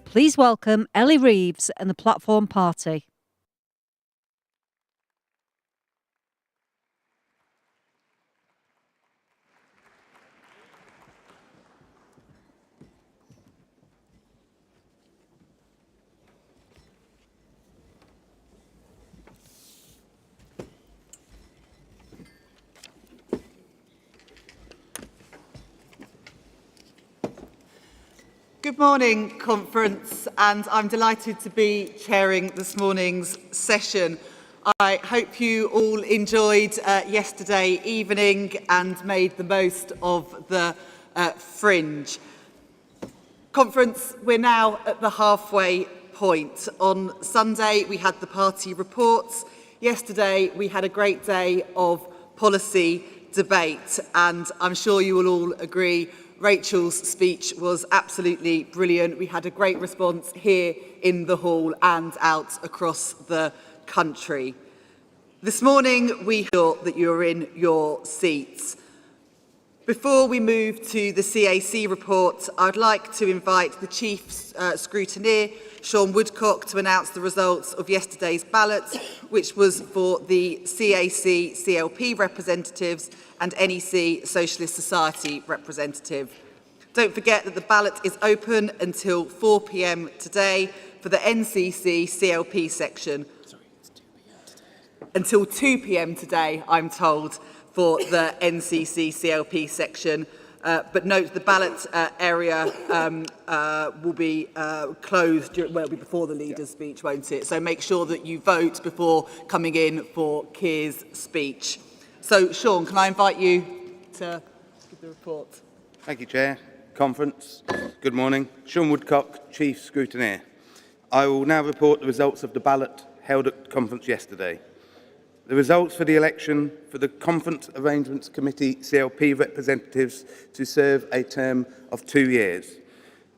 Please welcome Ellie Reeves and the Platform Party. Good morning, Conference, and I'm delighted to be chairing this morning's session. I hope you all enjoyed yesterday evening and made the most of the Fringe. Conference, we're now at the halfway point. On Sunday, we had the party reports. Yesterday, we had a great day of policy debate, and I'm sure you will all agree Rachel's speech was absolutely brilliant. We had a great response here in the hall and out across the country. This morning, we thought that you're in your seats. Before we move to the CAC report, I'd like to invite the Chief Scrutineer, Sean Woodcock, to announce the results of yesterday's ballot, which was for the CAC CLP representatives and NEC Socialist Society representative. Don't forget that the ballot is open until 4 p.m. today for the NCC CLP section. Sorry, it's 2 p.m. today. Until 2 p.m. today, I'm told, for the NCC CLP section. But note the ballot area will be closed before the leader's speech, won't it? So make sure that you vote before coming in for Keir's speech. So, Sean, can I invite you to give the report? Thank you, Chair. Conference, good morning. Sean Woodcock, Chief Scrutineer. I will now report the results of the ballot held at the conference yesterday. The results for the election for the Conference Arrangements Committee CLP representatives to serve a term of 2 years.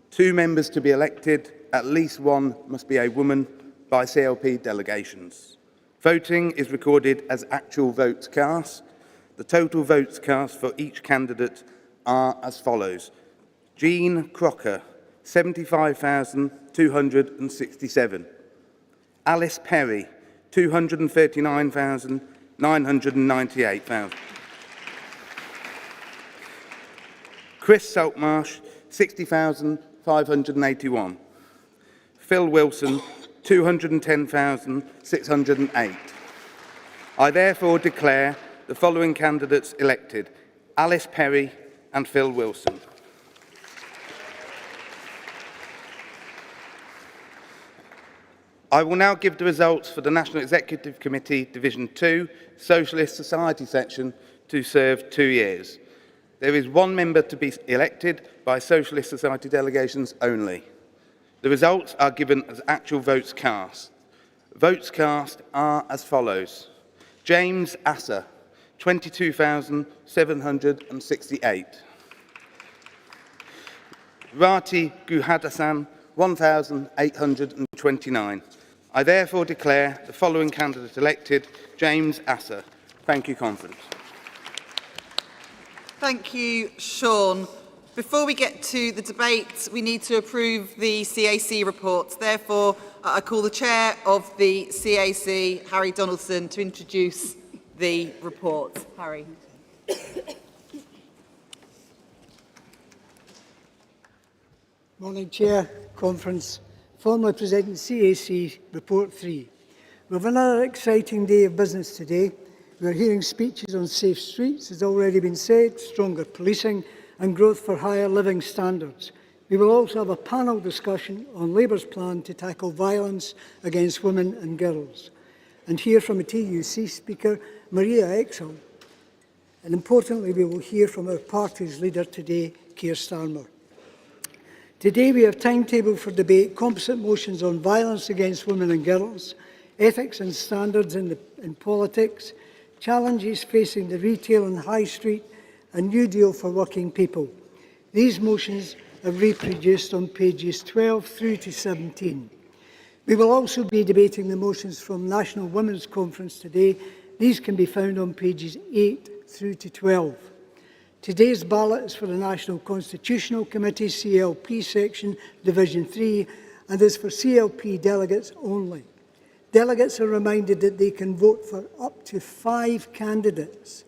2 members to be elected, at least 1 must be a woman by CLP delegations. Voting is recorded as actual votes cast. The total votes cast for each candidate are as follows. Jean Crocker, 75,267. Alice Perry, 239,998. Chris Saltmarsh, 60,581. Phil Wilson, 210,608. I therefore declare the following candidates elected: Alice Perry and Phil Wilson. I will now give the results for the National Executive Committee Division 2, Socialist Society section, to serve 2 years. There is 1 member to be elected by Socialist Society delegations only. The results are given as actual votes cast. Votes cast are as follows. James Asser, 22,768. Rati Guhadasan, 1,829. I therefore declare the following candidate elected: James Asser. Thank you, Conference. Thank you, Sean. Before we get to the debate, we need to approve the CAC report. Therefore, I call the Chair of the CAC, Harry Donaldson, to introduce the report. Harry. Morning, Chair, Conference. Formally presenting CAC Report 3. We have another exciting day of business today. We are hearing speeches on safe streets, as already been said, stronger policing and growth for higher living standards. We will also have a panel discussion on Labour's plan to tackle violence against women and girls, and hear from a TUC speaker, Maria Exel. And importantly, we will hear from our party's leader today, Keir Starmer. Today we have timetable for debate, composite motions on violence against women and girls, ethics and standards in politics, challenges facing the retail and high street, a new deal for working people. These motions are reproduced on pages 12 through to 17. We will also be debating the motions from National Women's Conference today. These can be found on pages 8 through to 12. Today's ballot is for the National Constitutional Committee, CLP section, Division 3, and is for CLP delegates only. Delegates are reminded that they can vote for up to 5 candidates.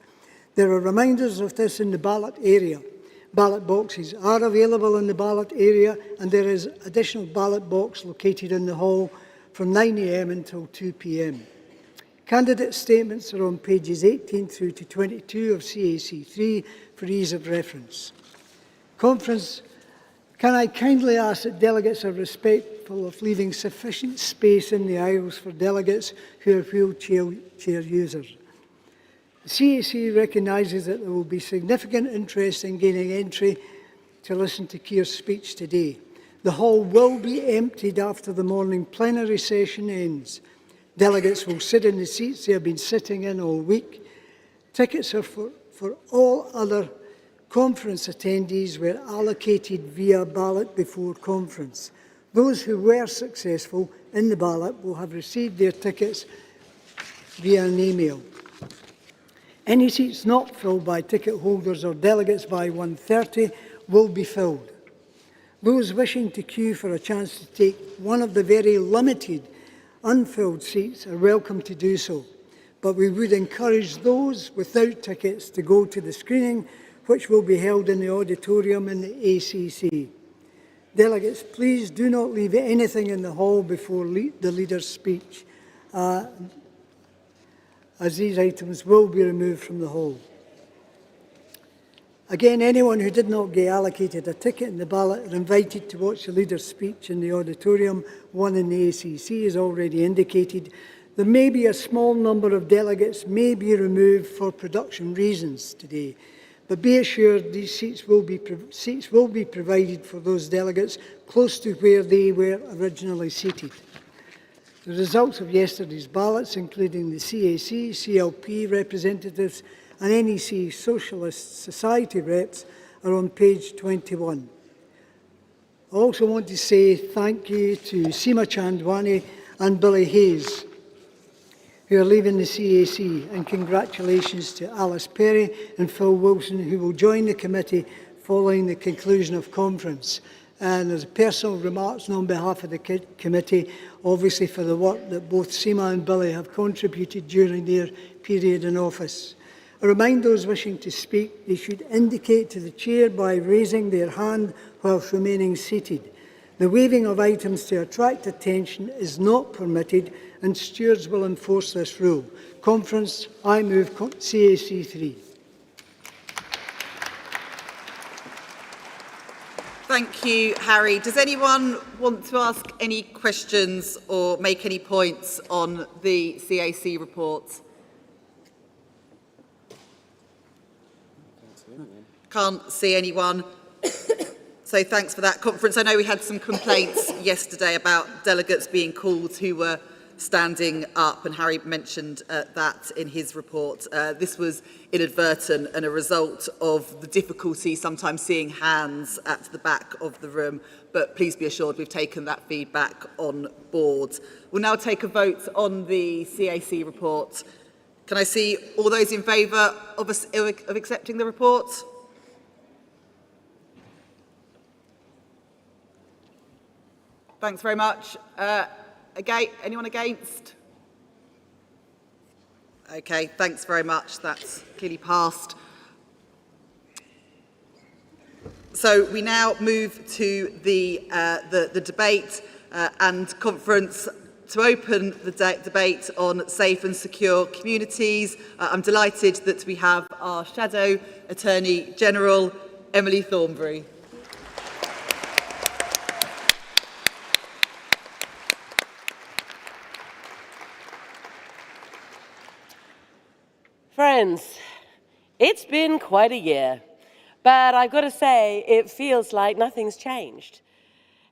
There are reminders of this in the ballot area. Ballot boxes are available in the ballot area, and there is additional ballot box located in the hall from 9 a.m. until 2 p.m. Candidate statements are on pages 18 through to 22 of CAC 3 for ease of reference. Conference, can I kindly ask that delegates are respectful of leaving sufficient space in the aisles for delegates who are wheelchair users? The CAC recognises that there will be significant interest in gaining entry to listen to Keir's speech today. The hall will be emptied after the morning plenary session ends. Delegates will sit in the seats they have been sitting in all week. Tickets are for all other conference attendees were allocated via ballot before conference. Those who were successful in the ballot will have received their tickets via an email. Any seats not filled by ticket holders or delegates by 1:30 will be filled. Those wishing to queue for a chance to take one of the very limited unfilled seats are welcome to do so, but we would encourage those without tickets to go to the screening, which will be held in the auditorium in the ACC. Delegates, please do not leave anything in the hall before the leader's speech, as these items will be removed from the hall. Again, anyone who did not get allocated a ticket in the ballot are invited to watch the leader's speech in the auditorium, one in the ACC, as already indicated. There may be a small number of delegates may be removed for production reasons today, but be assured these seats will be provided for those delegates close to where they were originally seated. The results of yesterday's ballots, including the CAC, CLP representatives and NEC Socialist Society reps, are on page 21. I also want to say thank you to Seema Chandwani and Billy Hayes, who are leaving the CAC, and congratulations to Alice Perry and Phil Wilson, who will join the committee following the conclusion of conference. And as personal remarks on behalf of the committee, obviously for the work that both Seema and Billy have contributed during their period in office. I remind those wishing to speak they should indicate to the chair by raising their hand whilst remaining seated. The waving of items to attract attention is not permitted, and stewards will enforce this rule. Conference, I move CAC 3. Thank you, Harry. Does anyone want to ask any questions or make any points on the CAC report? Can't see anyone. So thanks for that, Conference. I know we had some complaints yesterday about delegates being called who were standing up, and Harry mentioned that in his report. This was inadvertent and a result of the difficulty sometimes seeing hands at the back of the room, but please be assured we've taken that feedback on board. We'll now take a vote on the CAC report. Can I see all those in favour of accepting the report? Thanks very much. Anyone against? Okay, thanks very much. That's clearly passed. So we now move to the debate and conference. To open the debate on safe and secure communities, I'm delighted that we have our Shadow Attorney General, Emily Thornberry. Friends, it's been quite a year, but I've got to say, it feels like nothing's changed.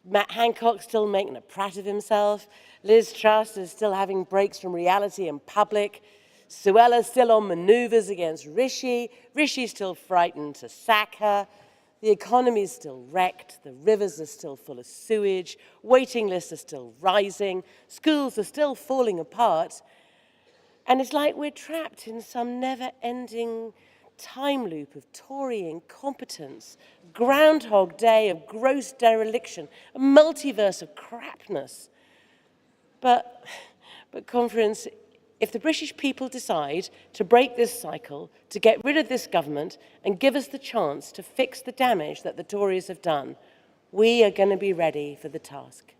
Matt Hancock's still making a prat of himself. Liz Truss is still having breaks from reality in public. Suella's still on manoeuvres against Rishi. Rishi's still frightened to sack her. The economy's still wrecked. The rivers are still full of sewage. Waiting lists are still rising. Schools are still falling apart. And it's like we're trapped in some never-ending time loop of Tory incompetence, Groundhog Day of gross dereliction, a multiverse of crapness. But conference, if the British people decide to break this cycle, to get rid of this government and give us the chance to fix the damage that the Tories have done, we are going to be ready for the task.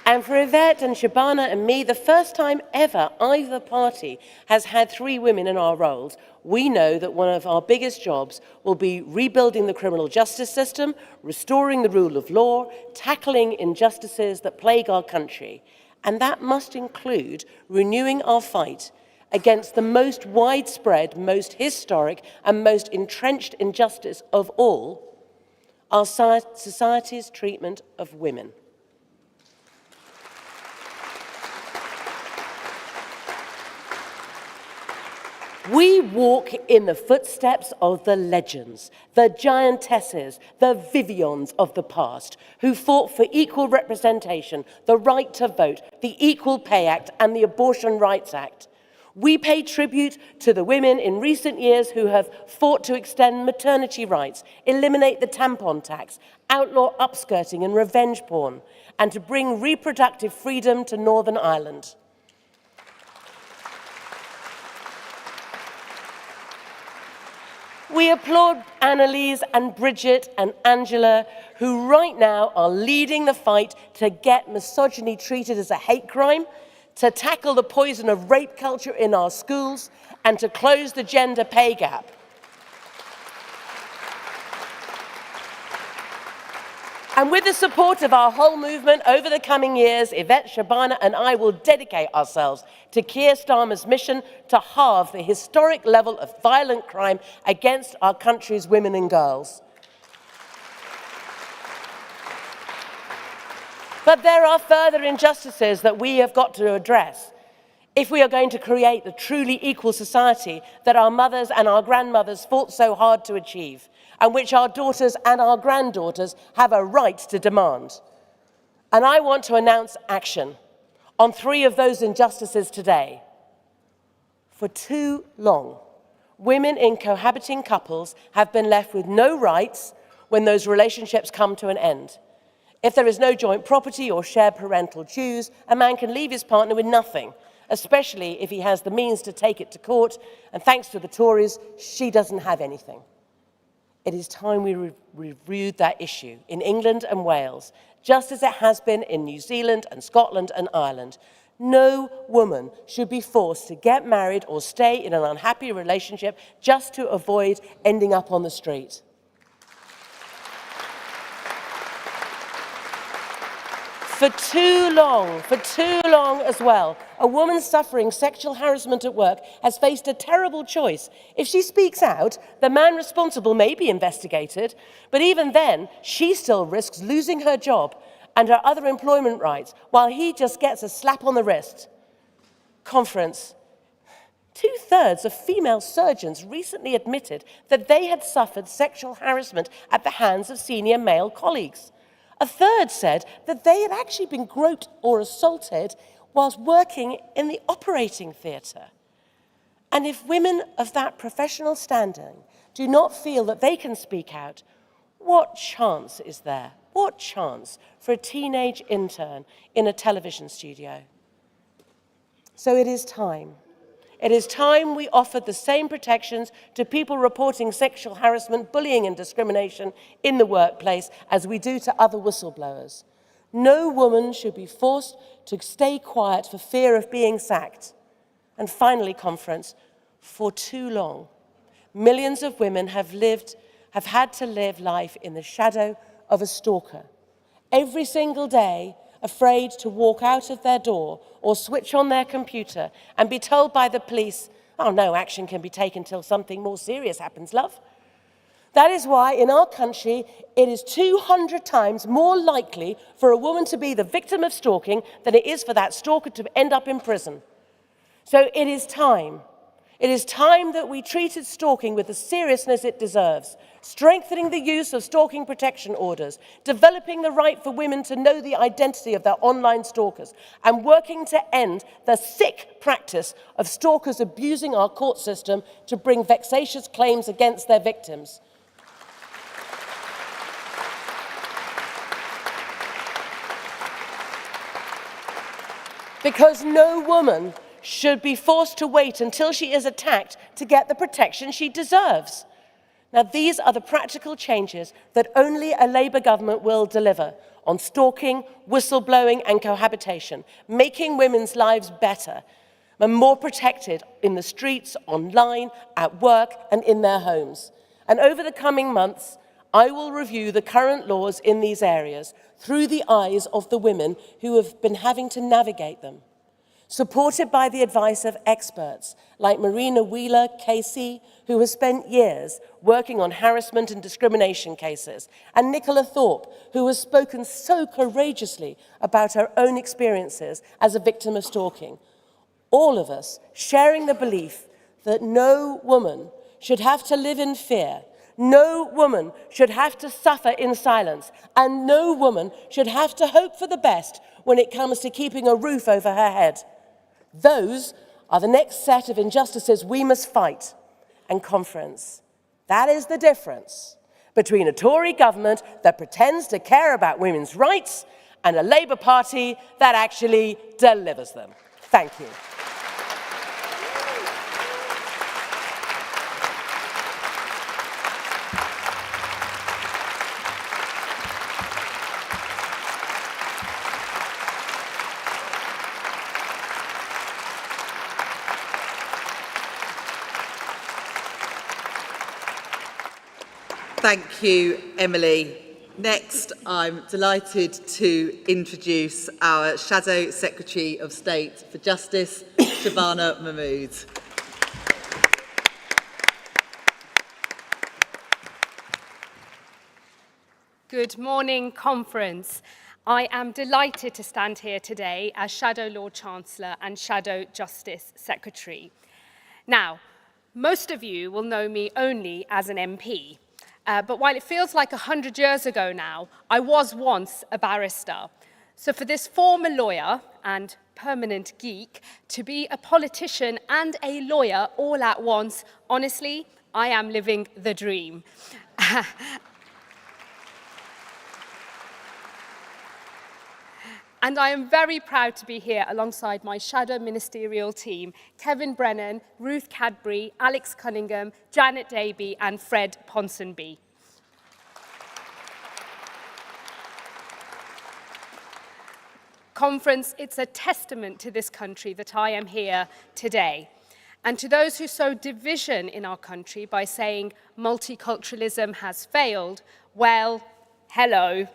And for Yvette and Shabana and me, the first time ever either party has had 3 women in our roles, we know that one of our biggest jobs will be rebuilding the criminal justice system, restoring the rule of law, tackling injustices that plague our country. And that must include renewing our fight against the most widespread, most historic, and most entrenched injustice of all, our society's treatment of women. We walk in the footsteps of the legends, the giantesses, the Vivians of the past, who fought for equal representation, the right to vote, the Equal Pay Act, and the Abortion Rights Act. We pay tribute to the women in recent years who have fought to extend maternity rights, eliminate the tampon tax, outlaw upskirting and revenge porn, and to bring reproductive freedom to Northern Ireland. We applaud Annalise and Bridget and Angela, who right now are leading the fight to get misogyny treated as a hate crime, to tackle the poison of rape culture in our schools, and to close the gender pay gap. And with the support of our whole movement over the coming years, Yvette, Shabana and I will dedicate ourselves to Keir Starmer's mission to halve the historic level of violent crime against our country's women and girls. But there are further injustices that we have got to address if we are going to create the truly equal society that our mothers and our grandmothers fought so hard to achieve, and which our daughters and our granddaughters have a right to demand. And I want to announce action on 3 of those injustices today. For too long, women in cohabiting couples have been left with no rights when those relationships come to an end. If there is no joint property or shared parental dues, a man can leave his partner with nothing, especially if he has the means to take it to court, and thanks to the Tories, she doesn't have anything. It is time we reviewed that issue in England and Wales, just as it has been in New Zealand and Scotland and Ireland. No woman should be forced to get married or stay in an unhappy relationship just to avoid ending up on the street. For too long as well, a woman suffering sexual harassment at work has faced a terrible choice. If she speaks out, the man responsible may be investigated, but even then, she still risks losing her job and her other employment rights, while he just gets a slap on the wrist. Conference. 2/3 of female surgeons recently admitted that they had suffered sexual harassment at the hands of senior male colleagues. A third said that they had actually been groped or assaulted whilst working in the operating theatre. And if women of that professional standing do not feel that they can speak out, what chance is there? What chance for a teenage intern in a television studio? So it is time. It is time we offered the same protections to people reporting sexual harassment, bullying and discrimination in the workplace as we do to other whistleblowers. No woman should be forced to stay quiet for fear of being sacked. And finally, conference, for too long, millions of women have had to live life in the shadow of a stalker. Every single day, afraid to walk out of their door or switch on their computer and be told by the police, oh, no action can be taken till something more serious happens, love. That is why in our country, it is 200 times more likely for a woman to be the victim of stalking than it is for that stalker to end up in prison. So it is time. It is time that we treated stalking with the seriousness it deserves, strengthening the use of stalking protection orders, developing the right for women to know the identity of their online stalkers, and working to end the sick practice of stalkers abusing our court system to bring vexatious claims against their victims. Because no woman should be forced to wait until she is attacked to get the protection she deserves. Now, these are the practical changes that only a Labour government will deliver on stalking, whistleblowing and cohabitation, making women's lives better and more protected in the streets, online, at work and in their homes. And over the coming months, I will review the current laws in these areas through the eyes of the women who have been having to navigate them. Supported by the advice of experts like Marina Wheeler-Casey, who has spent years working on harassment and discrimination cases, and Nicola Thorpe, who has spoken so courageously about her own experiences as a victim of stalking. All of us sharing the belief that no woman should have to live in fear, no woman should have to suffer in silence, and no woman should have to hope for the best when it comes to keeping a roof over her head. Those are the next set of injustices we must fight. And conference, that is the difference between a Tory government that pretends to care about women's rights and a Labour Party that actually delivers them. Thank you. Thank you, Emily. Next, I'm delighted to introduce our Shadow Secretary of State for Justice, Shabana Mahmood. Good morning, conference. I am delighted to stand here today as Shadow Lord Chancellor and Shadow Justice Secretary. Now, most of you will know me only as an MP. But while it feels like 100 years ago now, I was once a barrister. So for this former lawyer and permanent geek to be a politician and a lawyer all at once, honestly, I am living the dream. And I am very proud to be here alongside my shadow ministerial team, Kevin Brennan, Ruth Cadbury, Alex Cunningham, Janet Davey, and Fred Ponsonby. Conference, it's a testament to this country that I am here today. And to those who sow division in our country by saying multiculturalism has failed, well, hello.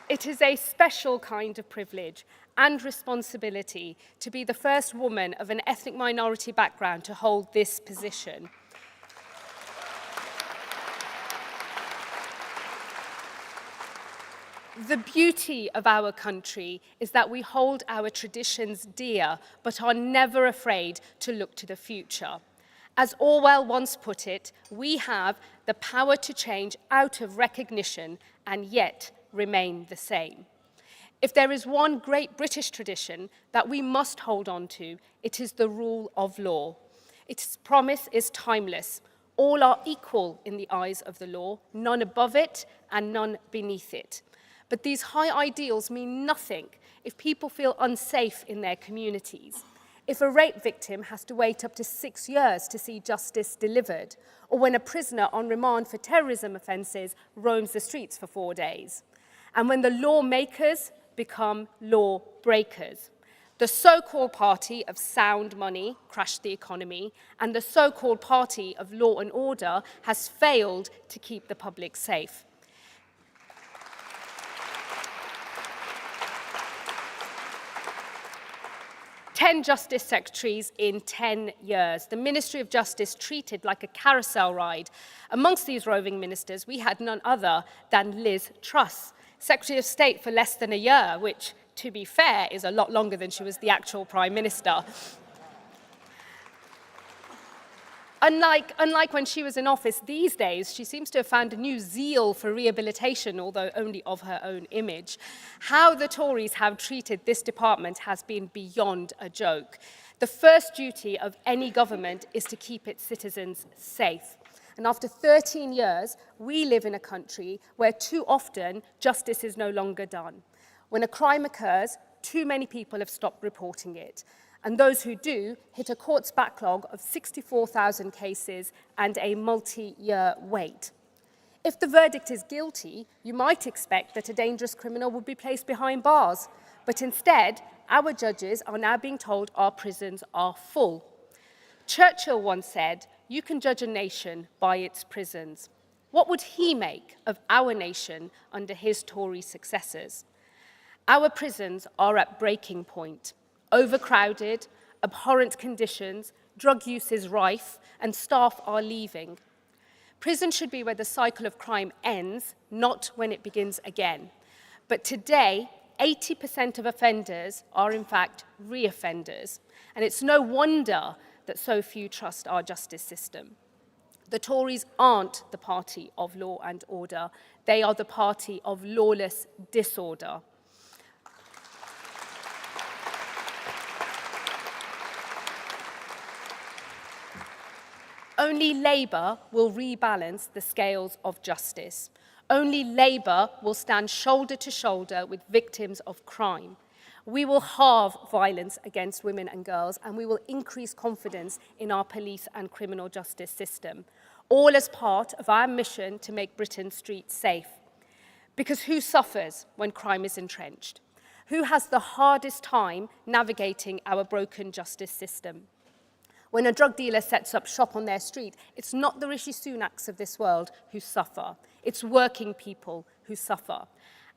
It is a special kind of privilege and responsibility to be the first woman of an ethnic minority background to hold this position. The beauty of our country is that we hold our traditions dear, but are never afraid to look to the future. As Orwell once put it, we have the power to change out of recognition and yet remain the same. If there is one great British tradition that we must hold on to, it is the rule of law. Its promise is timeless. All are equal in the eyes of the law, none above it and none beneath it. But these high ideals mean nothing if people feel unsafe in their communities. If a rape victim has to wait up to 6 years to see justice delivered, or when a prisoner on remand for terrorism offences roams the streets for 4 days. And when the lawmakers become law breakers. The so-called party of sound money crashed the economy, and the so-called party of law and order has failed to keep the public safe. Ten Justice Secretaries in 10 years. The Ministry of Justice treated like a carousel ride. Amongst these roving ministers, we had none other than Liz Truss, Secretary of State for less than a year, which, to be fair, is a lot longer than she was the actual Prime Minister. Unlike when she was in office these days, she seems to have found a new zeal for rehabilitation, although only of her own image. How the Tories have treated this department has been beyond a joke. The first duty of any government is to keep its citizens safe. And after 13 years, we live in a country where too often justice is no longer done. When a crime occurs, too many people have stopped reporting it. And those who do hit a court's backlog of 64,000 cases and a multi-year wait. If the verdict is guilty, you might expect that a dangerous criminal would be placed behind bars. But instead, our judges are now being told our prisons are full. Churchill once said, "You can judge a nation by its prisons." What would he make of our nation under his Tory successors? Our prisons are at breaking point. Overcrowded, abhorrent conditions, drug use is rife, and staff are leaving. Prison should be where the cycle of crime ends, not when it begins again. But today, 80% of offenders are in fact re-offenders, and it's no wonder that so few trust our justice system. The Tories aren't the party of law and order, they are the party of lawless disorder. Only Labour will rebalance the scales of justice. Only Labour will stand shoulder to shoulder with victims of crime. We will halve violence against women and girls, and we will increase confidence in our police and criminal justice system, all as part of our mission to make Britain's streets safe. Because who suffers when crime is entrenched? Who has the hardest time navigating our broken justice system? When a drug dealer sets up shop on their street, it's not the Rishi Sunaks of this world who suffer. It's working people who suffer.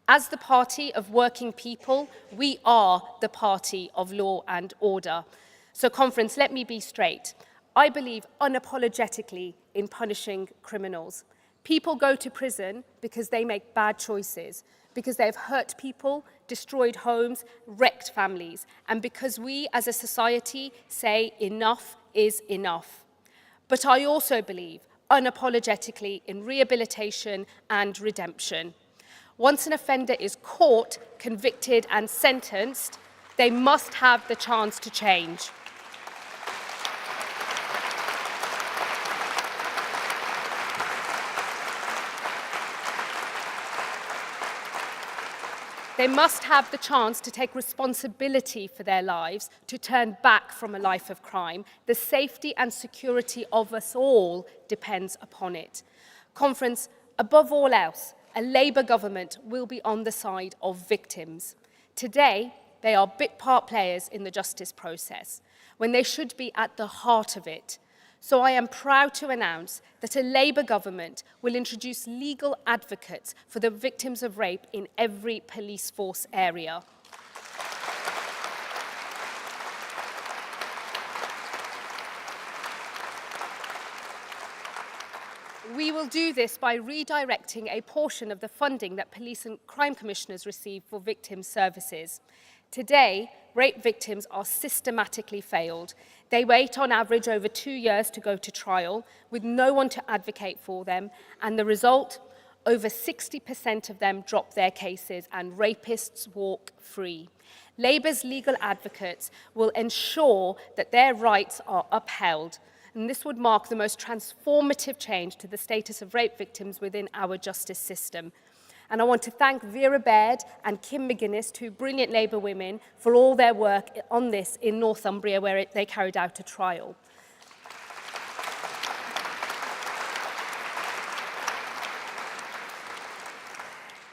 As the party of working people, we are the party of law and order. So, conference, let me be straight. I believe unapologetically in punishing criminals. People go to prison because they make bad choices, because they have hurt people, destroyed homes, wrecked families, and because we as a society say enough is enough. But I also believe unapologetically in rehabilitation and redemption. Once an offender is caught, convicted and sentenced, they must have the chance to change. They must have the chance to take responsibility for their lives, to turn back from a life of crime. The safety and security of us all depends upon it. Conference, above all else, a Labour government will be on the side of victims. Today, they are bit part players in the justice process, when they should be at the heart of it. So I am proud to announce that a Labour government will introduce legal advocates for the victims of rape in every police force area. We will do this by redirecting a portion of the funding that police and crime commissioners receive for victim services. Today, rape victims are systematically failed. They wait on average over 2 years to go to trial, with no one to advocate for them, and the result? Over 60% of them drop their cases and rapists walk free. Labour's legal advocates will ensure that their rights are upheld, and this would mark the most transformative change to the status of rape victims within our justice system. And I want to thank Vera Baird and Kim McGuinness, two brilliant Labour women, for all their work on this in Northumbria, where they carried out a trial.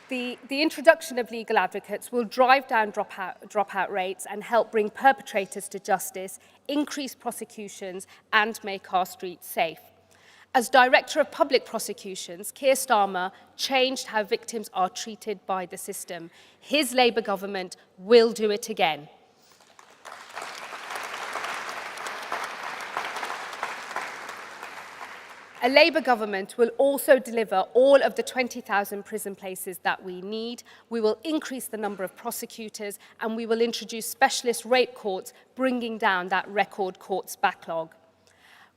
The introduction of legal advocates will drive down dropout rates and help bring perpetrators to justice, increase prosecutions, and make our streets safe. As Director of Public Prosecutions, Keir Starmer changed how victims are treated by the system. His Labour government will do it again. A Labour government will also deliver all of the 20,000 prison places that we need. We will increase the number of prosecutors, and we will introduce specialist rape courts, bringing down that record courts backlog.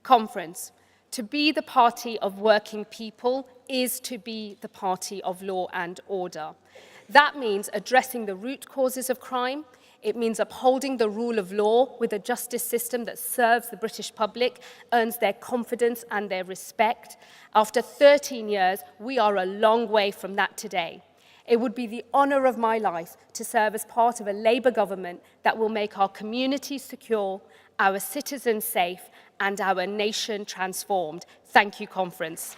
Conference. To be the party of working people is to be the party of law and order. That means addressing the root causes of crime. It means upholding the rule of law with a justice system that serves the British public, earns their confidence and their respect. After 13 years, we are a long way from that today. It would be the honour of my life to serve as part of a Labour government that will make our communities secure, our citizens safe, and our nation transformed. Thank you, Conference.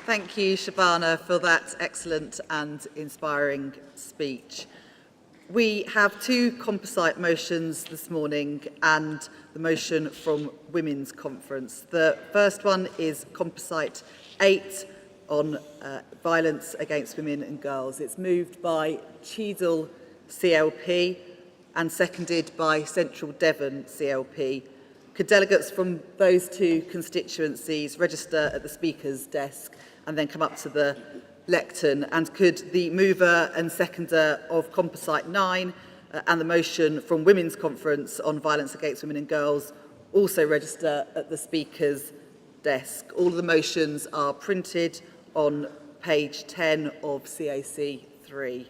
Thank you, Shabana, for that excellent and inspiring speech. We have two composite motions this morning and the motion from Women's Conference. The first one is composite 8 on violence against women and girls. It's moved by Cheadle CLP and seconded by Central Devon CLP. Could delegates from those two constituencies register at the Speaker's desk and then come up to the lectern? And could the mover and seconder of composite 9 and the motion from Women's Conference on violence against women and girls also register at the Speaker's desk? All of the motions are printed on page 10 of CAC 3.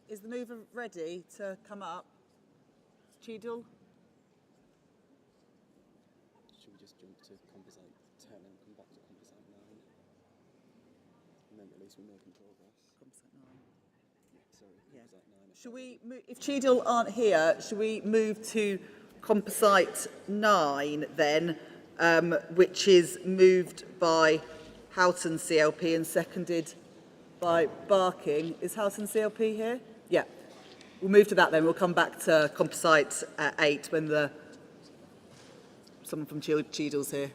Is the mover ready to come up? Cheadle? Should we just jump to composite 10 and come back to composite 9? And then at least we're making progress. Composite 9. Yeah, sorry, composite 9. Should we move, if Cheadle aren't here, should we move to composite 9 then, which is moved by Houghton CLP and seconded by Barking. Is Houghton CLP here? Yeah. We'll move to that then. We'll come back to composite 8 when the someone from Cheadle's here.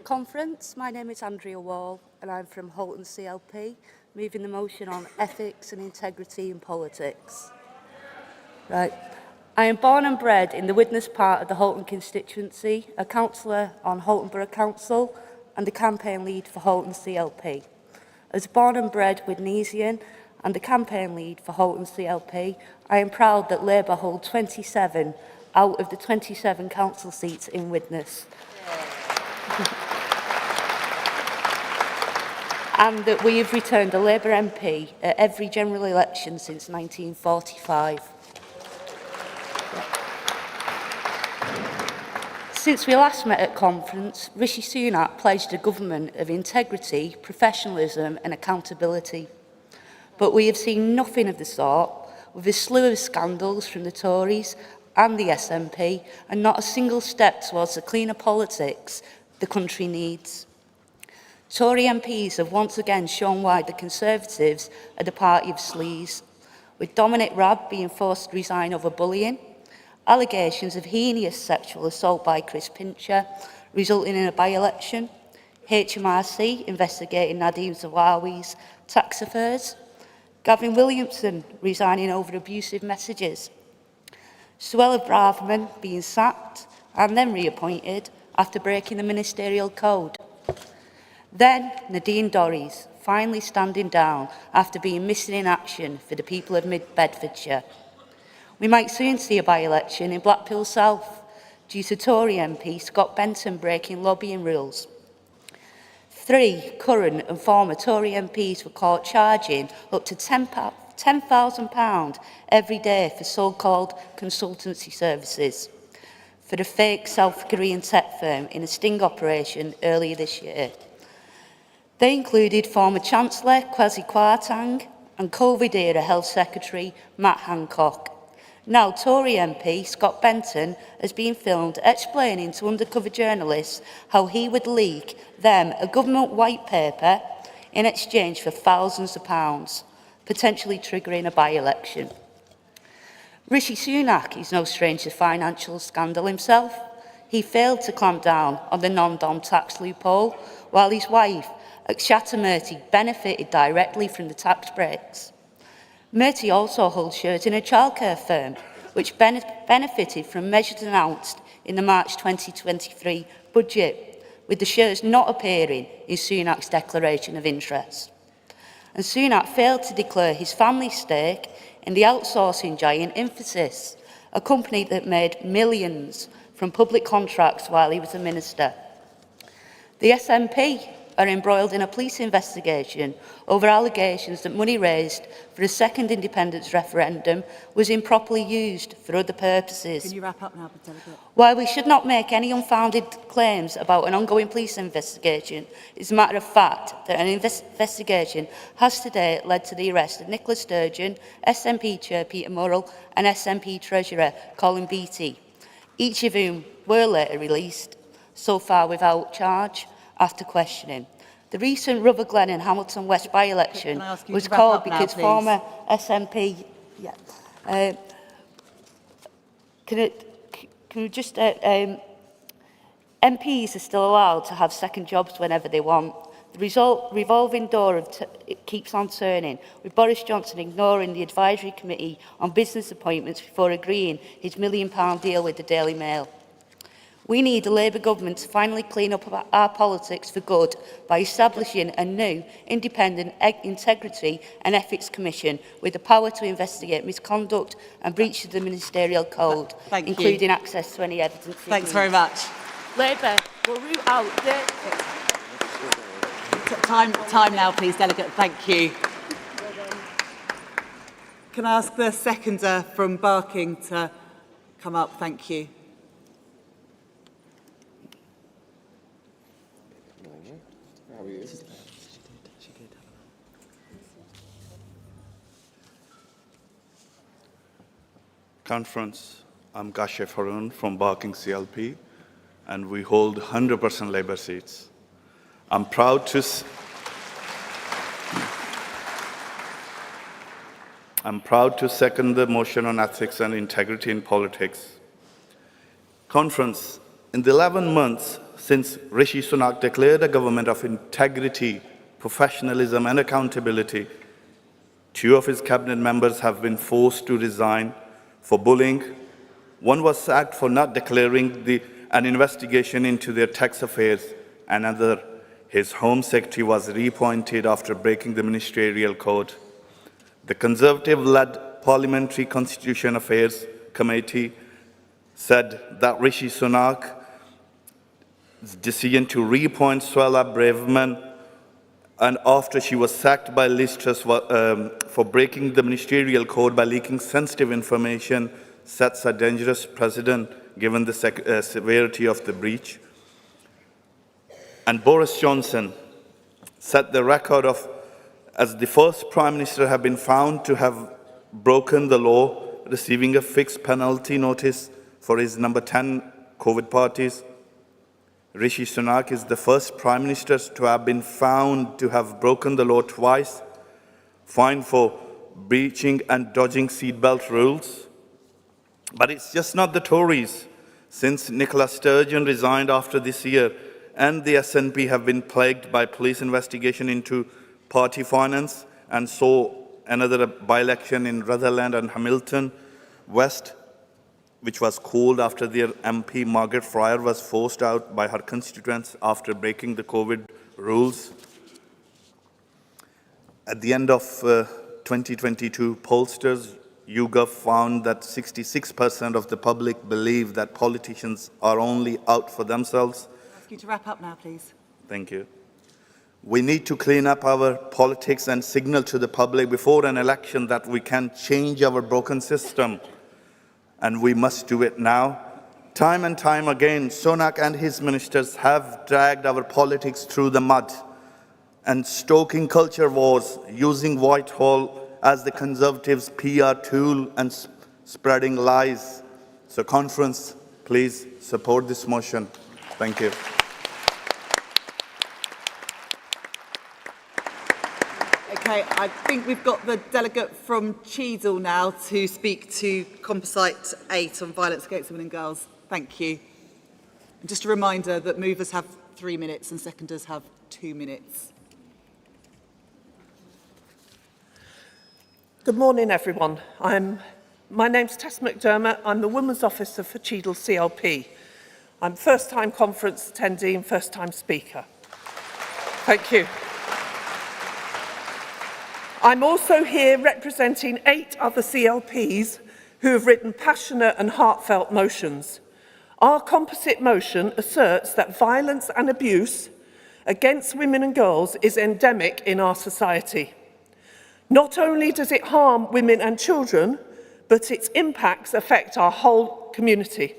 Conference. My name is Andrea Wall and I'm from Holton CLP, moving the motion on ethics and integrity in politics. Right. I am born and bred in the Widnes part of the Holton constituency, a councillor on Holton Borough Council and the campaign lead for Holton CLP. As born and bred Widnesian and the campaign lead for Holton CLP, I am proud that Labour hold 27 out of the 27 council seats in Widnes. And that we have returned a Labour MP at every general election since 1945. Since we last met at conference, Rishi Sunak pledged a government of integrity, professionalism and accountability. But we have seen nothing of the sort, with a slew of scandals from the Tories and the SNP, and not a single step towards the cleaner politics the country needs. Tory MPs have once again shown why the Conservatives are the party of sleaze, with Dominic Raab being forced to resign over bullying, allegations of heinous sexual assault by Chris Pincher resulting in a by-election, HMRC investigating Nadeem Zawawi's tax affairs, Gavin Williamson resigning over abusive messages, Suella Braverman being sacked and then reappointed after breaking the ministerial code. Then Nadine Dorries finally standing down after being missing in action for the people of Mid-Bedfordshire. We might soon see a by-election in Blackpool South due to Tory MP Scott Benton breaking lobbying rules. 3 current and former Tory MPs were caught charging up to £10,000 every day for so-called consultancy services for a fake South Korean tech firm in a sting operation earlier this year. They included former Chancellor Kwasi Kwarteng and COVID-era Health Secretary Matt Hancock. Now Tory MP Scott Benton has been filmed explaining to undercover journalists how he would leak them a government white paper in exchange for thousands of pounds, potentially triggering a by-election. Rishi Sunak is no stranger to financial scandal himself. He failed to clamp down on the non-dom tax loophole, while his wife, Akshata Murthy, benefited directly from the tax breaks. Murthy also holds shares in a childcare firm, which benefited from measures announced in the March 2023 budget, with the shares not appearing in Sunak's declaration of interest. And Sunak failed to declare his family stake in the outsourcing giant Infosys, a company that made millions from public contracts while he was a minister. The SNP are embroiled in a police investigation over allegations that money raised for a second independence referendum was improperly used for other purposes. Can you wrap up now, Delegate? While we should not make any unfounded claims about an ongoing police investigation, it's a matter of fact that an investigation has today led to the arrest of Nicola Sturgeon, SNP Chair Peter Murrell and SNP Treasurer Colin Beattie, each of whom were later released, so far without charge, after questioning. The recent Ruther Glen and Hamilton West by-election was called because former SNP... MPs are still allowed to have second jobs whenever they want. The revolving door it keeps on turning, with Boris Johnson ignoring the advisory committee on business appointments before agreeing his £1 million deal with the Daily Mail. We need a Labour government to finally clean up our politics for good by establishing a new independent integrity and ethics commission with the power to investigate misconduct and breach of the ministerial code, including access to any evidence. Thanks very much. Labour will root out Time now, please, Delegate. Thank you. Can I ask the seconder from Barking to come up? Thank you. Conference. I'm Kashif Haroon from Barking CLP, and we hold 100% Labour seats. I'm proud to second the motion on ethics and integrity in politics. Conference, in the 11 months since Rishi Sunak declared a government of integrity, professionalism and accountability, 2 of his cabinet members have been forced to resign for bullying. One was sacked for not declaring an investigation into their tax affairs. Another, his Home Secretary, was reappointed after breaking the ministerial code. The Conservative-led Parliamentary Constitution Affairs Committee said that Rishi Sunak's decision to reappoint Swala Braverman, and after she was sacked by Liz Truss for breaking the ministerial code by leaking sensitive information, sets a dangerous precedent given the severity of the breach. And Boris Johnson set the record as the first Prime Minister have been found to have broken the law, receiving a fixed penalty notice for his number 10 COVID parties. Rishi Sunak is the first Prime Minister to have been found to have broken the law twice, fined for breaching and dodging seatbelt rules. But it's just not the Tories. Since Nicola Sturgeon resigned after this year, and the SNP have been plagued by police investigation into party finance and saw another by-election in Rutherland and Hamilton West, which was called after their MP Margaret Fryer was forced out by her constituents after breaking the COVID rules. At the end of 2022, pollsters YouGov found that 66% of the public believe that politicians are only out for themselves. I'll ask you to wrap up now, please. Thank you. We need to clean up our politics and signal to the public before an election that we can change our broken system. And we must do it now. Time and time again, Sunak and his ministers have dragged our politics through the mud and stoking culture wars, using Whitehall as the Conservatives' PR tool and spreading lies. So, Conference, please support this motion. Thank you. Okay, I think we've got the delegate from Cheadle now to speak to Composite 8 on violence against women and girls. Thank you. And just a reminder that movers have 3 minutes and seconders have 2 minutes. Good morning, everyone. My name's Tess McDermott. I'm the Women's Officer for Cheadle CLP. I'm first-time conference attendee and first-time speaker. Thank you. I'm also here representing 8 other CLPs who have written passionate and heartfelt motions. Our composite motion asserts that violence and abuse against women and girls is endemic in our society. Not only does it harm women and children, but its impacts affect our whole community.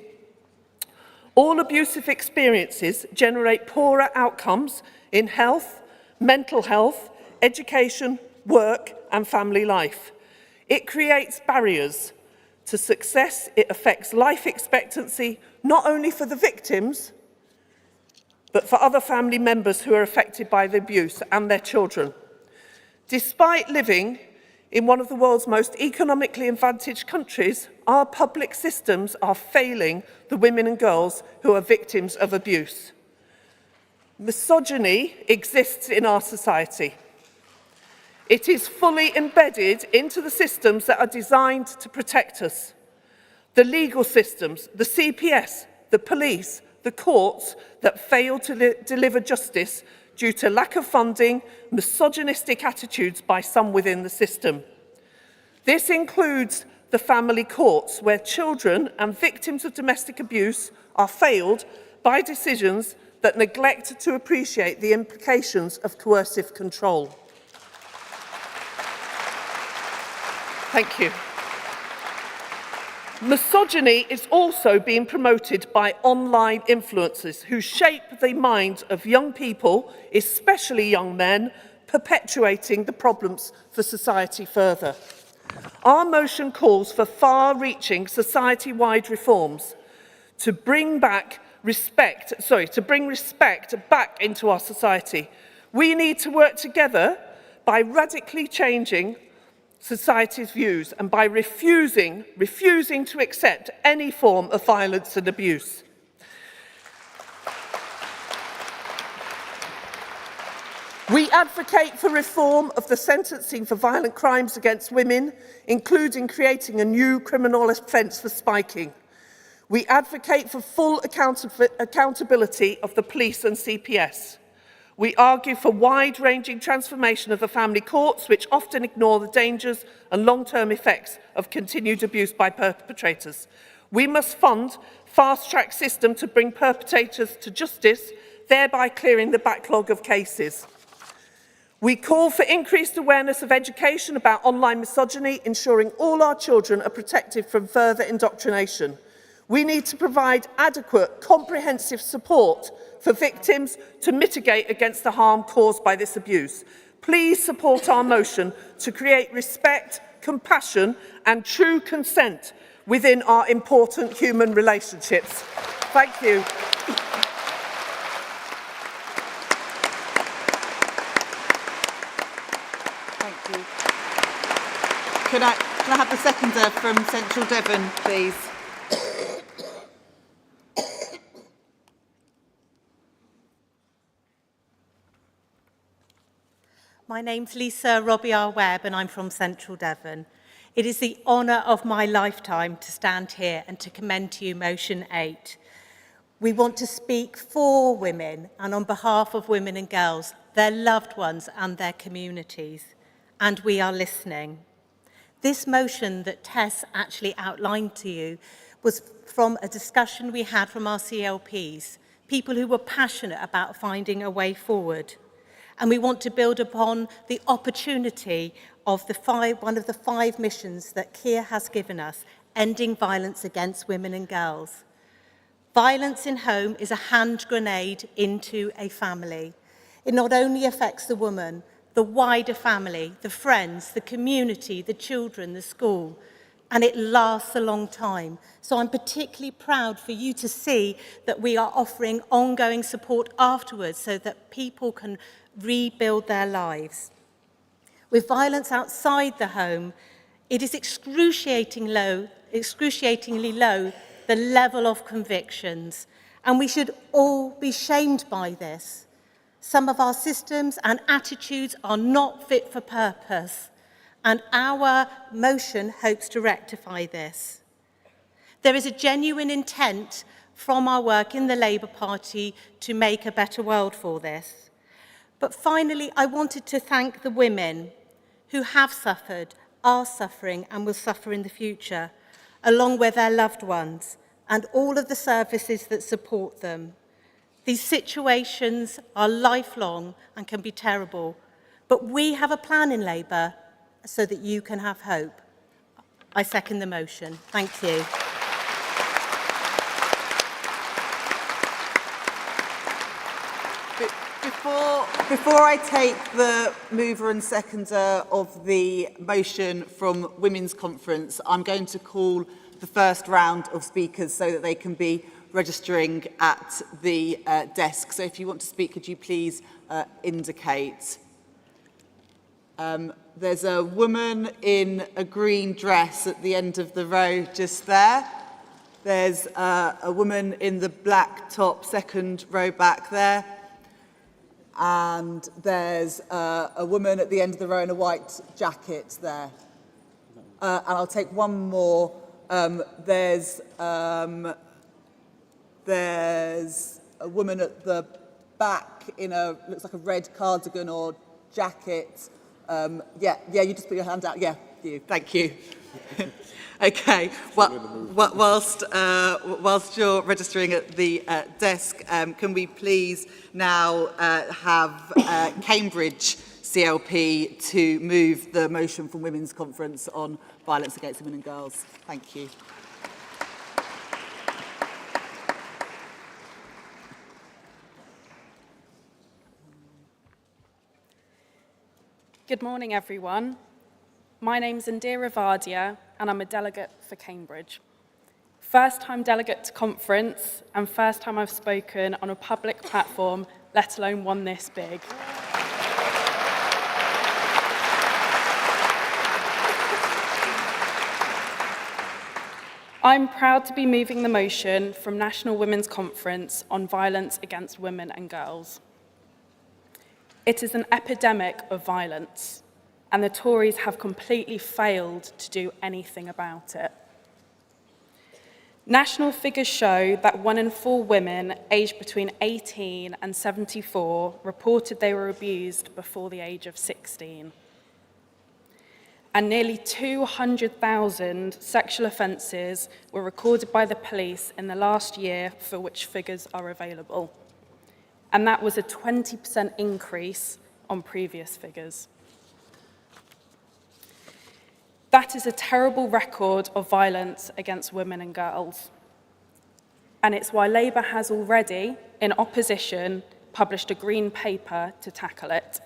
All abusive experiences generate poorer outcomes in health, mental health, education, work and family life. It creates barriers to success. It affects life expectancy, not only for the victims, but for other family members who are affected by the abuse and their children. Despite living in one of the world's most economically advantaged countries, our public systems are failing the women and girls who are victims of abuse. Misogyny exists in our society. It is fully embedded into the systems that are designed to protect us. The legal systems, the CPS, the police, the courts that fail to deliver justice due to lack of funding, misogynistic attitudes by some within the system. This includes the family courts, where children and victims of domestic abuse are failed by decisions that neglect to appreciate the implications of coercive control. Thank you. Misogyny is also being promoted by online influencers who shape the minds of young people, especially young men, perpetuating the problems for society further. Our motion calls for far-reaching society-wide reforms to bring back to bring respect back into our society. We need to work together by radically changing society's views and by refusing to accept any form of violence and abuse. We advocate for reform of the sentencing for violent crimes against women, including creating a new criminal offence for spiking. We advocate for full accountability of the police and CPS. We argue for wide-ranging transformation of the family courts, which often ignore the dangers and long-term effects of continued abuse by perpetrators. We must fund a fast-track system to bring perpetrators to justice, thereby clearing the backlog of cases. We call for increased awareness of education about online misogyny, ensuring all our children are protected from further indoctrination. We need to provide adequate, comprehensive support for victims to mitigate against the harm caused by this abuse. Please support our motion to create respect, compassion and true consent within our important human relationships. Thank you. Thank you. Can I have the seconder from Central Devon, please? My name's Lisa Robbie-R-Webb and I'm from Central Devon. It is the honour of my lifetime to stand here and to commend to you Motion 8. We want to speak for women and on behalf of women and girls, their loved ones and their communities. And we are listening. This motion that Tess actually outlined to you was from a discussion we had from our CLPs, people who were passionate about finding a way forward. And we want to build upon the opportunity of one of the 5 missions that Keir has given us, ending violence against women and girls. Violence in home is a hand grenade into a family. It not only affects the woman, the wider family, the friends, the community, the children, the school, and it lasts a long time. So I'm particularly proud for you to see that we are offering ongoing support afterwards so that people can rebuild their lives. With violence outside the home, it is excruciatingly low, the level of convictions, and we should all be shamed by this. Some of our systems and attitudes are not fit for purpose, and our motion hopes to rectify this. There is a genuine intent from our work in the Labour Party to make a better world for this. But finally, I wanted to thank the women who have suffered, are suffering and will suffer in the future, along with their loved ones and all of the services that support them. These situations are lifelong and can be terrible, but we have a plan in Labour so that you can have hope. I second the motion. Thank you. Before I take the mover and seconder of the motion from Women's Conference, I'm going to call the first round of speakers so that they can be registering at the desk. So if you want to speak, could you please indicate? There's a woman in a green dress at the end of the row just there. There's a woman in the black top, second row back there. And there's a woman at the end of the row in a white jacket there. And I'll take one more. There's a woman at the back in looks like a red cardigan or jacket. Yeah, you just put your hand out. Yeah, you. Thank you. Okay. Whilst you're registering at the desk, can we please now have Cambridge CLP to move the motion from Women's Conference on violence against women and girls? Thank you. Good morning, everyone. My name's Indira Vardia, and I'm a delegate for Cambridge. First time delegate to conference and first time I've spoken on a public platform, let alone one this big. I'm proud to be moving the motion from National Women's Conference on violence against women and girls. It is an epidemic of violence, and the Tories have completely failed to do anything about it. National figures show that 1 in 4 women aged between 18 and 74 reported they were abused before the age of 16. And nearly 200,000 sexual offences were recorded by the police in the last year for which figures are available. And that was a 20% increase on previous figures. That is a terrible record of violence against women and girls. And it's why Labour has already, in opposition, published a green paper to tackle it.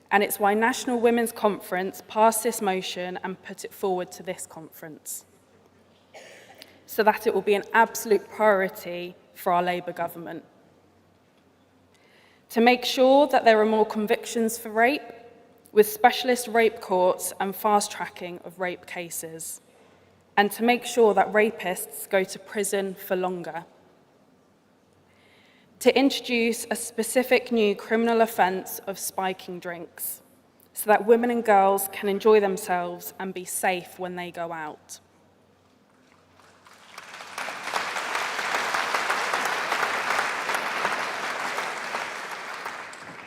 And it's why National Women's Conference passed this motion and put it forward to this conference, so that it will be an absolute priority for our Labour government. To make sure that there are more convictions for rape, with specialist rape courts and fast-tracking of rape cases, and to make sure that rapists go to prison for longer. To introduce a specific new criminal offence of spiking drinks, so that women and girls can enjoy themselves and be safe when they go out.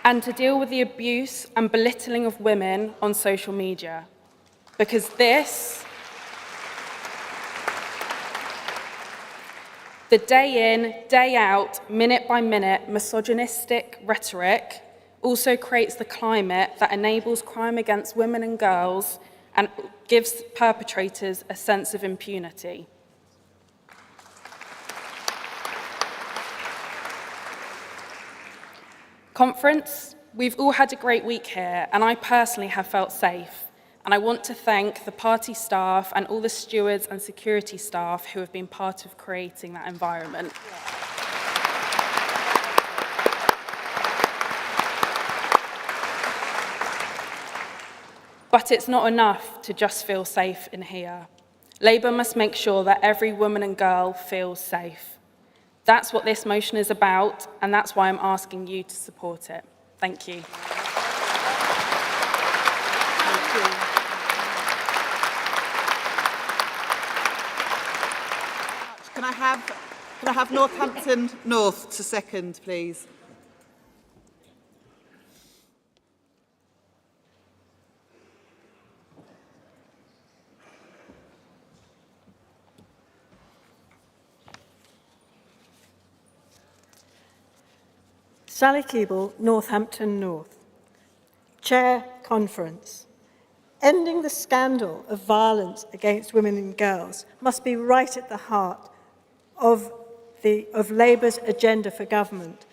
And to deal with the abuse and belittling of women on social media, because the day in, day out, minute by minute, misogynistic rhetoric also creates the climate that enables crime against women and girls and gives perpetrators a sense of impunity. Conference, we've all had a great week here, and I personally have felt safe. And I want to thank the party staff and all the stewards and security staff who have been part of creating that environment. But it's not enough to just feel safe in here. Labour must make sure that every woman and girl feels safe. That's what this motion is about, and that's why I'm asking you to support it. Thank you. Can I have Northampton North to second, please? Sally Keeble, Northampton North. Chair, Conference. Ending the scandal of violence against women and girls must be right at the heart of Labour's agenda for government,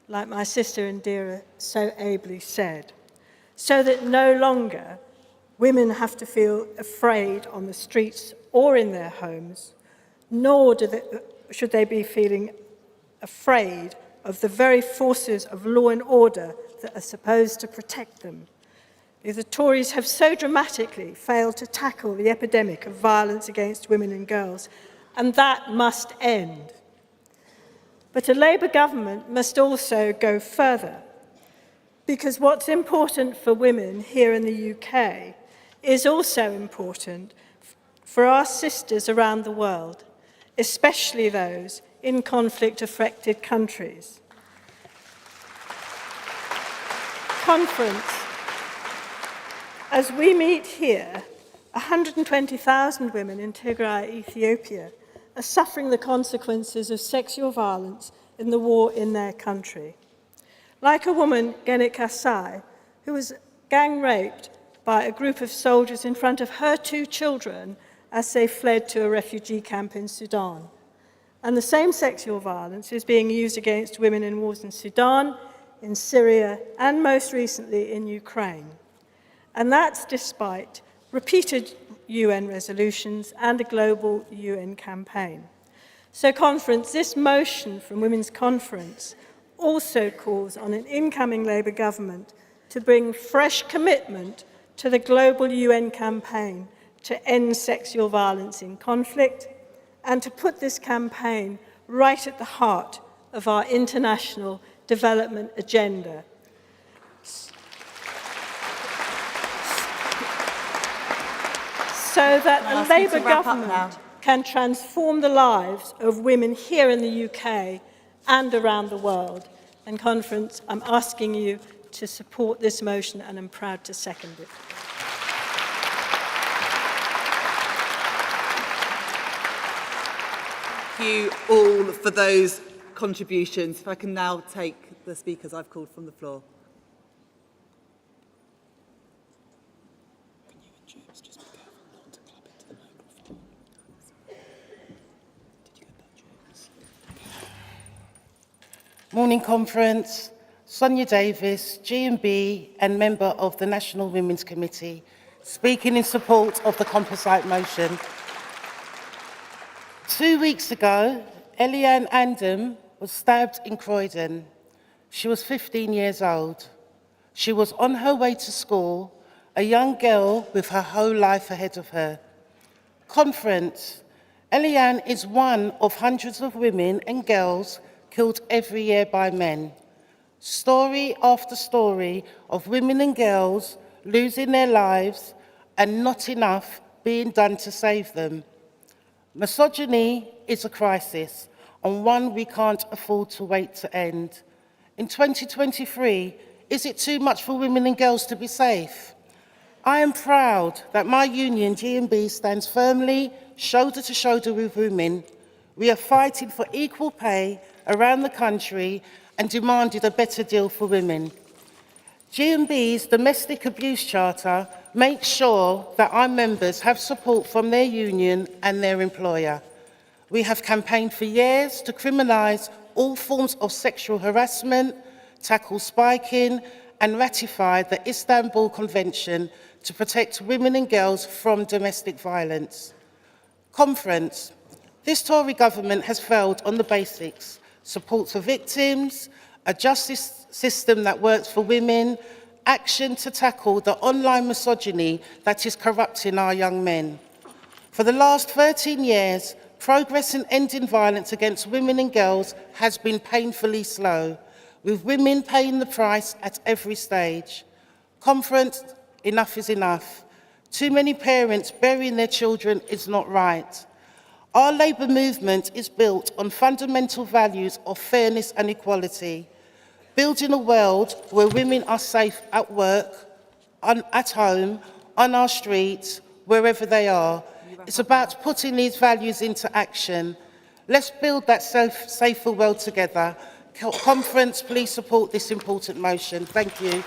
like my sister Indira so ably said, so that no longer women have to feel afraid on the streets or in their homes, nor should they be feeling afraid of the very forces of law and order that are supposed to protect them. The Tories have so dramatically failed to tackle the epidemic of violence against women and girls, and that must end. But a Labour government must also go further, because what's important for women here in the UK is also important for our sisters around the world, especially those in conflict-affected countries. Conference. As we meet here, 120,000 women in Tigray, Ethiopia, are suffering the consequences of sexual violence in the war in their country. Like a woman, Genet Kasai, who was gang raped by a group of soldiers in front of her 2 children as they fled to a refugee camp in Sudan. And the same sexual violence is being used against women in wars in Sudan, in Syria, and most recently in Ukraine. And that's despite repeated UN resolutions, and a global UN campaign. So, Conference, this motion from Women's Conference also calls on an incoming Labour government to bring fresh commitment to the global UN campaign to end sexual violence in conflict, and to put this campaign right at the heart of our international development agenda. So that a Labour government can transform the lives of women here in the UK and around the world. And Conference, I'm asking you to support this motion, and I'm proud to second it. Thank you all for those contributions. If I can now take the speakers I've called from the floor. Morning Conference, Sonia Davis, G&B and member of the National Women's Committee, speaking in support of the composite motion. 2 weeks ago, Eliane Andam was stabbed in Croydon. She was 15 years old. She was on her way to school, a young girl with her whole life ahead of her. Conference, Eliane is one of hundreds of women and girls killed every year by men. Story after story of women and girls losing their lives and not enough being done to save them. Misogyny is a crisis, and one we can't afford to wait to end. In 2023, is it too much for women and girls to be safe? I am proud that my union, G&B, stands firmly, shoulder to shoulder with women. We are fighting for equal pay around the country and demanded a better deal for women. G&B's Domestic Abuse Charter makes sure that our members have support from their union and their employer. We have campaigned for years to criminalise all forms of sexual harassment, tackle spiking, and ratify the Istanbul Convention to protect women and girls from domestic violence. Conference, this Tory government has failed on the basics: support for victims, a justice system that works for women, action to tackle the online misogyny that is corrupting our young men. For the last 13 years, progress in ending violence against women and girls has been painfully slow, with women paying the price at every stage. Conference, enough is enough. Too many parents burying their children is not right. Our Labour movement is built on fundamental values of fairness and equality, building a world where women are safe at work, at home, on our streets, wherever they are. It's about putting these values into action. Let's build that safer world together. Conference, please support this important motion. Thank you.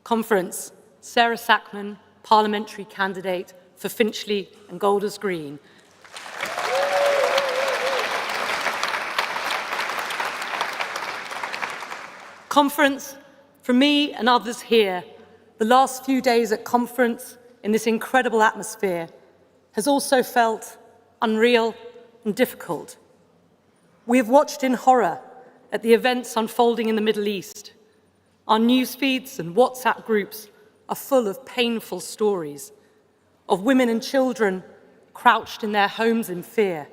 Conference, Sarah Sackman, parliamentary candidate for Finchley and Golders Green. Conference, for me and others here, the last few days at Conference in this incredible atmosphere has also felt unreal and difficult. We have watched in horror at the events unfolding in the Middle East. Our news feeds and WhatsApp groups are full of painful stories of women and children crouched in their homes in fear,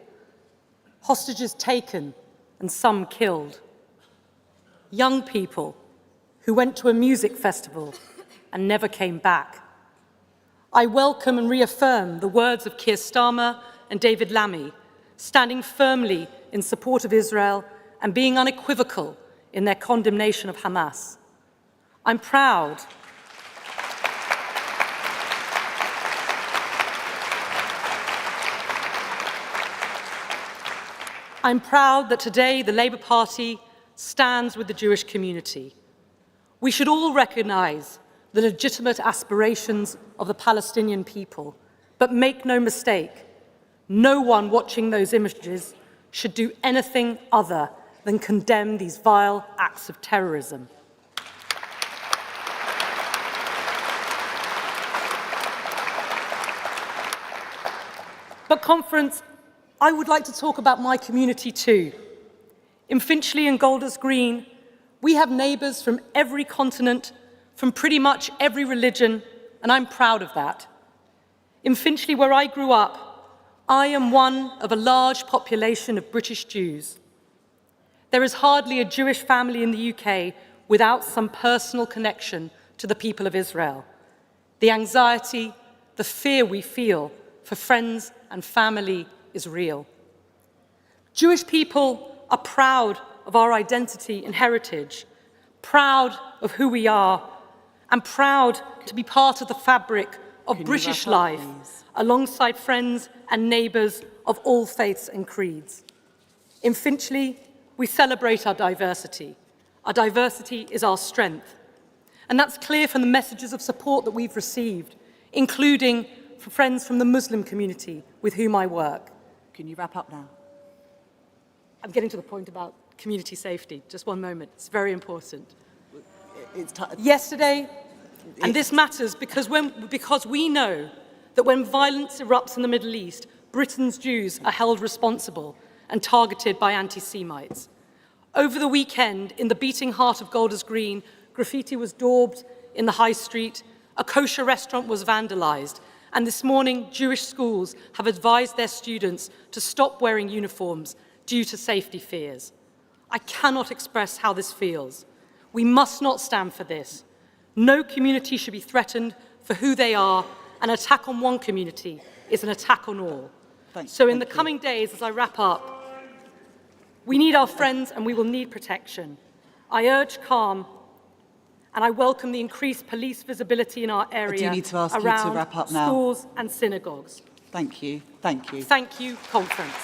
hostages taken and some killed, young people who went to a music festival and never came back. I welcome and reaffirm the words of Keir Starmer and David Lammy, standing firmly in support of Israel and being unequivocal in their condemnation of Hamas. I'm proud that today the Labour Party stands with the Jewish community. We should all recognise the legitimate aspirations of the Palestinian people, but make no mistake, no one watching those images should do anything other than condemn these vile acts of terrorism. But conference, I would like to talk about my community too. In Finchley and Golders Green, we have neighbours from every continent, from pretty much every religion, and I'm proud of that. In Finchley, where I grew up, I am one of a large population of British Jews. There is hardly a Jewish family in the UK without some personal connection to the people of Israel. The anxiety, the fear we feel for friends and family is real. Jewish people are proud of our identity and heritage, proud of who we are, and proud to be part of the fabric of British life, alongside friends and neighbours of all faiths and creeds. In Finchley, we celebrate our diversity. Our diversity is our strength. And that's clear from the messages of support that we've received, including from friends from the Muslim community with whom I work. Can you wrap up now? I'm getting to the point about community safety. Just one moment. It's very important. Yesterday, and this matters because we know that when violence erupts in the Middle East, Britain's Jews are held responsible and targeted by anti-Semites. Over the weekend, in the beating heart of Golders Green, graffiti was daubed in the high street, a kosher restaurant was vandalised, and this morning, Jewish schools have advised their students to stop wearing uniforms due to safety fears. I cannot express how this feels. We must not stand for this. No community should be threatened for who they are. An attack on one community is an attack on all. So in the coming days, as I wrap up, we need our friends and we will need protection. I urge calm, and I welcome the increased police visibility in our area I do need to ask you to around wrap up now. schools and synagogues. Thank you. Thank you. Thank you, conference.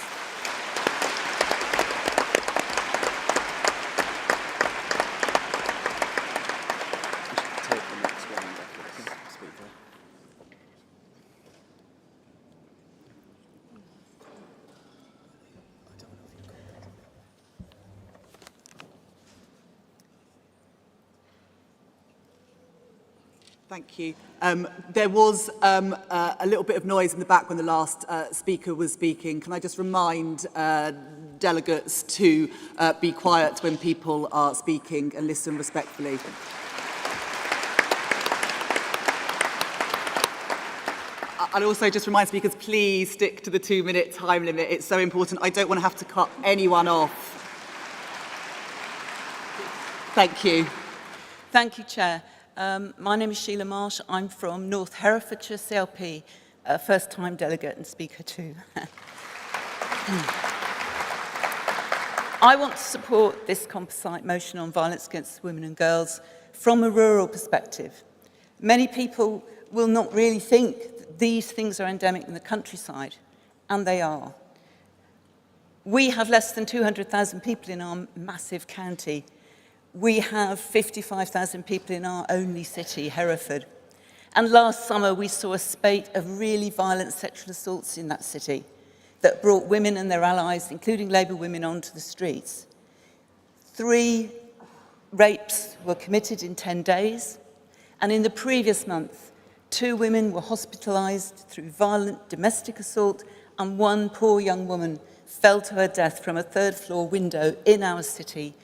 Thank you. There was a little bit of noise in the back when the last speaker was speaking. Can I just remind delegates to be quiet when people are speaking and listen respectfully? I'll also just remind speakers, please stick to the 2-minute time limit. It's so important. I don't want to have to cut anyone off. Thank you. Thank you, Chair. My name is Sheila Marsh. I'm from North Herefordshire CLP, first-time delegate and speaker too. I want to support this composite motion on violence against women and girls from a rural perspective. Many people will not really think that these things are endemic in the countryside, and they are. We have less than 200,000 people in our massive county. We have 55,000 people in our only city, Hereford. And last summer, we saw a spate of really violent sexual assaults in that city that brought women and their allies, including Labour women, onto the streets. 3 rapes were committed in 10 days. And in the previous month, 2 women were hospitalised through violent domestic assault, and 1 poor young woman fell to her death from a 3rd-floor window in our city,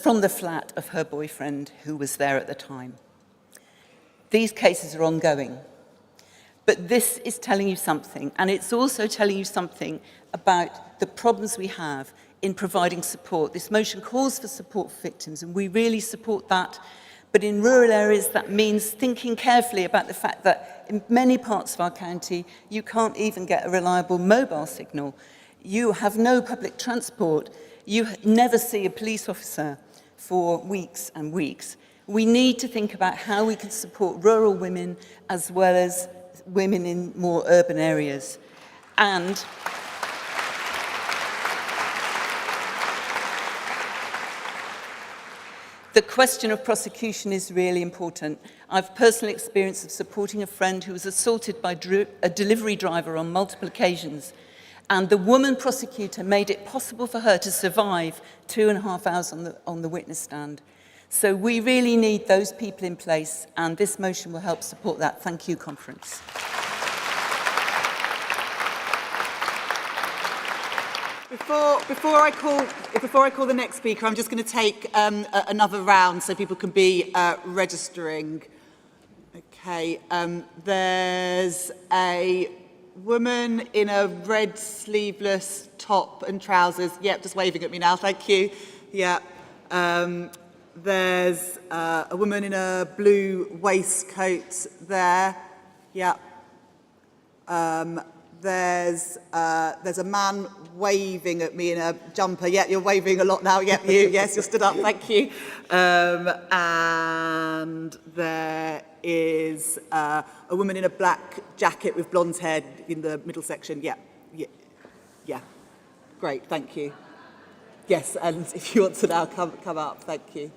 from the flat of her boyfriend who was there at the time. These cases are ongoing. But this is telling you something, and it's also telling you something about the problems we have in providing support. This motion calls for support for victims, and we really support that. But in rural areas, that means thinking carefully about the fact that in many parts of our county, you can't even get a reliable mobile signal. You have no public transport. You never see a police officer for weeks and weeks. We need to think about how we can support rural women as well as women in more urban areas. And the question of prosecution is really important. I've personal experience of supporting a friend who was assaulted by a delivery driver on multiple occasions, and the woman prosecutor made it possible for her to survive 2.5 hours on the witness stand. So we really need those people in place, and this motion will help support that. Thank you, Conference. Before I call the next speaker, I'm just going to take another round so people can be registering. Okay, there's a woman in a red sleeveless top and trousers. Yep, just waving at me now. Thank you. Yeah. There's a woman in a blue waistcoat there. Yeah. There's a man waving at me in a jumper. Yeah, you're waving a lot now. Yep, you. Yes, you're stood up. Thank you. And there is a woman in a black jacket with blonde hair in the middle section. Yeah. Great. Thank you. Yes, and if you want to now come up, thank you.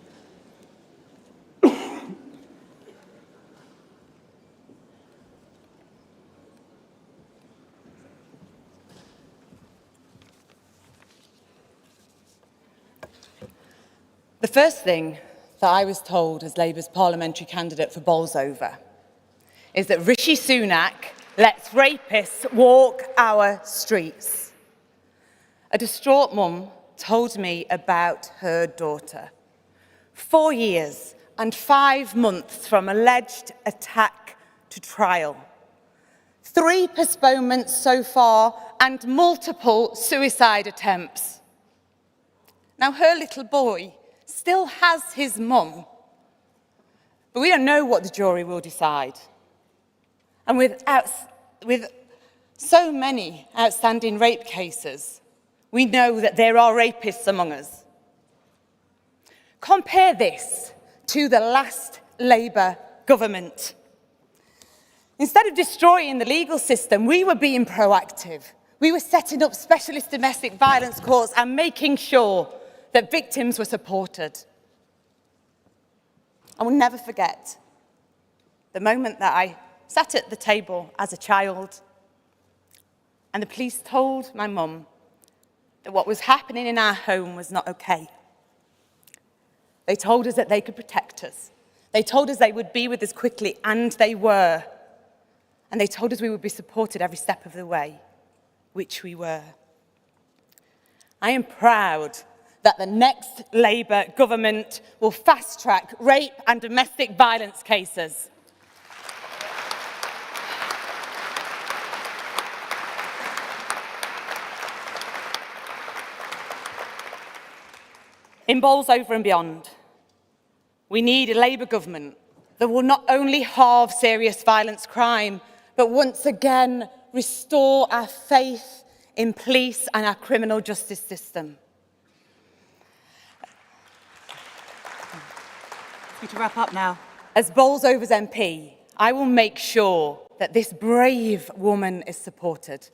The first thing that I was told as Labour's parliamentary candidate for Bolsover is that Rishi Sunak lets rapists walk our streets. A distraught mum told me about her daughter. 4 years and 5 months from alleged attack to trial. 3 postponements so far and multiple suicide attempts. Now her little boy still has his mum, but we don't know what the jury will decide. And with so many outstanding rape cases, we know that there are rapists among us. Compare this to the last Labour government. Instead of destroying the legal system, we were being proactive. We were setting up specialist domestic violence courts and making sure that victims were supported. I will never forget the moment that I sat at the table as a child and the police told my mum that what was happening in our home was not okay. They told us that they could protect us. They told us they would be with us quickly, and they were. And they told us we would be supported every step of the way, which we were. I am proud that the next Labour government will fast-track rape and domestic violence cases. In Bolsover and beyond, we need a Labour government that will not only halve serious violence crime, but once again restore our faith in police and our criminal justice system. You to wrap up now. As Bolsover's MP, I will make sure that this brave woman is supported.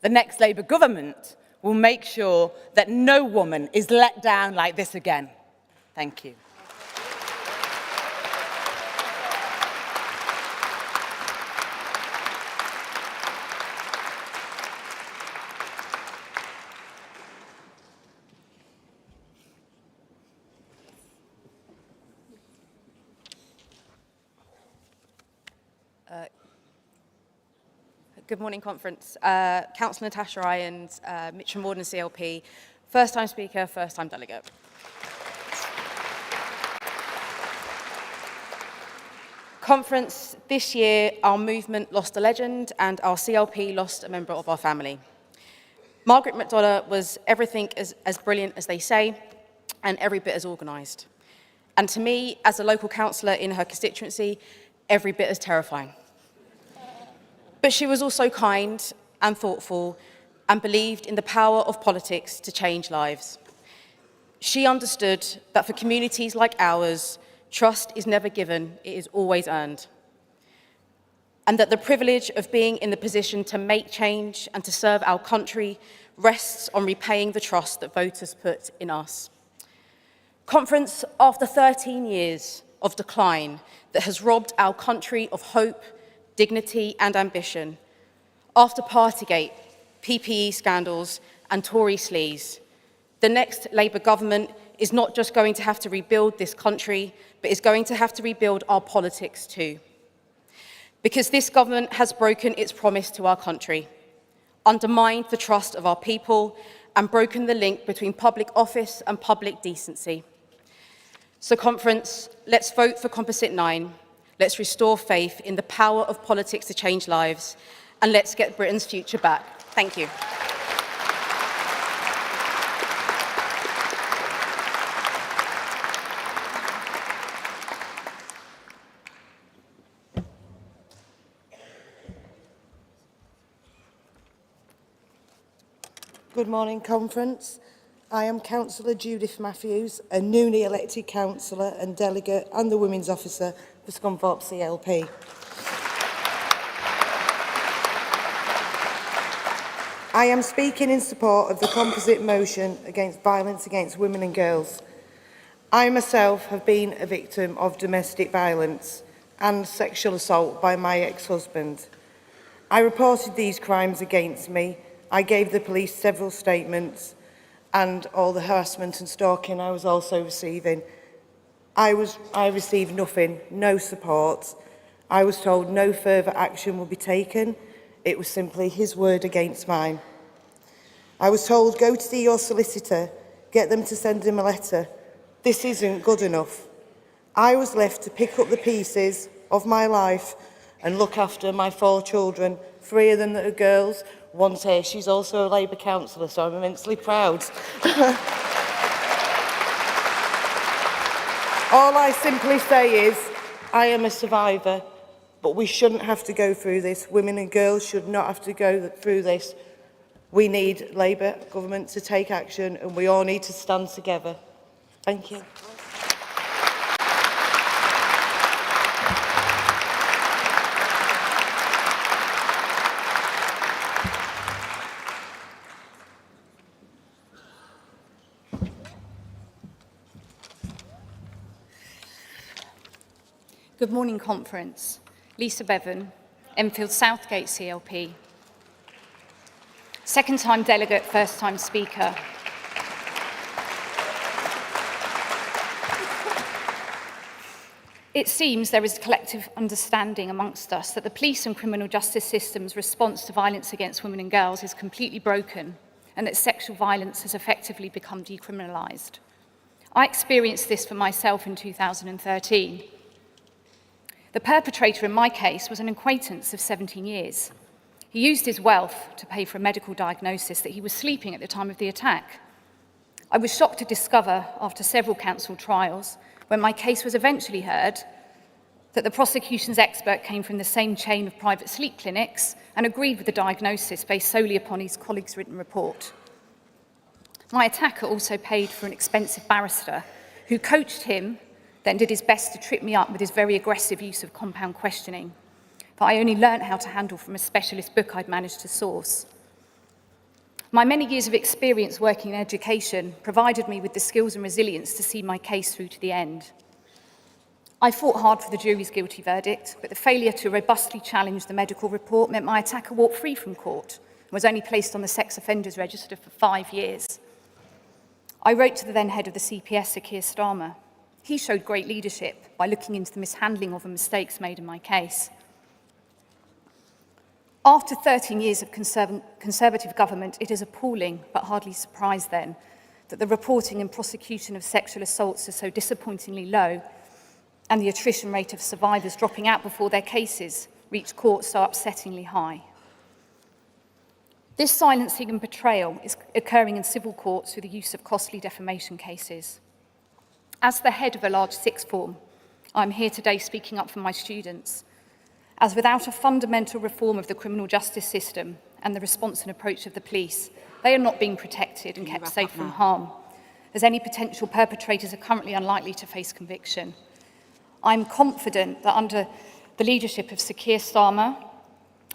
The next Labour government will make sure that no woman is let down like this again. Thank you. Good morning, Conference. Councillor Natasha Irons, Mitcham Warden CLP, first-time speaker, first-time delegate. Conference, this year our movement lost a legend and our CLP lost a member of our family. Margaret McDonagh was everything as brilliant as they say and every bit as organised. And to me, as a local councillor in her constituency, every bit as terrifying. But she was also kind and thoughtful and believed in the power of politics to change lives. She understood that for communities like ours, trust is never given, it is always earned. And that the privilege of being in the position to make change and to serve our country rests on repaying the trust that voters put in us. Conference, after 13 years of decline that has robbed our country of hope, dignity and ambition, after Partygate, PPE scandals and Tory sleaze, the next Labour government is not just going to have to rebuild this country, but is going to have to rebuild our politics too. Because this government has broken its promise to our country, undermined the trust of our people, and broken the link between public office and public decency. So, Conference, let's vote for Composite 9. Let's restore faith in the power of politics to change lives, and let's get Britain's future back. Thank you. Good morning, Conference. I am Councillor Judith Matthews, a newly elected councillor and delegate and the Women's Officer for Scunthorpe CLP. I am speaking in support of the composite motion against violence against women and girls. I myself have been a victim of domestic violence and sexual assault by my ex-husband. I reported these crimes against me. I gave the police several statements and all the harassment and stalking I was also receiving. I received nothing, no support. I was told no further action will be taken. It was simply his word against mine. I was told, go to see your solicitor, get them to send him a letter. This isn't good enough. I was left to pick up the pieces of my life and look after my 4 children, 3 of them that are girls. One's here, she's also a Labour councillor, so I'm immensely proud. All I simply say is, I am a survivor, but we shouldn't have to go through this. Women and girls should not have to go through this. We need Labour government to take action, and we all need to stand together. Thank you. Good morning, Conference. Lisa Bevan, Enfield Southgate CLP. Second-time delegate, first-time speaker. It seems there is a collective understanding amongst us that the police and criminal justice system's response to violence against women and girls is completely broken and that sexual violence has effectively become decriminalised. I experienced this for myself in 2013. The perpetrator in my case was an acquaintance of 17 years. He used his wealth to pay for a medical diagnosis that he was sleeping at the time of the attack. I was shocked to discover, after several council trials, when my case was eventually heard, that the prosecution's expert came from the same chain of private sleep clinics and agreed with the diagnosis based solely upon his colleague's written report. My attacker also paid for an expensive barrister who coached him, then did his best to trip me up with his very aggressive use of compound questioning that I only learnt how to handle from a specialist book I'd managed to source. My many years of experience working in education provided me with the skills and resilience to see my case through to the end. I fought hard for the jury's guilty verdict, but the failure to robustly challenge the medical report meant my attacker walked free from court and was only placed on the sex offenders register for 5 years. I wrote to the then head of the CPS, Sir Keir Starmer. He showed great leadership by looking into the mishandling of and mistakes made in my case. After 13 years of Conservative government, it is appalling, but hardly surprised then, that the reporting and prosecution of sexual assaults are so disappointingly low, and the attrition rate of survivors dropping out before their cases reach court so upsettingly high. This silencing and betrayal is occurring in civil courts through the use of costly defamation cases. As the head of a large sixth form, I'm here today speaking up for my students, as without a fundamental reform of the criminal justice system and the response and approach of the police, they are not being protected and kept safe from harm, as any potential perpetrators are currently unlikely to face conviction. I'm confident that under the leadership of Sir Keir Starmer,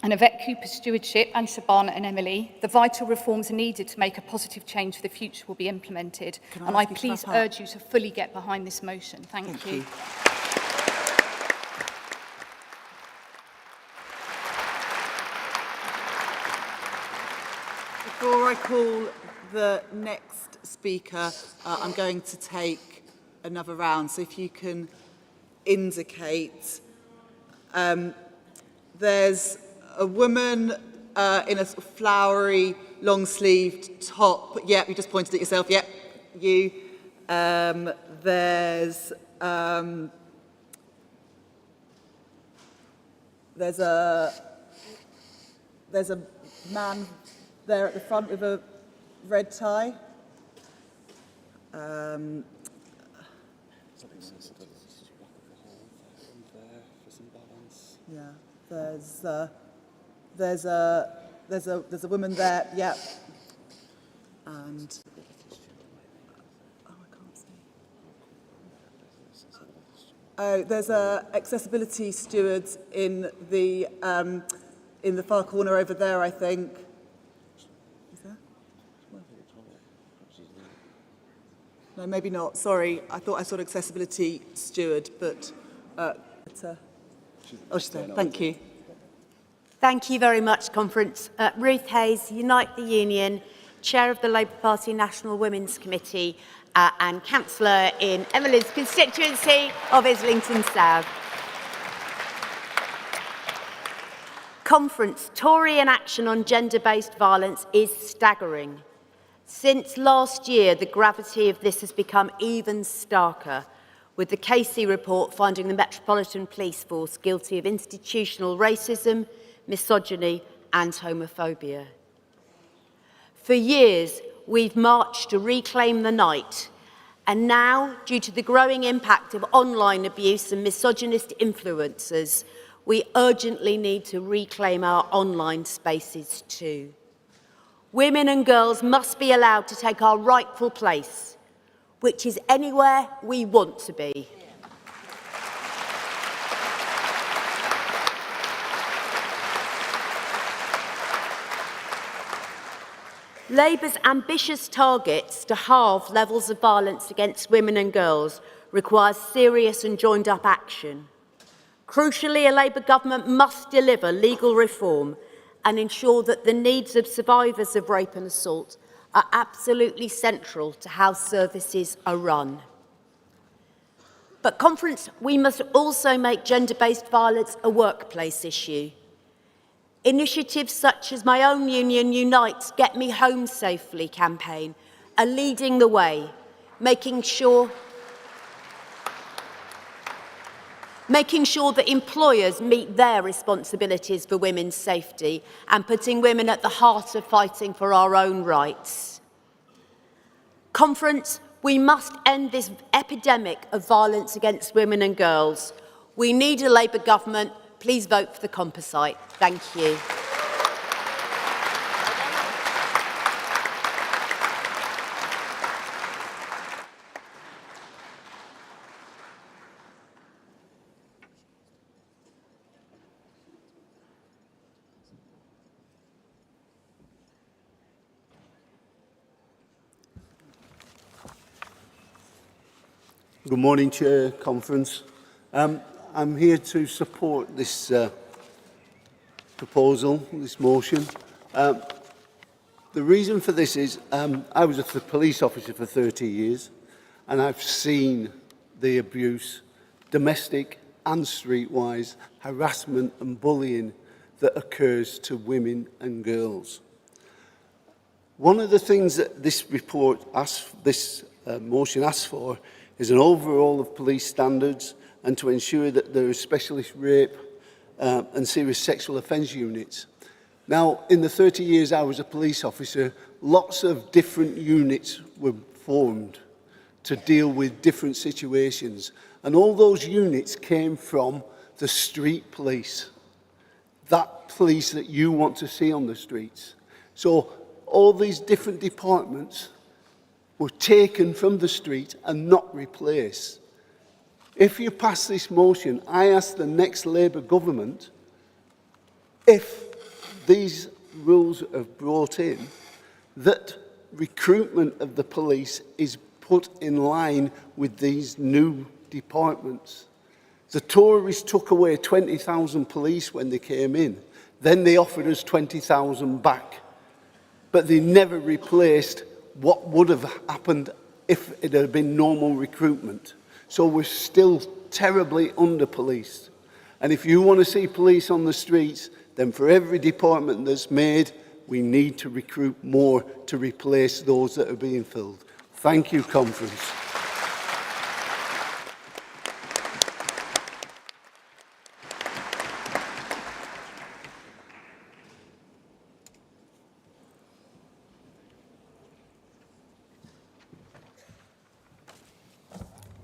and Yvette Cooper's stewardship, and Shabana and Emily, the vital reforms needed to make a positive change for the future will be implemented. And I please urge you to fully get behind this motion. Thank you. Before I call the next speaker, I'm going to take another round. So if you can indicate, there's a woman in a sort of flowery, long-sleeved top. Yep, you just pointed at yourself. Yep, you. There's a man there at the front with a red tie. Yeah, there's a woman there. Yep. And I can't see. Oh, there's a accessibility steward in the far corner over there, I think. Is there? No, maybe not. Sorry, I thought I saw an accessibility steward, but oh, she's there. Thank you. Thank you very much, Conference. Ruth Hayes, Unite the Union, Chair of the Labour Party National Women's Committee and Councillor in Emily's constituency of Islington South. Conference, Tory inaction on gender-based violence is staggering. Since last year, the gravity of this has become even starker, with the Casey report finding the Metropolitan Police Force guilty of institutional racism, misogyny and homophobia. For years, we've marched to reclaim the night, and now, due to the growing impact of online abuse and misogynist influencers, we urgently need to reclaim our online spaces too. Women and girls must be allowed to take our rightful place, which is anywhere we want to be. Labour's ambitious targets to halve levels of violence against women and girls requires serious and joined-up action. Crucially, a Labour government must deliver legal reform and ensure that the needs of survivors of rape and assault are absolutely central to how services are run. But, Conference, we must also make gender-based violence a workplace issue. Initiatives such as my own union Unite's Get Me Home Safely campaign are leading the way, making sure that employers meet their responsibilities for women's safety and putting women at the heart of fighting for our own rights. Conference, we must end this epidemic of violence against women and girls. We need a Labour government. Please vote for the composite. Thank you. Good morning, Chair, Conference. I'm here to support this proposal, this motion. The reason for this is I was a police officer for 30 years and I've seen the abuse, domestic and streetwise, harassment and bullying that occurs to women and girls. One of the things that this report asks, this motion asks for is an overhaul of police standards and to ensure that there are specialist rape and serious sexual offence units. Now, in the 30 years I was a police officer, lots of different units were formed to deal with different situations. And all those units came from the street police, that police that you want to see on the streets. So all these different departments were taken from the street and not replaced. If you pass this motion, I ask the next Labour government if these rules have brought in that recruitment of the police is put in line with these new departments. The Tories took away 20,000 police when they came in. Then they offered us 20,000 back. But they never replaced what would have happened if it had been normal recruitment. So we're still terribly under-policed. And if you want to see police on the streets, then for every department that's made, we need to recruit more to replace those that are being filled. Thank you, Conference.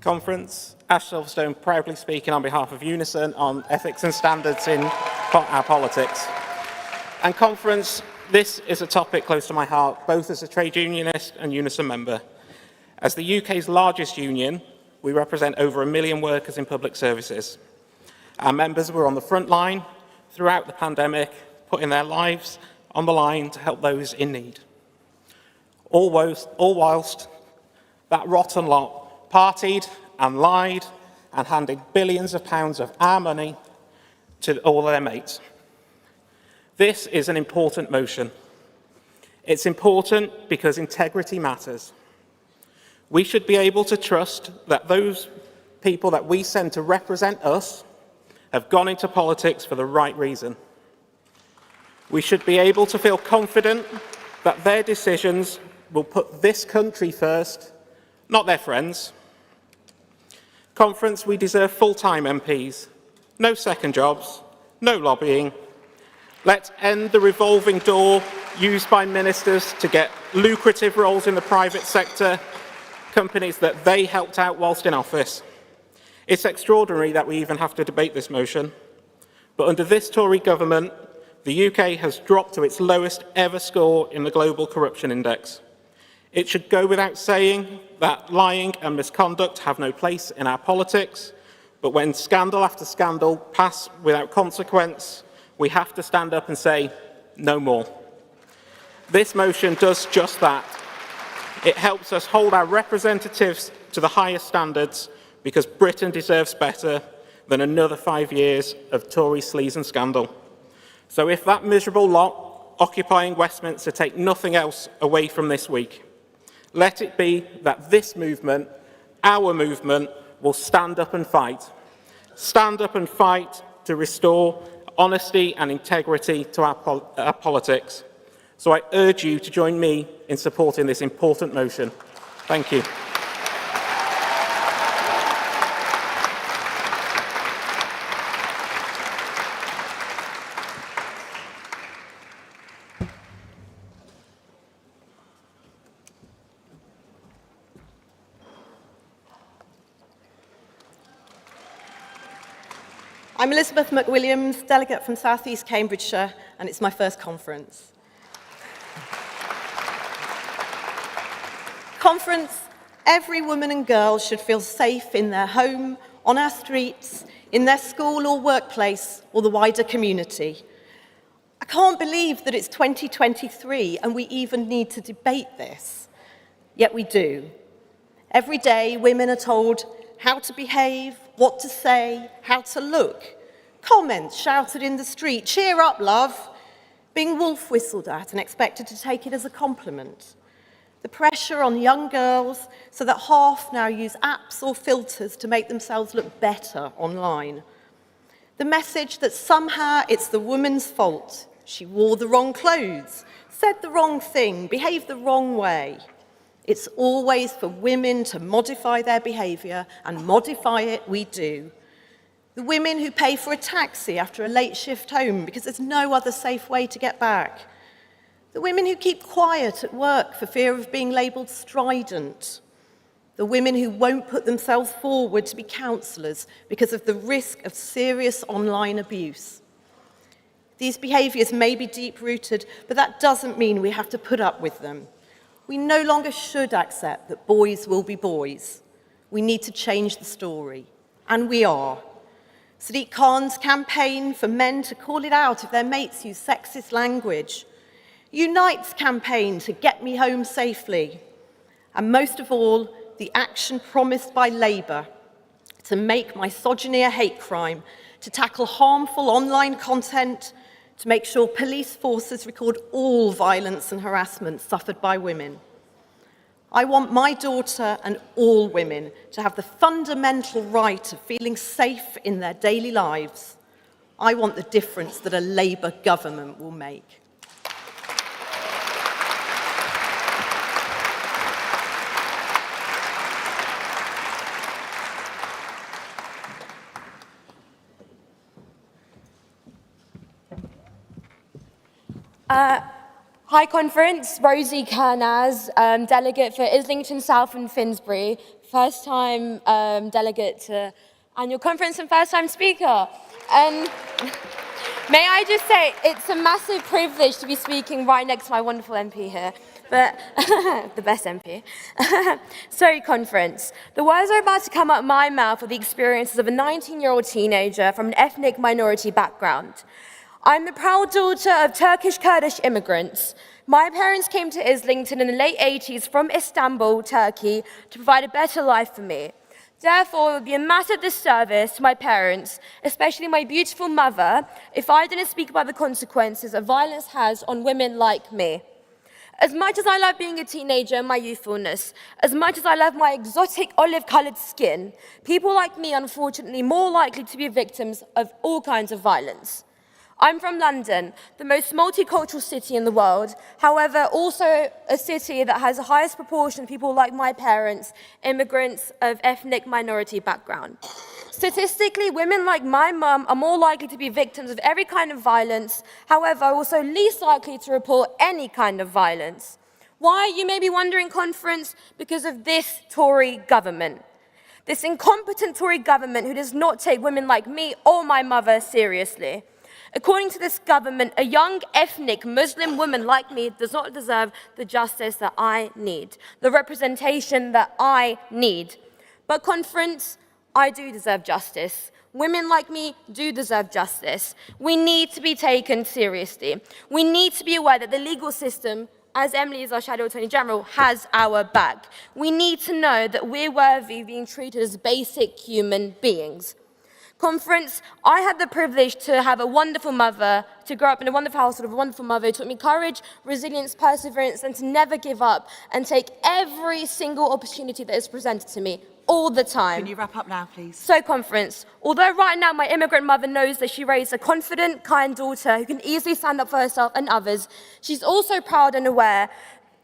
Conference, Ash Silverstone proudly speaking on behalf of Unison on ethics and standards in our politics. And Conference, this is a topic close to my heart, both as a trade unionist and Unison member. As the UK's largest union, we represent over 1 million workers in public services. Our members were on the front line throughout the pandemic, putting their lives on the line to help those in need. All whilst that rotten lot partied and lied and handed billions of pounds of our money to all their mates. This is an important motion. It's important because integrity matters. We should be able to trust that those people that we send to represent us have gone into politics for the right reason. We should be able to feel confident that their decisions will put this country first, not their friends. Conference, we deserve full-time MPs, no second jobs, no lobbying. Let's end the revolving door used by ministers to get lucrative roles in the private sector, companies that they helped out whilst in office. It's extraordinary that we even have to debate this motion, but under this Tory government, the UK has dropped to its lowest ever score in the Global Corruption Index. It should go without saying that lying and misconduct have no place in our politics, but when scandal after scandal pass without consequence, we have to stand up and say, no more. This motion does just that. It helps us hold our representatives to the highest standards because Britain deserves better than another 5 years of Tory sleaze and scandal. So if that miserable lot occupying Westminster take nothing else away from this week, let it be that this movement, our movement, will stand up and fight. Stand up and fight to restore honesty and integrity to our politics. So I urge you to join me in supporting this important motion. Thank you. I'm Elizabeth McWilliams, delegate from South East Cambridgeshire, and it's my first conference. Conference, every woman and girl should feel safe in their home, on our streets, in their school or workplace, or the wider community. I can't believe that it's 2023 and we even need to debate this. Yet we do. Every day, women are told how to behave, what to say, how to look. Comments shouted in the street, cheer up, love, being wolf whistled at and expected to take it as a compliment. The pressure on young girls so that half now use apps or filters to make themselves look better online. The message that somehow it's the woman's fault. She wore the wrong clothes, said the wrong thing, behaved the wrong way. It's always for women to modify their behaviour, and modify it we do. The women who pay for a taxi after a late shift home because there's no other safe way to get back. The women who keep quiet at work for fear of being labelled strident. The women who won't put themselves forward to be counsellors because of the risk of serious online abuse. These behaviours may be deep-rooted, but that doesn't mean we have to put up with them. We no longer should accept that boys will be boys. We need to change the story, and we are. Sadiq Khan's campaign for men to call it out if their mates use sexist language. Unite's campaign to get me home safely. And most of all, the action promised by Labour to make misogyny a hate crime, to tackle harmful online content, to make sure police forces record all violence and harassment suffered by women. I want my daughter and all women to have the fundamental right of feeling safe in their daily lives. I want the difference that a Labour government will make. Hi Conference, Rosie Kernaz, delegate for Islington South and Finsbury, first time delegate to annual conference and first time speaker. May I just say, it's a massive privilege to be speaking right next to my wonderful MP here, but the best MP. So Conference, the words are about to come out my mouth are the experiences of a 19-year-old teenager from an ethnic minority background. I'm the proud daughter of Turkish-Kurdish immigrants. My parents came to Islington in the late 80s from Istanbul, Turkey, to provide a better life for me. Therefore, it would be a massive disservice to my parents, especially my beautiful mother, if I didn't speak about the consequences that violence has on women like me. As much as I love being a teenager and my youthfulness, as much as I love my exotic olive-coloured skin, people like me are unfortunately more likely to be victims of all kinds of violence. I'm from London, the most multicultural city in the world, however, also a city that has the highest proportion of people like my parents, immigrants of ethnic minority background. Statistically, women like my mum are more likely to be victims of every kind of violence, however, also least likely to report any kind of violence. Why, you may be wondering, Conference? Because of this Tory government. This incompetent Tory government who does not take women like me or my mother seriously. According to this government, a young ethnic Muslim woman like me does not deserve the justice that I need, the representation that I need. But Conference, I do deserve justice. Women like me do deserve justice. We need to be taken seriously. We need to be aware that the legal system, as Emily is our Shadow Attorney General, has our back. We need to know that we're worthy of being treated as basic human beings. Conference, I had the privilege to have a wonderful mother, to grow up in a wonderful household of a wonderful mother who taught me courage, resilience, perseverance, and to never give up and take every single opportunity that is presented to me, all the time. Can you wrap up now, please? So, Conference, although right now my immigrant mother knows that she raised a confident, kind daughter who can easily stand up for herself and others, she's also proud and aware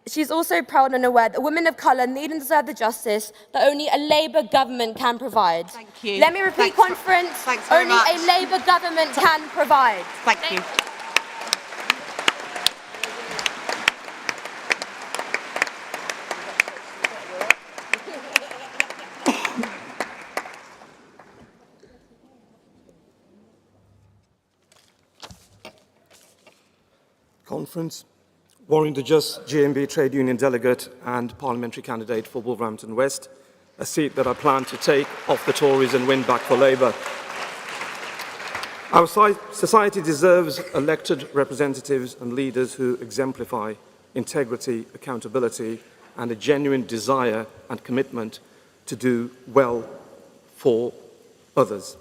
that women of colour need and deserve the justice that only a Labour government can provide. Thank you. Let me repeat, Conference, only a Labour government can provide. Thank you. Conference. Warren de Just, GMB Trade Union Delegate and Parliamentary Candidate for Wolverhampton West, a seat that I plan to take off the Tories and win back for Labour. Our society deserves elected representatives and leaders who exemplify integrity, accountability, and a genuine desire and commitment to do well for others.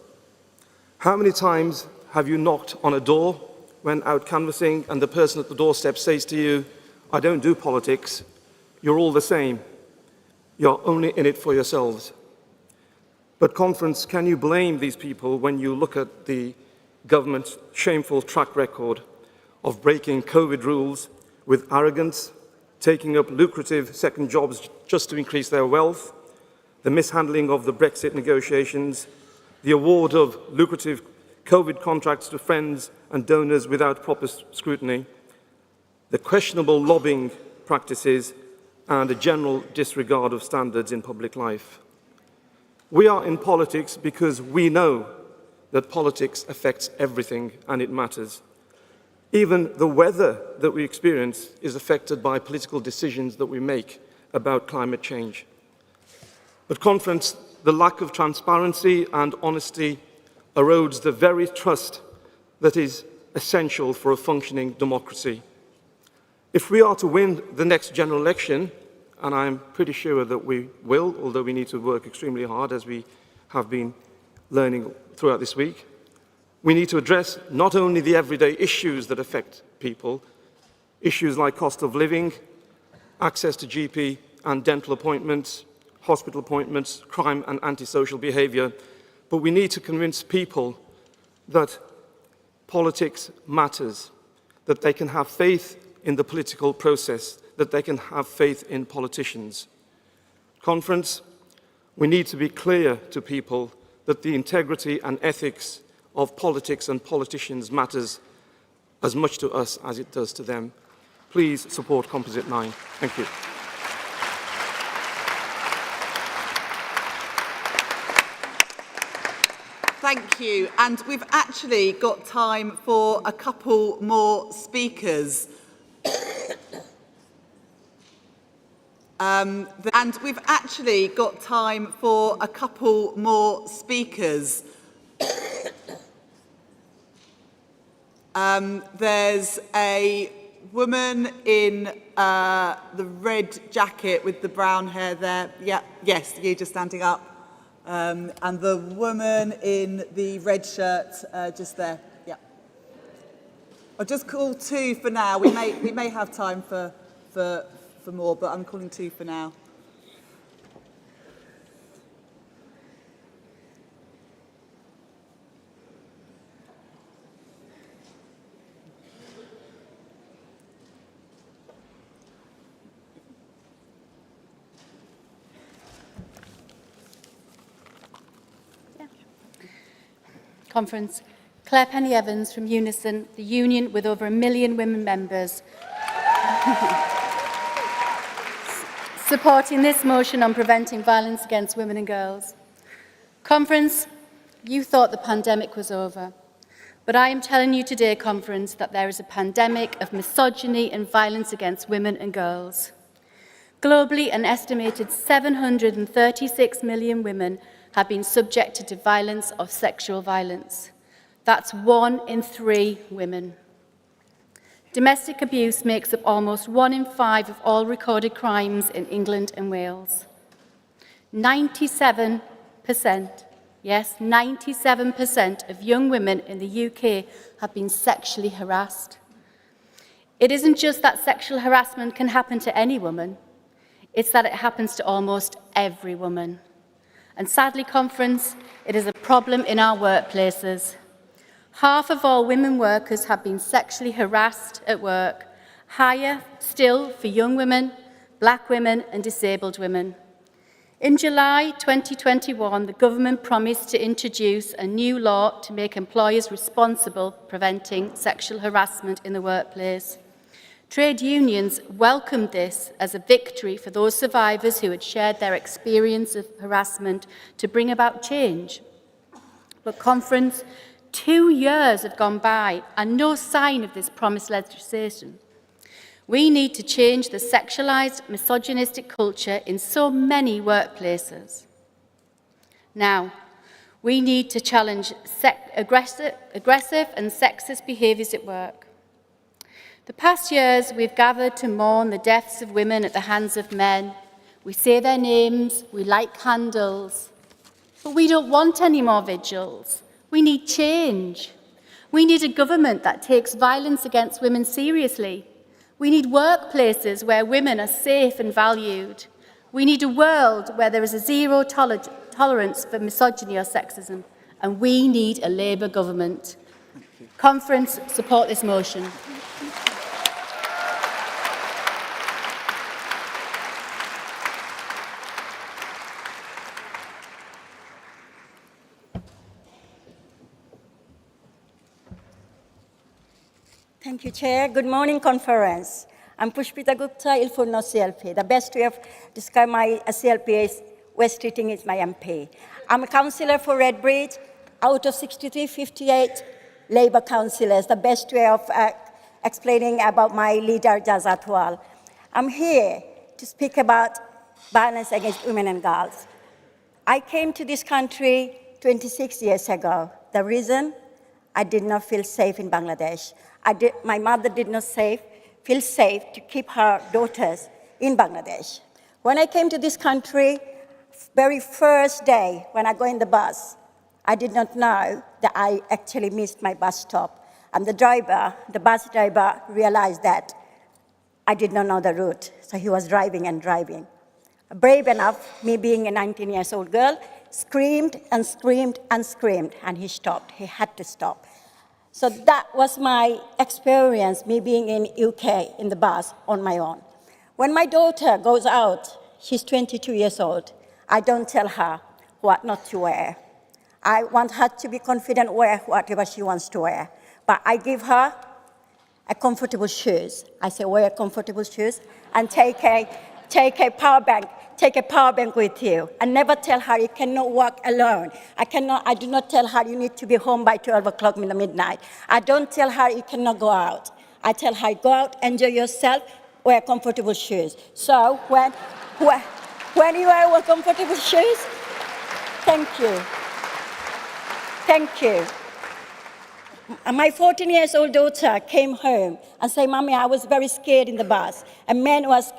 How many times have you knocked on a door when out canvassing and the person at the doorstep says to you, "I don't do politics, you're all the same, you're only in it for yourselves"? But Conference, can you blame these people when you look at the government's shameful track record of breaking COVID rules with arrogance, taking up lucrative second jobs just to increase their wealth, the mishandling of the Brexit negotiations, the award of lucrative COVID contracts to friends and donors without proper scrutiny, the questionable lobbying practices, and a general disregard of standards in public life? We are in politics because we know that politics affects everything and it matters. Even the weather that we experience is affected by political decisions that we make about climate change. But Conference, the lack of transparency and honesty erodes the very trust that is essential for a functioning democracy. If we are to win the next general election, and I'm pretty sure that we will, although we need to work extremely hard as we have been learning throughout this week, we need to address not only the everyday issues that affect people, issues like cost of living, access to GP and dental appointments, hospital appointments, crime and antisocial behaviour, but we need to convince people that politics matters, that they can have faith in the political process, that they can have faith in politicians. Conference, we need to be clear to people that the integrity and ethics of politics and politicians matters as much to us as it does to them. Please support Composite 9. Thank you. Thank you. And we've actually got time for a couple more speakers. And we've actually got time for a couple more speakers. There's a woman in the red jacket with the brown hair there. Yeah, yes, you just standing up. And the woman in the red shirt just there. Yeah. I'll just call two for now. We may have time for more, but I'm calling two for now. Conference. Claire Penny-Evans from Unison, the union with over 1 million women members. Supporting this motion on preventing violence against women and girls. Conference, you thought the pandemic was over. But I am telling you today, Conference, that there is a pandemic of misogyny and violence against women and girls. Globally, an estimated 736 million women have been subjected to violence or sexual violence. That's 1 in 3 women. Domestic abuse makes up almost 1 in 5 of all recorded crimes in England and Wales. 97%, yes, 97% of young women in the UK have been sexually harassed. It isn't just that sexual harassment can happen to any woman, it's that it happens to almost every woman. And sadly, Conference, it is a problem in our workplaces. Half of all women workers have been sexually harassed at work, higher still for young women, black women and disabled women. In July 2021, the government promised to introduce a new law to make employers responsible for preventing sexual harassment in the workplace. Trade unions welcomed this as a victory for those survivors who had shared their experience of harassment to bring about change. But Conference, 2 years have gone by and no sign of this promised legislation. We need to change the sexualised, misogynistic culture in so many workplaces. Now, we need to challenge aggressive and sexist behaviours at work. The past years, we've gathered to mourn the deaths of women at the hands of men. We say their names, we light candles, but we don't want any more vigils. We need change. We need a government that takes violence against women seriously. We need workplaces where women are safe and valued. We need a world where there is a zero tolerance for misogyny or sexism. And we need a Labour government. Conference, support this motion. Thank you, Chair. Good morning, Conference. I'm Pushpita Gupta, Ilfurno CLP. The best way of describing my CLP is West Streeting is my MP. I'm a councillor for Redbridge. Out of 63, 58 Labour councillors, the best way of explaining about my leader, Jaz Atwal. I'm here to speak about violence against women and girls. I came to this country 26 years ago. The reason, I did not feel safe in Bangladesh. My mother did not feel safe to keep her daughters in Bangladesh. When I came to this country, very first day when I go in the bus, I did not know that I actually missed my bus stop. And the bus driver realized that I did not know the route. So he was driving and driving. Brave enough, me being a 19-year-old girl, screamed and screamed and screamed, and he stopped. He had to stop. So that was my experience, me being in UK in the bus on my own. When my daughter goes out, she's 22 years old, I don't tell her what not to wear. I want her to be confident, wear whatever she wants to wear. But I give her a comfortable shoes. I say, wear comfortable shoes and take a power bank. Take a power bank with you, and never tell her you cannot walk alone. I do not tell her you need to be home by 12 o'clock in the midnight. I don't tell her you cannot go out. I tell her, go out, enjoy yourself, wear comfortable shoes. So when you wear comfortable shoes, thank you. Thank you. My 14-year-old daughter came home and said, Mommy, I was very scared in the bus. A man was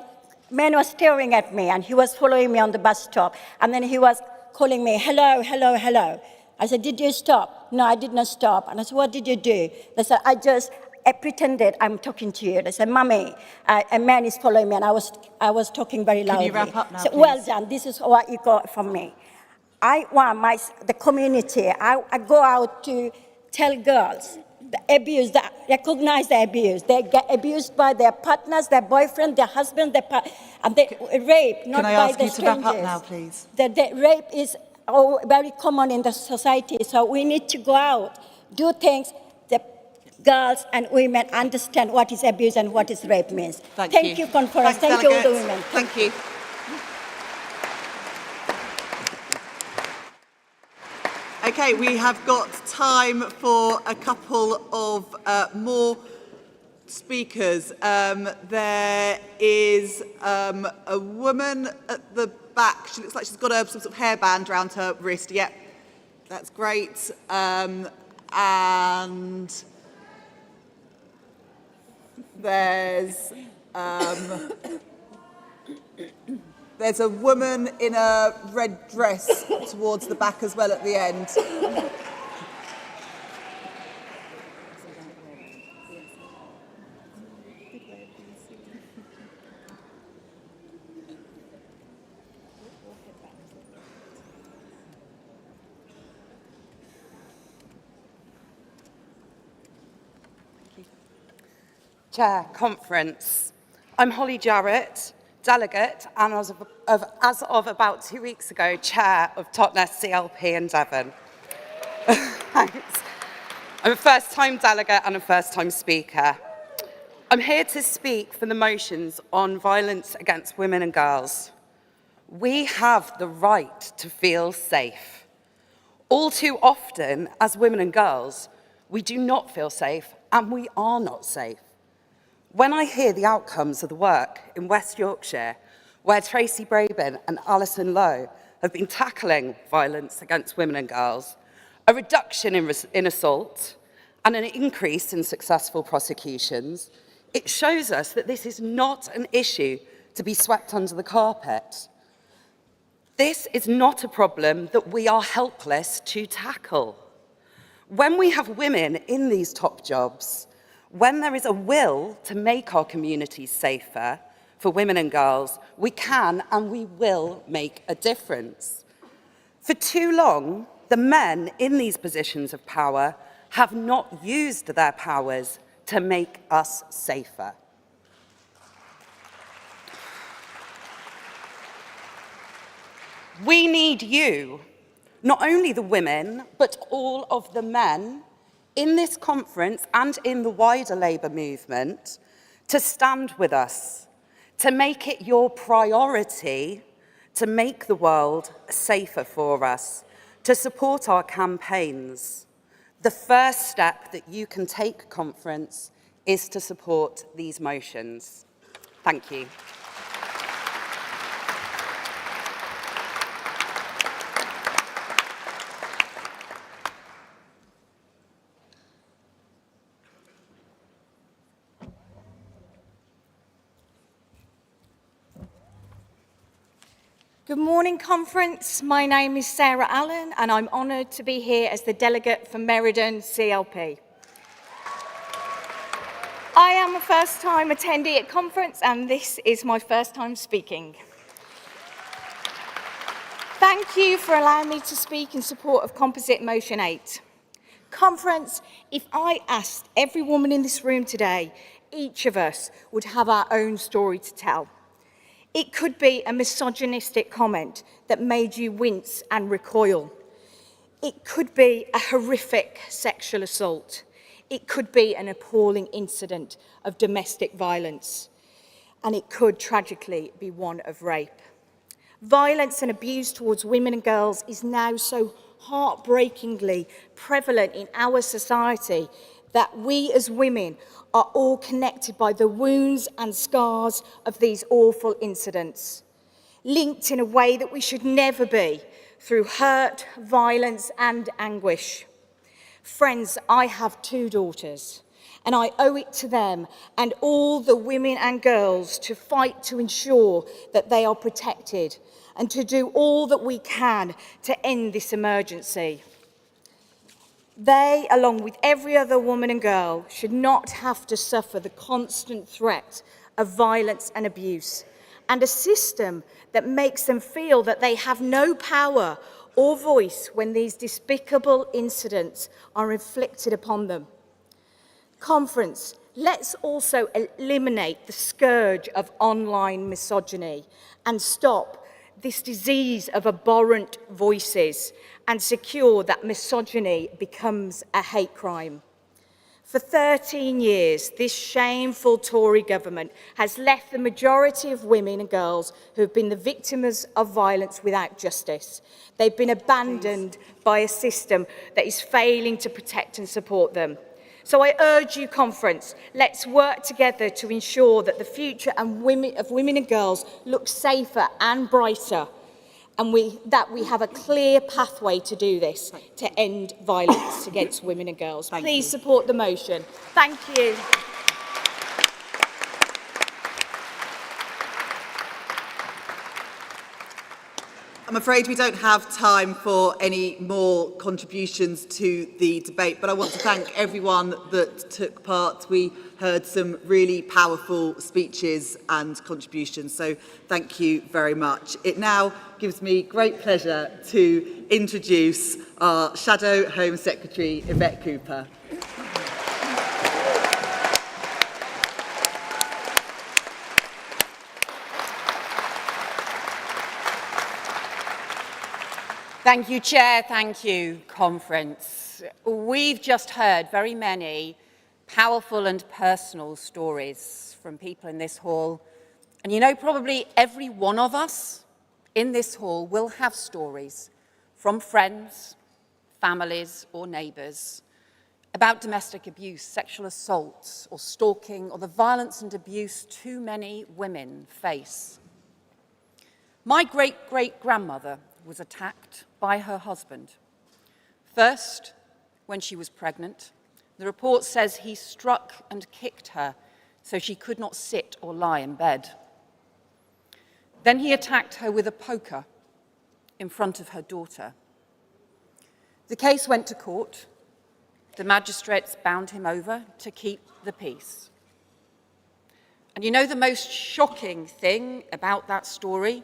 staring at me, and he was following me on the bus stop. And then he was calling me, hello, hello, hello. I said, did you stop? No, I did not stop. And I said, what did you do? They said, I pretended I'm talking to you. They said, Mommy, a man is following me, and I was talking very loudly. Can you wrap up now, so, please? well done, this is what you got from me. I want the community, I go out to tell girls, the abuse, that recognize the abuse. They get abused by their partners, their boyfriend, their husband, and they rape, not Can I by ask the you to strangers. wrap up now, please? The rape is very common in the society, so we need to go out, do things that girls and women understand what is abuse and what is rape means. Thank you, conference. Thanks, Thank you, all the delegates. women. Thank you. Okay, we have got time for a couple of more speakers. There is a woman at the back. She looks like she's got some sort of hairband around her wrist. Yep, that's great. And there's a woman in a red dress towards the back as well at the end. Chair, Conference. I'm Holly Jarrett, Delegate, and as of about 2 weeks ago, Chair of Totnes CLP in Devon. Thanks. I'm a first-time delegate and a first-time speaker. I'm here to speak for the motions on violence against women and girls. We have the right to feel safe. All too often, as women and girls, we do not feel safe, and we are not safe. When I hear the outcomes of the work in West Yorkshire, where Tracy Brabin and Alison Lowe have been tackling violence against women and girls, a reduction in assault, and an increase in successful prosecutions, it shows us that this is not an issue to be swept under the carpet. This is not a problem that we are helpless to tackle. When we have women in these top jobs, when there is a will to make our communities safer for women and girls, we can and we will make a difference. For too long, the men in these positions of power have not used their powers to make us safer. We need you, not only the women, but all of the men in this conference and in the wider Labour movement, to stand with us, to make it your priority to make the world safer for us, to support our campaigns. The first step that you can take, conference, is to support these motions. Thank you. Good morning, conference. My name is Sarah Allen and I'm honoured to be here as the delegate for Meriden CLP. I am a first-time attendee at conference and this is my first time speaking. Thank you for allowing me to speak in support of Composite Motion 8. Conference, if I asked every woman in this room today, each of us would have our own story to tell. It could be a misogynistic comment that made you wince and recoil. It could be a horrific sexual assault. It could be an appalling incident of domestic violence. And it could tragically be one of rape. Violence and abuse towards women and girls is now so heartbreakingly prevalent in our society that we as women are all connected by the wounds and scars of these awful incidents, linked in a way that we should never be, through hurt, violence and anguish. Friends, I have 2 daughters, and I owe it to them and all the women and girls to fight to ensure that they are protected and to do all that we can to end this emergency. They, along with every other woman and girl, should not have to suffer the constant threat of violence and abuse, and a system that makes them feel that they have no power or voice when these despicable incidents are inflicted upon them. Conference, let's also eliminate the scourge of online misogyny and stop this disease of abhorrent voices and secure that misogyny becomes a hate crime. For 13 years, this shameful Tory government has left the majority of women and girls who have been the victims of violence without justice. They've been abandoned by a system that is failing to protect and support them. So I urge you, conference, let's work together to ensure that the future of women and girls looks safer and brighter, and that we have a clear pathway to do this, to end violence against women and girls. Please support the motion. Thank you. I'm afraid we don't have time for any more contributions to the debate, but I want to thank everyone that took part. We heard some really powerful speeches and contributions, so thank you very much. It now gives me great pleasure to introduce our Shadow Home Secretary, Yvette Cooper. Thank you, Chair. Thank you, Conference. We've just heard very many powerful and personal stories from people in this hall. And you know, probably every one of us in this hall will have stories from friends, families, or neighbours about domestic abuse, sexual assault, or stalking, or the violence and abuse too many women face. My great-great-grandmother was attacked by her husband. First, when she was pregnant, the report says he struck and kicked her so she could not sit or lie in bed. Then he attacked her with a poker in front of her daughter. The case went to court. The magistrates bound him over to keep the peace. And you know the most shocking thing about that story?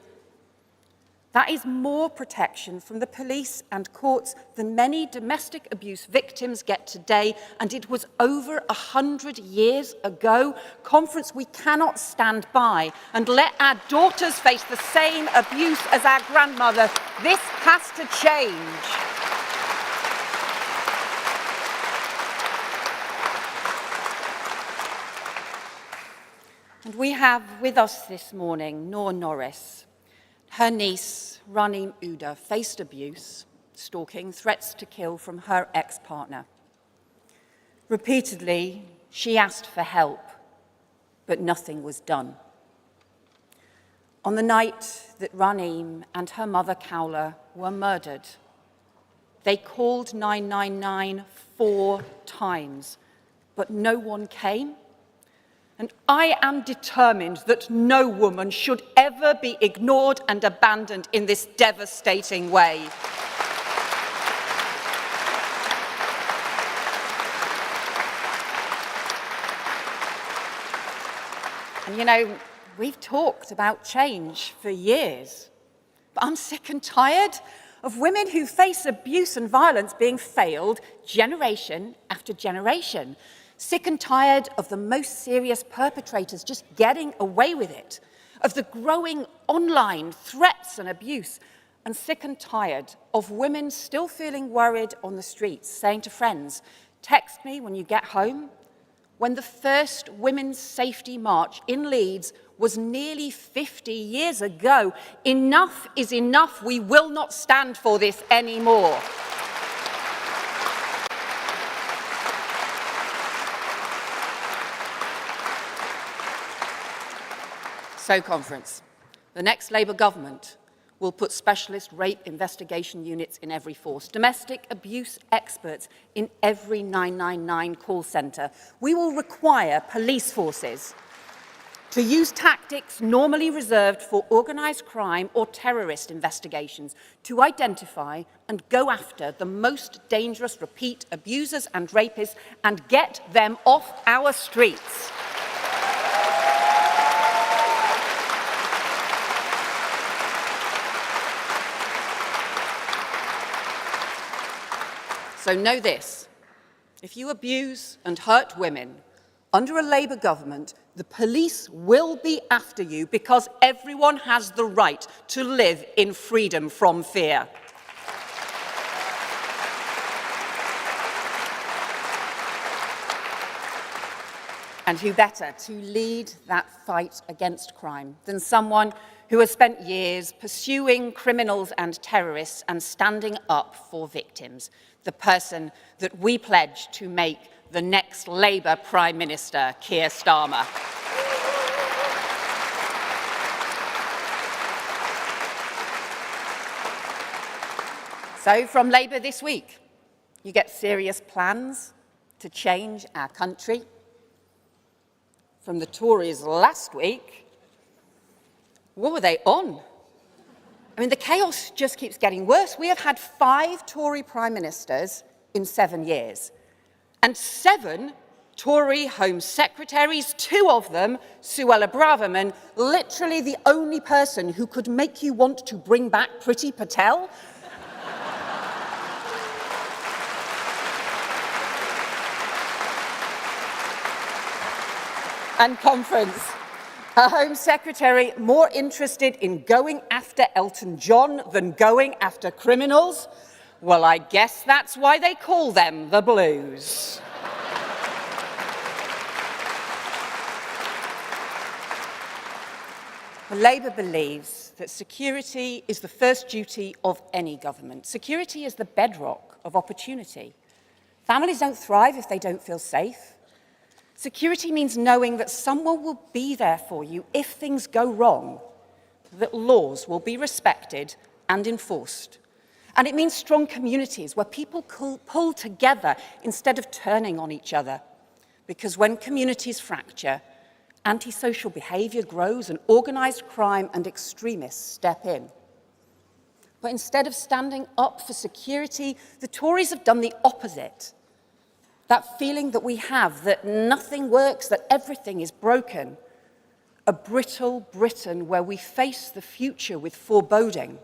That is more protection from the police and courts than many domestic abuse victims get today, and it was over 100 years ago. Conference, we cannot stand by and let our daughters face the same abuse as our grandmother. This has to change. And we have with us this morning Noor Norris. Her niece, Raneem Uda, faced abuse, stalking, threats to kill from her ex-partner. Repeatedly, she asked for help, but nothing was done. On the night that Raneem and her mother, Kaula, were murdered, they called 999 4 times, but no one came. And I am determined that no woman should ever be ignored and abandoned in this devastating way. And you know, we've talked about change for years, but I'm sick and tired of women who face abuse and violence being failed generation after generation. Sick and tired of the most serious perpetrators just getting away with it, of the growing online threats and abuse, and sick and tired of women still feeling worried on the streets, saying to friends, text me when you get home. When the first Women's Safety March in Leeds was nearly 50 years ago. Enough is enough. We will not stand for this anymore. So, Conference, the next Labour government will put specialist rape investigation units in every force, domestic abuse experts in every 999 call centre. We will require police forces to use tactics normally reserved for organised crime or terrorist investigations to identify and go after the most dangerous repeat abusers and rapists and get them off our streets. So know this, if you abuse and hurt women under a Labour government, the police will be after you because everyone has the right to live in freedom from fear. And who better to lead that fight against crime than someone who has spent years pursuing criminals and terrorists and standing up for victims, the person that we pledge to make the next Labour Prime Minister, Keir Starmer. So from Labour this week, you get serious plans to change our country. From the Tories last week, what were they on? I mean, the chaos just keeps getting worse. We have had 5 Tory Prime Ministers in 7 years, and 7 Tory Home Secretaries, 2 of them, Suella Braverman, literally the only person who could make you want to bring back Priti Patel. And Conference, a Home Secretary more interested in going after Elton John than going after criminals? Well, I guess that's why they call them the Blues. Labour believes that security is the first duty of any government. Security is the bedrock of opportunity. Families don't thrive if they don't feel safe. Security means knowing that someone will be there for you if things go wrong, that laws will be respected and enforced. And it means strong communities where people pull together instead of turning on each other. Because when communities fracture, antisocial behaviour grows and organised crime and extremists step in. But instead of standing up for security, the Tories have done the opposite. That feeling that we have, that nothing works, that everything is broken. A brittle Britain where we face the future with foreboding.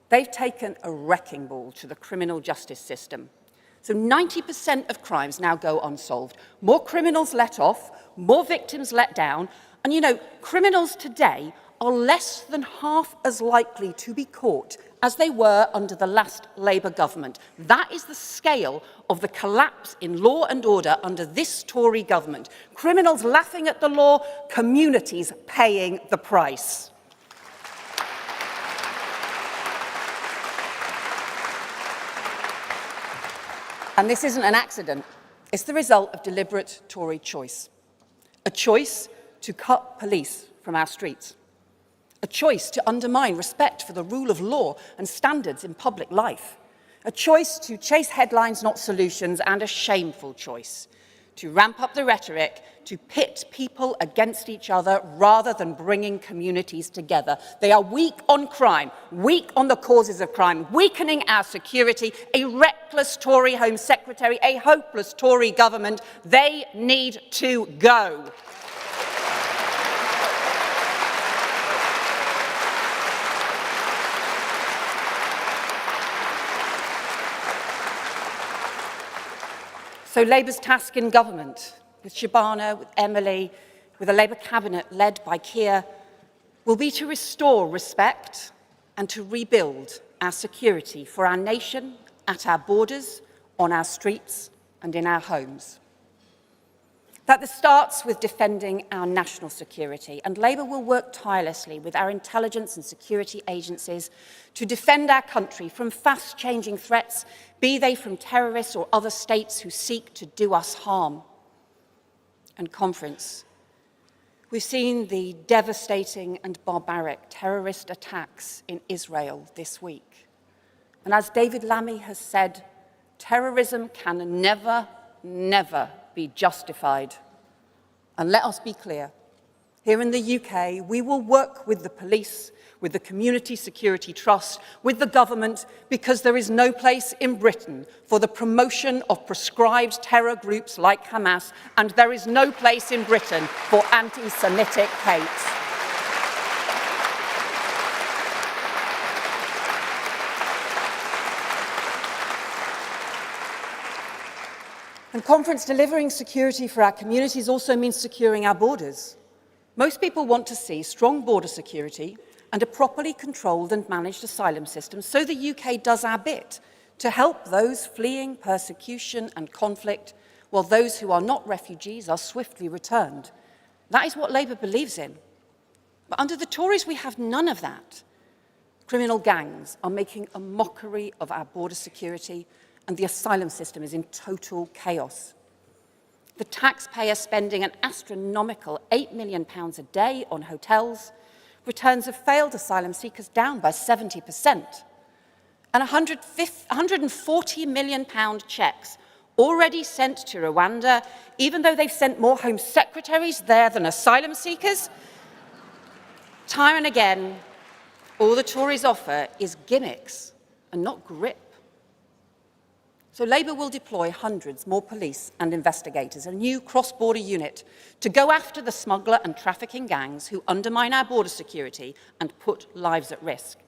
They've taken a wrecking ball to the criminal justice system. So 90% of crimes now go unsolved. More criminals let off, more victims let down. And you know, criminals today are less than half as likely to be caught as they were under the last Labour government. That is the scale of the collapse in law and order under this Tory government. Criminals laughing at the law, communities paying the price. And this isn't an accident. It's the result of deliberate Tory choice. A choice to cut police from our streets. A choice to undermine respect for the rule of law and standards in public life. A choice to chase headlines, not solutions, and a shameful choice to ramp up the rhetoric, to pit people against each other rather than bringing communities together. They are weak on crime, weak on the causes of crime, weakening our security, a reckless Tory Home Secretary, a hopeless Tory government. They need to go. So Labour's task in government, with Shabana, with Emily, with a Labour cabinet led by Keir, will be to restore respect and to rebuild our security for our nation, at our borders, on our streets and in our homes. That starts with defending our national security, and Labour will work tirelessly with our intelligence and security agencies to defend our country from fast-changing threats, be they from terrorists or other states who seek to do us harm. And conference, we've seen the devastating and barbaric terrorist attacks in Israel this week. And as David Lammy has said, terrorism can never, never be justified. And let us be clear, here in the UK, we will work with the police, with the Community Security Trust, with the government, because there is no place in Britain for the promotion of prescribed terror groups like Hamas, and there is no place in Britain for anti-Semitic hate. And conference, delivering security for our communities also means securing our borders. Most people want to see strong border security and a properly controlled and managed asylum system, so the UK does our bit to help those fleeing persecution and conflict, while those who are not refugees are swiftly returned. That is what Labour believes in. But under the Tories, we have none of that. Criminal gangs are making a mockery of our border security, and the asylum system is in total chaos. The taxpayer spending an astronomical £8 million a day on hotels, returns of failed asylum seekers down by 70%, and £140 million cheques already sent to Rwanda, even though they've sent more Home Secretaries there than asylum seekers. Time and again, all the Tories offer is gimmicks and not grip. So Labour will deploy hundreds more police and investigators, a new cross-border unit, to go after the smuggler and trafficking gangs who undermine our border security and put lives at risk,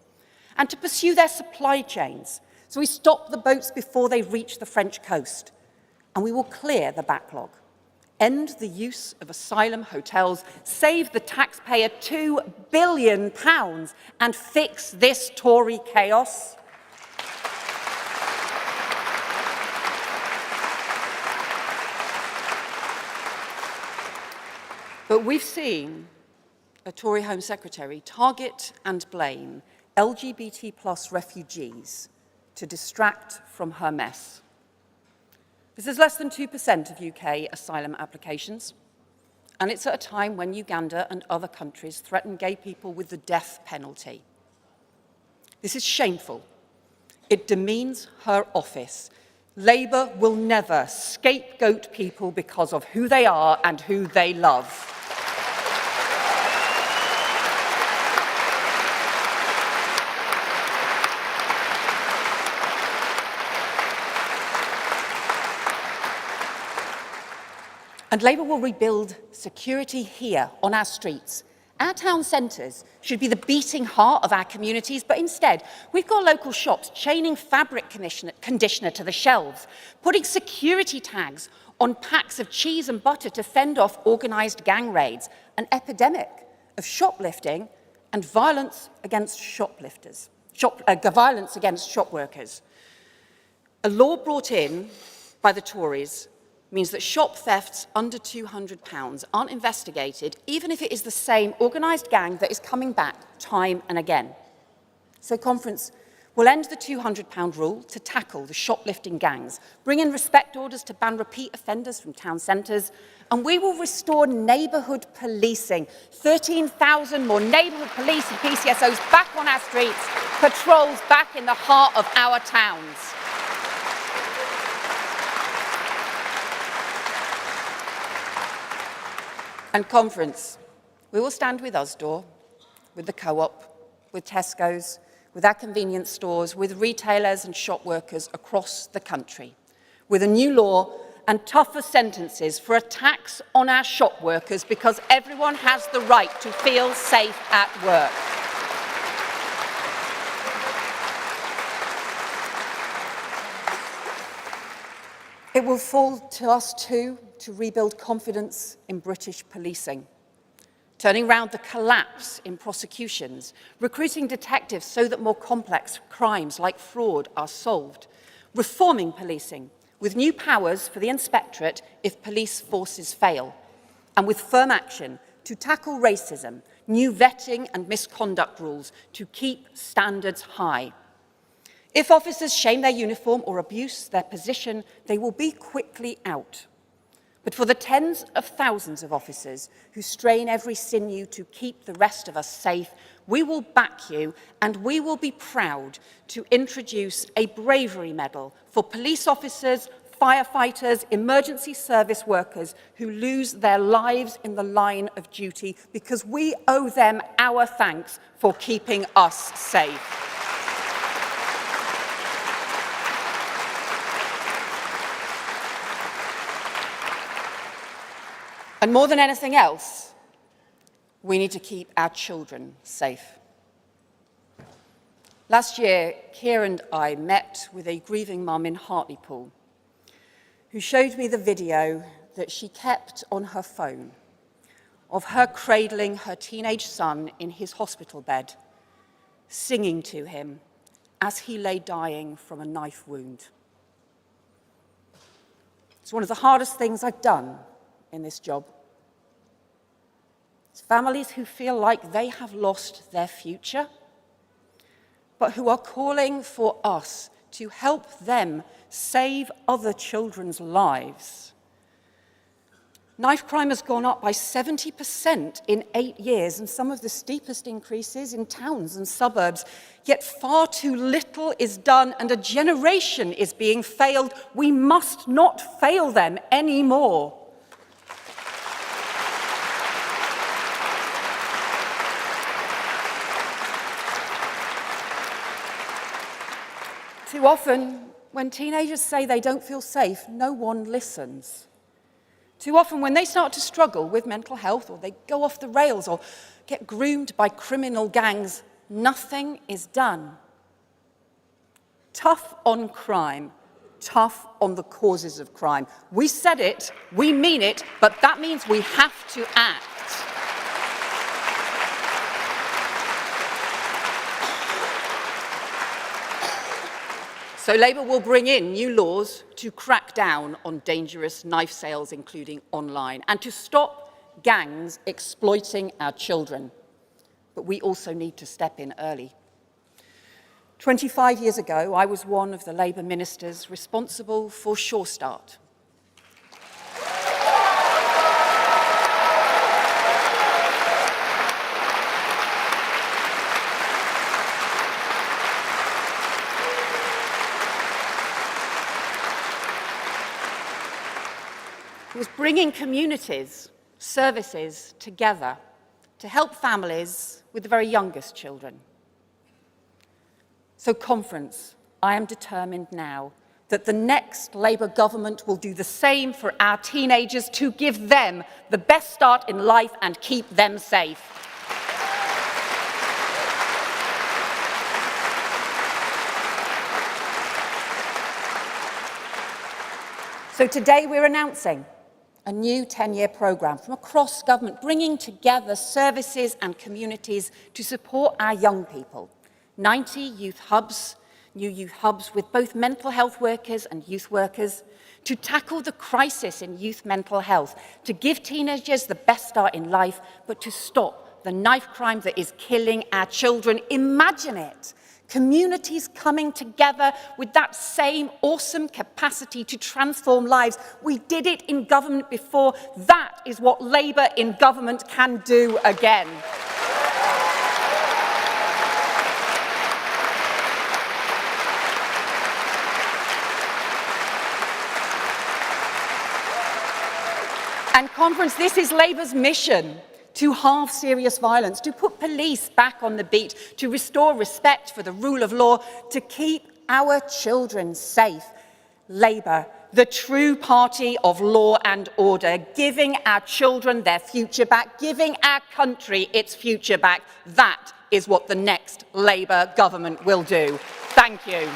and to pursue their supply chains, so we stop the boats before they reach the French coast, and we will clear the backlog, end the use of asylum hotels, save the taxpayer £2 billion, and fix this Tory chaos. But we've seen a Tory Home Secretary target and blame LGBT+ refugees to distract from her mess. This is less than 2% of UK asylum applications, and it's at a time when Uganda and other countries threaten gay people with the death penalty. This is shameful. It demeans her office. Labour will never scapegoat people because of who they are and who they love. And Labour will rebuild security here on our streets. Our town centres should be the beating heart of our communities, but instead, we've got local shops chaining fabric conditioner to the shelves, putting security tags on packs of cheese and butter to fend off organised gang raids, an epidemic of shoplifting and violence against shoplifters, violence against shop workers. A law brought in by the Tories means that shop thefts under £200 aren't investigated, even if it is the same organised gang that is coming back time and again. So conference will end the £200 rule to tackle the shoplifting gangs, bring in respect orders to ban repeat offenders from town centres, and we will restore neighbourhood policing. 13,000 more neighbourhood police and PCSOs back on our streets, patrols back in the heart of our towns. And conference, we will stand with Usdaw, with the Co-op, with Tesco's, with our convenience stores, with retailers and shop workers across the country, with a new law and tougher sentences for attacks on our shop workers, because everyone has the right to feel safe at work. It will fall to us too to rebuild confidence in British policing, turning round the collapse in prosecutions, recruiting detectives so that more complex crimes like fraud are solved, reforming policing with new powers for the inspectorate if police forces fail, and with firm action to tackle racism, new vetting and misconduct rules to keep standards high. If officers shame their uniform or abuse their position, they will be quickly out. But for the tens of thousands of officers who strain every sinew to keep the rest of us safe, we will back you, and we will be proud to introduce a bravery medal for police officers, firefighters, emergency service workers who lose their lives in the line of duty, because we owe them our thanks for keeping us safe. And more than anything else, we need to keep our children safe. Last year, Keir and I met with a grieving mum in Hartlepool who showed me the video that she kept on her phone of her cradling her teenage son in his hospital bed, singing to him as he lay dying from a knife wound. It's one of the hardest things I've done in this job. It's families who feel like they have lost their future, but who are calling for us to help them save other children's lives. Knife crime has gone up by 70% in 8 years, and some of the steepest increases in towns and suburbs. Yet far too little is done, and a generation is being failed. We must not fail them anymore. Too often, when teenagers say they don't feel safe, no one listens. Too often, when they start to struggle with mental health, or they go off the rails, or get groomed by criminal gangs, nothing is done. Tough on crime, tough on the causes of crime. We said it, we mean it, but that means we have to act. So Labour will bring in new laws to crack down on dangerous knife sales, including online, and to stop gangs exploiting our children. But we also need to step in early. 25 years ago, I was one of the Labour ministers responsible for Sure Start. It was bringing communities, services together to help families with the very youngest children. So, conference, I am determined now that the next Labour government will do the same for our teenagers, to give them the best start in life and keep them safe. So today we're announcing a new 10-year programme from across government, bringing together services and communities to support our young people. 90 youth hubs, new youth hubs with both mental health workers and youth workers, to tackle the crisis in youth mental health, to give teenagers the best start in life, but to stop the knife crime that is killing our children. Imagine it. Communities coming together with that same awesome capacity to transform lives. We did it in government before. That is what Labour in government can do again. And Conference, this is Labour's mission, to halve serious violence, to put police back on the beat, to restore respect for the rule of law, to keep our children safe. Labour, the true party of law and order, giving our children their future back, giving our country its future back. That is what the next Labour government will do. Thank you.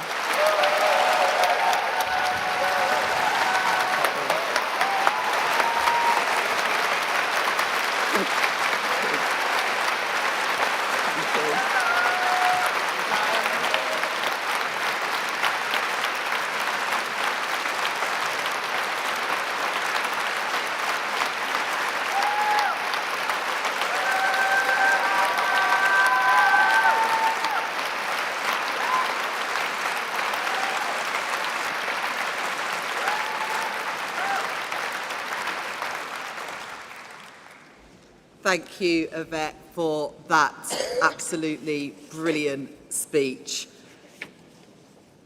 Thank you, Yvette, for that absolutely brilliant speech.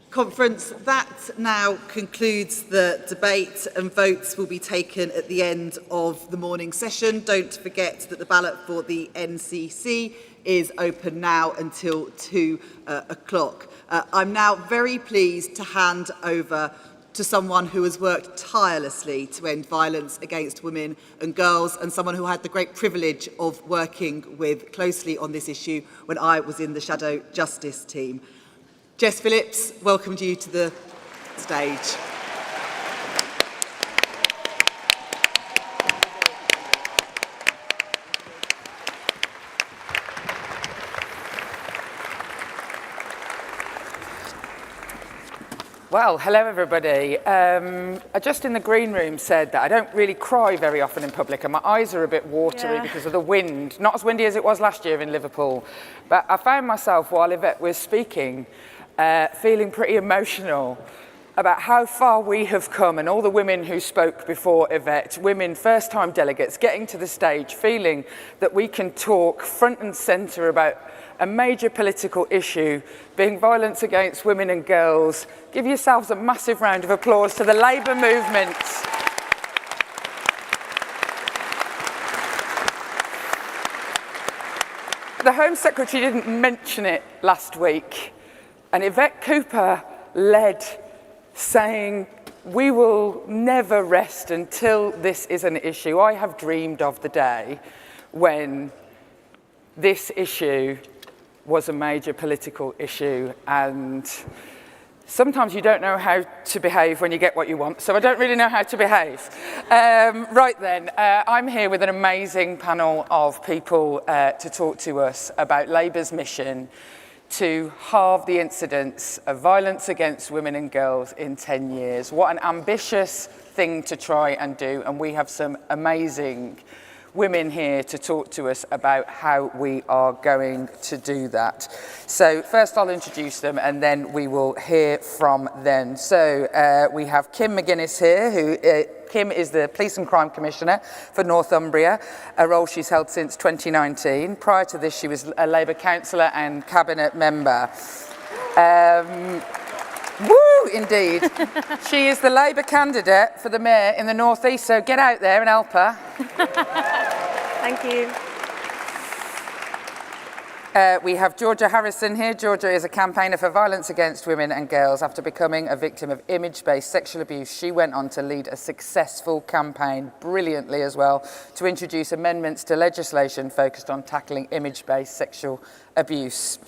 Conference, that now concludes the debate, and votes will be taken at the end of the morning session. Don't forget that the ballot for the NCC is open now until 2 o'clock. I'm now very pleased to hand over to someone who has worked tirelessly to end violence against women and girls, and someone who had the great privilege of working with closely on this issue when I was in the Shadow Justice team. Jess Phillips, welcomed you to the stage. Well, hello everybody. I just in the green room said that I don't really cry very often in public, and my eyes are a bit watery because of the wind. Not as windy as it was last year in Liverpool, but I found myself while Yvette was speaking feeling pretty emotional about how far we have come, and all the women who spoke before Yvette, women first-time delegates, getting to the stage, feeling that we can talk front and centre about a major political issue, being violence against women and girls. Give yourselves a massive round of applause to the Labour movement. The Home Secretary didn't mention it last week, and Yvette Cooper led saying, we will never rest until this is an issue. I have dreamed of the day when this issue was a major political issue, and sometimes you don't know how to behave when you get what you want, so I don't really know how to behave. Right then, I'm here with an amazing panel of people to talk to us about Labour's mission to halve the incidence of violence against women and girls in 10 years. What an ambitious thing to try and do, and we have some amazing women here to talk to us about how we are going to do that. So first I'll introduce them and then we will hear from them. So we have Kim McGuinness here, who Kim is the Police and Crime Commissioner for Northumbria, a role she's held since 2019. Prior to this, she was a Labour councillor and cabinet member. Woo, indeed. She is the Labour candidate for the mayor in the North East, so get out there and help her. Thank you. We have Georgia Harrison here. Georgia is a campaigner for violence against women and girls. After becoming a victim of image-based sexual abuse, she went on to lead a successful campaign, brilliantly as well, to introduce amendments to legislation focused on tackling image-based sexual abuse.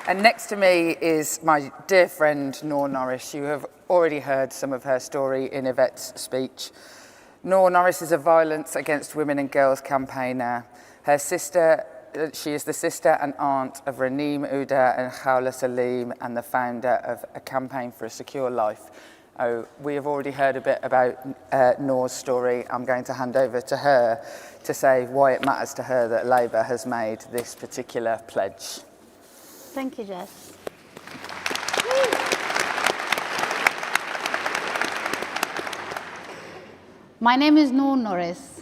And next to me is my dear friend, Noor Norris. You have already heard some of her story in Yvette's speech. Noor Norris is a violence against women and girls campaigner. Her sister, she is the sister and aunt of Raneem Uda and Khawla Salim, and the founder of A Campaign for a Secure Life. Oh, we have already heard a bit about Noor's story. I'm going to hand over to her to say why it matters to her that Labour has made this particular pledge. Thank you, Jess. My name is Noor Norris.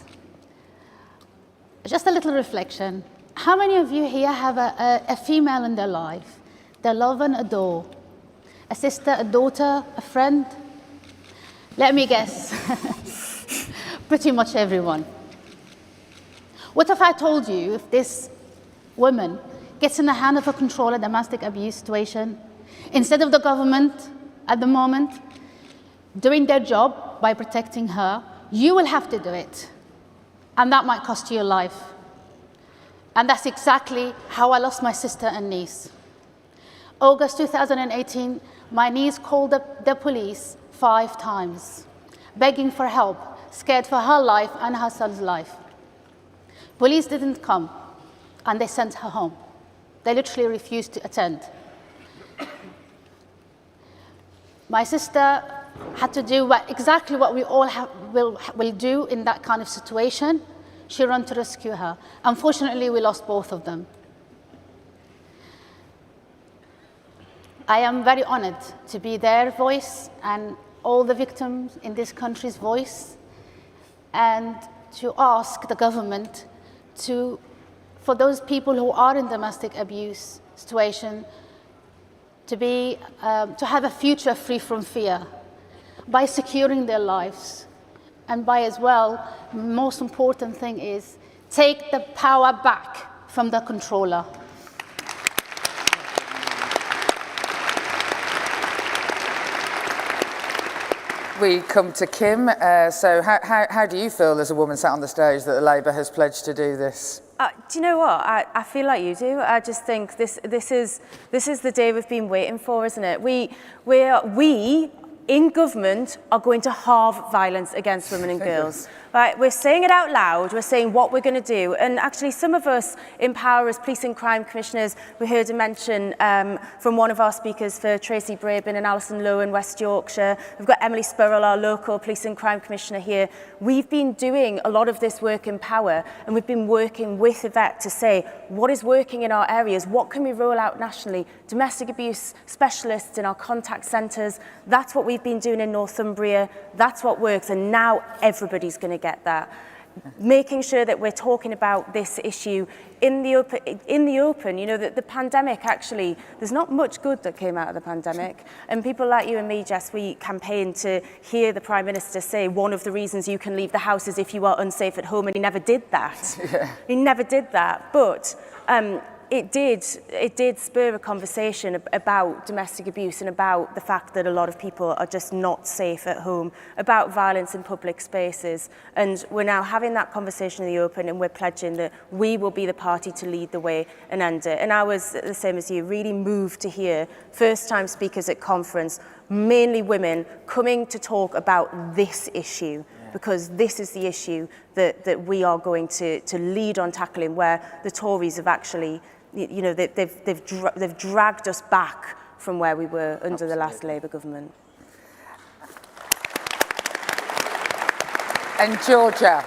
Just a little reflection. How many of you here have a female in their life they love and adore, A sister, a daughter, a friend? Let me guess. Pretty much everyone. What if I told you if this woman gets in the hand of a controller domestic abuse situation, instead of the government at the moment doing their job by protecting her, you will have to do it. And that might cost you your life. And that's exactly how I lost my sister and niece. August 2018, my niece called the police 5 times, begging for help, scared for her life and her son's life. Police didn't come, and they sent her home. They literally refused to attend. My sister had to do exactly what we all will do in that kind of situation. She ran to rescue her. Unfortunately, we lost both of them. I am very honored to be their voice and all the victims in this country's voice, and to ask the government for those people who are in domestic abuse situation to have a future free from fear by securing their lives, and by as well, most important thing is take the power back from the controller. We come to Kim. So how do you feel as a woman sat on the stage that Labour has pledged to do this? Do you know what? I feel like you do. I just think this is the day we've been waiting for, isn't it? We in government are going to halve violence against women and girls. Right? We're saying it out loud, we're saying what we're going to do, and actually some of us in power as police and crime commissioners, we heard a mention from one of our speakers for Tracy Brabin and Alison Lowe in West Yorkshire. We've got Emily Spurrell, our local police and crime commissioner here. We've been doing a lot of this work in power, and we've been working with Yvette to say what is working in our areas, what can we roll out nationally, domestic abuse specialists in our contact centres. That's what we've been doing in Northumbria, that's what works, and now everybody's going to get that. Making sure that we're talking about this issue in the open. You know, that the pandemic, actually, there's not much good that came out of the pandemic. And people like you and me, Jess, we campaigned to hear the Prime Minister say one of the reasons you can leave the house is if you are unsafe at home, and he never did that. Yeah. He never did that. But it did spur a conversation about domestic abuse and about the fact that a lot of people are just not safe at home, about violence in public spaces. And we're now having that conversation in the open, and we're pledging that we will be the party to lead the way and end it. And I was, the same as you, really moved to hear first-time speakers at conference, mainly women, coming to talk about this issue. Because this is the issue that we are going to lead on tackling, where the Tories have actually, you know, they've dragged us back from where we were under the last Labour government. And Georgia,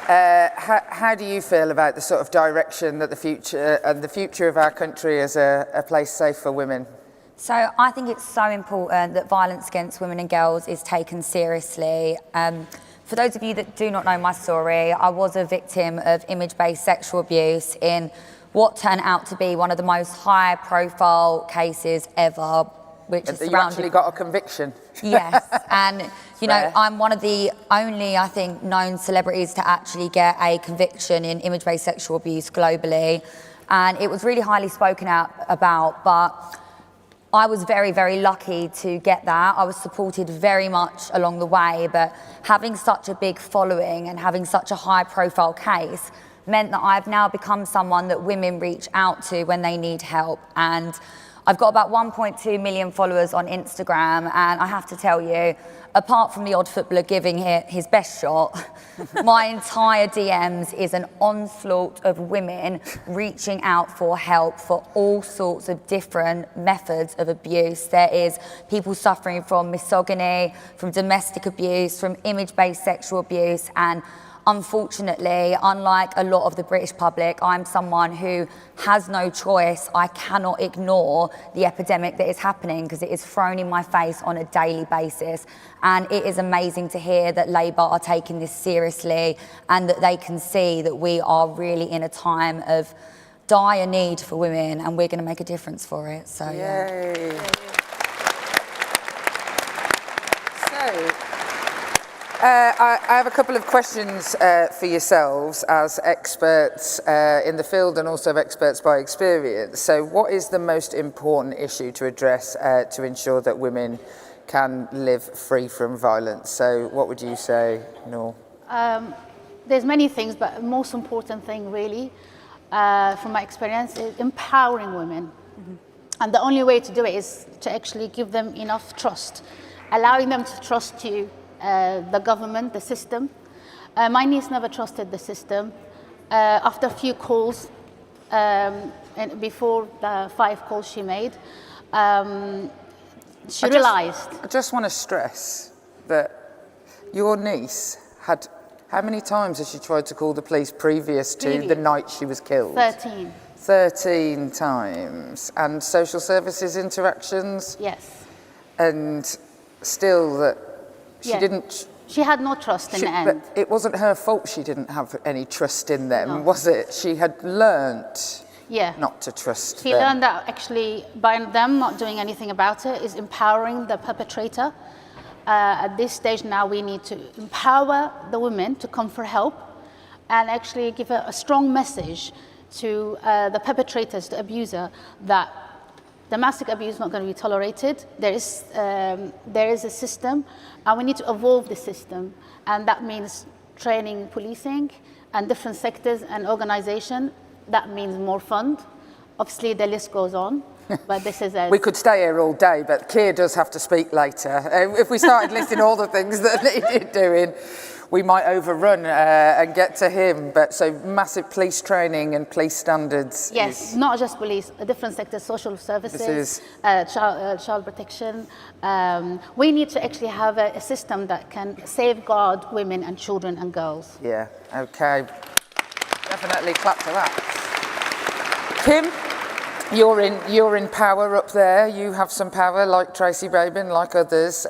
how do you feel about the sort of direction that the future of our country as a place safe for women? So I think it's so important that violence against women and girls is taken seriously. For those of you that do not know my story, I was a victim of image-based sexual abuse in what turned out to be one of the most high-profile cases ever, which is You actually got a conviction. Yes, and you know, I'm one of the only, I think, known celebrities to actually get a conviction in image-based sexual abuse globally, and it was really highly spoken out about, but I was very, very lucky to get that. I was supported very much along the way, but having such a big following and having such a high-profile case meant that I've now become someone that women reach out to when they need help. And I've got about 1.2 million followers on Instagram, and I have to tell you, apart from the odd footballer giving his best shot, my entire DMs is an onslaught of women reaching out for help for all sorts of different methods of abuse. There is people suffering from misogyny, from domestic abuse, from image-based sexual abuse, and unfortunately, unlike a lot of the British public, I'm someone who has no choice. I cannot ignore the epidemic that is happening because it is thrown in my face on a daily basis. And it is amazing to hear that Labour are taking this seriously and that they can see that we are really in a time of dire need for women, and we're going to make a difference for it. So, yeah. I have a couple of questions for yourselves as experts in the field and also experts by experience. So what is the most important issue to address to ensure that women can live free from violence? So what would you say, Noor? There's many things, but the most important thing really, from my experience, is empowering women. And the only way to do it is to actually give them enough trust, allowing them to trust you, the government, the system. My niece never trusted the system. After a few calls, and before the 5 calls she made, she realized. I just want to stress that your niece had, how many times has she tried to call the police previous to the night she was killed? 13. 13 times. And social services interactions? Yes. And still that she didn't... She had no trust in the end. But it wasn't her fault she didn't have any trust in them, was it? She had learnt not to trust them. She learned that actually by them not doing anything about it is empowering the perpetrator. At this stage now we need to empower the women to come for help and actually give a strong message to the perpetrators, the abuser, that domestic abuse is not going to be tolerated. There is a system, and we need to evolve the system, and that means training policing and different sectors and organization. That means more fund. Obviously, the list goes on, but this is we could stay here all day, but Keir does have to speak later. If we started listing all the things that needed doing, we might overrun and get to him. But so massive police training and police standards. Yes, not just police, different sectors, social services, child protection. We need to actually have a system that can safeguard women and children and girls. Yeah, okay. Definitely clap to that. Kim, you're in power up there. You have some power, like Tracy Rabin, like others.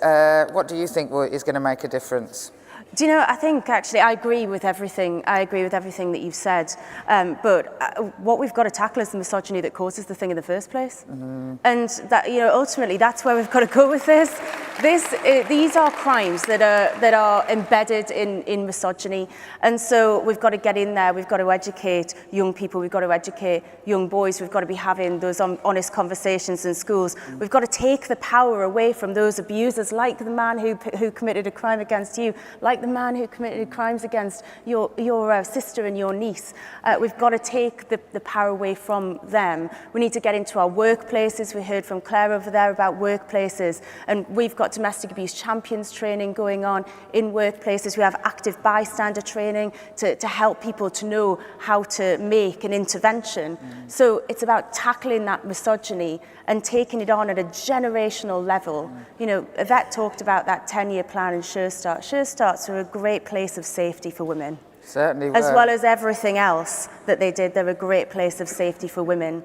What do you think is going to make a difference? Do you know, I think actually I agree with everything. I agree with everything that you've said. But what we've got to tackle is the misogyny that causes the thing in the first place. And that, you know, ultimately that's where we've got to go with this. These are crimes that are embedded in misogyny. And so we've got to get in there. We've got to educate young people. We've got to educate young boys. We've got to be having those honest conversations in schools. We've got to take the power away from those abusers, like the man who committed a crime against you, like the man who committed crimes against your sister and your niece. We've got to take the power away from them. We need to get into our workplaces. We heard from Claire over there about workplaces, and we've got domestic abuse champions training going on in workplaces. We have active bystander training to help people to know how to make an intervention. So it's about tackling that misogyny and taking it on at a generational level. You know, Yvette talked about that 10-year plan and Sure Start. Sure Starts are a great place of safety for women. Certainly were. As well as everything else that they did, they're a great place of safety for women.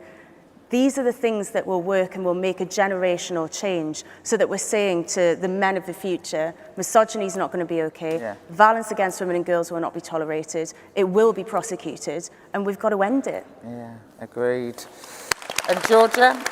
These are the things that will work and will make a generational change, so that we're saying to the men of the future, misogyny is not going to be okay. Violence against women and girls will not be tolerated. It will be prosecuted, and we've got to end it. Yeah, agreed. And Georgia?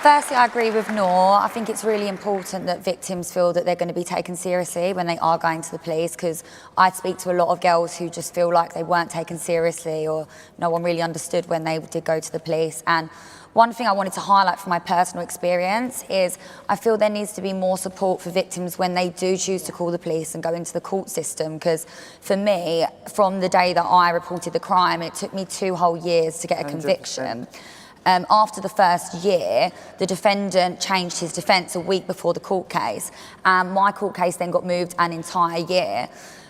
Firstly, I agree with Noor. I think it's really important that victims feel that they're going to be taken seriously when they are going to the police, because I speak to a lot of girls who just feel like they weren't taken seriously or no one really understood when they did go to the police. And one thing I wanted to highlight from my personal experience is I feel there needs to be more support for victims when they do choose to call the police and go into the court system, because for me, from the day that I reported the crime, it took me 2 whole years to get a conviction. After the first year, the defendant changed his defence a week before the court case, and my court case then got moved an entire year.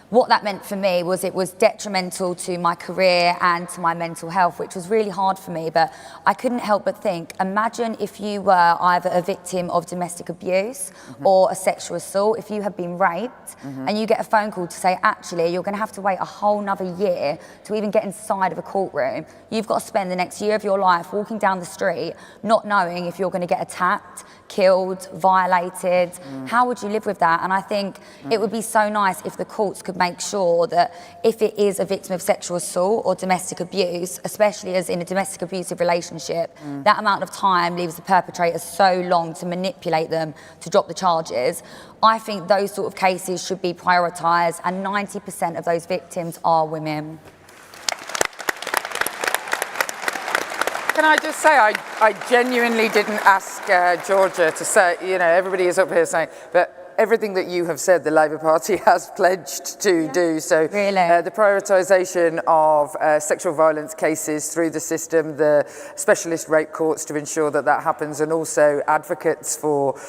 What that meant for me was it was detrimental to my career and to my mental health, which was really hard for me. But I couldn't help but think, imagine if you were either a victim of domestic abuse or a sexual assault, if you had been raped and you get a phone call to say, actually, you're going to have to wait a whole nother year to even get inside of a courtroom. You've got to spend the next year of your life walking down the street, not knowing if you're going to get attacked, killed, violated. How would you live with that? And I think it would be so nice if the courts could would make sure that if it is a victim of sexual assault or domestic abuse, especially as in a domestic abusive relationship, that amount of time leaves the perpetrator so long to manipulate them to drop the charges. I think those sort of cases should be prioritised, and 90% of those victims are women. Can I just say, I genuinely didn't ask Georgia to say, you know, everybody is up here saying, but everything that you have said, the Labour Party has pledged to do. So really? The prioritisation of sexual violence cases through the system, the specialist rape courts to ensure that that happens, and also advocates for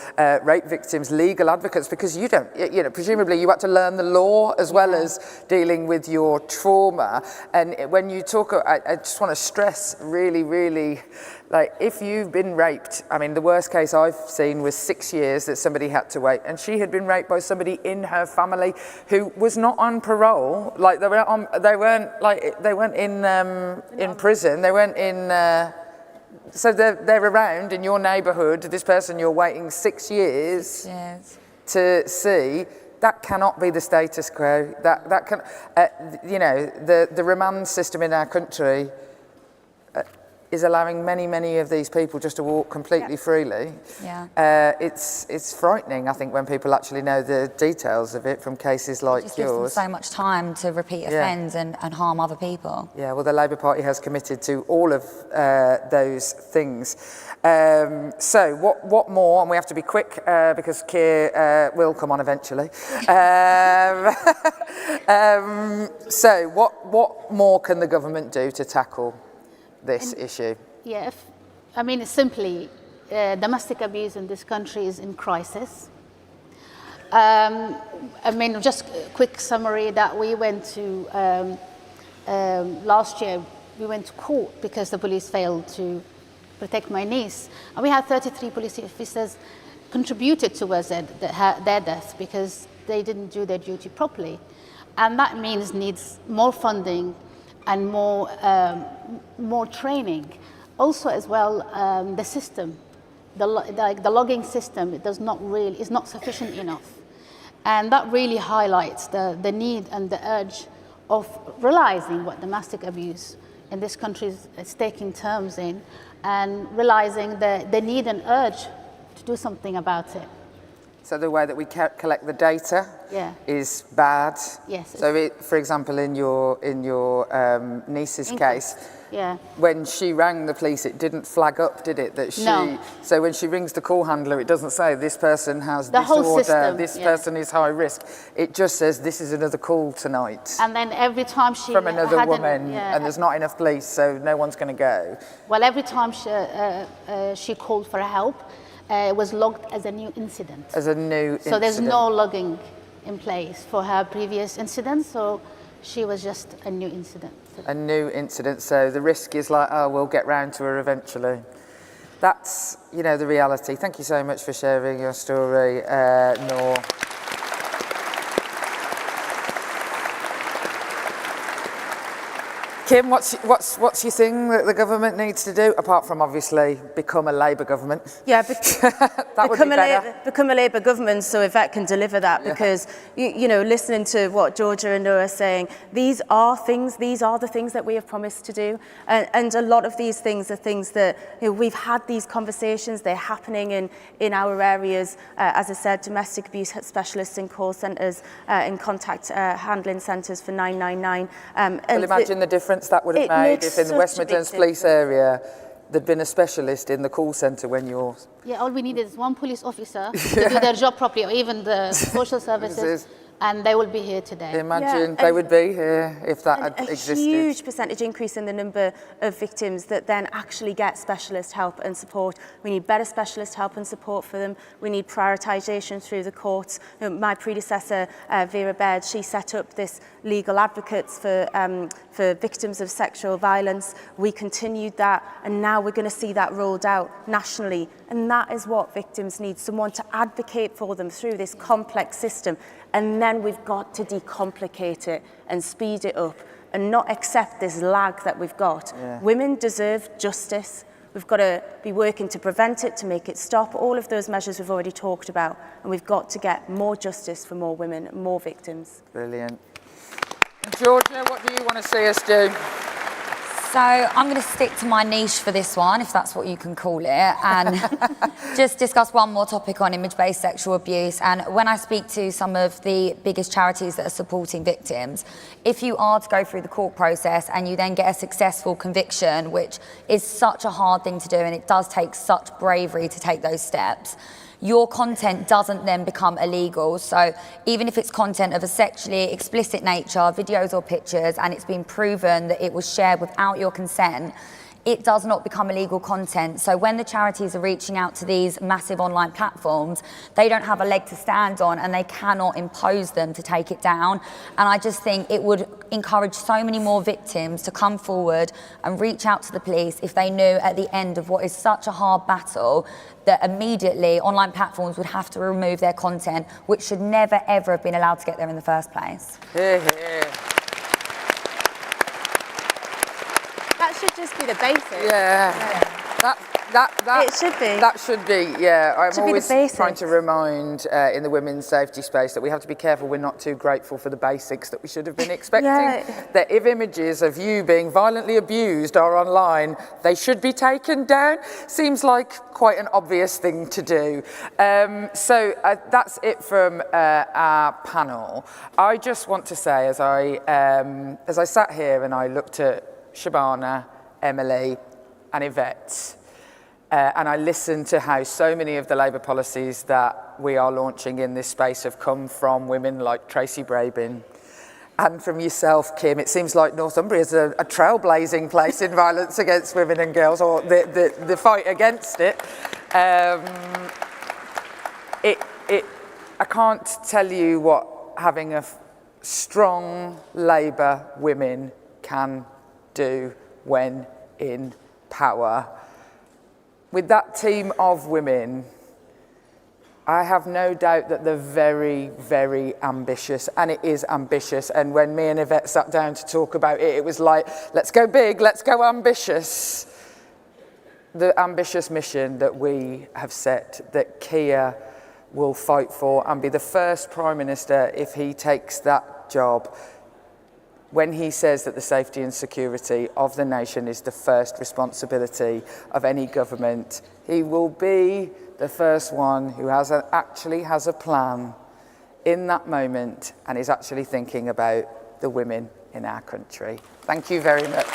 rape victims, legal advocates, because you don't, you know, presumably you had to learn the law as well as dealing with your trauma. And when you talk, I just want to stress really, really, like, if you've been raped, I mean, the worst case I've seen was 6 years that somebody had to wait, and she had been raped by somebody in her family who was not on parole. Like, they weren't in prison. They weren't in. So they're around in your neighbourhood. This person you're waiting 6 years to see. That cannot be the status quo. That can, you know, the remand system in our country is allowing many of these people just to walk completely freely. Yeah. It's frightening, I think, when people actually know the details of it from cases like yours. It just yours. gives them so much time to repeat offence and harm other people. Yeah, well, the Labour Party has committed to all of those things. So what more, and we have to be quick because Keir will come on eventually. So what more can the government do to tackle this issue? Yeah, I mean, simply, domestic abuse in this country is in crisis. I mean, just a quick summary that we went to, last year, we went to court because the police failed to protect my niece. And we had 33 police officers contributed towards their death because they didn't do their duty properly. And that needs more funding and more training. Also, as well, the system, the logging system, is not sufficient enough. And that really highlights the need and the urge of realizing what domestic abuse in this country is taking terms in, and realizing the need and urge to do something about it. So the way that we collect the data is bad. Yes. So, for example, in your niece's case, when she rang the police, it didn't flag up, did it? That she. No. So when she rings the call handler, it doesn't say this person has the disorder, whole system, this person is high risk. It just says this is another call tonight. And then every time she from another woman, and there's not enough police, so no one's going to go. Well, every time she called for help, it was logged as a new incident. As a new incident. So there's no logging in place for her previous incident, so she was just a new incident. A new incident, so the risk is like, oh, we'll get round to her eventually. That's, you know, the reality. Thank you so much for sharing your story, Noor. Kim, what's your thing that the government needs to do, apart from obviously become a Labour government? Yeah, that would be better. Become a Labour government so Yvette can deliver that, because you know, listening to what Georgia and Noor are saying, these are the things that we have promised to do, and a lot of these things are things that, you know, we've had these conversations. They're happening in our areas. As I said, domestic abuse specialists in call centres, in contact handling centres for 999. Well, imagine the difference that would have made if in the West Midlands police area there'd been a specialist in the call centre when you're... Yeah, all we need is one police officer to do their job properly, or even the social services, and they will be here today. Imagine they would be here if that had existed. A huge percentage increase in the number of victims that then actually get specialist help and support. We need better specialist help and support for them. We need prioritisation through the courts. You know, my predecessor, Vera Baird, she set up this legal advocates for victims of sexual violence. We continued that, and now we're going to see that rolled out nationally. And that is what victims need, someone to advocate for them through this complex system. And then we've got to decomplicate it and speed it up and not accept this lag that we've got. Women deserve justice. We've got to be working to prevent it, to make it stop. All of those measures we've already talked about. And we've got to get more justice for more women, more victims. Brilliant. Georgia, what do you want to see us do? So I'm going to stick to my niche for this one, if that's what you can call it, and just discuss one more topic on image-based sexual abuse. And when I speak to some of the biggest charities that are supporting victims, if you are to go through the court process and you then get a successful conviction, which is such a hard thing to do, and it does take such bravery to take those steps, your content doesn't then become illegal. So even if it's content of a sexually explicit nature, videos or pictures, and it's been proven that it was shared without your consent, it does not become illegal content. So when the charities are reaching out to these massive online platforms, they don't have a leg to stand on and they cannot impose them to take it down. And I just think it would encourage so many more victims to come forward and reach out to the police if they knew at the end of what is such a hard battle that immediately online platforms would have to remove their content, which should never ever have been allowed to get there in the first place. Hear, hear. That should just be the basics. Yeah. It should be. That should be, yeah. I'm Should be the always basics. trying to remind in the women's safety space that we have to be careful we're not too grateful for the basics that we should have been expecting. That if images of you being violently abused are online, they should be taken down. Seems like quite an obvious thing to do. So that's it from our panel. I just want to say, as I sat here and I looked at Shabana, Emily, and Yvette, and I listened to how so many of the Labour policies that we are launching in this space have come from women like Tracy Brabin and from yourself, Kim. It seems like Northumbria is a trailblazing place in violence against women and girls, or the fight against it. I can't tell you what having a strong Labour women can do when in power. With that team of women, I have no doubt that they're very, very ambitious, and it is ambitious. And when me and Yvette sat down to talk about it, it was like, let's go big, let's go ambitious. The ambitious mission that we have set, that Keir will fight for and be the first Prime Minister, if he takes that job, when he says that the safety and security of the nation is the first responsibility of any government, he will be the first one who actually has a plan in that moment and is actually thinking about the women in our country. Thank you very much.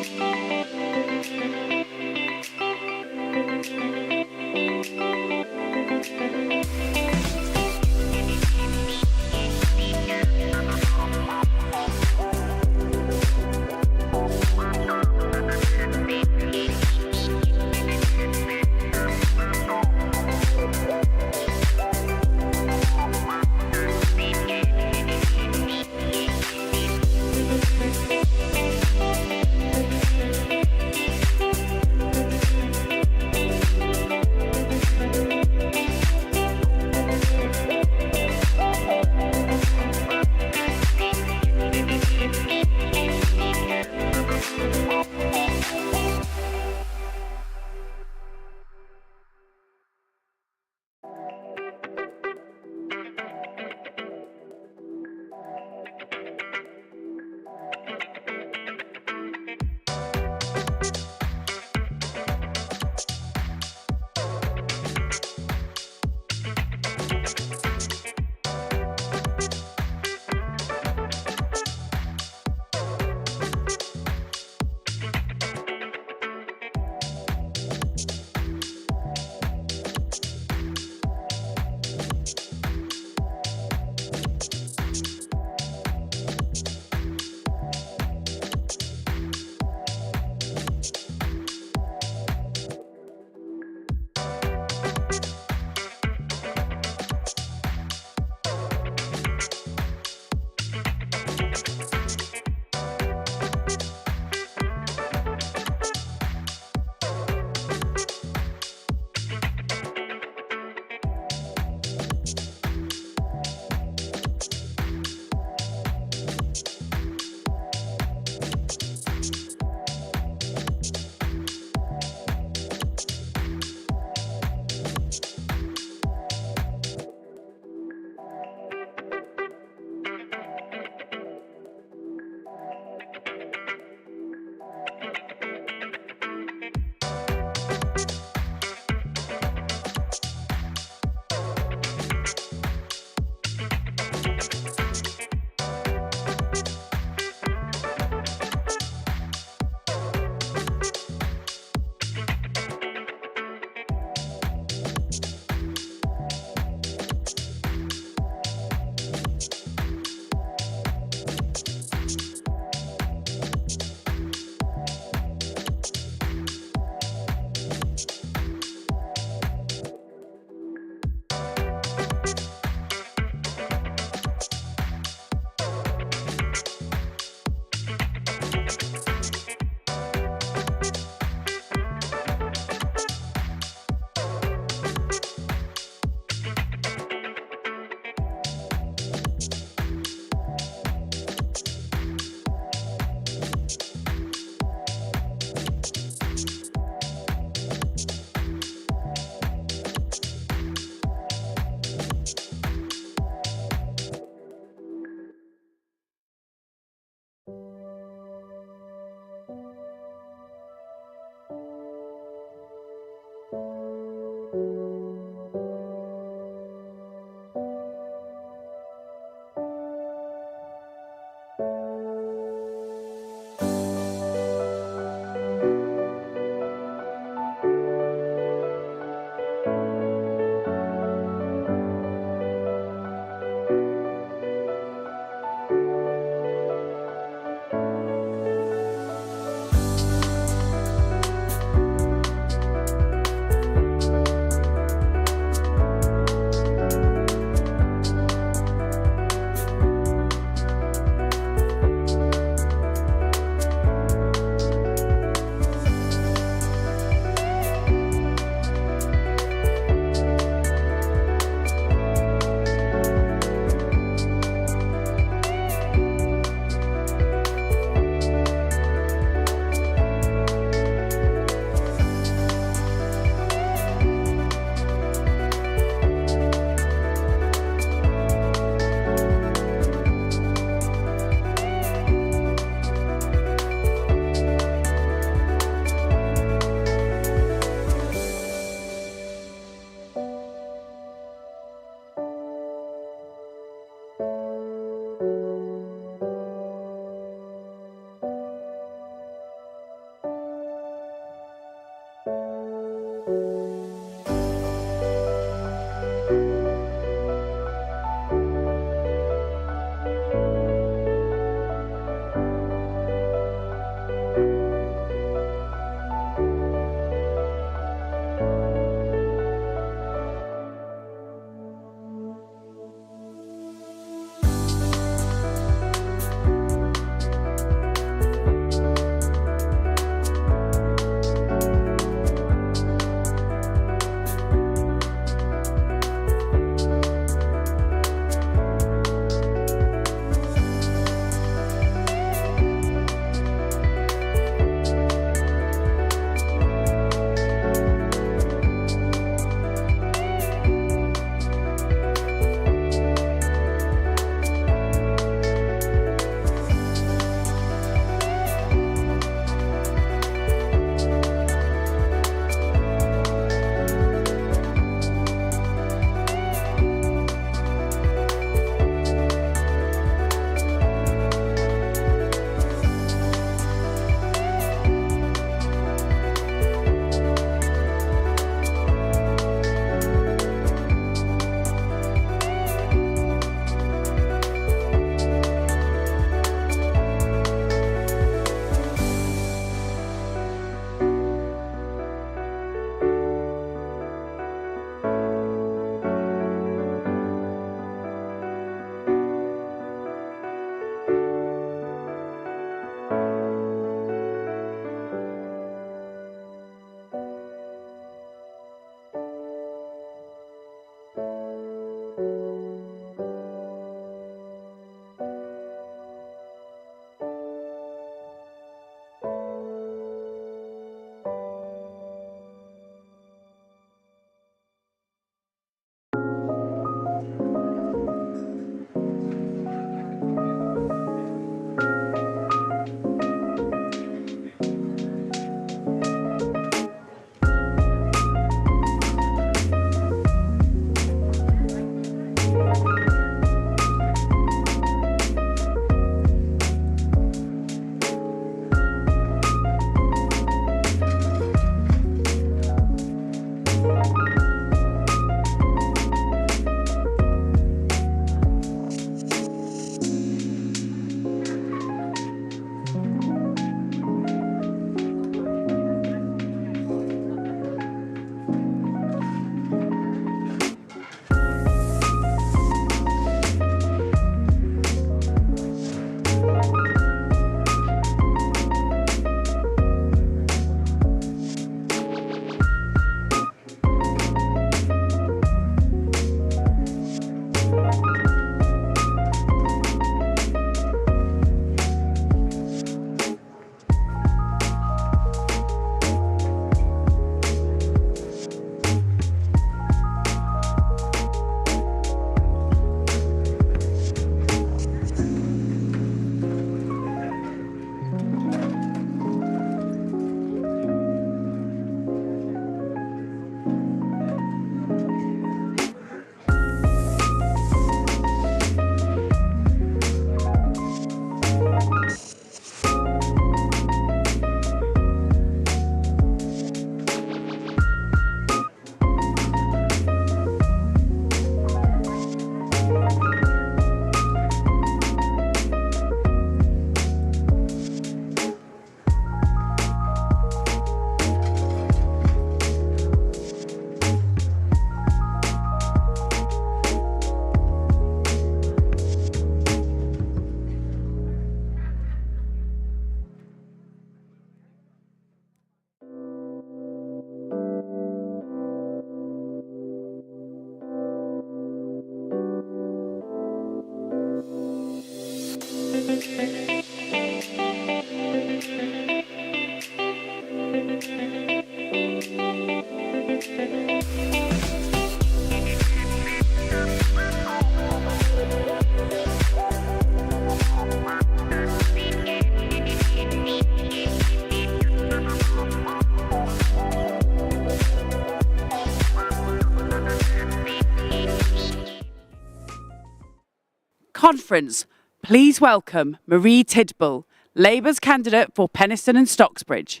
Conference, please welcome Marie Tidball, Labour's candidate for Penistone and Stocksbridge.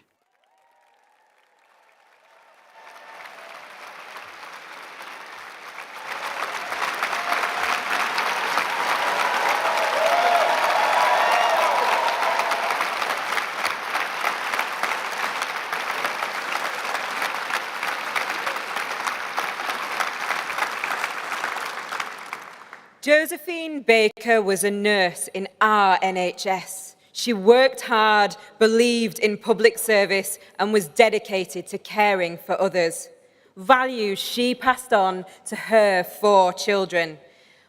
Josephine Baker was a nurse in our NHS. She worked hard, believed in public service, and was dedicated to caring for others. Values she passed on to her 4 children.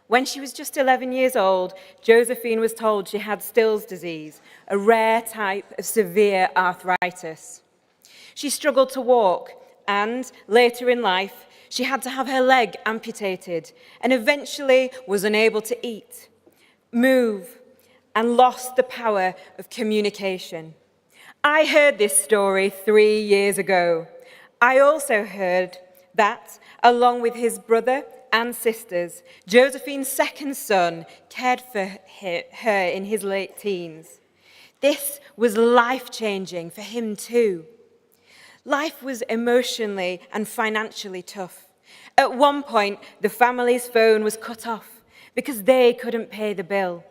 When she was just 11 years old, Josephine was told she had Still's disease, a rare type of severe arthritis. She struggled to walk, and later in life, she had to have her leg amputated and eventually was unable to eat, move, and lost the power of communication. I heard this story 3 years ago. I also heard that, along with his brother and sisters, Josephine's second son cared for her in his late teens. This was life-changing for him too. Life was emotionally and financially tough. At one point, the family's phone was cut off because they couldn't pay the bill.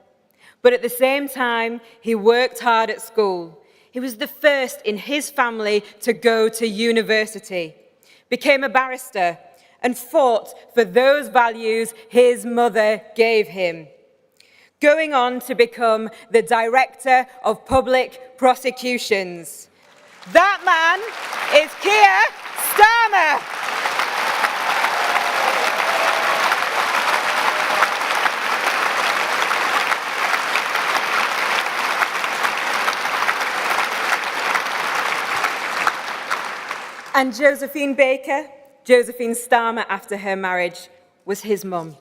But at the same time, he worked hard at school. He was the first in his family to go to university, became a barrister, and fought for those values his mother gave him, going on to become the Director of Public Prosecutions. That man is Keir Starmer. And Josephine Baker, Josephine Starmer after her marriage, was his mum.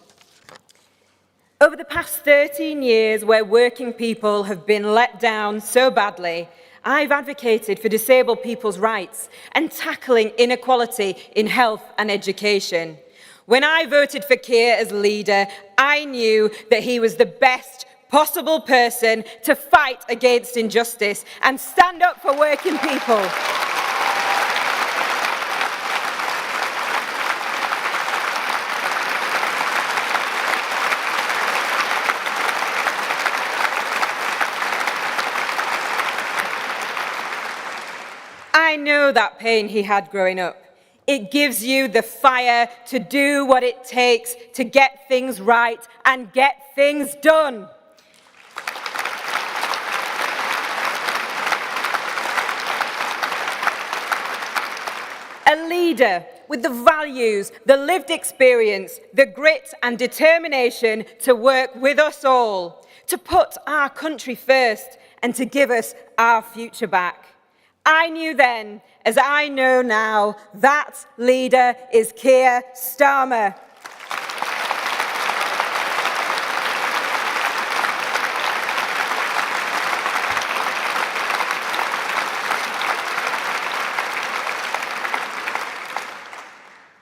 Over the past 13 years, where working people have been let down so badly, I've advocated for disabled people's rights and tackling inequality in health and education. When I voted for Keir as leader, I knew that he was the best possible person to fight against injustice and stand up for working people. I know that pain he had growing up. It gives you the fire to do what it takes to get things right and get things done. A leader with the values, the lived experience, the grit and determination to work with us all, to put our country first and to give us our future back. I knew then, as I know now, that leader is Keir Starmer.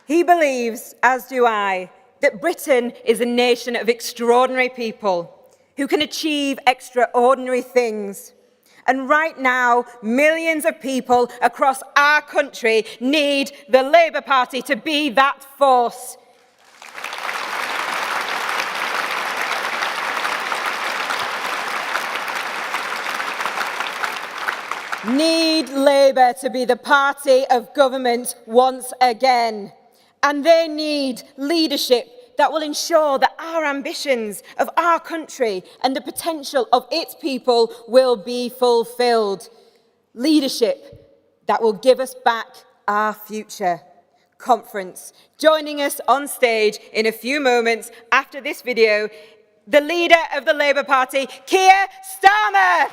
He believes, as do I, that Britain is a nation of extraordinary people who can achieve extraordinary things. And right now, millions of people across our country need the Labour Party to be that force. Need Labour to be the party of government once again. And they need leadership that will ensure that our ambitions of our country and the potential of its people will be fulfilled. Leadership that will give us back our future. Conference. Joining us on stage in a few moments after this video the leader of the Labour Party, Keir Starmer.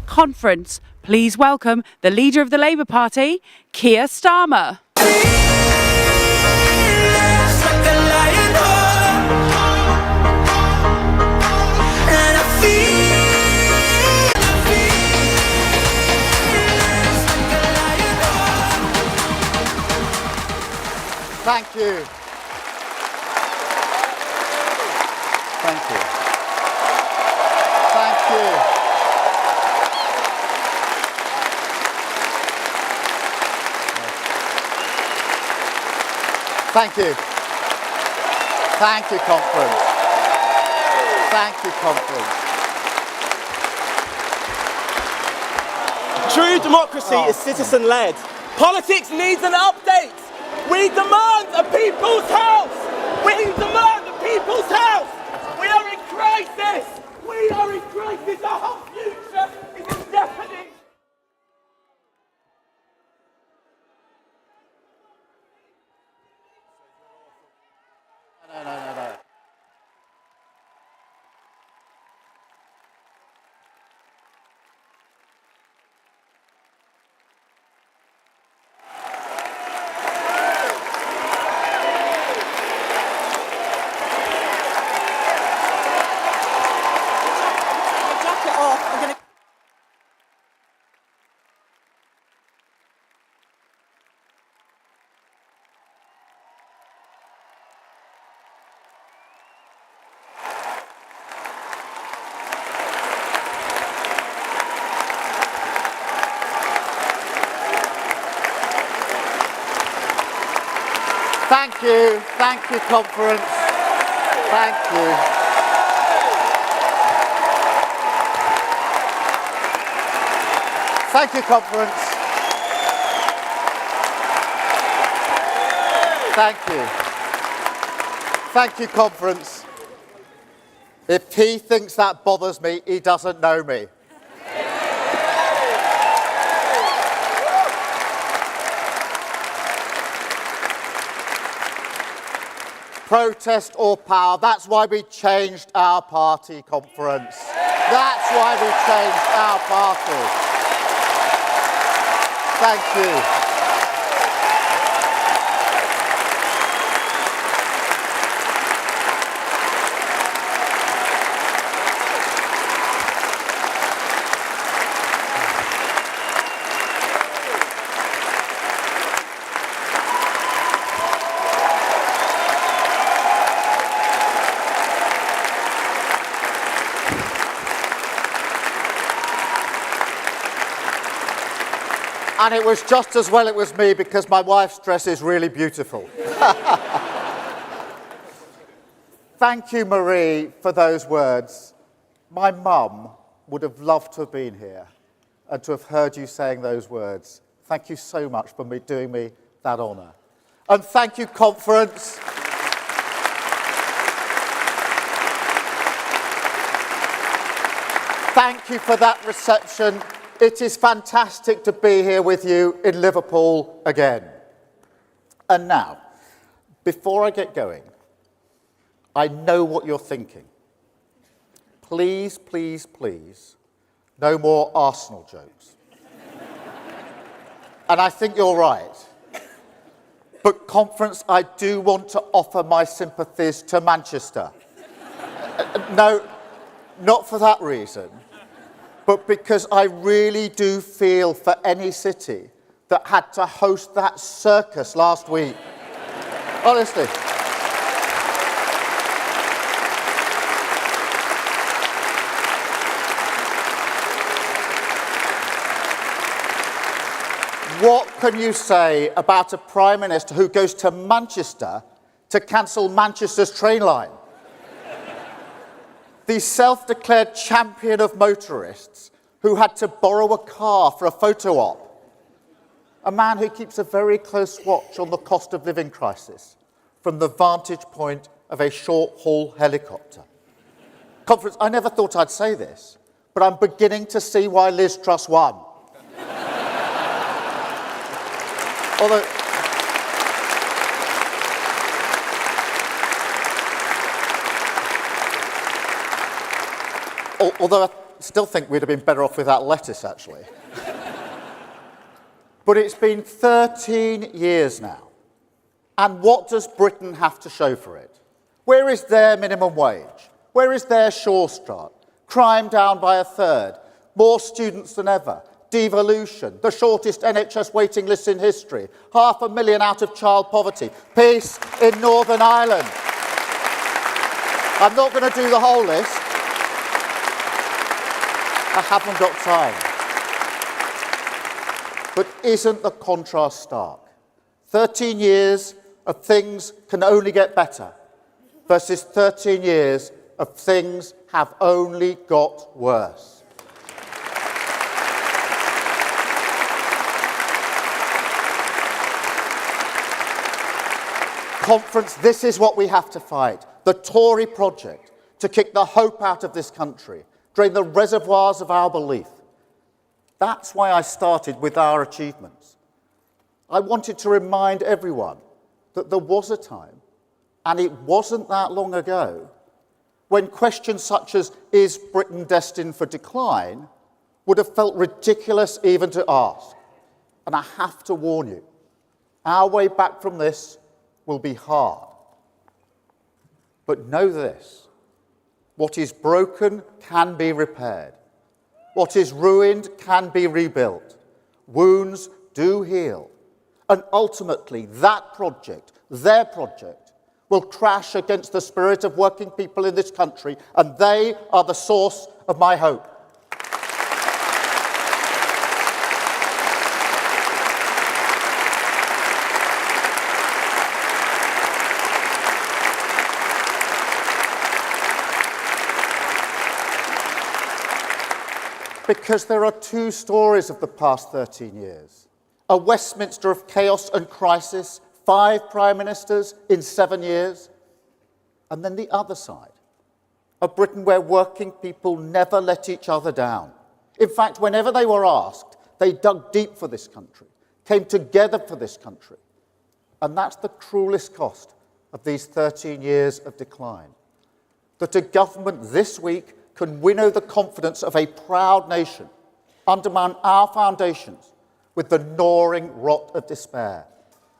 Conference, please welcome the leader of the Labour Party, Keir Starmer. Thank you. Thank you. Thank you. Thank you. Thank you, Conference. Thank you, Conference. True democracy is citizen-led. Politics needs an update. We demand a People's House. We demand a People's House. We are in crisis. We are in crisis. Our whole future is in jeopardy. No. Thank you, Conference. Thank you. Thank you, Conference. Thank you. Thank you, Conference. If he thinks that bothers me, he doesn't know me. Protest or power. That's why we changed our party, Conference. That's why we changed our party. Thank you. And it was just as well it was me because my wife's dress is really beautiful. Thank you, Marie, for those words. My mum would have loved to have been here and to have heard you saying those words. Thank you so much for doing me that honour. And thank you, Conference. Thank you for that reception. It is fantastic to be here with you in Liverpool again. And now, before I get going, I know what you're thinking. Please, please, please, no more Arsenal jokes. And I think you're right. But, conference, I do want to offer my sympathies to Manchester. No, not for that reason, but because I really do feel for any city that had to host that circus last week. Honestly. What can you say about a Prime Minister who goes to Manchester to cancel Manchester's train line? The self-declared champion of motorists who had to borrow a car for a photo op. A man who keeps a very close watch on the cost of living crisis from the vantage point of a short-haul helicopter. Conference, I never thought I'd say this, but I'm beginning to see why Liz Truss won. Although I still think we'd have been better off without lettuce, actually. But it's been 13 years now. And what does Britain have to show for it? Where is their minimum wage? Where is their Shore Strat? Crime down by a third. More students than ever. Devolution. The shortest NHS waiting list in history. 500,000 out of child poverty. Peace in Northern Ireland. I'm not going to do the whole list. I haven't got time. But isn't the contrast stark? 13 years of things can only get better versus 13 years of things have only got worse. Conference, this is what we have to fight. The Tory project to kick the hope out of this country, drain the reservoirs of our belief. That's why I started with our achievements. I wanted to remind everyone that there was a time, and it wasn't that long ago, when questions such as, is Britain destined for decline, would have felt ridiculous even to ask. And I have to warn you, our way back from this will be hard. But know this, what is broken can be repaired. What is ruined can be rebuilt. Wounds do heal. And ultimately, that project, their project, will crash against the spirit of working people in this country, and they are the source of my hope. Because there are two stories of the past 13 years. A Westminster of chaos and crisis, 5 prime ministers in 7 years. And then the other side, a Britain where working people never let each other down. In fact, whenever they were asked, they dug deep for this country, came together for this country. And that's the cruelest cost of these 13 years of decline. That a government this week can winnow the confidence of a proud nation, undermine our foundations with the gnawing rot of despair.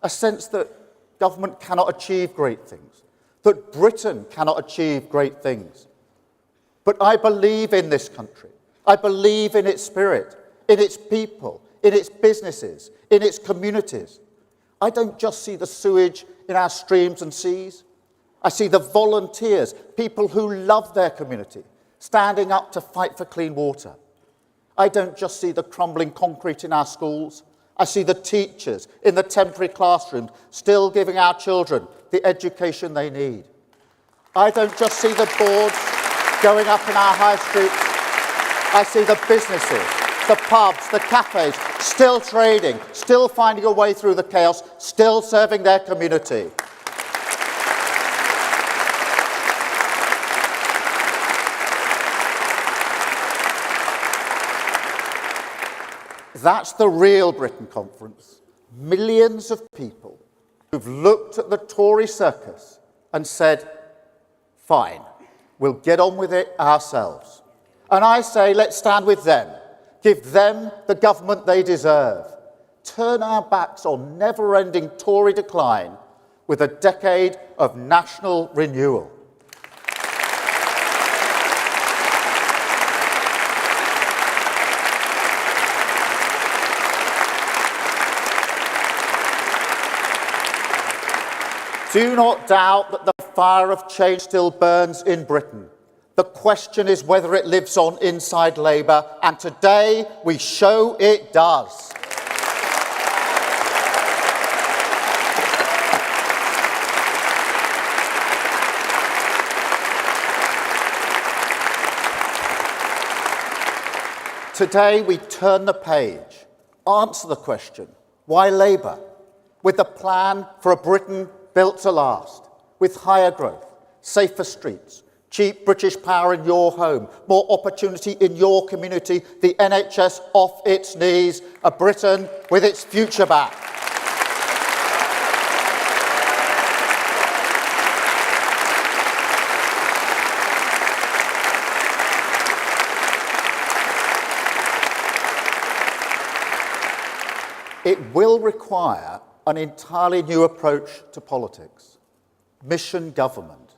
A sense that government cannot achieve great things, that Britain cannot achieve great things. But I believe in this country. I believe in its spirit, in its people, in its businesses, in its communities. I don't just see the sewage in our streams and seas. I see the volunteers, people who love their community, standing up to fight for clean water. I don't just see the crumbling concrete in our schools. I see the teachers in the temporary classrooms still giving our children the education they need. I don't just see the boards going up in our high streets. I see the businesses, the pubs, the cafes, still trading, still finding a way through the chaos, still serving their community. That's the real Britain conference. Millions of people who've looked at the Tory circus and said, fine, we'll get on with it ourselves. And I say, let's stand with them. Give them the government they deserve. Turn our backs on never-ending Tory decline with a decade of national renewal. Do not doubt that the fire of change still burns in Britain. The question is whether it lives on inside Labour, and today we show it does. Today we turn the page, answer the question, why Labour? With a plan for a Britain built to last, with higher growth, safer streets, cheap British power in your home, more opportunity in your community, the NHS off its knees, a Britain with its future back. It will require an entirely new approach to politics, mission government,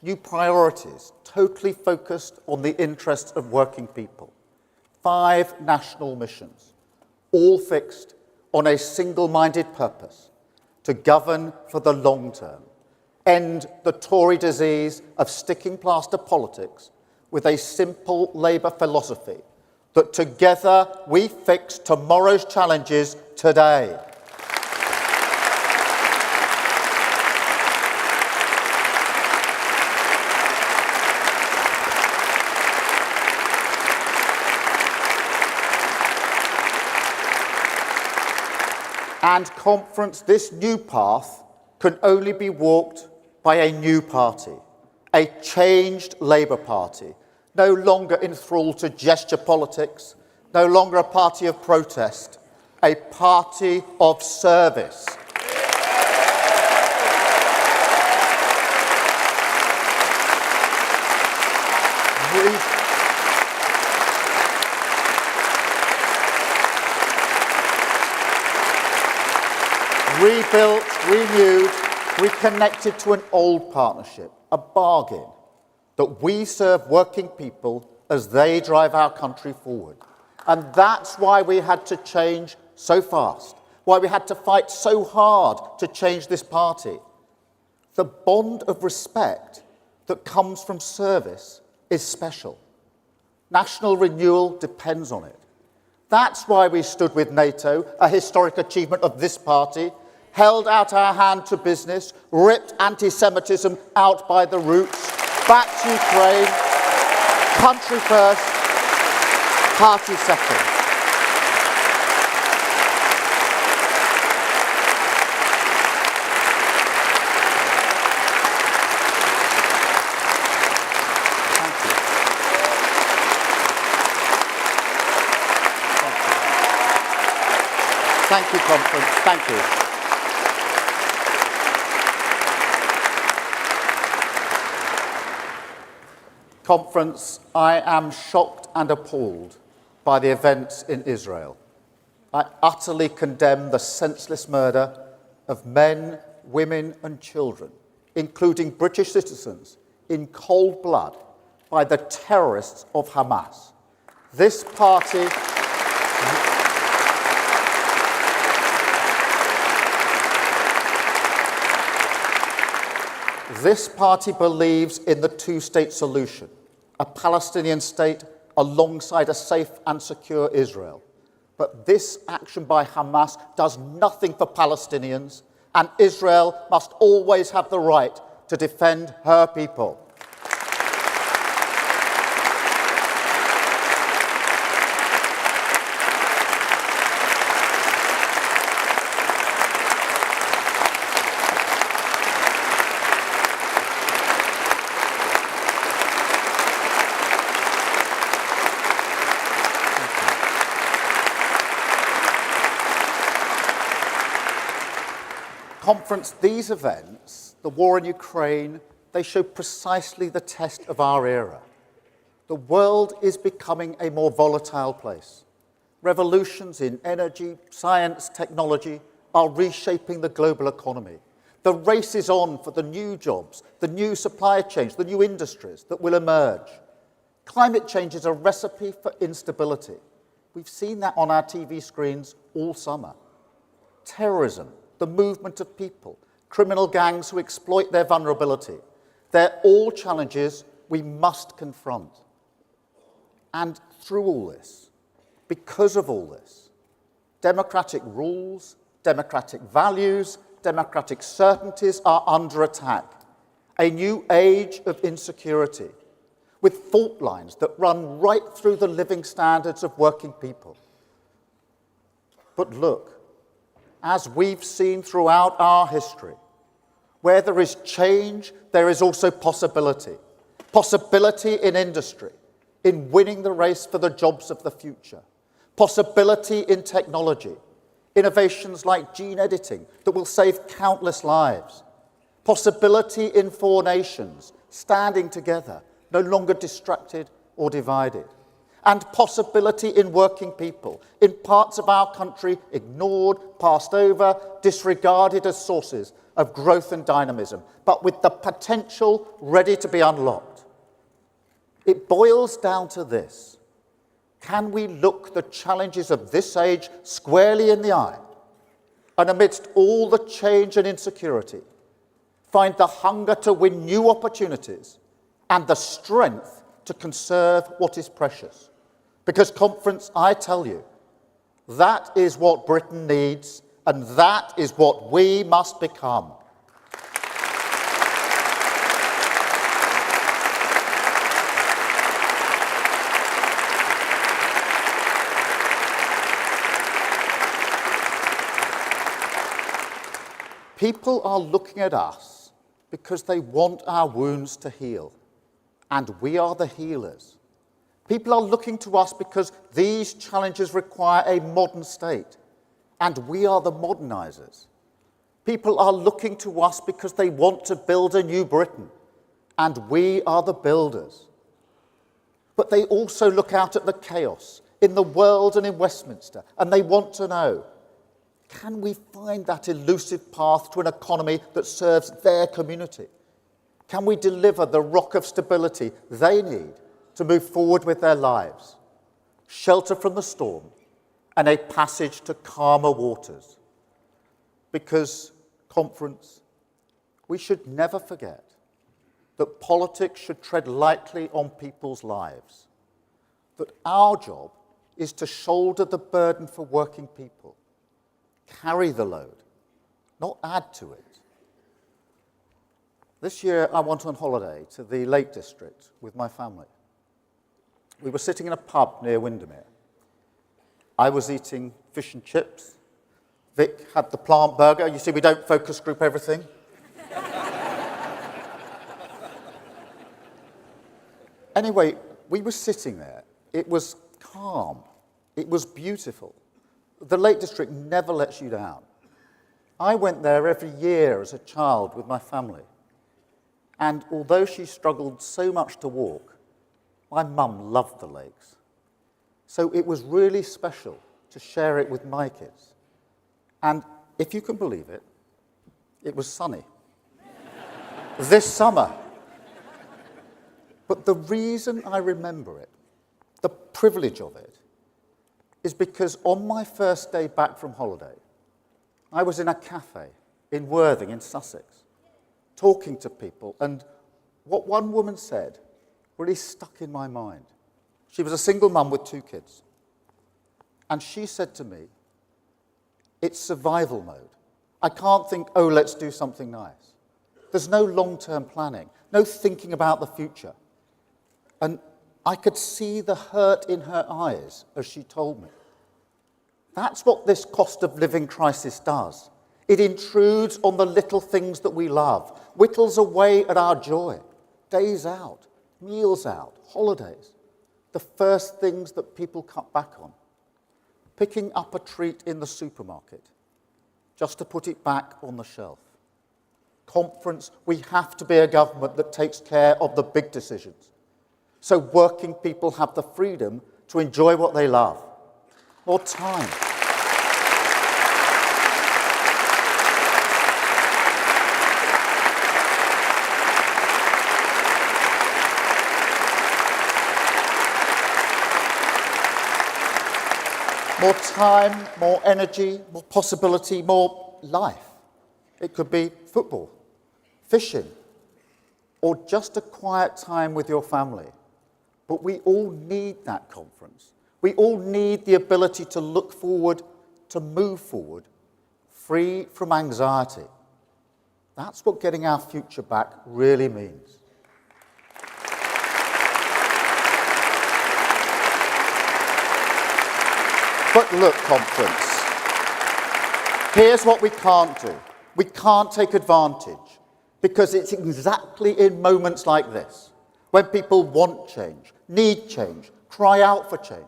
new priorities, totally focused on the interests of working people, 5 national missions, all fixed on a single-minded purpose, to govern for the long term, end the Tory disease of sticking plaster politics with a simple Labour philosophy that together we fix tomorrow's challenges today. And conference, this new path can only be walked by a new party, a changed Labour Party, no longer enthralled to gesture politics, no longer a party of protest, a party of service. Rebuilt, renewed, reconnected to an old partnership, a bargain, that we serve working people as they drive our country forward. And that's why we had to change so fast, why we had to fight so hard to change this party. The bond of respect that comes from service is special. National renewal depends on it. That's why we stood with NATO, a historic achievement of this party, held out our hand to business, ripped anti-Semitism out by the roots, backed Ukraine, country first, party second. Thank you, conference. Thank you. Conference, I am shocked and appalled by the events in Israel. I utterly condemn the senseless murder of men, women and children, including British citizens, in cold blood by the terrorists of Hamas. This party... This party believes in the two-state solution, a Palestinian state alongside a safe and secure Israel. But this action by Hamas does nothing for Palestinians, and Israel must always have the right to defend her people. Conference, these events, the war in Ukraine, they show precisely the test of our era. The world is becoming a more volatile place. Revolutions in energy, science, technology are reshaping the global economy. The race is on for the new jobs, the new supply chains, the new industries that will emerge. Climate change is a recipe for instability. We've seen that on our TV screens all summer. Terrorism, the movement of people, criminal gangs who exploit their vulnerability, they're all challenges we must confront. And through all this, because of all this, democratic rules, democratic values, democratic certainties are under attack. A new age of insecurity, with fault lines that run right through the living standards of working people. But look, as we've seen throughout our history, where there is change, there is also possibility. Possibility in industry, in winning the race for the jobs of the future. Possibility in technology, innovations like gene editing that will save countless lives. Possibility in 4 nations, standing together, no longer distracted or divided. And possibility in working people, in parts of our country ignored, passed over, disregarded as sources of growth and dynamism, but with the potential ready to be unlocked. It boils down to this. Can we look the challenges of this age squarely in the eye, and amidst all the change and insecurity, find the hunger to win new opportunities and the strength to conserve what is precious? Because, Conference, I tell you, that is what Britain needs, and that is what we must become. People are looking at us because they want our wounds to heal, and we are the healers. People are looking to us because these challenges require a modern state, and we are the modernizers. People are looking to us because they want to build a new Britain, and we are the builders. But they also look out at the chaos in the world and in Westminster, and they want to know, can we find that elusive path to an economy that serves their community? Can we deliver the rock of stability they need to move forward with their lives, shelter from the storm, and a passage to calmer waters? Because, Conference, we should never forget that politics should tread lightly on people's lives, that our job is to shoulder the burden for working people, carry the load, not add to it. This year, I went on holiday to the Lake District with my family. We were sitting in a pub near Windermere. I was eating fish and chips. Vic had the plant burger. You see, we don't focus group everything. Anyway, we were sitting there. It was calm. It was beautiful. The Lake District never lets you down. I went there every year as a child with my family. And although she struggled so much to walk, my mum loved the lakes. So it was really special to share it with my kids. And if you can believe it, it was sunny. This summer. But the reason I remember it, the privilege of it, is because on my first day back from holiday, I was in a cafe in Worthing in Sussex, talking to people, and what one woman said really stuck in my mind. She was a single mum with 2 kids. And she said to me, it's survival mode. I can't think, oh, let's do something nice. There's no long-term planning, no thinking about the future. And I could see the hurt in her eyes as she told me. That's what this cost of living crisis does. It intrudes on the little things that we love, whittles away at our joy, days out, meals out, holidays, the first things that people cut back on. Picking up a treat in the supermarket, just to put it back on the shelf. Conference, we have to be a government that takes care of the big decisions, so working people have the freedom to enjoy what they love. More time. More time, more energy, more possibility, more life. It could be football, fishing, or just a quiet time with your family. But we all need that conference. We all need the ability to look forward, to move forward, free from anxiety. That's what getting our future back really means. But look, conference, here's what we can't do. We can't take advantage, because it's exactly in moments like this, when people want change, need change, cry out for change,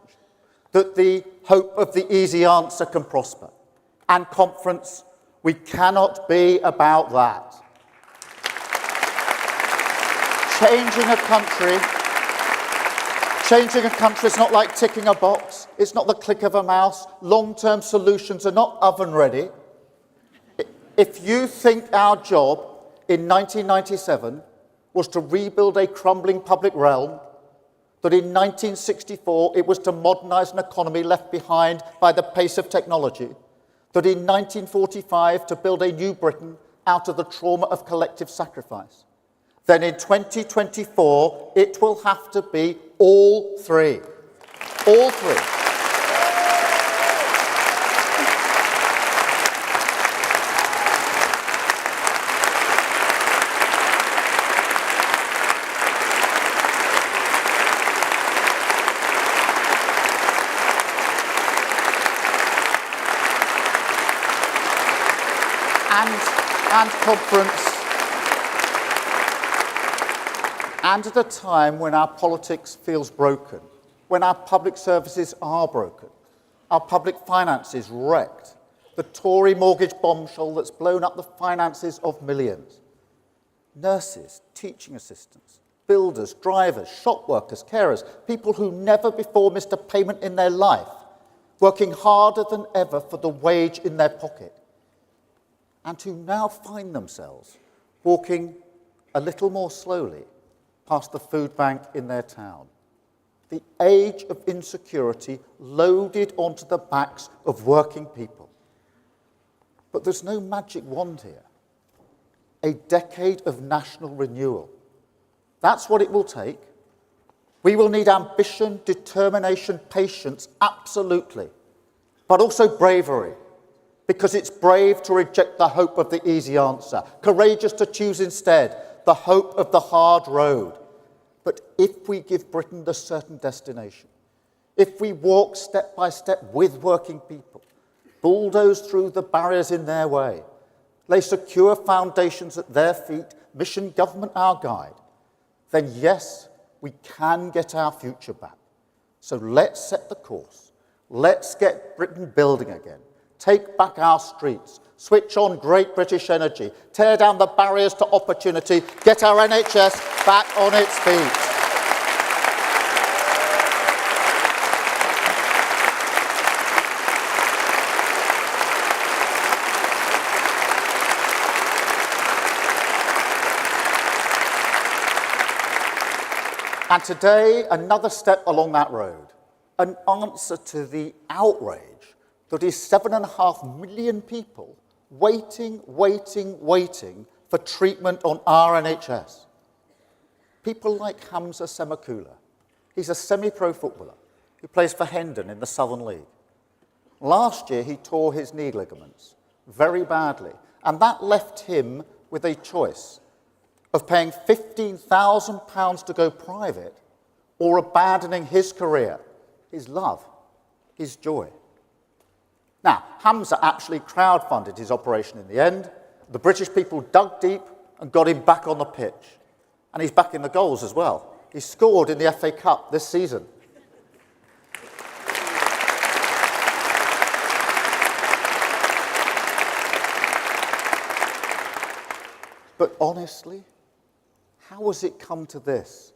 that the hope of the easy answer can prosper. And conference, we cannot be about that. Changing a country is not like ticking a box. It's not the click of a mouse. Long-term solutions are not oven-ready. If you think our job in 1997 was to rebuild a crumbling public realm, that in 1964 it was to modernise an economy left behind by the pace of technology, that in 1945 to build a new Britain out of the trauma of collective sacrifice, then in 2024 it will have to be all three. All three. And conference, and at a time when our politics feels broken, when our public services are broken, our public finances wrecked, the Tory mortgage bombshell that's blown up the finances of millions. Nurses, teaching assistants, builders, drivers, shop workers, carers, people who never before missed a payment in their life, working harder than ever for the wage in their pocket, and who now find themselves walking a little more slowly past the food bank in their town. The age of insecurity loaded onto the backs of working people. But there's no magic wand here. A decade of national renewal. That's what it will take. We will need ambition, determination, patience, absolutely, but also bravery. Because it's brave to reject the hope of the easy answer, courageous to choose instead the hope of the hard road. But if we give Britain the certain destination, if we walk step by step with working people, bulldoze through the barriers in their way, lay secure foundations at their feet, mission government our guide, then yes, we can get our future back. So let's set the course. Let's get Britain building again. Take back our streets, switch on great British energy, tear down the barriers to opportunity, get our NHS back on its feet. And today, another step along that road, an answer to the outrage that is 7.5 million people waiting for treatment on our NHS. People like Hamza Semakula. He's a semi-pro footballer who plays for Hendon in the Southern League. Last year, he tore his knee ligaments very badly, and that left him with a choice of paying £15,000 to go private or abandoning his career, his love, his joy. Now, Hamza actually crowdfunded his operation in the end. The British people dug deep and got him back on the pitch. And he's back in the goals as well. He scored in the FA Cup this season. But honestly, how has it come to this?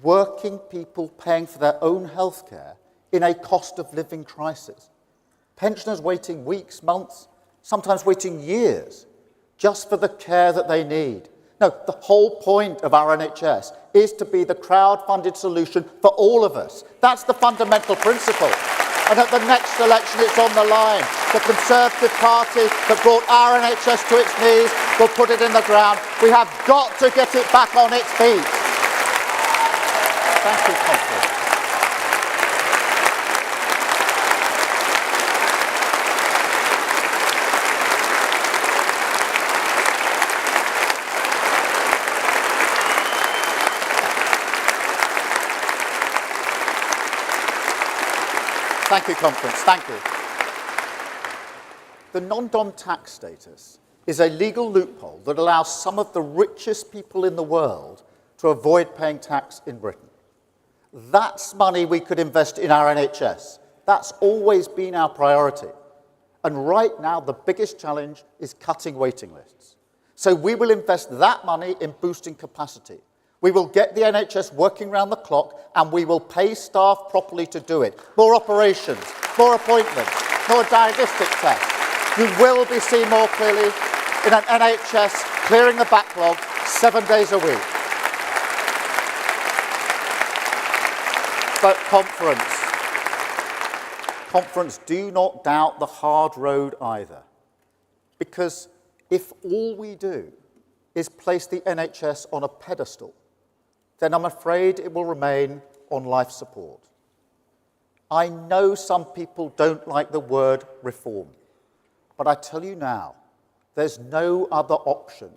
Working people paying for their own healthcare in a cost of living crisis. Pensioners waiting weeks, months, sometimes waiting years just for the care that they need. No, the whole point of our NHS is to be the crowd-funded solution for all of us. That's the fundamental principle. And at the next election, it's on the line. The Conservative Party that brought our NHS to its knees will put it in the ground. We have got to get it back on its feet. Thank you, Conference. Thank you, Conference. Thank you. The non-dom tax status is a legal loophole that allows some of the richest people in the world to avoid paying tax in Britain. That's money we could invest in our NHS. That's always been our priority. And right now, the biggest challenge is cutting waiting lists. So we will invest that money in boosting capacity. We will get the NHS working round the clock, and we will pay staff properly to do it. More operations, more appointments, more diagnostic tests. You will be seen more clearly in an NHS clearing the backlog 7 days a week. But Conference, do not doubt the hard road either. Because if all we do is place the NHS on a pedestal, then I'm afraid it will remain on life support. I know some people don't like the word reform, but I tell you now, there's no other option.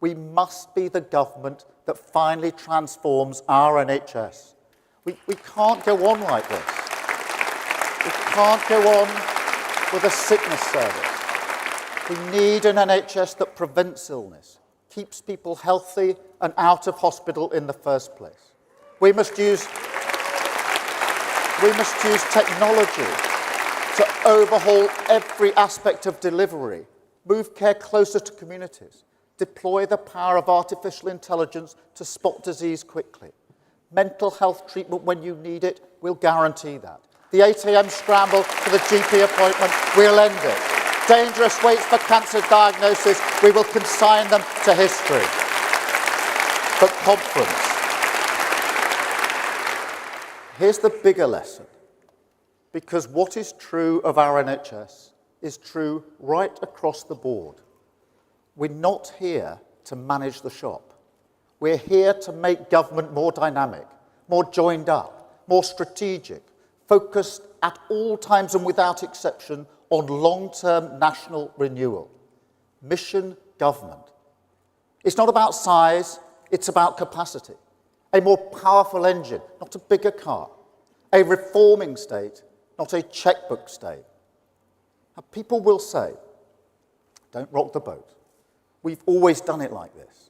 We must be the government that finally transforms our NHS. We can't go on like this. We can't go on with a sickness service. We need an NHS that prevents illness, keeps people healthy and out of hospital in the first place. We must use technology to overhaul every aspect of delivery, move care closer to communities, deploy the power of artificial intelligence to spot disease quickly. Mental health treatment when you need it, we'll guarantee that. The 8 a.m. scramble for the GP appointment, we'll end it. Dangerous waits for cancer diagnosis, we will consign them to history. But Conference, here's the bigger lesson. Because what is true of our NHS is true right across the board. We're not here to manage the shop. We're here to make government more dynamic, more joined up, more strategic, focused at all times and without exception on long-term national renewal. Mission government. It's not about size, it's about capacity. A more powerful engine, not a bigger car. A reforming state, not a checkbook state. Now, people will say, don't rock the boat. We've always done it like this.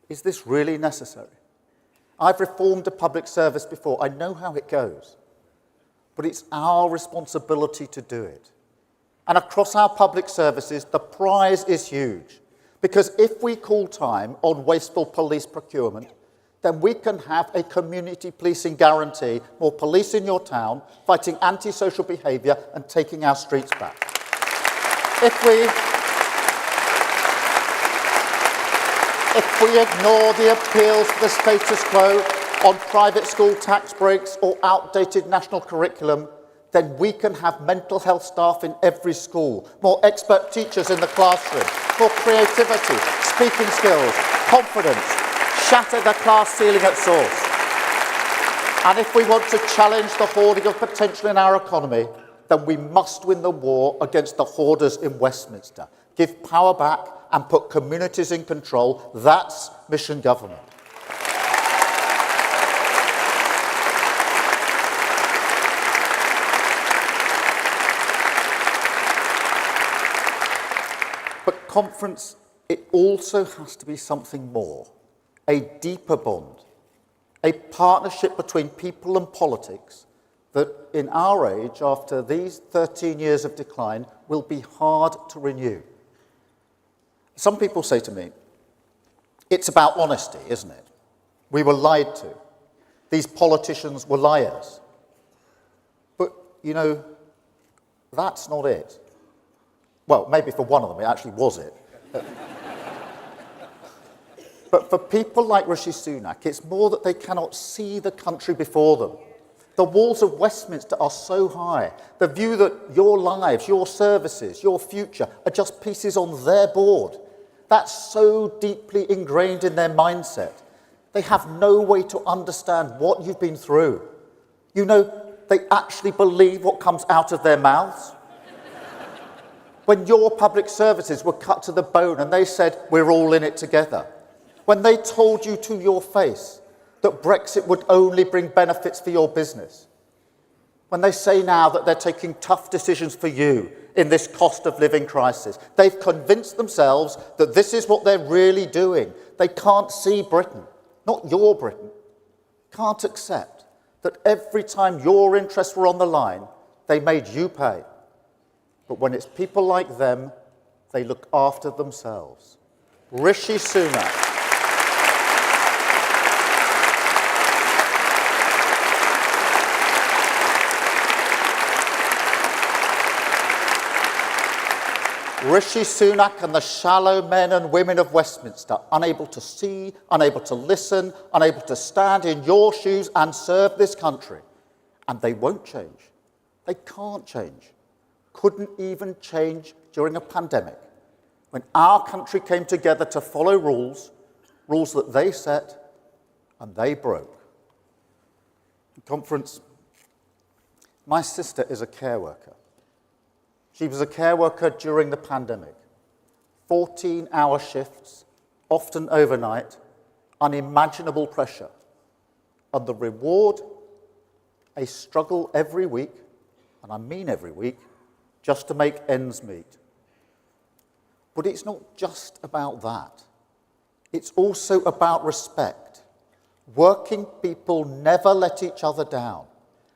Is this really necessary? I've reformed a public service before. I know how it goes. But it's our responsibility to do it. And across our public services, the prize is huge. Because if we call time on wasteful police procurement, then we can have a community policing guarantee, more police in your town, fighting antisocial behaviour and taking our streets back. If we ignore the appeals for the status quo on private school tax breaks or outdated national curriculum, then we can have mental health staff in every school, more expert teachers in the classroom, more creativity, speaking skills, confidence, shatter the class ceiling at source. And if we want to challenge the hoarding of potential in our economy, then we must win the war against the hoarders in Westminster. Give power back and put communities in control. That's mission government. But Conference, it also has to be something more. A deeper bond, a partnership between people and politics that in our age, after these 13 years of decline, will be hard to renew. Some people say to me, It's about honesty, isn't it? We were lied to. These politicians were liars. But, you know, that's not it. Well, maybe for one of them, it actually was it. But for people like Rishi Sunak, it's more that they cannot see the country before them. The walls of Westminster are so high. The view that your lives, your services, your future are just pieces on their board. That's so deeply ingrained in their mindset. They have no way to understand what you've been through. You know, they actually believe what comes out of their mouths. When your public services were cut to the bone and they said, we're all in it together. When they told you to your face that Brexit would only bring benefits for your business. When they say now that they're taking tough decisions for you in this cost of living crisis. They've convinced themselves that this is what they're really doing. They can't see Britain, not your Britain, can't accept that every time your interests were on the line, they made you pay. But when it's people like them, they look after themselves. Rishi Sunak. Rishi Sunak and the shallow men and women of Westminster, unable to see, unable to listen, unable to stand in your shoes and serve this country. And they won't change. They can't change. Couldn't even change during a pandemic, when our country came together to follow rules that they set and they broke. Conference, my sister is a care worker. She was a care worker during the pandemic. 14-hour shifts, often overnight, unimaginable pressure. And the reward, a struggle every week, and I mean every week, just to make ends meet. But it's not just about that. It's also about respect. Working people never let each other down.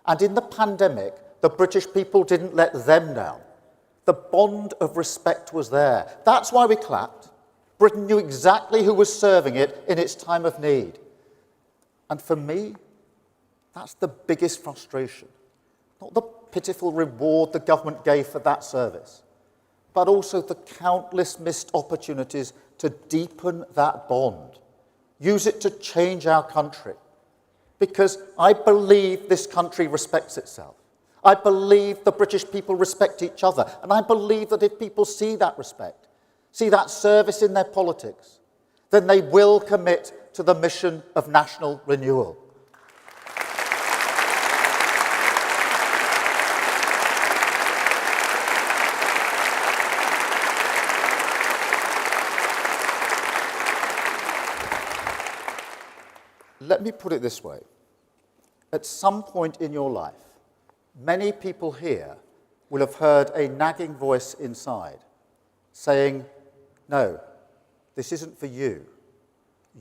And in the pandemic, the British people didn't let them down. The bond of respect was there. That's why we clapped. Britain knew exactly who was serving it in its time of need. And for me, that's the biggest frustration. Not the pitiful reward the government gave for that service, but also the countless missed opportunities to deepen that bond. Use it to change our country. Because I believe this country respects itself. I believe the British people respect each other. And I believe that if people see that respect, see that service in their politics, then they will commit to the mission of national renewal. Let me put it this way. At some point in your life, many people here will have heard a nagging voice inside saying, no, this isn't for you.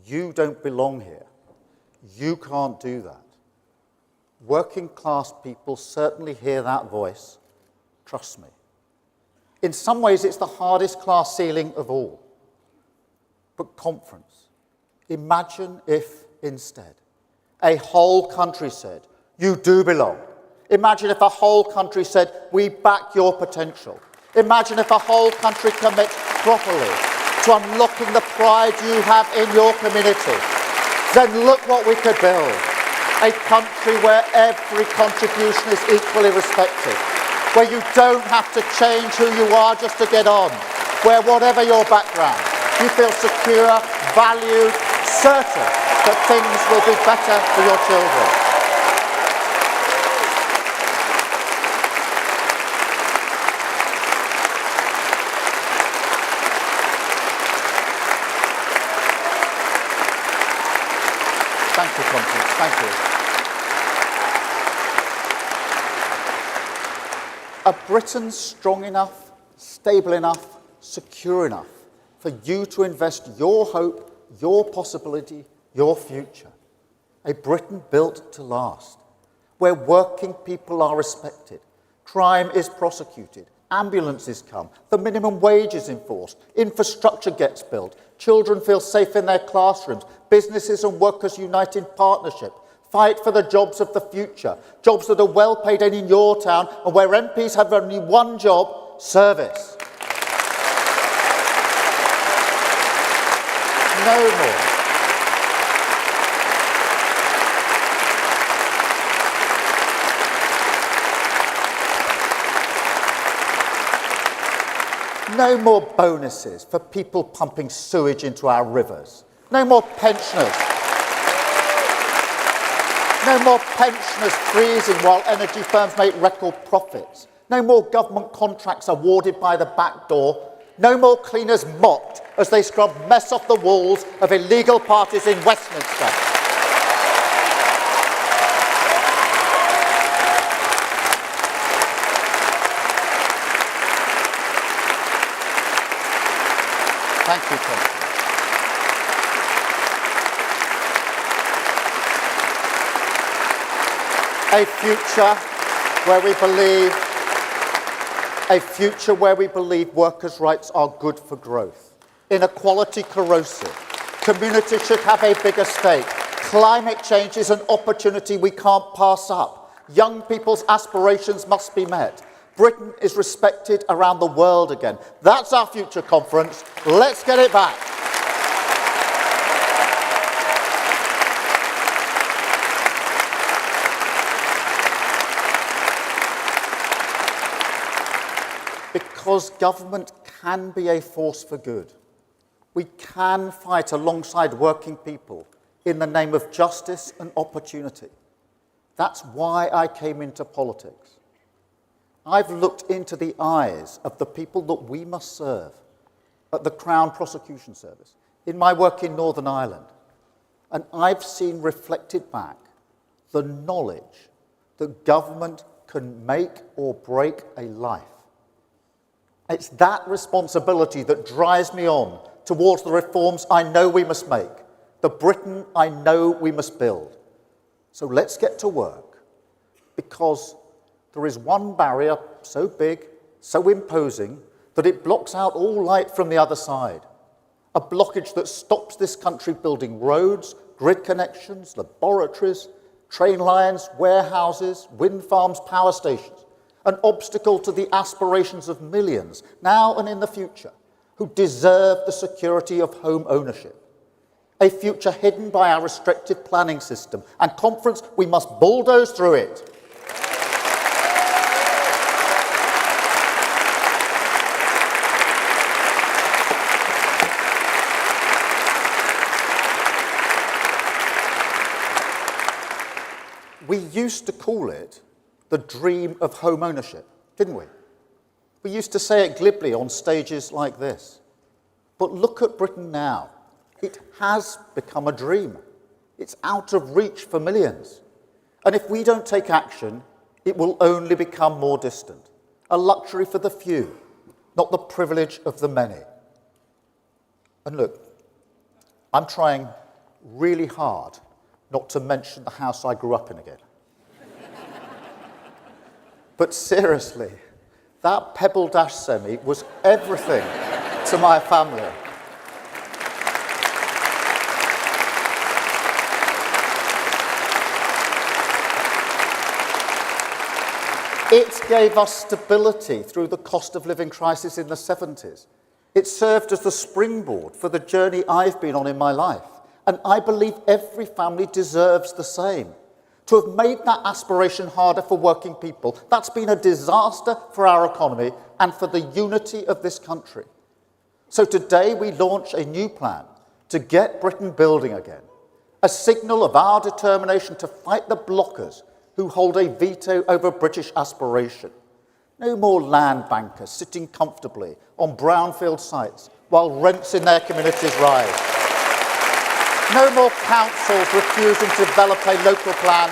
You don't belong here. You can't do that. Working class people certainly hear that voice. Trust me. In some ways, it's the hardest class ceiling of all. But conference, imagine if instead a whole country said, you do belong. Imagine if a whole country said, we back your potential. Imagine if a whole country commits properly to unlocking the pride you have in your community. Then look what we could build. A country where every contribution is equally respected. Where you don't have to change who you are just to get on. Where whatever your background, you feel secure, valued, certain that things will be better for your children. Thank you, Conference. Thank you. A Britain strong enough, stable enough, secure enough for you to invest your hope, your possibility, your future. A Britain built to last, where working people are respected, crime is prosecuted, ambulances come, the minimum wage is enforced, infrastructure gets built, Children feel safe in their classrooms. Businesses and workers unite in partnership. Fight for the jobs of the future, jobs that are well paid and in your town, and where MPs have only one job: service. No more. No more bonuses for people pumping sewage into our rivers. No more pensioners. No more pensioners freezing while energy firms make record profits. No more government contracts awarded by the back door. No more cleaners mocked as they scrub mess off the walls of illegal parties in Westminster. Thank you, Tom. A future where we believe workers' rights are good for growth. Inequality corrosive. Communities should have a bigger stake. Climate change is an opportunity we can't pass up. Young people's aspirations must be met. Britain is respected around the world again. That's our future conference. Let's get it back. Because government can be a force for good. We can fight alongside working people in the name of justice and opportunity. That's why I came into politics. I've looked into the eyes of the people that we must serve at the Crown Prosecution Service in my work in Northern Ireland, and I've seen reflected back the knowledge that government can make or break a life. It's that responsibility that drives me on towards the reforms I know we must make, the Britain I know we must build. So let's get to work, because there is one barrier so big, so imposing, that it blocks out all light from the other side. A blockage that stops this country building roads, grid connections, laboratories, train lines, warehouses, wind farms, power stations. An obstacle to the aspirations of millions, now and in the future, who deserve the security of home ownership. A future hidden by our restrictive planning system. And conference, we must bulldoze through it. We used to call it the dream of home ownership, didn't we? We used to say it glibly on stages like this. But look at Britain now. It has become a dream. It's out of reach for millions. And if we don't take action, it will only become more distant. A luxury for the few, not the privilege of the many. And look, I'm trying really hard not to mention the house I grew up in again. But seriously, that Pebble Dash semi was everything to my family. It gave us stability through the cost of living crisis in the 70s. It served as the springboard for the journey I've been on in my life. And I believe every family deserves the same. To have made that aspiration harder for working people, that's been a disaster for our economy and for the unity of this country. So today we launch a new plan to get Britain building again, a signal of our determination to fight the blockers who hold a veto over British aspiration. No more land bankers sitting comfortably on brownfield sites while rents in their communities rise. No more councils refusing to develop a local plan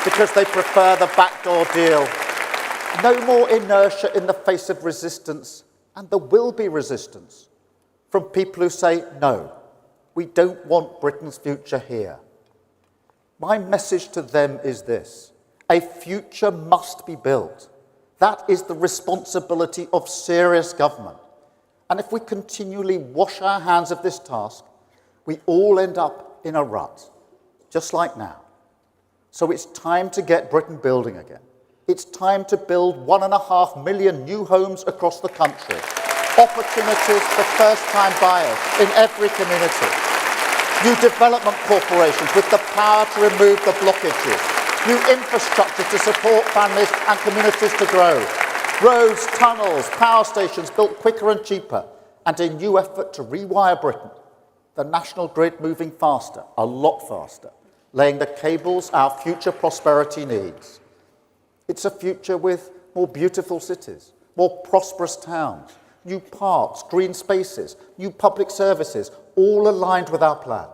because they prefer the backdoor deal. No more inertia in the face of resistance, and there will be resistance from people who say, no, we don't want Britain's future here. My message to them is this: a future must be built. That is the responsibility of serious government. And if we continually wash our hands of this task, we all end up in a rut, just like now. So it's time to get Britain building again. It's time to build 1.5 million new homes across the country. Opportunities for first-time buyers in every community. New development corporations with the power to remove the blockages. New infrastructure to support families and communities to grow. Roads, tunnels, power stations built quicker and cheaper. And a new effort to rewire Britain. The national grid moving faster, a lot faster. Laying the cables our future prosperity needs. It's a future with more beautiful cities, more prosperous towns, new parks, green spaces, new public services, all aligned with our plan.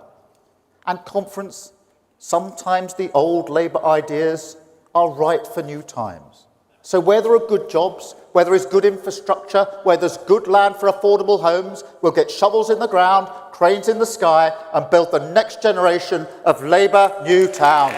And conference, sometimes the old Labour ideas are right for new times. So where there are good jobs, where there is good infrastructure, where there's good land for affordable homes, we'll get shovels in the ground, cranes in the sky, and build the next generation of Labour new towns.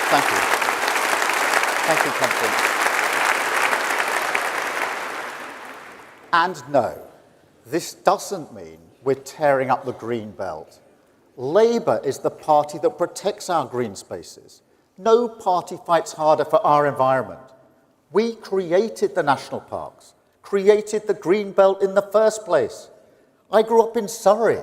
Thank you. Thank you, Conference. And no, this doesn't mean we're tearing up the green belt. Labour is the party that protects our green spaces. No party fights harder for our environment. We created the national parks, created the green belt in the first place. I grew up in Surrey.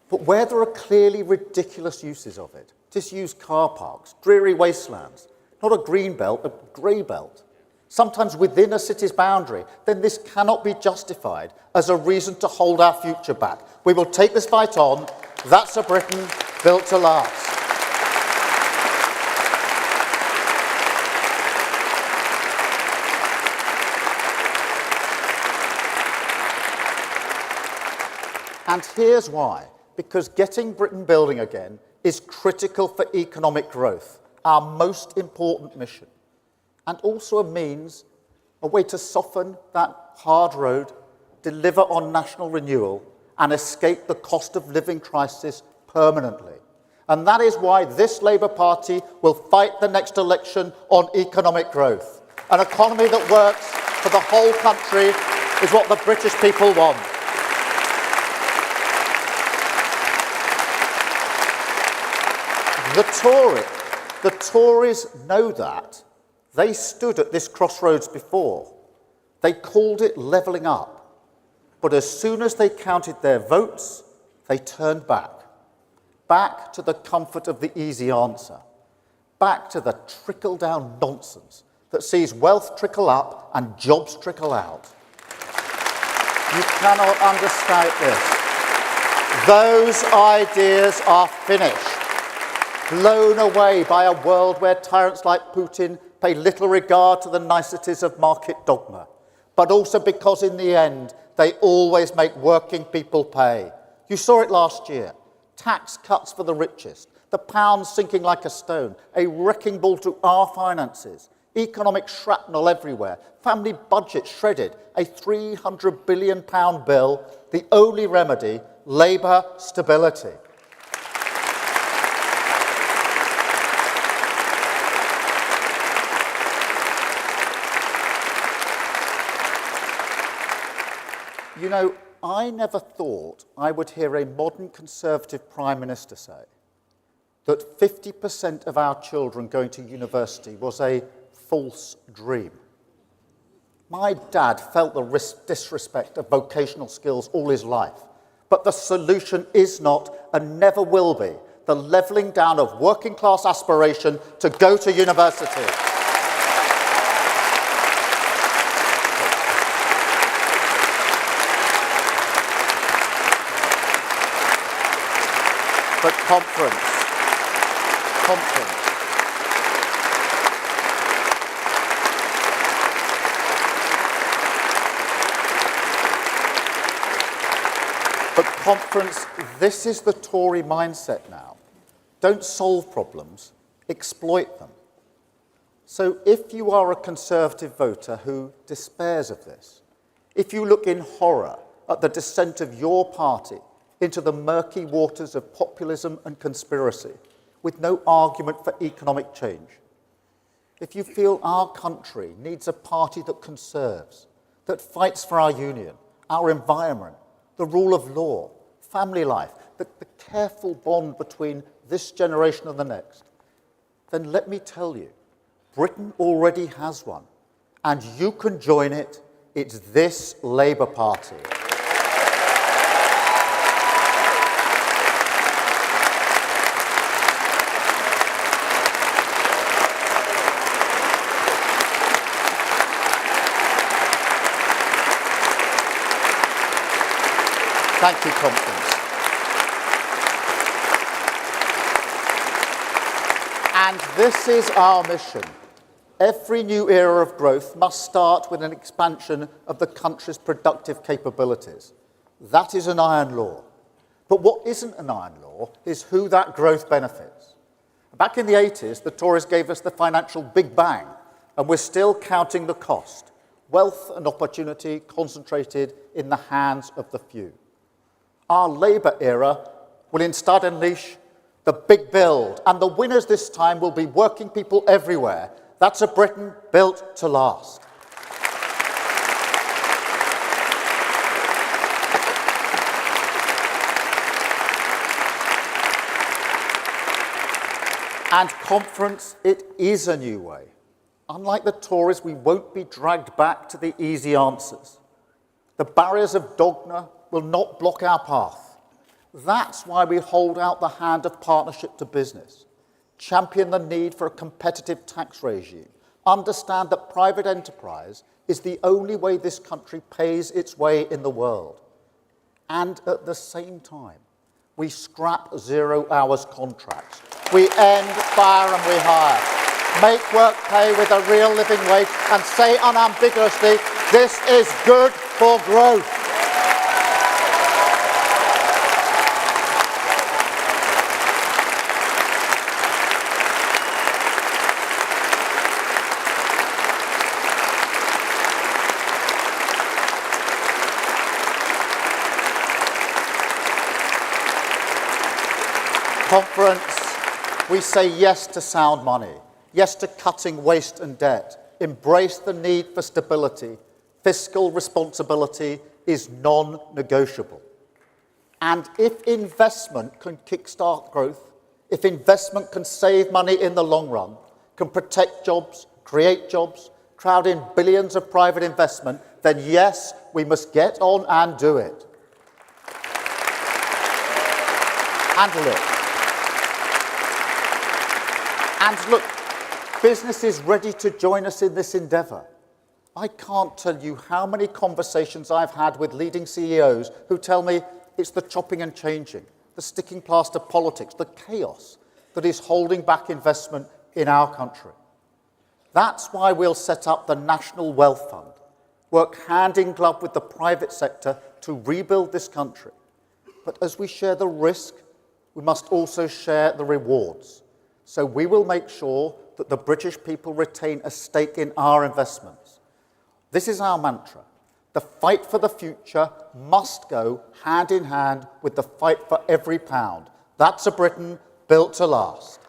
But where there are clearly ridiculous uses of it, disused car parks, dreary wastelands, not a green belt, a grey belt, sometimes within a city's boundary, then this cannot be justified as a reason to hold our future back. We will take this fight on. That's a Britain built to last. And here's why. Because getting Britain building again is critical for economic growth, our most important mission. And also a means, a way to soften that hard road, deliver on national renewal, and escape the cost of living crisis permanently. And that is why this Labour Party will fight the next election on economic growth. An economy that works for the whole country is what the British people want. The Tories know that. They stood at this crossroads before. They called it levelling up. But as soon as they counted their votes, they turned back. Back to the comfort of the easy answer. Back to the trickle-down nonsense that sees wealth trickle up and jobs trickle out. You cannot understate this. Those ideas are finished. Blown away by a world where tyrants like Putin pay little regard to the niceties of market dogma, but also because in the end, they always make working people pay. You saw it last year. Tax cuts for the richest, the pound sinking like a stone, a wrecking ball to our finances, economic shrapnel everywhere, family budget shredded, a £300 billion bill, the only remedy, Labour stability. You know, I never thought I would hear a modern Conservative Prime Minister say that 50% of our children going to university was a false dream. My dad felt the disrespect of vocational skills all his life, but the solution is not and never will be the levelling down of working class aspiration to go to university. But conference. But conference, this is the Tory mindset now. Don't solve problems, exploit them. So if you are a Conservative voter who despairs of this, if you look in horror at the descent of your party into the murky waters of populism and conspiracy, with no argument for economic change. If you feel our country needs a party that conserves, that fights for our union, our environment, the rule of law, family life, the careful bond between this generation and the next, then let me tell you, Britain already has one, and you can join it. It's this Labour Party. Thank you, Conference. And this is our mission. Every new era of growth must start with an expansion of the country's productive capabilities. That is an iron law. But what isn't an iron law is who that growth benefits. Back in the 80s, the Tories gave us the financial Big Bang, and we're still counting the cost. Wealth and opportunity concentrated in the hands of the few. Our Labour era will instead unleash the big build, and the winners this time will be working people everywhere. That's a Britain built to last. And Conference, it is a new way. Unlike the Tories, we won't be dragged back to the easy answers. The barriers of dogma will not block our path. That's why we hold out the hand of partnership to business, champion the need for a competitive tax regime, understand that private enterprise is the only way this country pays its way in the world. And at the same time, we scrap 0 hours contracts. We end fire and we hire. Make work pay with a real living wage and say unambiguously, this is good for growth. Conference, we say yes to sound money, yes to cutting waste and debt, embrace the need for stability. Fiscal responsibility is non-negotiable. And if investment can kickstart growth, if investment can save money in the long run, can protect jobs, create jobs, crowd in billions of private investment, then yes, we must get on and do it. And look, business is ready to join us in this endeavour. I can't tell you how many conversations I've had with leading CEOs who tell me it's the chopping and changing, the sticking plaster politics, the chaos that is holding back investment in our country. That's why we'll set up the National Wealth Fund, work hand in glove with the private sector to rebuild this country. But as we share the risk, we must also share the rewards. So we will make sure that the British people retain a stake in our investments. This is our mantra. The fight for the future must go hand in hand with the fight for every pound. That's a Britain built to last.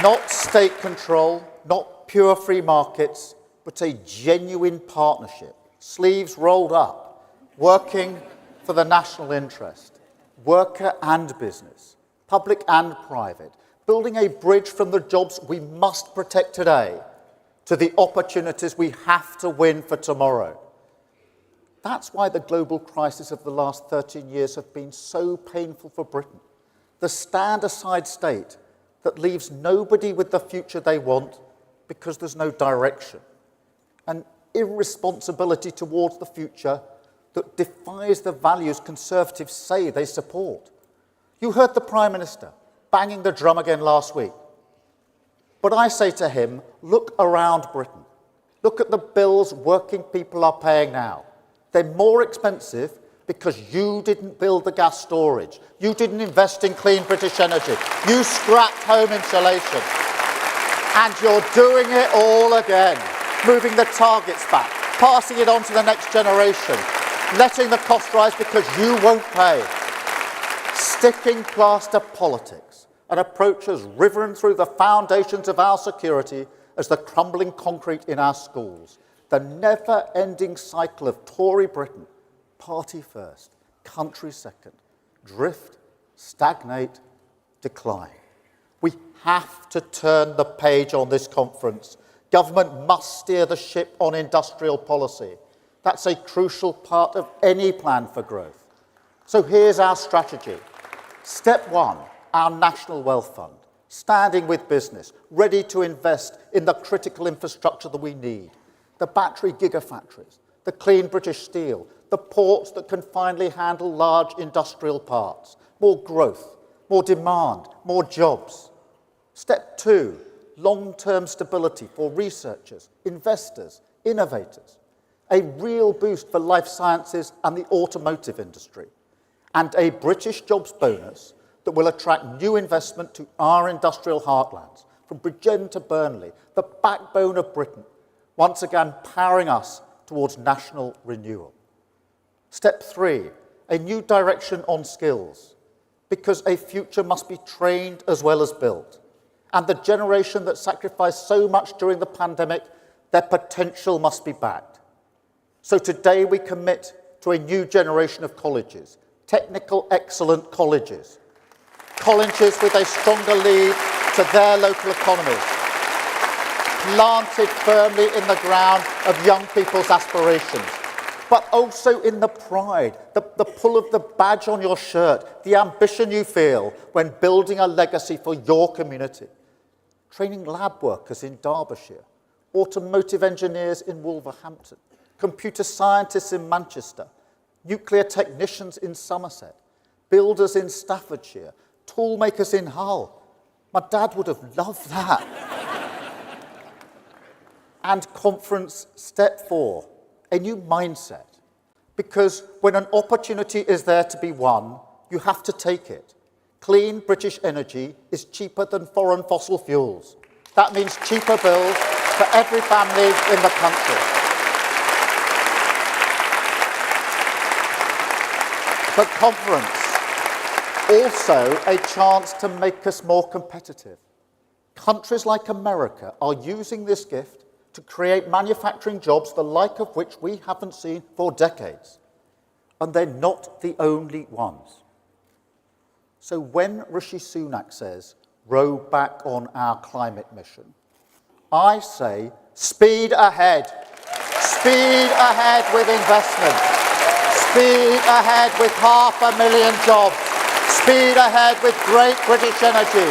Not state control, not pure free markets, but a genuine partnership, sleeves rolled up, working for the national interest, worker and business, public and private, building a bridge from the jobs we must protect today to the opportunities we have to win for tomorrow. That's why the global crisis of the last 13 years have been so painful for Britain. The stand-aside state that leaves nobody with the future they want because there's no direction. An irresponsibility towards the future that defies the values Conservatives say they support. You heard the Prime Minister banging the drum again last week. But I say to him, look around Britain. Look at the bills working people are paying now. They're more expensive because you didn't build the gas storage. You didn't invest in clean British energy. You scrapped home insulation. And you're doing it all again, moving the targets back, passing it on to the next generation, letting the cost rise because you won't pay. Sticking plaster politics, an approach as riven through the foundations of our security as the crumbling concrete in our schools. The never-ending cycle of Tory Britain, party first, country second, drift, stagnate, decline. We have to turn the page on this conference. Government must steer the ship on industrial policy. That's a crucial part of any plan for growth. So here's our strategy. Step one, our National Wealth Fund, standing with business, ready to invest in the critical infrastructure that we need. The battery gigafactories, the clean British steel, the ports that can finally handle large industrial parts. More growth, more demand, more jobs. Step two, long-term stability for researchers, investors, innovators. A real boost for life sciences and the automotive industry. And a British jobs bonus that will attract new investment to our industrial heartlands, from Bridgend to Burnley, the backbone of Britain, once again powering us towards national renewal. Step three, a new direction on skills, because a future must be trained as well as built. And the generation that sacrificed so much during the pandemic, their potential must be backed. So today we commit to a new generation of colleges, technical excellent colleges, colleges with a stronger lead to their local economies, planted firmly in the ground of young people's aspirations, but also in the pride, the pull of the badge on your shirt, the ambition you feel when building a legacy for your community. Training lab workers in Derbyshire, automotive engineers in Wolverhampton, computer scientists in Manchester, nuclear technicians in Somerset, builders in Staffordshire, tool makers in Hull. My dad would have loved that. And conference step 4, a new mindset. Because when an opportunity is there to be won, you have to take it. Clean British energy is cheaper than foreign fossil fuels. That means cheaper bills for every family in the country. But conference, also a chance to make us more competitive. Countries like America are using this gift to create manufacturing jobs, the like of which we haven't seen for decades. And they're not the only ones. So when Rishi Sunak says, row back on our climate mission, I say, speed ahead. Speed ahead with investment. Speed ahead with 500,000 jobs. Speed ahead with great British energy.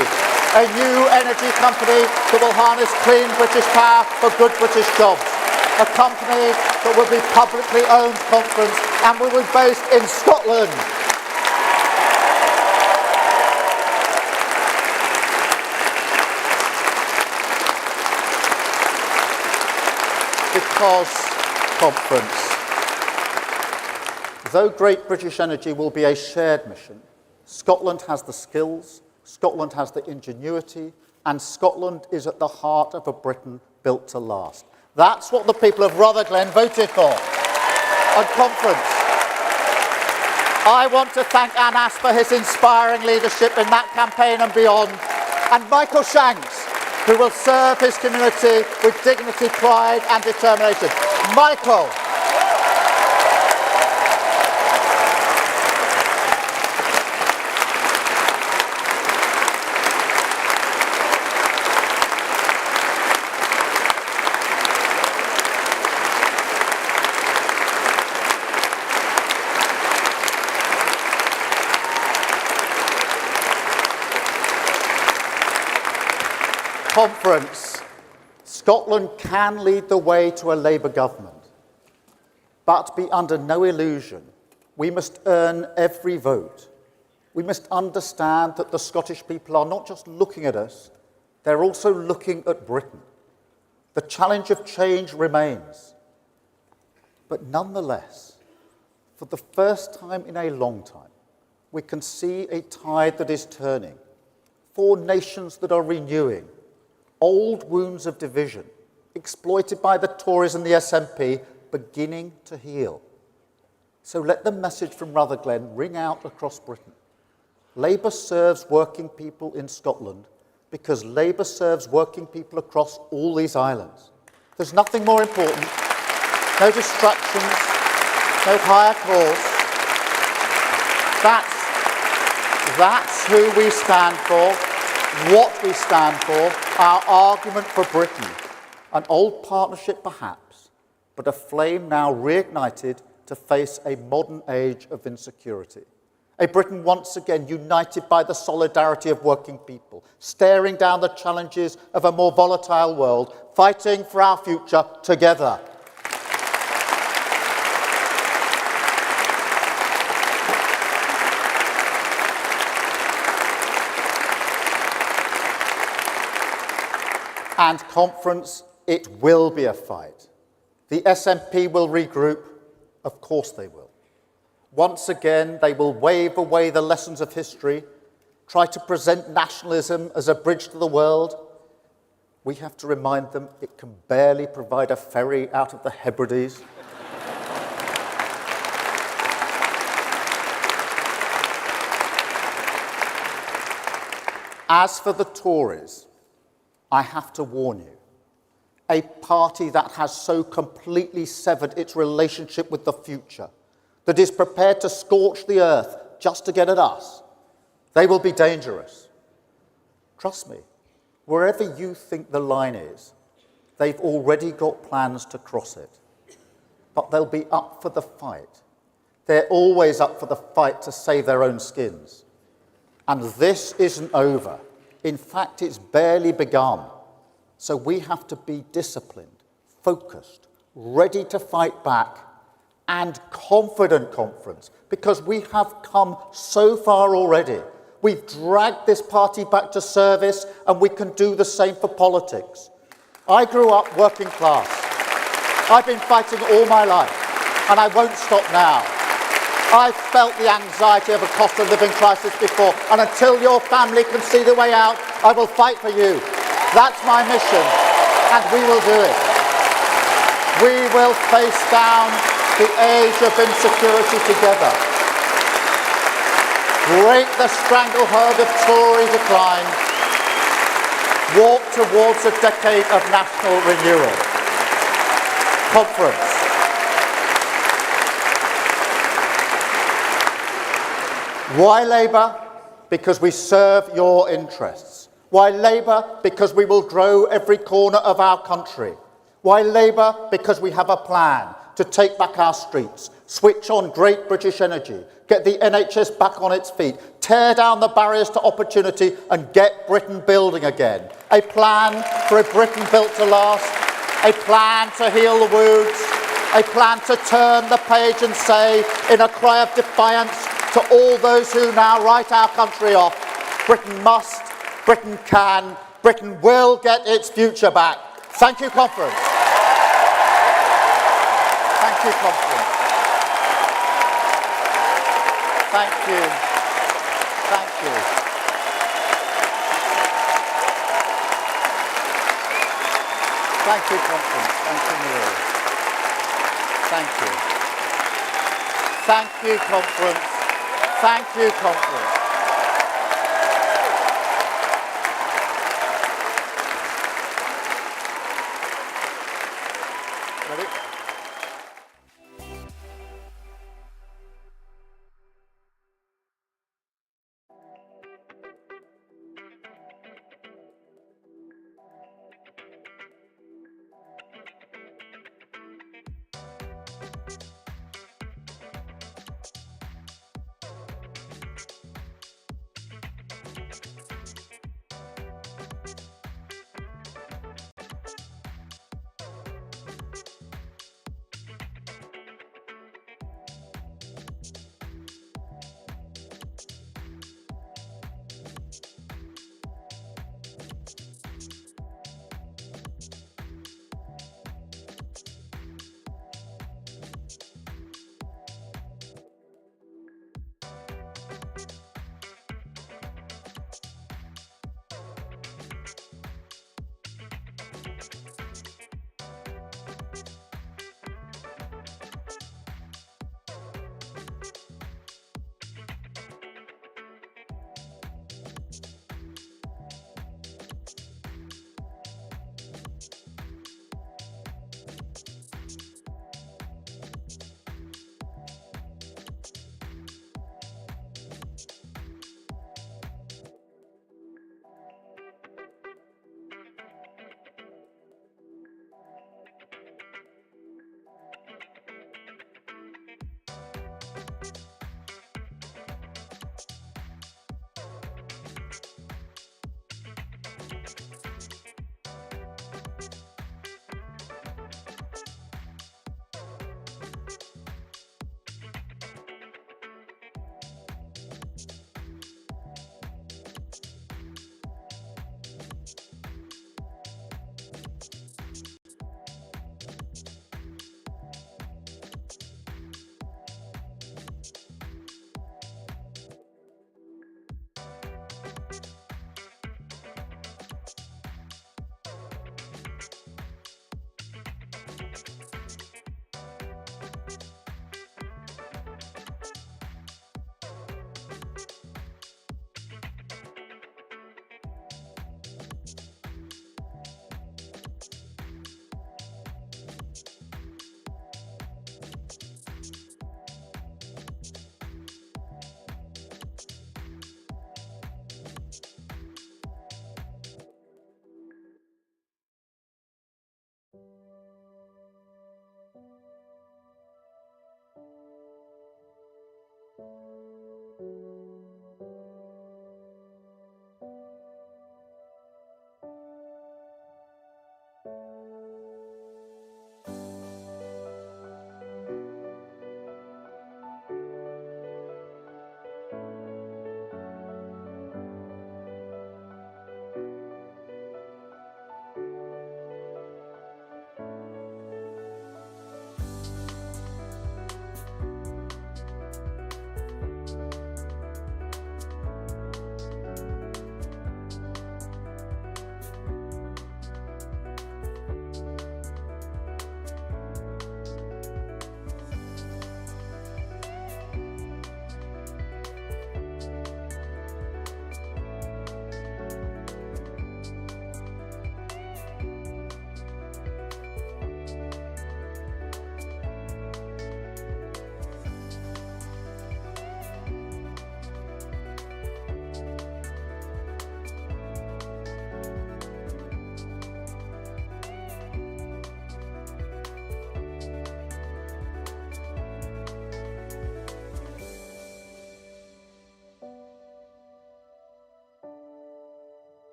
A new energy company that will harness clean British power for good British jobs. A company that will be publicly owned, conference, and we will be based in Scotland. Because, conference, though Great British Energy will be a shared mission, Scotland has the skills, Scotland has the ingenuity, and Scotland is at the heart of a Britain built to last. That's what the people of Rutherglen voted for. On conference, I want to thank Anas for his inspiring leadership in that campaign and beyond, and Michael Shanks, who will serve his community with dignity, pride and determination. Michael. Conference, Scotland can lead the way to a Labour government, but be under no illusion. We must earn every vote. We must understand that the Scottish people are not just looking at us, they're also looking at Britain. The challenge of change remains. But nonetheless, For the first time in a long time, we can see a tide that is turning. 4 nations that are renewing. Old wounds of division, exploited by the Tories and the SNP, beginning to heal. So let the message from Rutherglen ring out across Britain. Labour serves working people in Scotland because Labour serves working people across all these islands. There's nothing more important. No distractions, no higher cause. That's who we stand for, what we stand for, our argument for Britain. An old partnership perhaps, but a flame now reignited to face a modern age of insecurity. A Britain once again united by the solidarity of working people, staring down the challenges of a more volatile world, fighting for our future together. And conference, it will be a fight. The SNP will regroup. Of course they will. Once again, they will wave away the lessons of history, try to present nationalism as a bridge to the world. We have to remind them it can barely provide a ferry out of the Hebrides. As for the Tories, I have to warn you, a party that has so completely severed its relationship with the future, that is prepared to scorch the earth just to get at us, they will be dangerous. Trust me, wherever you think the line is, they've already got plans to cross it. But they'll be up for the fight. They're always up for the fight to save their own skins. And this isn't over. In fact, it's barely begun. So we have to be disciplined, focused, ready to fight back, and confident, conference, because we have come so far already. We've dragged this party back to service, and we can do the same for politics. I grew up working class. I've been fighting all my life, and I won't stop now. I've felt the anxiety of a cost of living crisis before, and until your family can see the way out, I will fight for you. That's my mission, and we will do it. We will face down the age of insecurity together. Break the stranglehold of Tory decline. Walk towards a decade of national renewal. Conference. Why Labour? Because we serve your interests. Why Labour? Because we will grow every corner of our country. Why Labour? Because we have a plan to take back our streets, switch on great British energy, get the NHS back on its feet, tear down the barriers to opportunity and get Britain building again. A plan for a Britain built to last, a plan to heal the wounds, a plan to turn the page and say, in a cry of defiance to all those who now write our country off, Britain must, Britain can, Britain will get its future back. Thank you, conference. Thank you, conference. Thank you. Thank you. Thank you, conference. Thank you, Maria. Thank you. Thank you, conference. Thank you, conference. Ready?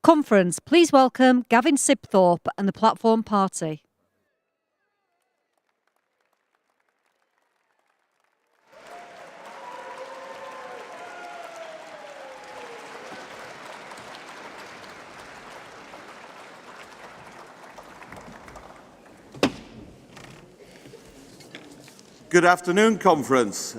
Conference, please welcome Gavin Sibthorpe and the Platform Party. Good afternoon, Conference.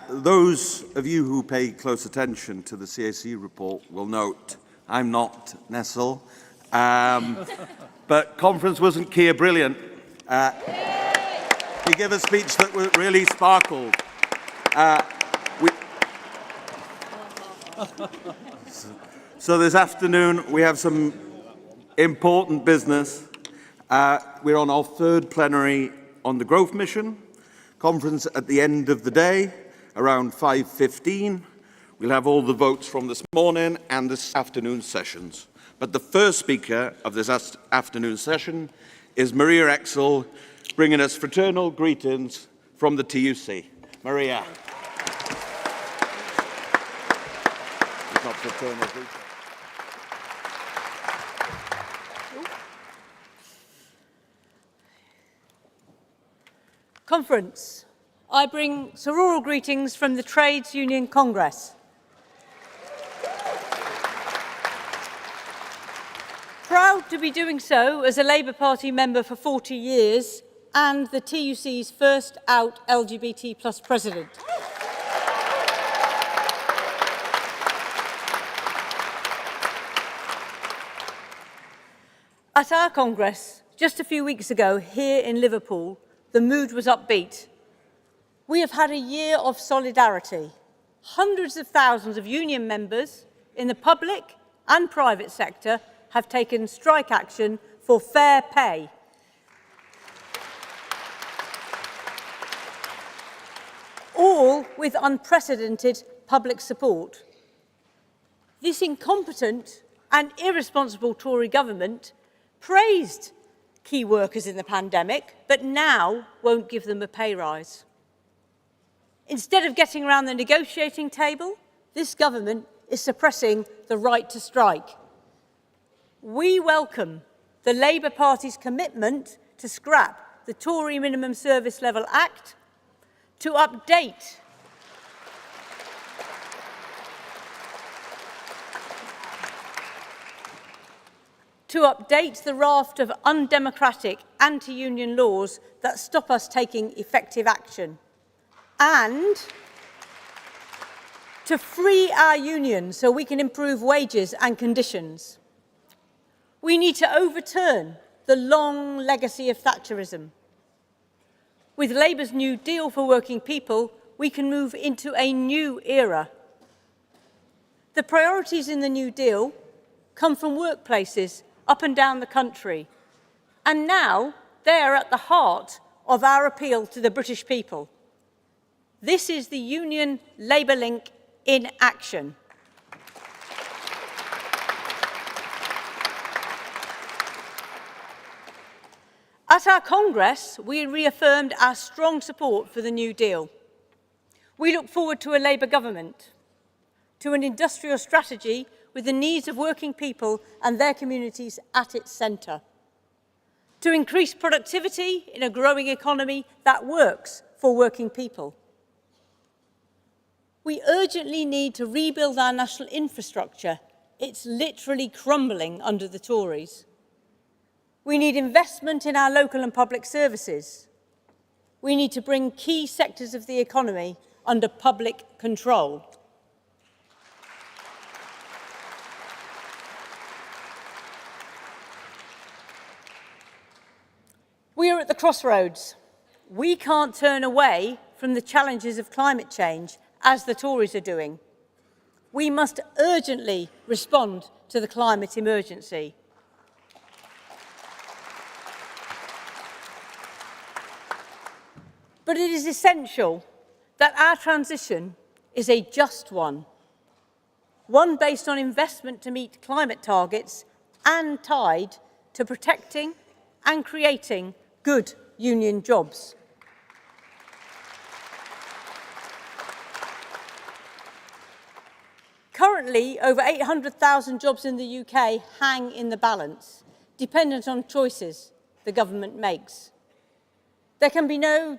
Those of you who pay close attention to the CAC report will note I'm not Nestle, but Conference wasn't Keir brilliant. He gave a speech that really sparkled. So this afternoon we have some important business. We're on our third plenary on the growth mission. Conference at the end of the day, around 5:15. We'll have all the votes from this morning and this afternoon's sessions. But the first speaker of this afternoon session is Maria Exel, bringing us fraternal greetings from the TUC. Maria. It's not fraternal greetings. Conference, I bring sororal greetings from the Trades Union Congress. Proud to be doing so as a Labour Party member for 40 years and the TUC's first out LGBT+ president. At our Congress, just a few weeks ago here in Liverpool, the mood was upbeat. We have had a year of solidarity. Hundreds of thousands of union members in the public and private sector have taken strike action for fair pay. All with unprecedented public support. This incompetent and irresponsible Tory government praised key workers in the pandemic, but now won't give them a pay rise. Instead of getting around the negotiating table, this government is suppressing the right to strike. We welcome the Labour Party's commitment to scrap the Tory Minimum Service Level Act, to update the raft of undemocratic anti-union laws that stop us taking effective action, and to free our unions so we can improve wages and conditions. We need to overturn the long legacy of Thatcherism. With Labour's New Deal for working people, we can move into a new era. The priorities in the New Deal come from workplaces up and down the country, and now they are at the heart of our appeal to the British people. This is the Union Labour link in action. At our Congress, we reaffirmed our strong support for the New Deal. We look forward to a Labour government, to an industrial strategy with the needs of working people and their communities at its centre, to increase productivity in a growing economy that works for working people. We urgently need to rebuild our national infrastructure. It's literally crumbling under the Tories. We need investment in our local and public services. We need to bring key sectors of the economy under public control. We are at the crossroads. We can't turn away from the challenges of climate change, as the Tories are doing. We must urgently respond to the climate emergency. But it is essential that our transition is a just one based on investment to meet climate targets and tied to protecting and creating good union jobs. Currently, over 800,000 jobs in the UK hang in the balance, dependent on choices the government makes. There can be no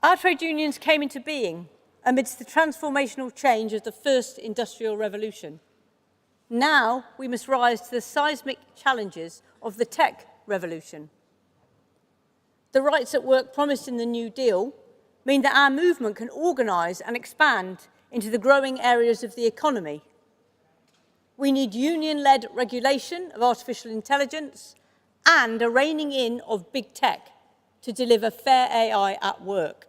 Our trade unions came into being amidst the transformational change of the first industrial revolution. Now we must rise to the seismic challenges of the tech revolution. The rights at work promised in the New Deal mean that our movement can organise and expand into the growing areas of the economy. We need union-led regulation of artificial intelligence and a reining in of big tech to deliver fair AI at work.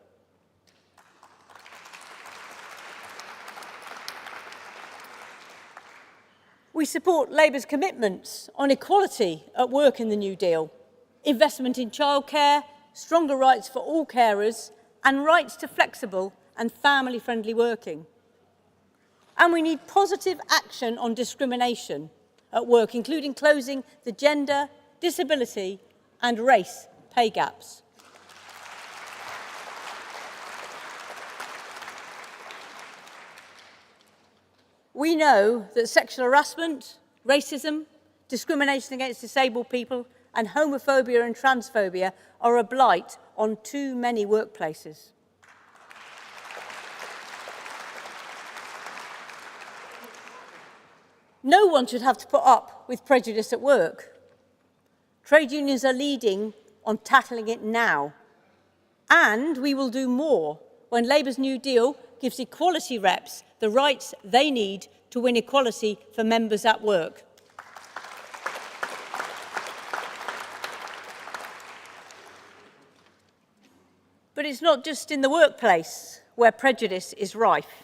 We support Labour's commitments on equality at work in the New Deal, investment in childcare, stronger rights for all carers, and rights to flexible and family-friendly working. And we need positive action on discrimination at work, including closing the gender, disability and race pay gaps. We know that sexual harassment, racism, discrimination against disabled people and homophobia and transphobia are a blight on too many workplaces. No one should have to put up with prejudice at work. Trade unions are leading on tackling it now. And we will do more when Labour's New Deal gives equality reps the rights they need to win equality for members at work. But it's not just in the workplace where prejudice is rife.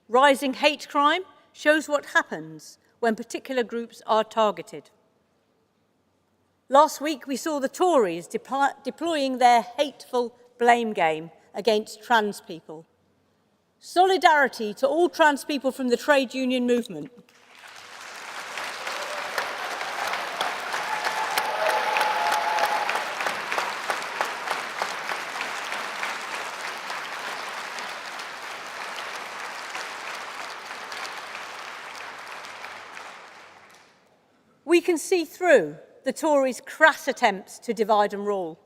Rising hate crime shows what happens when particular groups are targeted. Last week, we saw the Tories deploying their hateful blame game against trans people. Solidarity to all trans people from the trade union movement. We can see through the Tories' crass attempts to divide and rule.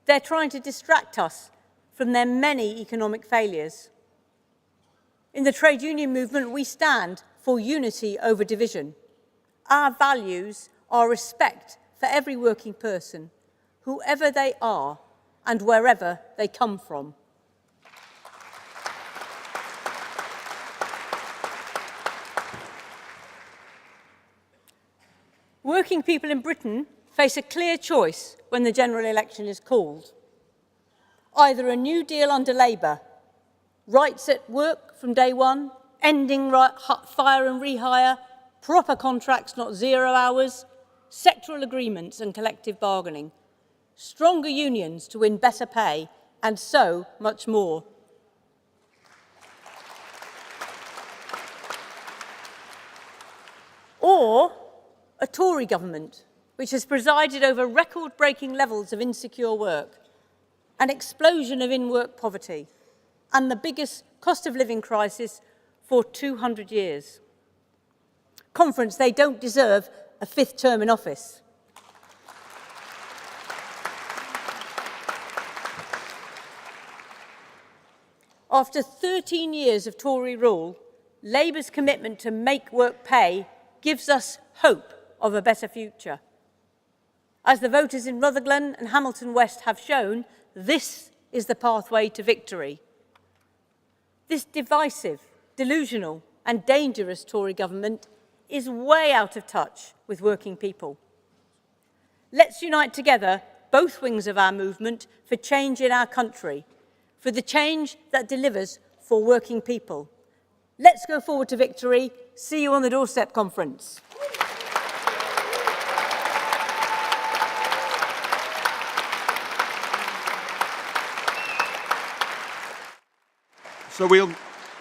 They're trying to distract us from their many economic failures. In the trade union movement, we stand for unity over division. Our values are respect for every working person, whoever they are and wherever they come from. Working people in Britain face a clear choice when the general election is called. Either a new deal under Labour, rights at work from day one, ending fire and rehire, proper contracts, not 0 hours, sectoral agreements and collective bargaining, stronger unions to win better pay, and so much more. Or a Tory government which has presided over record-breaking levels of insecure work, an explosion of in-work poverty, and the biggest cost of living crisis for 200 years. Conference, they don't deserve a 5th term in office. After 13 years of Tory rule, Labour's commitment to make work pay gives us hope of a better future. As the voters in Rutherglen and Hamilton West have shown, this is the pathway to victory. This divisive, delusional and dangerous Tory government is way out of touch with working people. Let's unite together, both wings of our movement, for change in our country, for the change that delivers for working people. Let's go forward to victory. See you on the doorstep, Conference. So we'll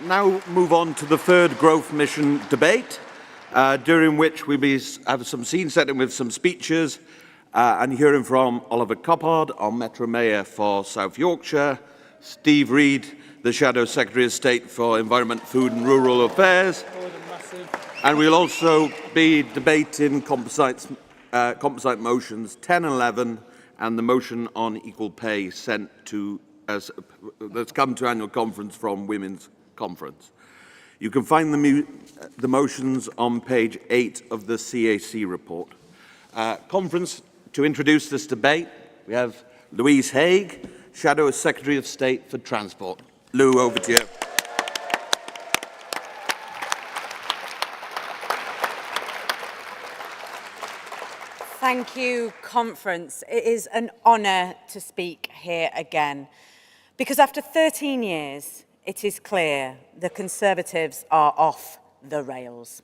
now move on to the third growth mission debate, during which we'll have some scene setting with some speeches, And hearing from Oliver Coppard, our Metro Mayor for South Yorkshire, Steve Reid, the Shadow Secretary of State for Environment, Food and Rural Affairs. And we'll also be debating composite motions 10 and 11 and the motion on equal pay sent to us, that's come to annual conference from Women's Conference. You can find the motions on page 8 of the CAC report. Conference, to introduce this debate, we have Louise Haigh, Shadow Secretary of State for Transport. Lou, over to you. Thank you, Conference. It is an honour to speak here again, because after 13 years, it is clear the Conservatives are off the rails.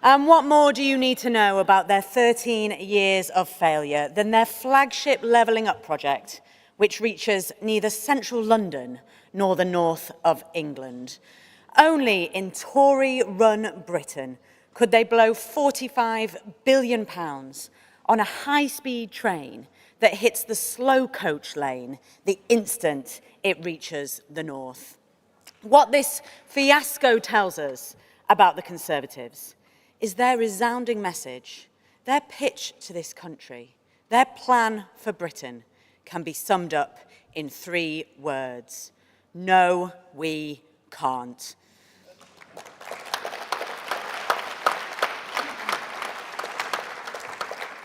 And what more do you need to know about their 13 years of failure than their flagship Levelling Up project, which reaches neither central London nor the north of England? Only in Tory-run Britain could they blow £45 billion on a high-speed train that hits the slow coach lane the instant it reaches the north. What this fiasco tells us about the Conservatives is their resounding message, their pitch to this country, their plan for Britain can be summed up in 3 words. No, we can't.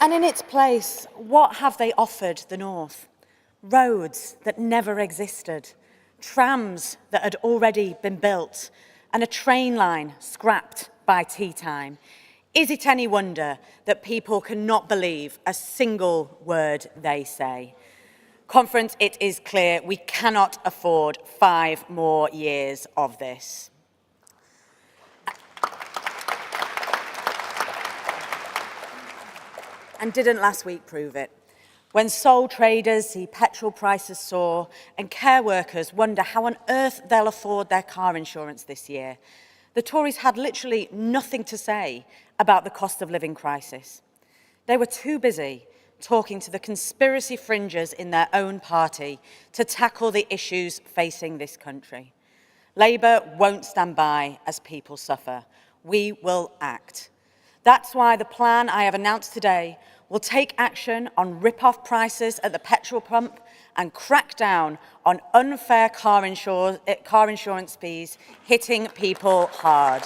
And in its place, what have they offered the North? Roads that never existed, trams that had already been built, and a train line scrapped by tea time. Is it any wonder that people cannot believe a single word they say? Conference, it is clear we cannot afford 5 more years of this. And didn't last week prove it? When sole traders see petrol prices soar and care workers wonder how on earth they'll afford their car insurance this year, the Tories had literally nothing to say about the cost of living crisis. They were too busy talking to the conspiracy fringers in their own party to tackle the issues facing this country. Labour won't stand by as people suffer. We will act. That's why the plan I have announced today will take action on rip-off prices at the petrol pump and crack down on unfair car insurance fees hitting people hard.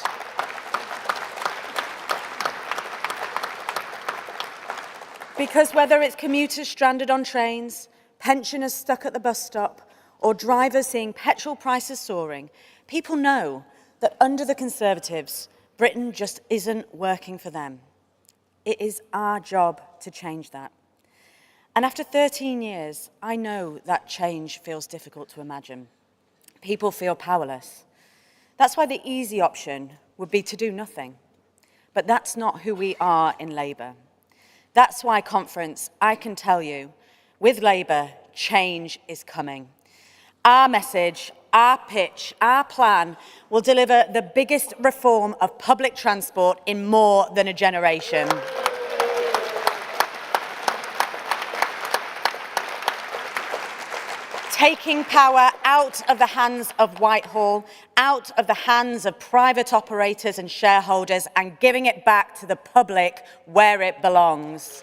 Because whether it's commuters stranded on trains, pensioners stuck at the bus stop, or drivers seeing petrol prices soaring, people know that under the Conservatives, Britain just isn't working for them. It is our job to change that. And after 13 years, I know that change feels difficult to imagine. People feel powerless. That's why the easy option would be to do nothing. But that's not who we are in Labour. That's why, Conference, I can tell you, with Labour, change is coming. Our message, our pitch, our plan will deliver the biggest reform of public transport in more than a generation. Taking power out of the hands of Whitehall, out of the hands of private operators and shareholders, and giving it back to the public where it belongs.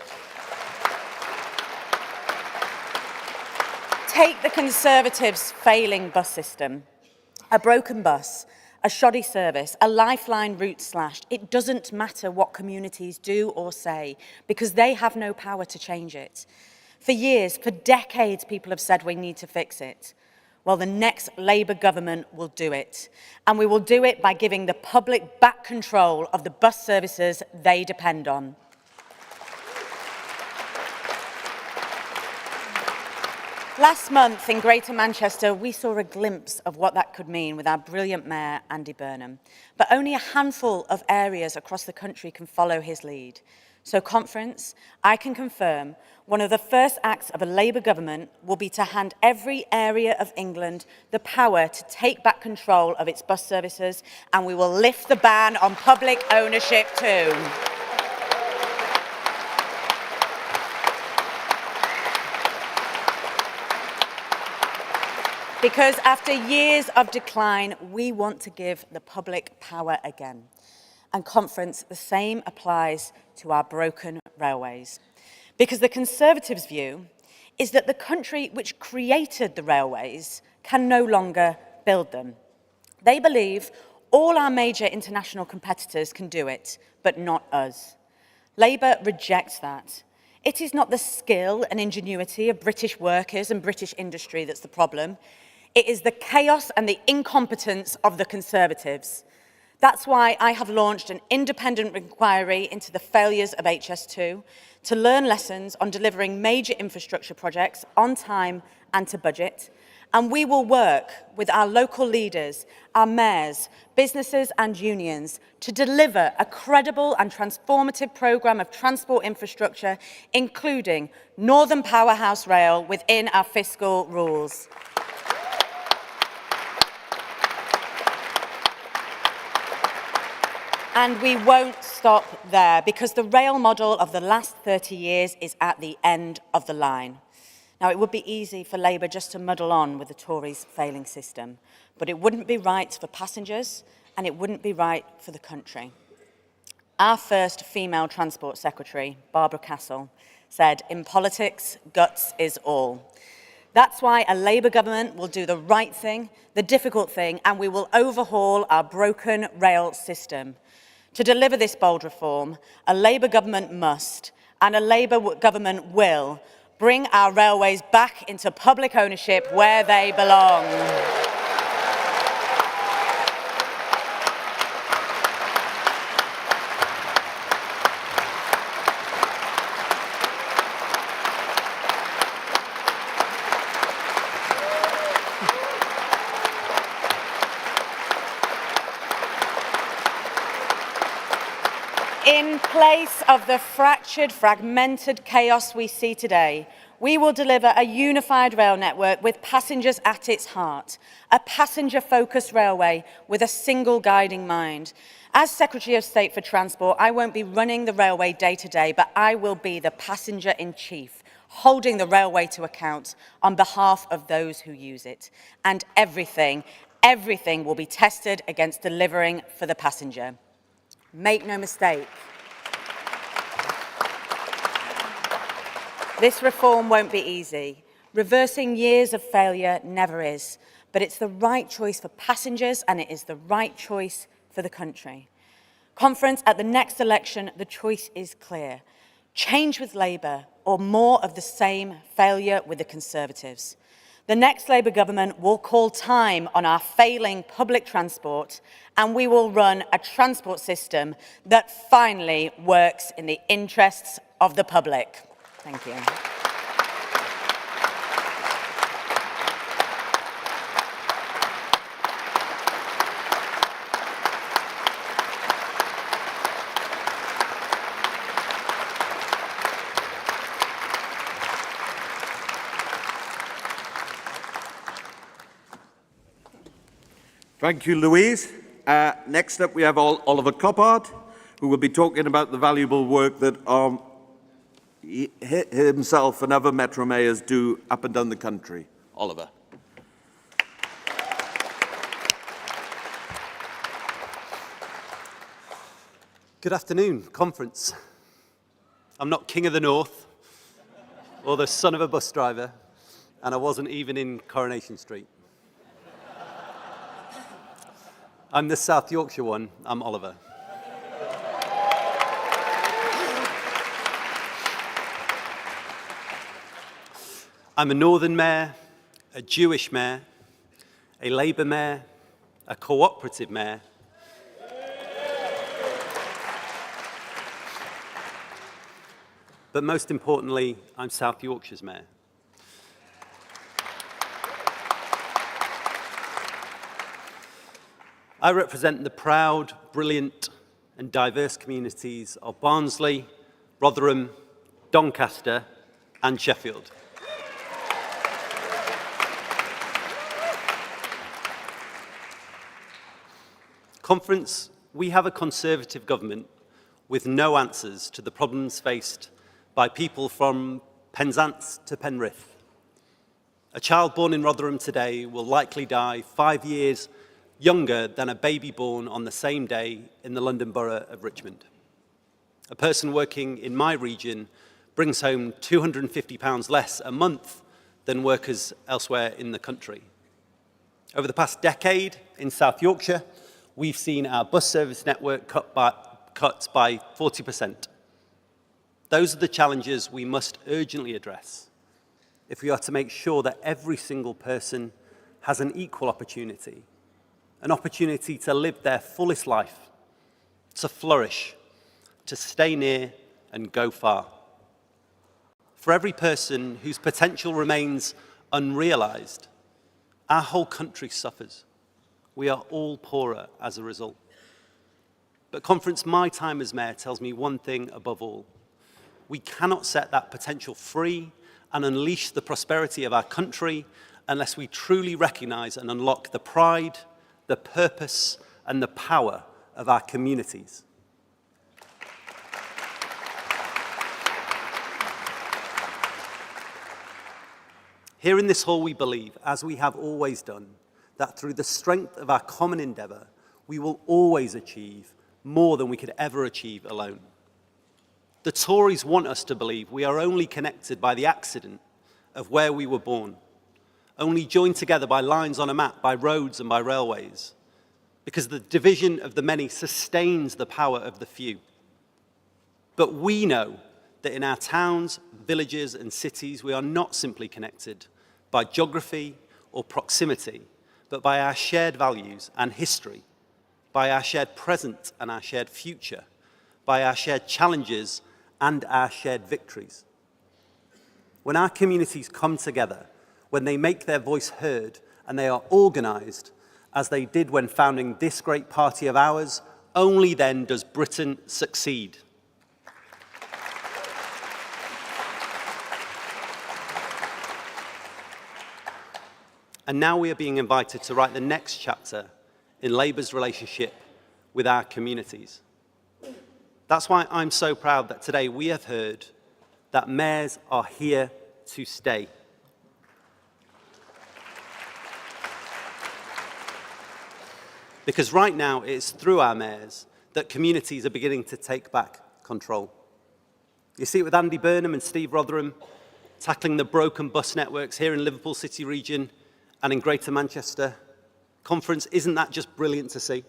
Take the Conservatives' failing bus system, a broken bus, a shoddy service, a lifeline route slashed. It doesn't matter what communities do or say, because they have no power to change it. For years, for decades, people have said we need to fix it. Well, the next Labour government will do it. And we will do it by giving the public back control of the bus services they depend on. Last month in Greater Manchester, we saw a glimpse of what that could mean with our brilliant Mayor, Andy Burnham. But only a handful of areas across the country can follow his lead. So, Conference, I can confirm one of the first acts of a Labour government will be to hand every area of England the power to take back control of its bus services, and we will lift the ban on public ownership too. Because after years of decline, we want to give the public power again. And Conference, the same applies to our broken railways. Because the Conservatives' view is that the country which created the railways can no longer build them. They believe all our major international competitors can do it, but not us. Labour rejects that. It is not the skill and ingenuity of British workers and British industry that's the problem. It is the chaos and the incompetence of the Conservatives. That's why I have launched an independent inquiry into the failures of HS2 to learn lessons on delivering major infrastructure projects on time and to budget. And we will work with our local leaders, our mayors, businesses and unions to deliver a credible and transformative programme of transport infrastructure, including Northern Powerhouse Rail within our fiscal rules. And we won't stop there, because the rail model of the last 30 years is at the end of the line. Now, it would be easy for Labour just to muddle on with the Tories' failing system, but it wouldn't be right for passengers and it wouldn't be right for the country. Our first female Transport Secretary, Barbara Castle, said, "In politics, guts is all." That's why a Labour government will do the right thing, the difficult thing, and we will overhaul our broken rail system. To deliver this bold reform, a Labour government must, and a Labour government will, bring our railways back into public ownership where they belong. In place of the fractured, fragmented chaos we see today, we will deliver a unified rail network with passengers at its heart, a passenger-focused railway with a single guiding mind. As Secretary of State for Transport, I won't be running the railway day-to-day, but I will be the passenger-in-chief, holding the railway to account on behalf of those who use it. And everything will be tested against delivering for the passenger. Make no mistake, this reform won't be easy. Reversing years of failure never is, but it's the right choice for passengers and it is the right choice for the country. Conference, at the next election, the choice is clear. Change with Labour or more of the same failure with the Conservatives. The next Labour government will call time on our failing public transport, and we will run a transport system that finally works in the interests of the public. Thank you. Thank you, Louise. Next up, we have Oliver Coppard, who will be talking about the valuable work that himself and other Metro mayors do up and down the country. Oliver. Good afternoon, Conference. I'm not King of the North or the son of a bus driver, and I wasn't even in Coronation Street. I'm the South Yorkshire one. I'm Oliver. I'm a Northern mayor, a Jewish mayor, a Labour mayor, a cooperative mayor, but most importantly, I'm South Yorkshire's mayor. I represent the proud, brilliant and diverse communities of Barnsley, Rotherham, Doncaster and Sheffield. Conference, we have a Conservative government with no answers to the problems faced by people from Penzance to Penrith. A child born in Rotherham today will likely die 5 years younger than a baby born on the same day in the London Borough of Richmond. A person working in my region brings home £250 less a month than workers elsewhere in the country. Over the past decade in South Yorkshire, we've seen our bus service network cut by 40%. Those are the challenges we must urgently address if we are to make sure that every single person has an equal opportunity, an opportunity to live their fullest life, to flourish, to stay near and go far. For every person whose potential remains unrealised, our whole country suffers. We are all poorer as a result. But Conference, my time as Mayor tells me one thing above all. We cannot set that potential free and unleash the prosperity of our country unless we truly recognise and unlock the pride, the purpose and the power of our communities. Here in this hall we believe, as we have always done, that through the strength of our common endeavour, we will always achieve more than we could ever achieve alone. The Tories want us to believe we are only connected by the accident of where we were born, only joined together by lines on a map, by roads and by railways, because the division of the many sustains the power of the few. But we know that in our towns, villages and cities, we are not simply connected by geography or proximity, but by our shared values and history, by our shared present and our shared future, by our shared challenges and our shared victories. When our communities come together, when they make their voice heard and they are organised, as they did when founding this great party of ours, only then does Britain succeed. And now we are being invited to write the next chapter in Labour's relationship with our communities. That's why I'm so proud that today we have heard that mayors are here to stay. Because right now it is through our mayors that communities are beginning to take back control. You see it with Andy Burnham and Steve Rotherham tackling the broken bus networks here in Liverpool City region and in Greater Manchester. Conference, isn't that just brilliant to see?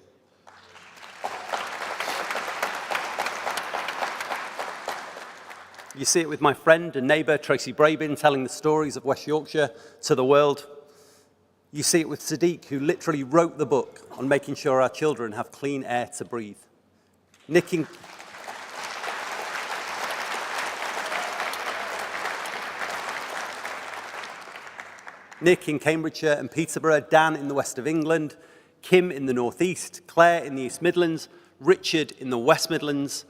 You see it with my friend and neighbour Tracy Brabin telling the stories of West Yorkshire to the world. You see it with Sadiq, who literally wrote the book on making sure our children have clean air to breathe. Nick in Cambridgeshire and Peterborough, Dan in the west of England, Kim in the northeast, Claire in the East Midlands, Richard in the West Midlands.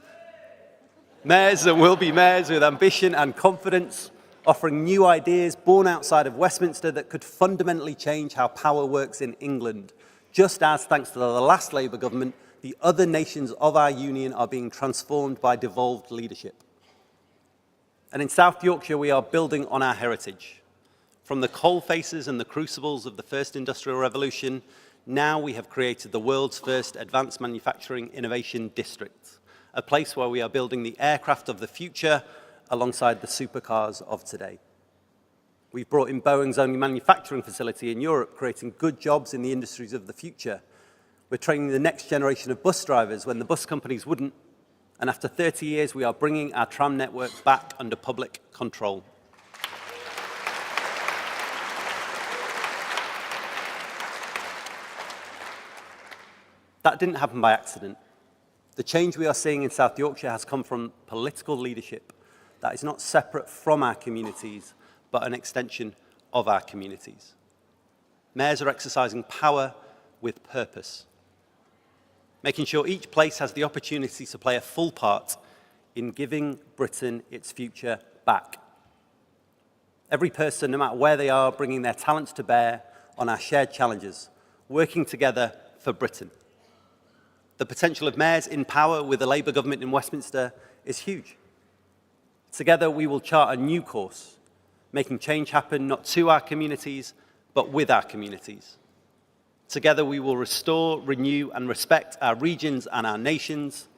Mayors and will-be mayors with ambition and confidence, offering new ideas born outside of Westminster that could fundamentally change how power works in England, just as, thanks to the last Labour government, the other nations of our union are being transformed by devolved leadership. And in South Yorkshire, we are building on our heritage. From the coal faces and the crucibles of the first industrial revolution, now we have created the world's first advanced manufacturing innovation district, a place where we are building the aircraft of the future alongside the supercars of today. We've brought in Boeing's only manufacturing facility in Europe, creating good jobs in the industries of the future. We're training the next generation of bus drivers when the bus companies wouldn't. And after 30 years, we are bringing our tram networks back under public control. That didn't happen by accident. The change we are seeing in South Yorkshire has come from political leadership that is not separate from our communities, but an extension of our communities. Mayors are exercising power with purpose, making sure each place has the opportunity to play a full part in giving Britain its future back. Every person, no matter where they are, bringing their talents to bear on our shared challenges, working together for Britain. The potential of mayors in power with a Labour government in Westminster is huge. Together we will chart a new course making change happen not to our communities, but with our communities. Together we will restore, renew and respect our regions and our nations.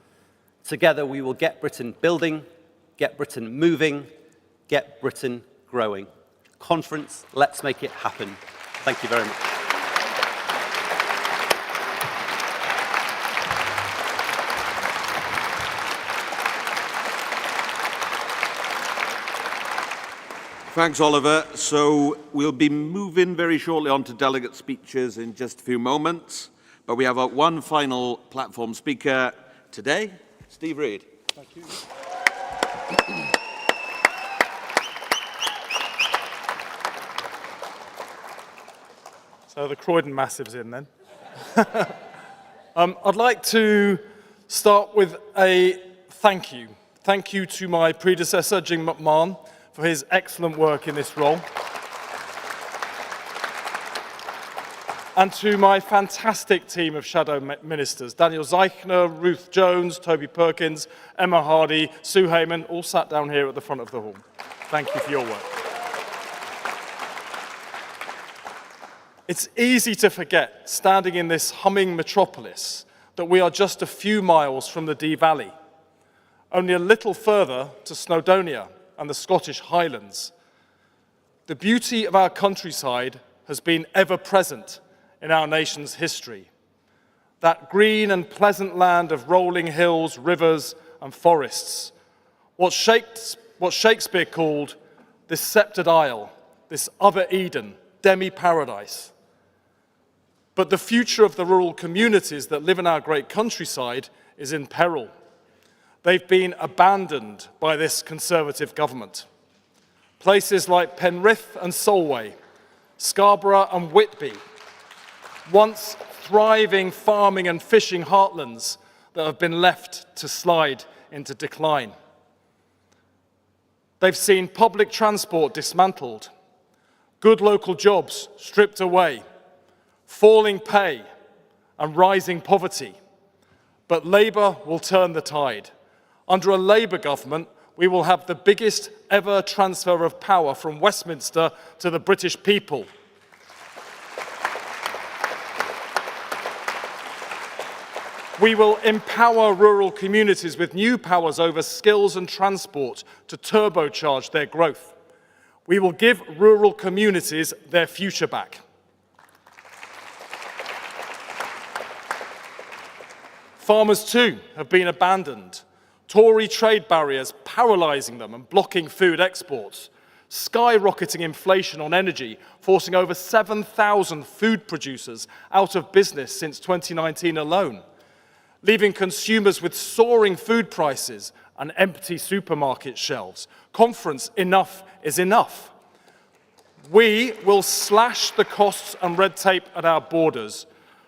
Together we will get Britain building, get Britain moving, get Britain growing. Conference, let's make it happen. Thank you very much. Thanks, Oliver. So we'll be moving very shortly on to delegate speeches in just a few moments. But we have one final platform speaker today, Steve Reid. Thank you. So the Croydon Massive's in then. I'd like to start with a thank you. Thank you to my predecessor, Jim McMahon, for his excellent work in this role. And to my fantastic team of shadow ministers, Daniel Zeichner, Ruth Jones, Toby Perkins, Emma Hardy, Sue Hayman, all sat down here at the front of the hall. Thank you for your work. It's easy to forget, standing in this humming metropolis, that we are just a few miles from the Dee Valley, only a little further to Snowdonia and the Scottish Highlands. The beauty of our countryside has been ever present in our nation's history. That green and pleasant land of rolling hills, rivers and forests. What Shakespeare called this sceptred isle, this other Eden, demi-paradise. But the future of the rural communities that live in our great countryside is in peril. They've been abandoned by this Conservative government. Places like Penrith and Solway, Scarborough and Whitby, once thriving farming and fishing heartlands that have been left to slide into decline. They've seen public transport dismantled, good local jobs stripped away, falling pay and rising poverty. But Labour will turn the tide. Under a Labour government, we will have the biggest ever transfer of power from Westminster to the British people. We will empower rural communities with new powers over skills and transport to turbocharge their growth. We will give rural communities their future back. Farmers too have been abandoned. Tory trade barriers paralysing them and blocking food exports. Skyrocketing inflation on energy, forcing over 7,000 food producers out of business since 2019 alone. Leaving consumers with soaring food prices and empty supermarket shelves. Conference, enough is enough. We will slash the costs and red tape at our borders.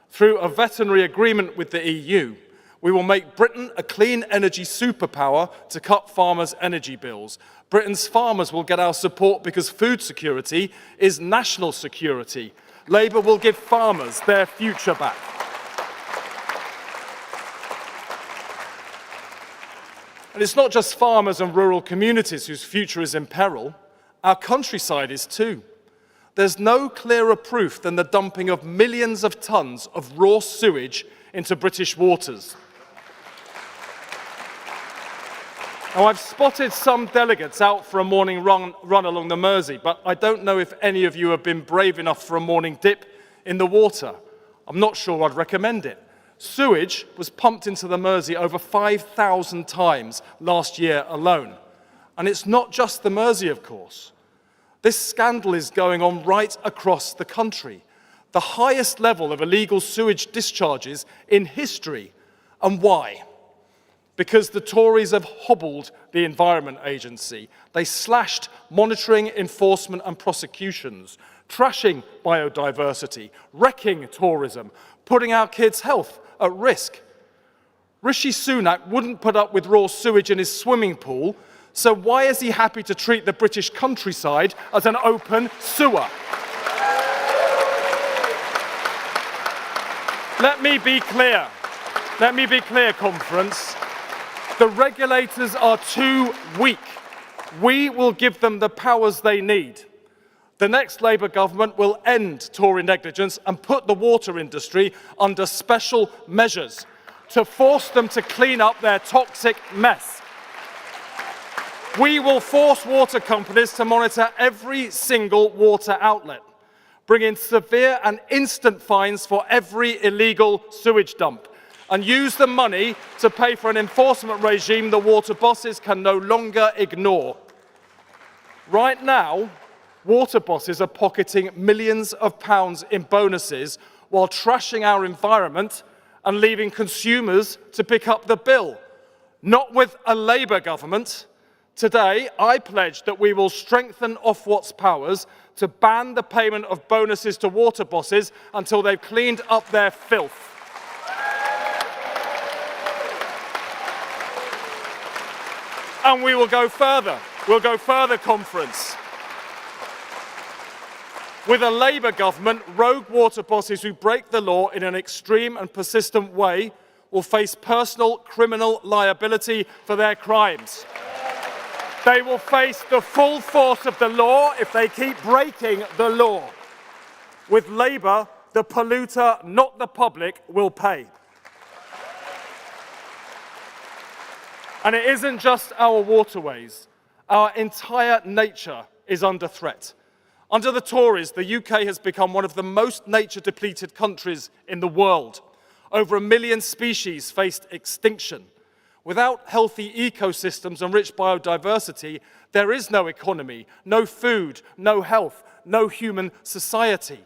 Through a veterinary agreement with the EU, we will make Britain a clean energy superpower to cut farmers' energy bills. Britain's farmers will get our support because food security is national security. Labour will give farmers their future back. And it's not just farmers and rural communities whose future is in peril. Our countryside is too. There's no clearer proof than the dumping of millions of tons of raw sewage into British waters. Now, I've spotted some delegates out for a morning run along the Mersey, but I don't know if any of you have been brave enough for a morning dip in the water. I'm not sure I'd recommend it. Sewage was pumped into the Mersey over 5,000 times last year alone. And it's not just the Mersey, of course. This scandal is going on right across the country. The highest level of illegal sewage discharges in history. And why? Because the Tories have hobbled the Environment Agency. They slashed monitoring, enforcement and prosecutions, trashing biodiversity, wrecking tourism, putting our kids' health at risk. Rishi Sunak wouldn't put up with raw sewage in his swimming pool, so why is he happy to treat the British countryside as an open sewer? Let me be clear. Let me be clear, Conference. The regulators are too weak. We will give them the powers they need. The next Labour government will end Tory negligence and put the water industry under special measures to force them to clean up their toxic mess. We will force water companies to monitor every single water outlet, bring in severe and instant fines for every illegal sewage dump, and use the money to pay for an enforcement regime the water bosses can no longer ignore. Right now, water bosses are pocketing millions of pounds in bonuses while trashing our environment and leaving consumers to pick up the bill. Not with a Labour government. Today, I pledge that we will strengthen Ofwat's powers to ban the payment of bonuses to water bosses until they've cleaned up their filth. And we will go further. We'll go further, Conference. With a Labour government, rogue water bosses who break the law in an extreme and persistent way will face personal criminal liability for their crimes. They will face the full force of the law if they keep breaking the law. With Labour, the polluter, not the public, will pay. And it isn't just our waterways. Our entire nature is under threat. Under the Tories, the UK has become one of the most nature-depleted countries in the world. Over 1 million species faced extinction. Without healthy ecosystems and rich biodiversity, there is no economy, no food, no health, no human society.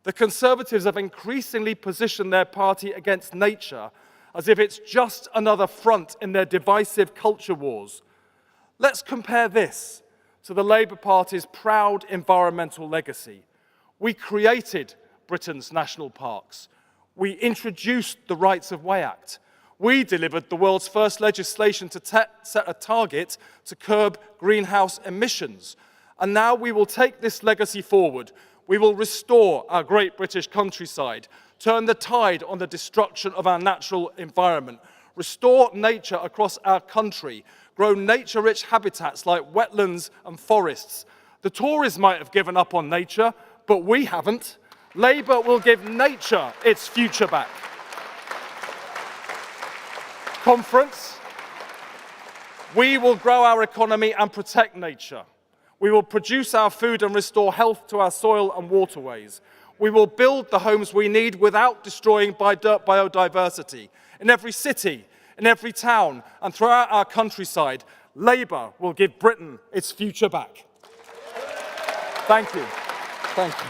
The Conservatives have increasingly positioned their party against nature as if it's just another front in their divisive culture wars. Let's compare this to the Labour Party's proud environmental legacy. We created Britain's national parks. We introduced the Rights of Way Act. We delivered the world's first legislation to set a target to curb greenhouse emissions. And now we will take this legacy forward. We will restore our great British countryside, turn the tide on the destruction of our natural environment, restore nature across our country, grow nature-rich habitats like wetlands and forests. The Tories might have given up on nature, but we haven't. Labour will give nature its future back. Conference, we will grow our economy and protect nature. We will produce our food and restore health to our soil and waterways. We will build the homes we need without destroying biodiversity. In every city, in every town, and throughout our countryside, Labour will give Britain its future back. Thank you. Thank you.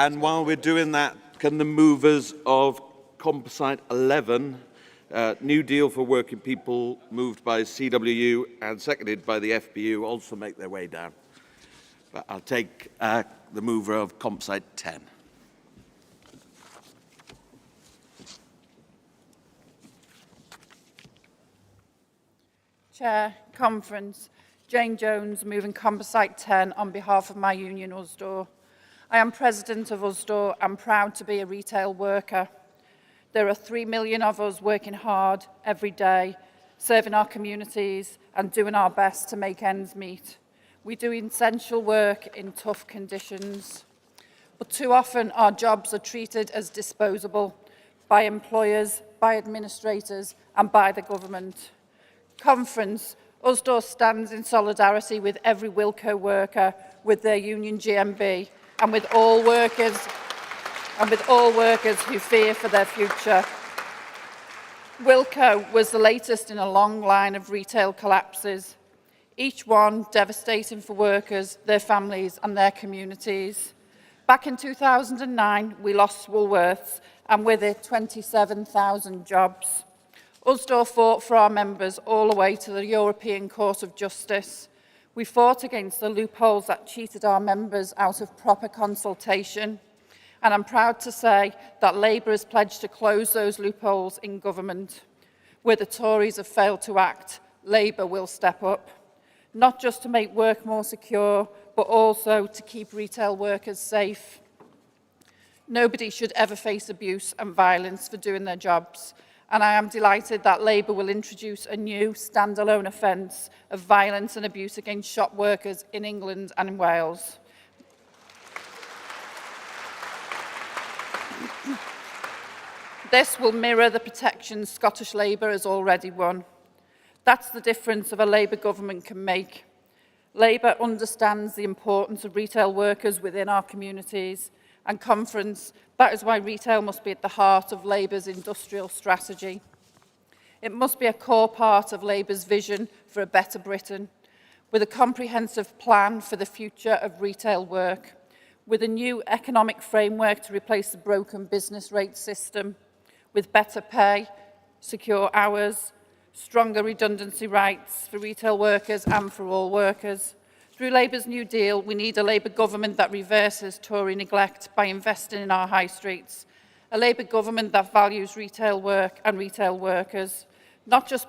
And while we're doing that, can the movers of Composite 11, New Deal for Working People, moved by CWU and seconded by the FPU, also make their way down? But I'll take the mover of Composite 10. Chair, Conference, Jane Jones, moving Composite 10 on behalf of my union, Usdaw. I am president of Usdaw and proud to be a retail worker. There are 3 million of us working hard every day, serving our communities and doing our best to make ends meet. We do essential work in tough conditions, but too often our jobs are treated as disposable by employers, by administrators and by the government. Conference, Usdaw stands in solidarity with every Wilko worker, with their union GMB, and with all workers who fear for their future. Wilko was the latest in a long line of retail collapses, each one devastating for workers, their families and their communities. Back in 2009, we lost Woolworths and with it 27,000 jobs. Usdaw fought for our members all the way to the European Court of Justice. We fought against the loopholes that cheated our members out of proper consultation. And I'm proud to say that Labour has pledged to close those loopholes in government. Where the Tories have failed to act, Labour will step up. Not just to make work more secure, but also to keep retail workers safe. Nobody should ever face abuse and violence for doing their jobs, and I am delighted that Labour will introduce a new standalone offence of violence and abuse against shop workers in England and in Wales. This will mirror the protections Scottish Labour has already won. That's the difference a Labour government can make. Labour understands the importance of retail workers within our communities, and Conference, that is why retail must be at the heart of Labour's industrial strategy. It must be a core part of Labour's vision for a better Britain, with a comprehensive plan for the future of retail work, with a new economic framework to replace the broken business rate system, with better pay, secure hours, stronger redundancy rights for retail workers and for all workers. Through Labour's New Deal, we need a Labour government that reverses Tory neglect by investing in our high streets, a Labour government that values retail work and retail workers, not just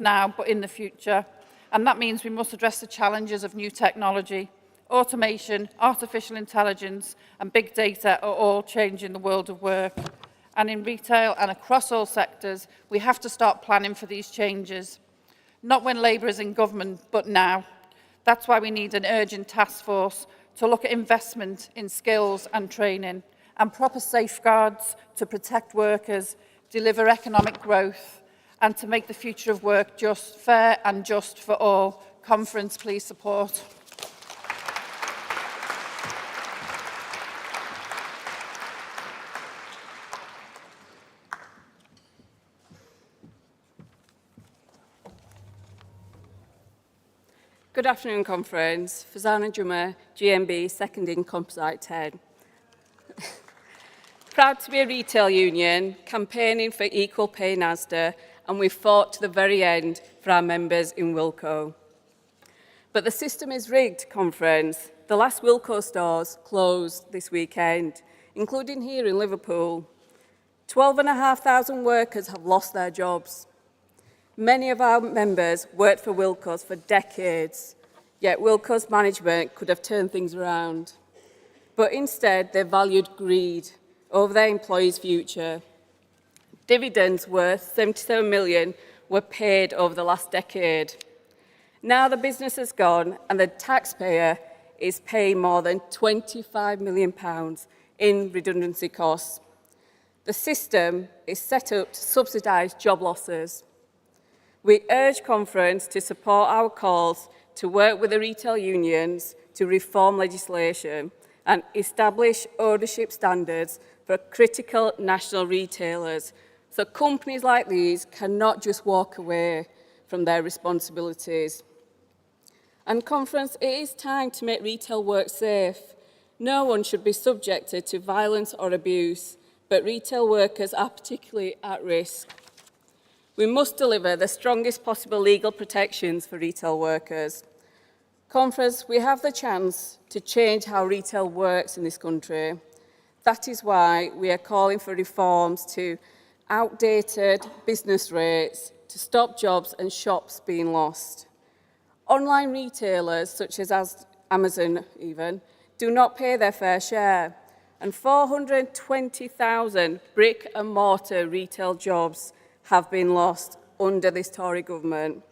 now, but in the future. And that means we must address the challenges of new technology. Automation, artificial intelligence and big data are all changing the world of work. And in retail and across all sectors, we have to start planning for these changes. Not when Labour is in government, but now. That's why we need an urgent task force to look at investment in skills and training and proper safeguards to protect workers, deliver economic growth and to make the future of work just, fair and just for all. Conference, please support. Good afternoon, Conference. Fazana Juma, GMB, seconding Composite 10. Proud to be a retail union, campaigning for equal pay in Asda, and we've fought to the very end for our members in Wilko. But the system is rigged, Conference. The last Wilko stores closed this weekend, including here in Liverpool. 12,500 workers have lost their jobs. Many of our members worked for Wilko's for decades, yet Wilko's management could have turned things around. But instead, they valued greed over their employees' future. Dividends worth 77 million were paid over the last decade. Now the business has gone and the taxpayer is paying more than £25 million in redundancy costs. The system is set up to subsidise job losses. We urge Conference to support our calls to work with the retail unions to reform legislation and establish ownership standards for critical national retailers, so companies like these cannot just walk away from their responsibilities. And Conference, it is time to make retail work safe. No one should be subjected to violence or abuse, but retail workers are particularly at risk. We must deliver the strongest possible legal protections for retail workers. Conference, we have the chance to change how retail works in this country. That is why we are calling for reforms to outdated business rates to stop jobs and shops being lost. Online retailers, such as Amazon even, do not pay their fair share, and 420,000 brick and mortar retail jobs have been lost under this Tory government.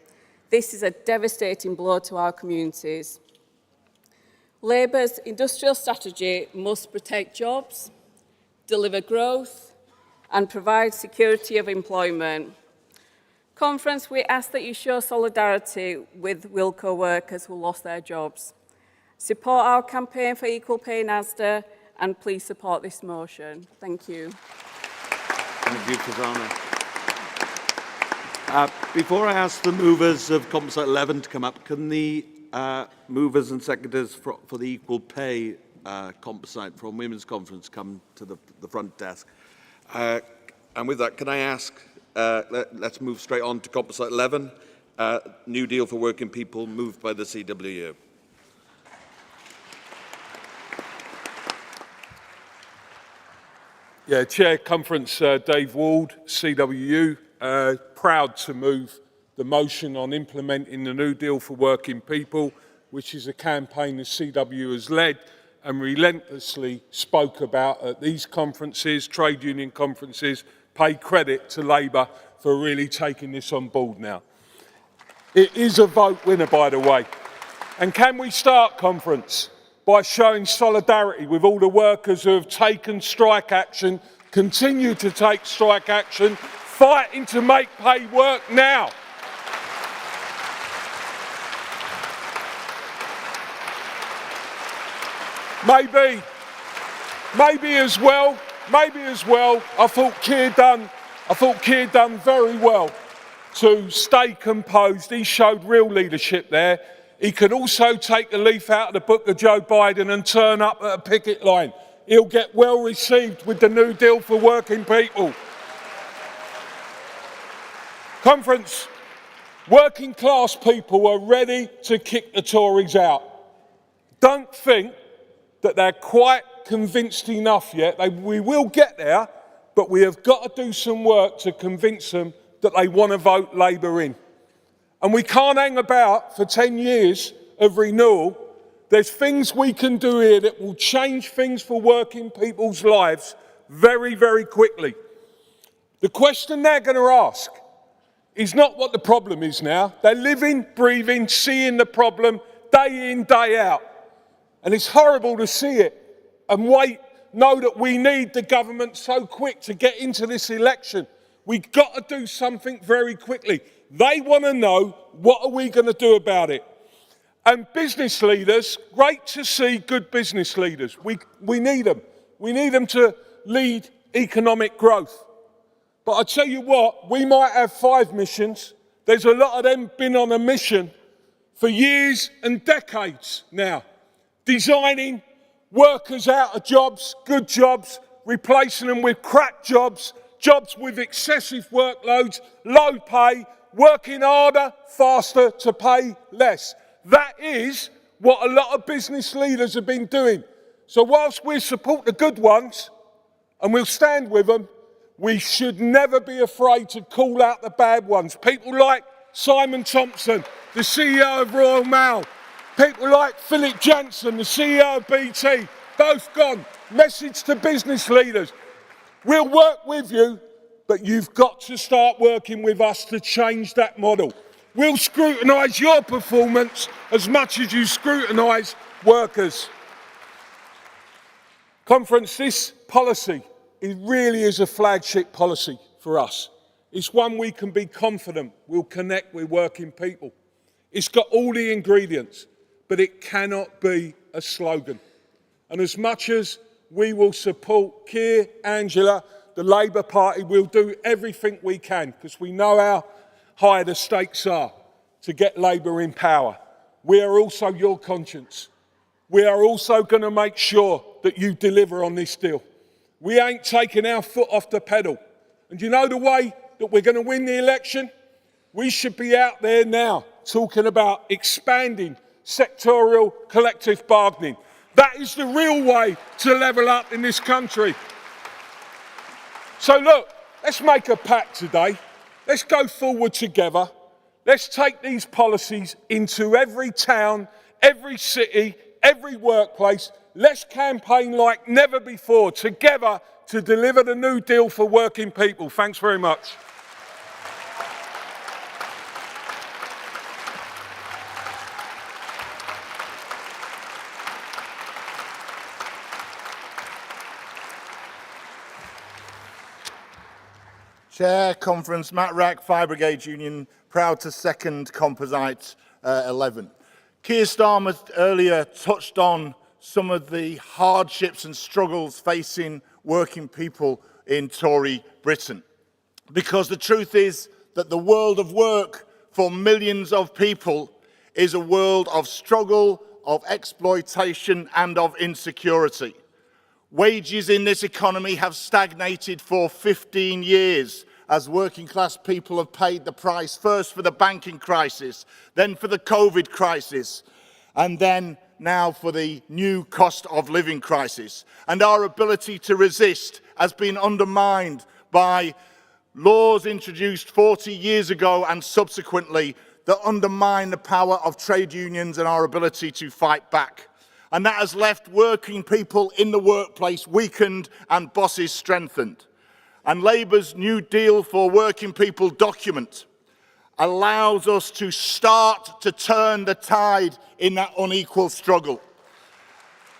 This is a devastating blow to our communities. Labour's industrial strategy must protect jobs, deliver growth and provide security of employment. Conference, we ask that you show solidarity with Wilko workers who lost their jobs. Support our campaign for equal pay in Asda and please support this motion. Thank you. Thank you, Fazana. Before I ask the movers of Composite 11 to come up, can the movers and secretaries for the equal pay composite from Women's Conference come to the front desk? And with that, can I ask, let's move straight on to Composite 11, New Deal for Working People, moved by the CWU. Yeah, Chair, Conference, Dave Ward, CWU. Proud to move the motion on implementing the New Deal for Working People, which is a campaign the CW has led and relentlessly spoke about at these conferences, trade union conferences, pay credit to Labour for really taking this on board now. It is a vote winner, by the way. And can we start, conference, by showing solidarity with all the workers who have taken strike action, continue to take strike action, fighting to make pay work now. Maybe as well, I thought Keir done very well to stay composed. He showed real leadership there. He could also take the leaf out of the book of Joe Biden and turn up at a picket line. He'll get well received with the New Deal for working people. Conference, working class people are ready to kick the Tories out. Don't think that they're quite convinced enough yet. We will get there, but we have got to do some work to convince them that they want to vote Labour in. And we can't hang about for 10 years of renewal. There's things we can do here that will change things for working people's lives very, very quickly. The question they're going to ask is not what the problem is now. They're living, breathing, seeing the problem day in, day out. And it's horrible to see it and know that we need the government so quick to get into this election. We've got to do something very quickly. They want to know, what are we going to do about it? And business leaders, great to see good business leaders. We need them. We need them to lead economic growth. But I tell you what, we might have 5 missions. There's a lot of them been on a mission for years and decades now, designing workers out of jobs, good jobs, replacing them with crap jobs, jobs with excessive workloads, low pay, working harder, faster to pay less. That is what a lot of business leaders have been doing. So whilst we support the good ones, and we'll stand with them, we should never be afraid to call out the bad ones. People like Simon Thompson, the CEO of Royal Mail, people like Philip Jansen, the CEO of BT, both gone. Message to business leaders. We'll work with you, but you've got to start working with us to change that model. We'll scrutinise your performance as much as you scrutinise workers. Conference, this policy, it really is a flagship policy for us. It's one we can be confident will connect with working people. It's got all the ingredients, but it cannot be a slogan. And as much as we will support Keir, Angela, the Labour Party, will do everything we can, because we know how high the stakes are to get Labour in power. We are also your conscience. We are also going to make sure that you deliver on this deal. We ain't taking our foot off the pedal. And you know the way that we're going to win the election? We should be out there now talking about expanding sectorial collective bargaining. That is the real way to level up in this country. So look, let's make a pact today. Let's go forward together. Let's take these policies into every town, every city, every workplace. Let's campaign like never before together to deliver the New Deal for working people. Thanks very much. Chair, Conference, Matt Rack, Fire Brigade Union, proud to second Composite 11. Keir Starmer earlier touched on some of the hardships and struggles facing working people in Tory Britain. Because the truth is that the world of work for millions of people is a world of struggle, of exploitation and of insecurity. Wages in this economy have stagnated for 15 years as working class people have paid the price, first for the banking crisis, then for the COVID crisis, and then now for the new cost of living crisis. And our ability to resist has been undermined by laws introduced 40 years ago and subsequently that undermine the power of trade unions and our ability to fight back. And that has left working people in the workplace weakened and bosses strengthened. And Labour's New Deal for Working People document allows us to start to turn the tide in that unequal struggle.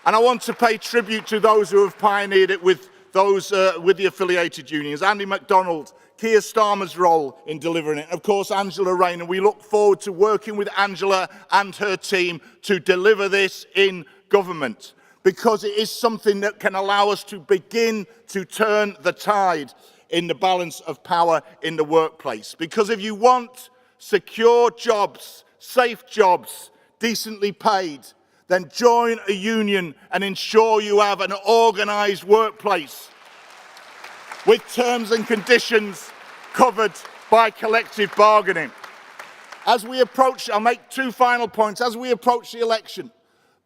And I want to pay tribute to those who have pioneered it with the affiliated unions. Andy MacDonald, Keir Starmer's role in delivering it, of course Angela Rayner. We look forward to working with Angela and her team to deliver this in government, because it is something that can allow us to begin to turn the tide in the balance of power in the workplace. Because if you want secure jobs, safe jobs, decently paid, then join a union and ensure you have an organised workplace with terms and conditions covered by collective bargaining. As we approach, I'll make two final points. As we approach the election,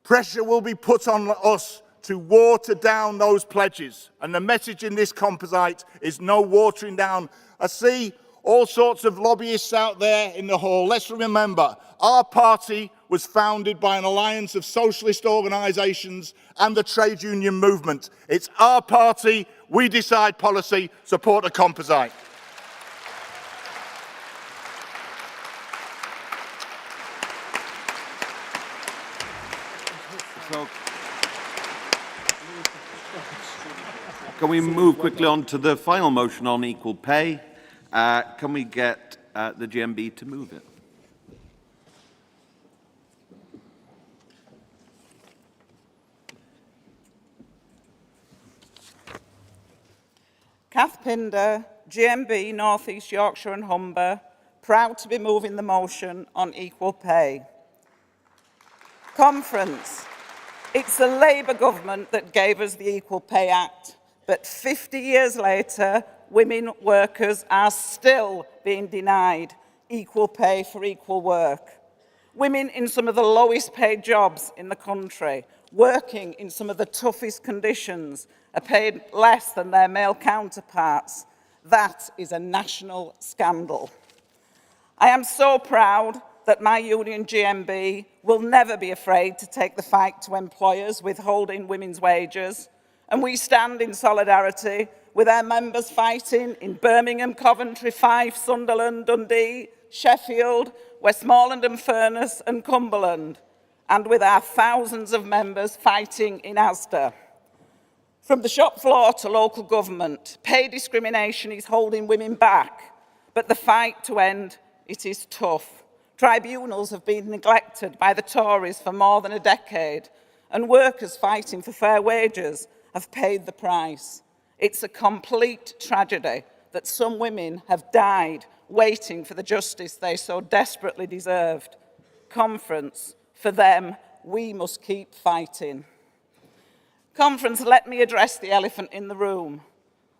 pressure will be put on us to water down those pledges. And the message in this composite is no watering down. I see all sorts of lobbyists out there in the hall. Let's remember, our party was founded by an alliance of socialist organisations and the trade union movement. It's our party, we decide policy, support a composite. So, can we move quickly on to the final motion on equal pay? Can we get the GMB to move it? Kath Pinder, GMB, North East Yorkshire and Humber, proud to be moving the motion on equal pay. Conference. It's the Labour government that gave us the Equal Pay Act, but 50 years later, women workers are still being denied equal pay for equal work. Women in some of the lowest paid jobs in the country, working in some of the toughest conditions, are paid less than their male counterparts. That is a national scandal. I am so proud that my union GMB will never be afraid to take the fight to employers withholding women's wages, and we stand in solidarity with our members fighting in Birmingham, Coventry, Fife, Sunderland, Dundee, Sheffield, Westmoreland and Furness and Cumberland, and with our thousands of members fighting in Asda. From the shop floor to local government, pay discrimination is holding women back, but the fight to end it is tough. Tribunals have been neglected by the Tories for more than a decade, and workers fighting for fair wages have paid the price. It's a complete tragedy that some women have died waiting for the justice they so desperately deserved. Conference, for them, we must keep fighting. Conference, let me address the elephant in the room.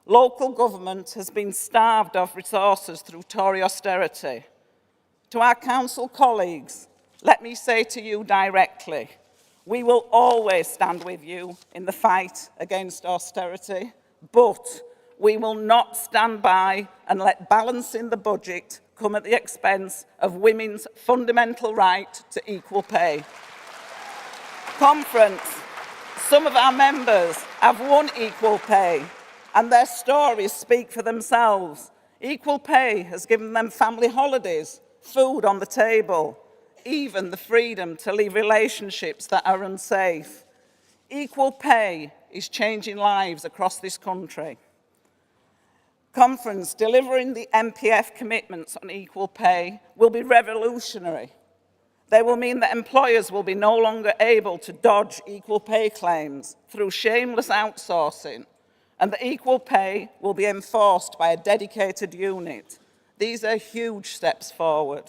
Local government has been starved of resources through Tory austerity. To our council colleagues, let me say to you directly, we will always stand with you in the fight against austerity, but we will not stand by and let balancing the budget come at the expense of women's fundamental right to equal pay. Conference, some of our members have won equal pay, and their stories speak for themselves. Equal pay has given them family holidays, food on the table, even the freedom to leave relationships that are unsafe. Equal pay is changing lives across this country. Conference, delivering the MPF commitments on equal pay will be revolutionary. They will mean that employers will be no longer able to dodge equal pay claims through shameless outsourcing, and that equal pay will be enforced by a dedicated unit. These are huge steps forward.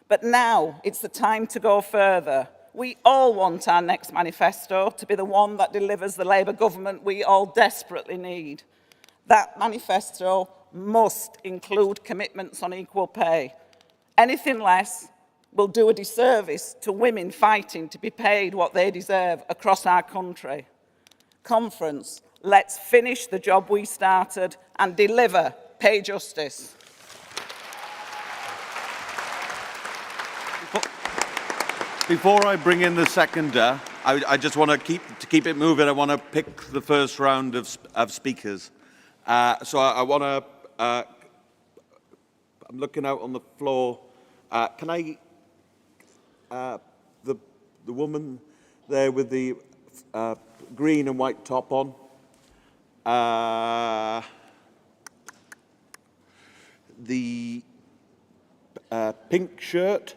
But now it's the time to go further. We all want our next manifesto to be the one that delivers the Labour government we all desperately need. That manifesto must include commitments on equal pay. Anything less will do a disservice to women fighting to be paid what they deserve across our country. Conference, let's finish the job we started and deliver pay justice. Before I bring in the seconder, I just want to keep it moving. I want to pick the first round of speakers. So I want to. I'm looking out on the floor. Can I? The woman there with the green and white top on. The pink shirt.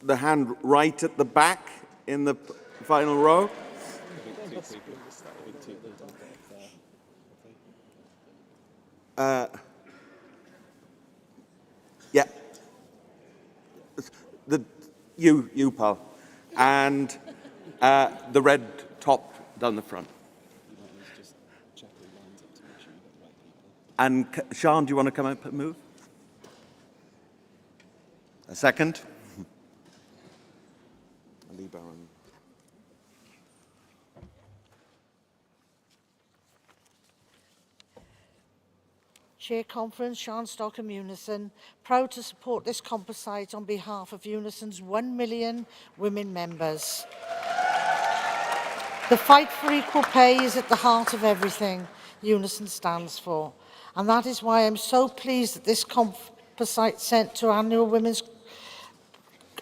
The hand right at the back in the final row. Yeah. You, pal. And the red top down the front. And Sean, do you want to come up and move? A second. Chair Conference, Sean Stock and Unison, proud to support this composite on behalf of Unison's 1 million women members. The fight for equal pay is at the heart of everything Unison stands for, and that is why I'm so pleased that this composite sent to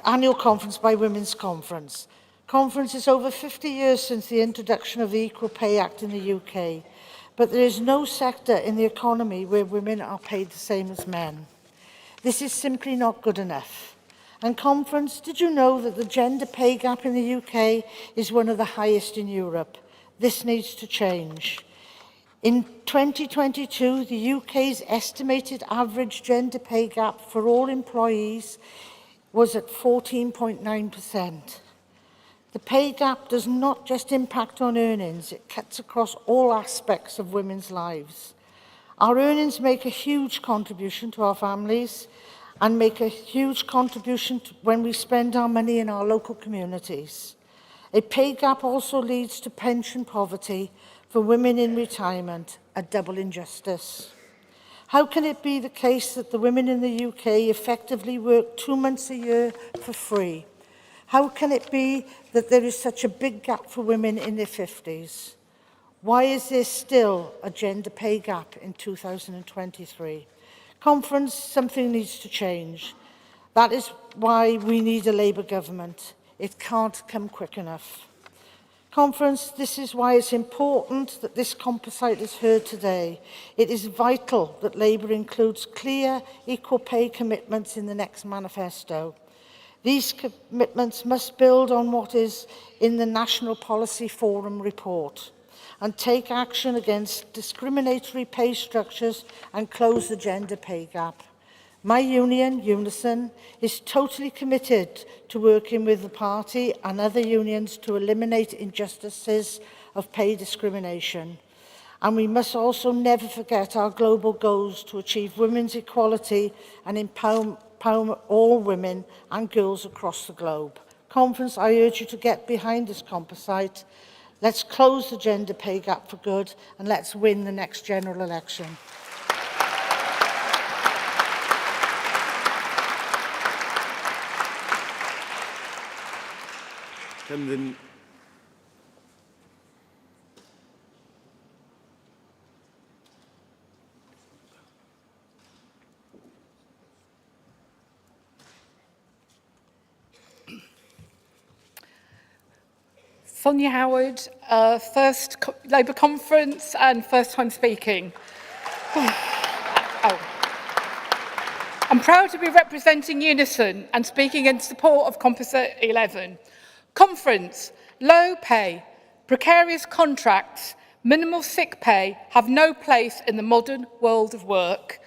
annual conference by Women's Conference. Conference is over 50 years since the introduction of the Equal Pay Act in the UK. But there is no sector in the economy where women are paid the same as men. This is simply not good enough. And Conference, did you know that the gender pay gap in the UK is one of the highest in Europe? This needs to change. In 2022, the UK's estimated average gender pay gap for all employees was at 14.9%. The pay gap does not just impact on earnings, it cuts across all aspects of women's lives. Our earnings make a huge contribution to our families and make a huge contribution when we spend our money in our local communities. A pay gap also leads to pension poverty for women in retirement, a double injustice. How can it be the case that the women in the UK effectively work 2 months a year for free? How can it be that there is such a big gap for women in their 50s? Why is there still a gender pay gap in 2023? Conference, something needs to change. That is why we need a Labour government. It can't come quick enough. Conference, this is why it's important that this composite is heard today. It is vital that Labour includes clear equal pay commitments in the next manifesto. These commitments must build on what is in the National Policy Forum report and take action against discriminatory pay structures and close the gender pay gap. My union, Unison, is totally committed to working with the party and other unions to eliminate injustices of pay discrimination. And we must also never forget our global goals to achieve women's equality and empower all women and girls across the globe. Conference, I urge you to get behind this composite. Let's close the gender pay gap for good and let's win the next general election. Sonia Howard, first Labour conference and first time speaking. I'm proud to be representing Unison and speaking in support of Composite 11. Conference, low pay, precarious contracts, minimal sick pay have no place in the modern world of work.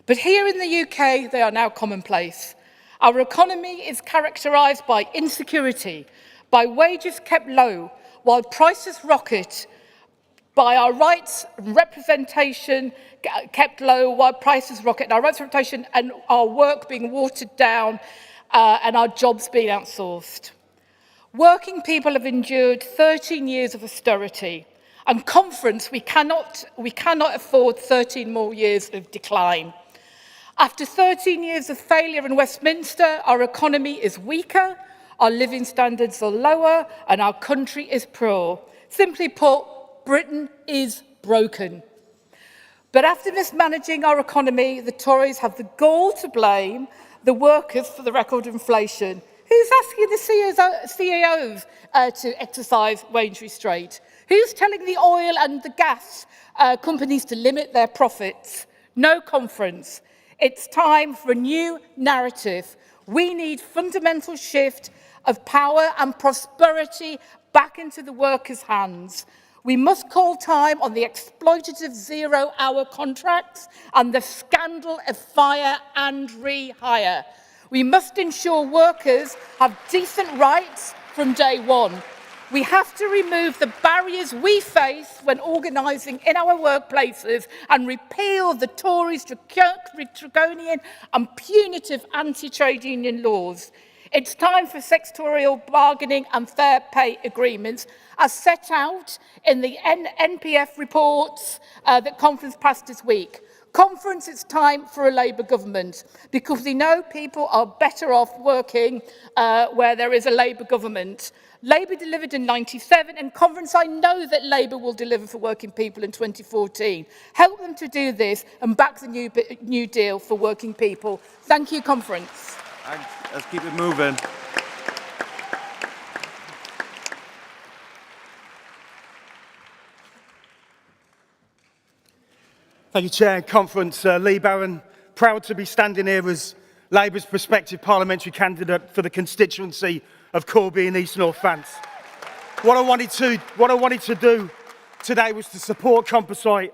But here in the UK, they are now commonplace. Our economy is characterised by insecurity, by wages kept low while prices rocket, by our rights and representation kept low while prices rocket, and our rights and representation and our work being watered down and our jobs being outsourced. Working people have endured 13 years of austerity, and conference, we cannot afford 13 more years of decline. After 13 years of failure in Westminster, our economy is weaker, our living standards are lower, and our country is poor. Simply put, Britain is broken. But after mismanaging our economy, the Tories have the gall to blame the workers for the record inflation. Who's asking the CEOs to exercise wage restraint? Who's telling the oil and the gas companies to limit their profits? No conference. It's time for a new narrative. We need fundamental shift of power and prosperity back into the workers' hands. We must call time on the exploitative zero-hour contracts and the scandal of fire and rehire. We must ensure workers have decent rights from day one. We have to remove the barriers we face when organising in our workplaces and repeal the Tories' draconian and punitive anti-trade union laws. It's time for sectorial bargaining and fair pay agreements as set out in the NPF reports that conference passed this week. Conference, it's time for a Labour government because we know people are better off working where there is a Labour government. Labour delivered in '97 and conference, I know that Labour will deliver for working people in 2014. Help them to do this and back the new deal for working people. Thank you, conference. Thanks. Let's keep it moving. Thank you, Chair and Conference. Lee Barron, proud to be standing here as Labour's prospective parliamentary candidate for the constituency of Corby and East North Fants. What I wanted to do today was to support Composite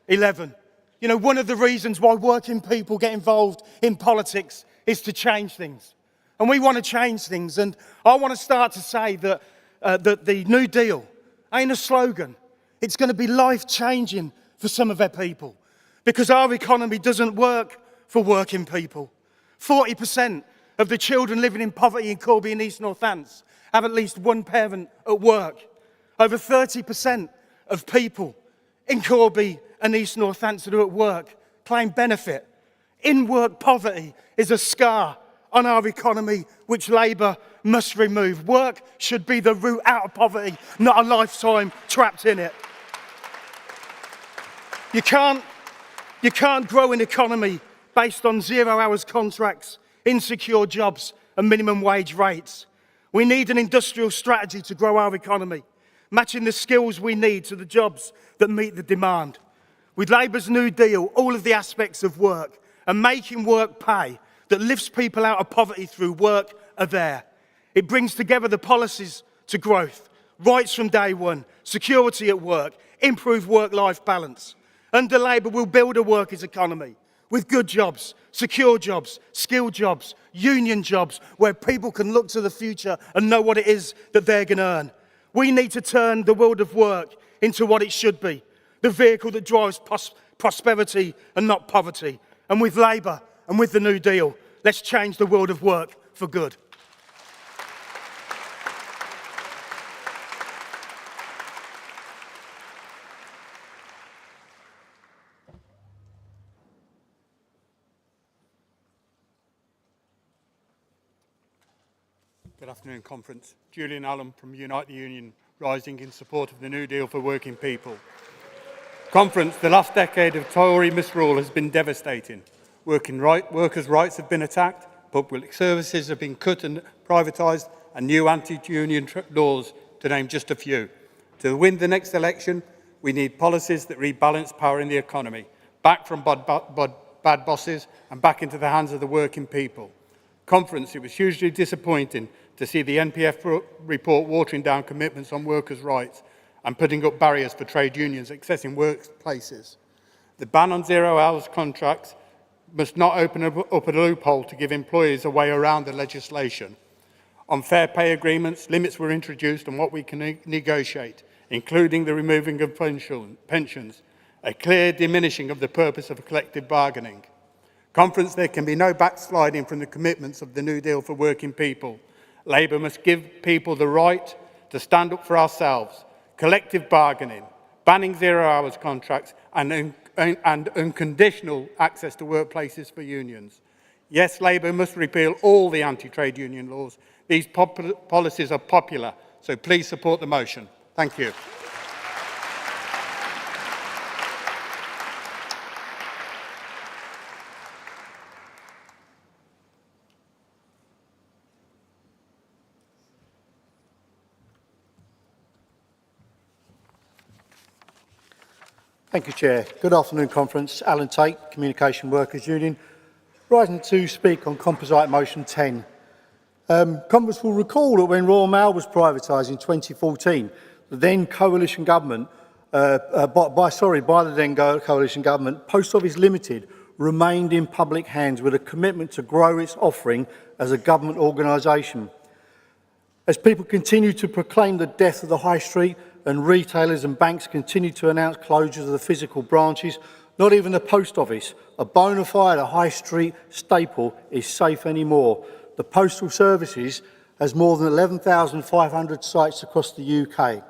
11. You know, one of the reasons why working people get involved in politics is to change things. And we want to change things. And I want to start to say that the New Deal ain't a slogan. It's going to be life-changing for some of our people because our economy doesn't work for working people. 40% of the children living in poverty in Corby and East North Fants have at least one parent at work. Over 30% of people in Corby and East North Fants that are at work claim benefit. In-work poverty is a scar on our economy which Labour must remove. Work should be the route out of poverty, not a lifetime trapped in it. You can't grow an economy based on 0 hours contracts, insecure jobs and minimum wage rates. We need an industrial strategy to grow our economy, matching the skills we need to the jobs that meet the demand. With Labour's New Deal, all of the aspects of work and making work pay that lifts people out of poverty through work are there. It brings together the policies to growth, rights from day one, security at work, improved work-life balance. Under Labour, we'll build a workers' economy with good jobs, secure jobs, skilled jobs, union jobs, where people can look to the future and know what it is that they're going to earn. We need to turn the world of work into what it should be, the vehicle that drives prosperity and not poverty. And with Labour and with the New Deal, let's change the world of work for good. Good afternoon, Conference. Julian Allen from Unite the Union, rising in support of the New Deal for working people. Conference, the last decade of Tory misrule has been devastating. Workers' rights have been attacked, public services have been cut and privatised, and new anti-union laws, to name just a few. To win the next election, we need policies that rebalance power in the economy, back from bad bosses and back into the hands of the working people. Conference, it was hugely disappointing to see the NPF report watering down commitments on workers' rights and putting up barriers for trade unions accessing workplaces. The ban on 0 hours contracts must not open up a loophole to give employers a way around the legislation. On fair pay agreements, limits were introduced on what we can negotiate, including the removing of pensions, a clear diminishing of the purpose of collective bargaining. Conference, there can be no backsliding from the commitments of the New Deal for working people. Labour must give people the right to stand up for ourselves, collective bargaining, banning zero-hours contracts and unconditional access to workplaces for unions. Yes, Labour must repeal all the anti-trade union laws. These policies are popular, so please support the motion. Thank you. Thank you, Chair. Good afternoon, Conference. Alan Tate, Communication Workers Union, rising to speak on Composite Motion 10. Conference will recall that when Royal Mail was privatised in 2014, the then coalition government, by the then coalition government, Post Office Limited remained in public hands with a commitment to grow its offering as a government organisation. As people continue to proclaim the death of the high street and retailers and banks continue to announce closures of the physical branches, not even the post office, a bona fide high street staple, is safe anymore. The Postal Services has more than 11,500 sites across the UK.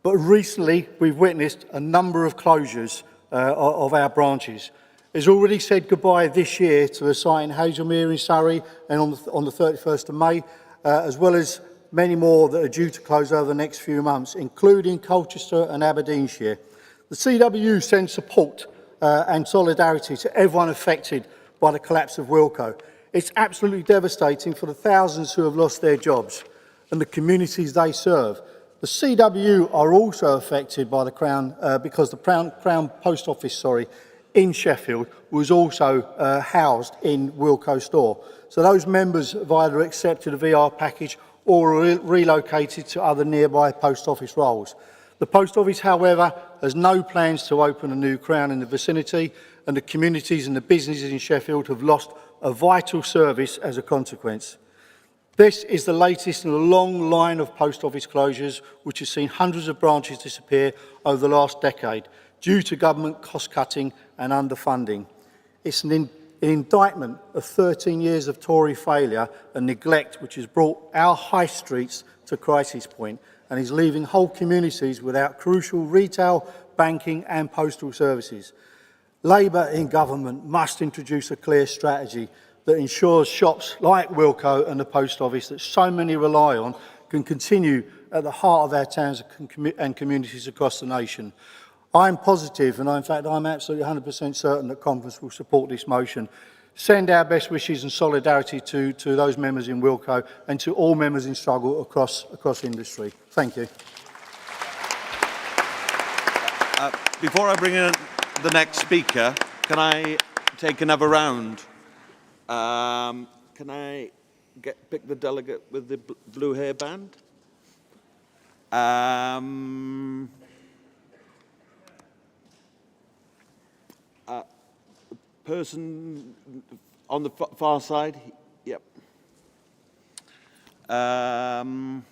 But recently, we've witnessed a number of closures of our branches. It's already said goodbye this year to the site in Hazelmere in Surrey and on the 31st of May, as well as many more that are due to close over the next few months, including Colchester and Aberdeenshire. The CWU sends support and solidarity to everyone affected by the collapse of Wilko. It's absolutely devastating for the thousands who have lost their jobs and the communities they serve. The CWU are also affected by the Crown because the Crown Post Office, in Sheffield was also housed in Wilko store. So those members have either accepted a VR package or relocated to other nearby post office roles. The post office, however, has no plans to open a new Crown in the vicinity, and the communities and the businesses in Sheffield have lost a vital service as a consequence. This is the latest in a long line of post office closures, which has seen hundreds of branches disappear over the last decade due to government cost-cutting and underfunding. It's an indictment of 13 years of Tory failure and neglect, which has brought our high streets to crisis point and is leaving whole communities without crucial retail, banking and postal services. Labour in government must introduce a clear strategy that ensures shops like Wilko and the Post Office that so many rely on can continue at the heart of our towns and communities across the nation. I'm positive, and in fact I'm absolutely 100% certain that Conference will support this motion. Send our best wishes and solidarity to those members in Wilko and to all members in struggle across industry. Thank you. Before I bring in the next speaker, can I take another round? Can I pick the delegate with the blue hairband? Person on the far side, yep. The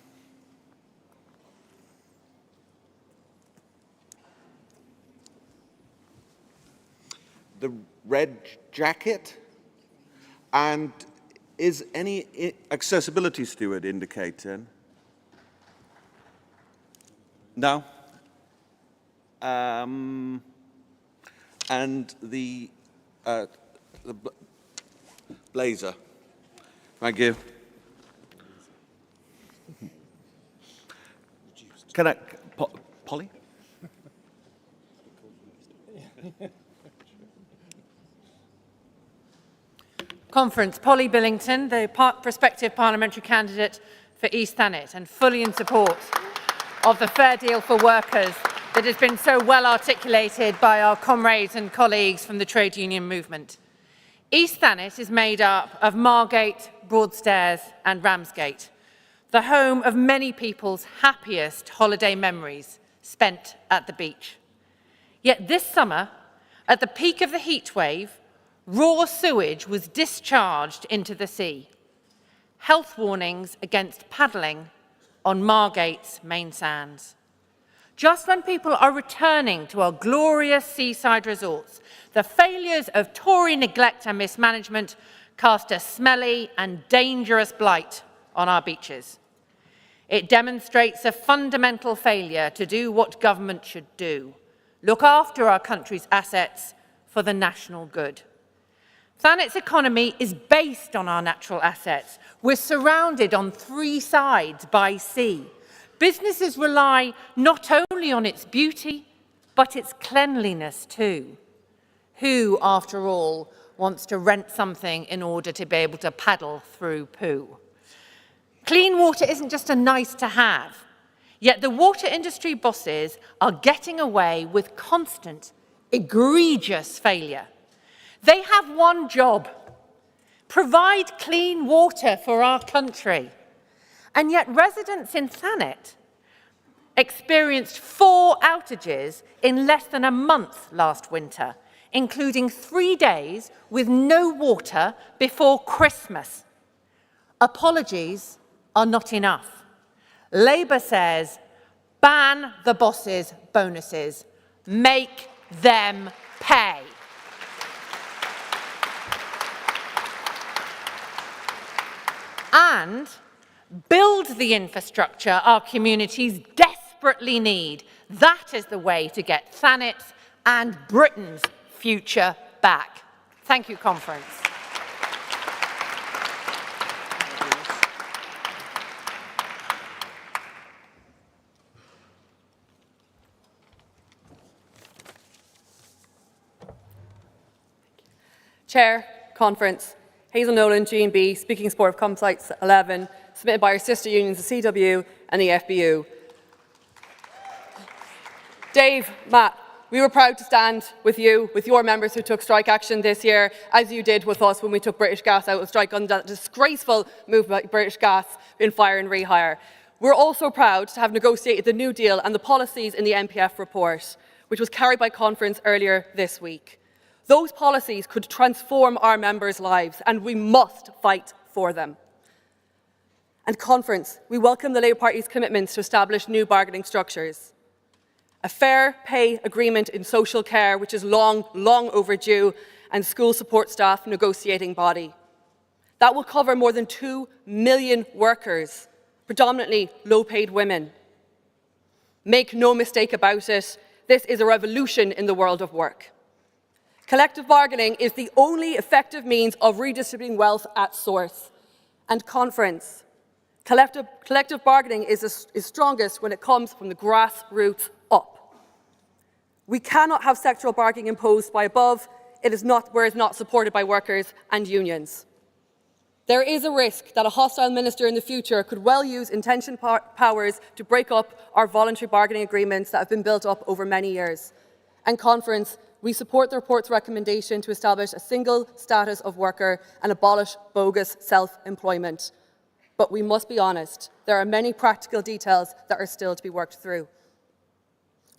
red jacket, and is any accessibility steward indicating? No. And the blazer. Thank you. Can I, Polly? Conference, Polly Billington, the prospective parliamentary candidate for East Thanet, and fully in support of the fair deal for workers that has been so well articulated by our comrades and colleagues from the trade union movement. East Thanet is made up of Margate, Broadstairs and Ramsgate, the home of many people's happiest holiday memories spent at the beach. Yet this summer, at the peak of the heat wave, raw sewage was discharged into the sea. Health warnings against paddling on Margate's main sands. Just when people are returning to our glorious seaside resorts, the failures of Tory neglect and mismanagement cast a smelly and dangerous blight on our beaches. It demonstrates a fundamental failure to do what government should do: look after our country's assets for the national good. Thanet's economy is based on our natural assets. We're surrounded on 3 sides by sea. Businesses rely not only on its beauty, but its cleanliness too. Who, after all, wants to rent something in order to be able to paddle through poo? Clean water isn't just a nice to have, yet the water industry bosses are getting away with constant, egregious failure. They have one job: provide clean water for our country. And yet residents in Thanet experienced 4 outages in less than a month last winter, including 3 days with no water before Christmas. Apologies are not enough. Labour says, ban the bosses' bonuses, make them pay. And build the infrastructure our communities desperately need. That is the way to get Thanet's and Britain's future back. Thank you, Conference. Chair, Conference, Hazel Nolan, G&B, speaking in support of Composites 11, submitted by our sister unions, the CW and the FBU. Dave, Matt, we were proud to stand with you, with your members who took strike action this year, as you did with us when we took British Gas out of strike under that disgraceful move by British Gas in fire and rehire. We're also proud to have negotiated the New Deal and the policies in the NPF report, which was carried by Conference earlier this week. Those policies could transform our members' lives, and we must fight for them. And Conference, we welcome the Labour Party's commitments to establish new bargaining structures. A fair pay agreement in social care, which is long overdue, and school support staff negotiating body. That will cover more than 2 million workers, predominantly low-paid women. Make no mistake about it, this is a revolution in the world of work. Collective bargaining is the only effective means of redistributing wealth at source. And Conference, collective bargaining is strongest when it comes from the grassroots up. We cannot have sectoral bargaining imposed by above where it is not supported by workers and unions. There is a risk that a hostile minister in the future could well use intention powers to break up our voluntary bargaining agreements that have been built up over many years. And Conference, we support the report's recommendation to establish a single status of worker and abolish bogus self-employment. But we must be honest, there are many practical details that are still to be worked through.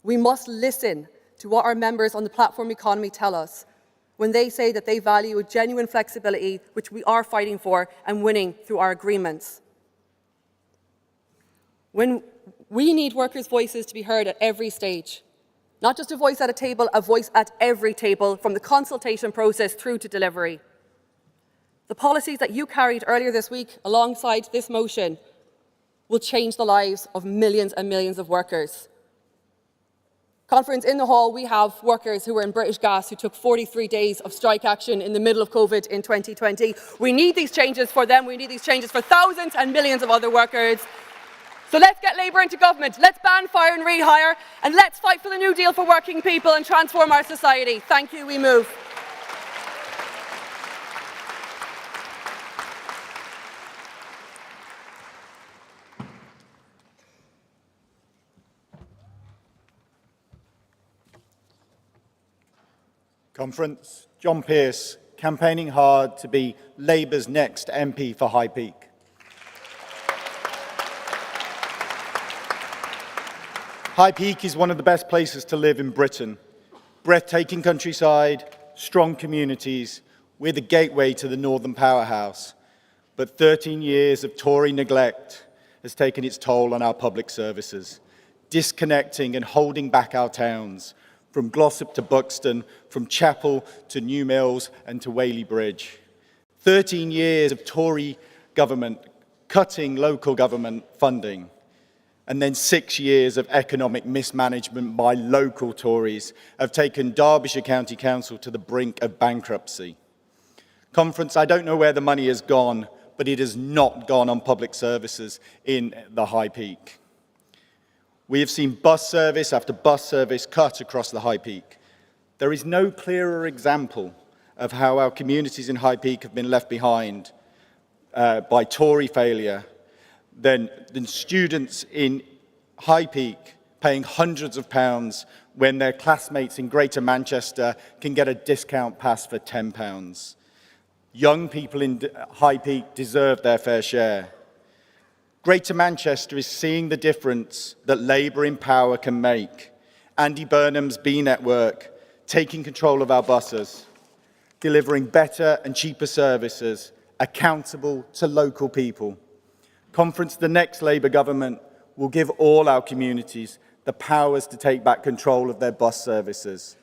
We must listen to what our members on the platform economy tell us when they say that they value a genuine flexibility, which we are fighting for and winning through our agreements. When we need workers' voices to be heard at every stage. Not just a voice at a table, a voice at every table, from the consultation process through to delivery. The policies that you carried earlier this week alongside this motion will change the lives of millions and millions of workers. Conference, in the hall, we have workers who were in British Gas who took 43 days of strike action in the middle of COVID in 2020. We need these changes for them. We need these changes for thousands and millions of other workers. So let's get Labour into government, let's ban fire and rehire, and let's fight for the New Deal for working people and transform our society. Thank you, we move. Conference, John Pearce, campaigning hard to be Labour's next MP for High Peak. High Peak is one of the best places to live in Britain. Breathtaking countryside, strong communities. We're the gateway to the Northern Powerhouse. But 13 years of Tory neglect has taken its toll on our public services, disconnecting and holding back our towns, from Glossop to Buxton, from Chapel to New Mills and to Whaley Bridge. 13 years of Tory government cutting local government funding, and then 6 years of economic mismanagement by local Tories have taken Derbyshire County Council to the brink of bankruptcy. Conference, I don't know where the money has gone, but it has not gone on public services in the High Peak. We have seen bus service after bus service cut across the High Peak. There is no clearer example of how our communities in High Peak have been left behind by Tory failure than students in High Peak paying hundreds of pounds when their classmates in Greater Manchester can get a discount pass for £10. Young people in High Peak deserve their fair share. Greater Manchester is seeing the difference that Labour in power can make. Andy Burnham's B Network taking control of our buses, delivering better and cheaper services, accountable to local people. Conference, the next Labour government will give all our communities the powers to take back control of their bus services.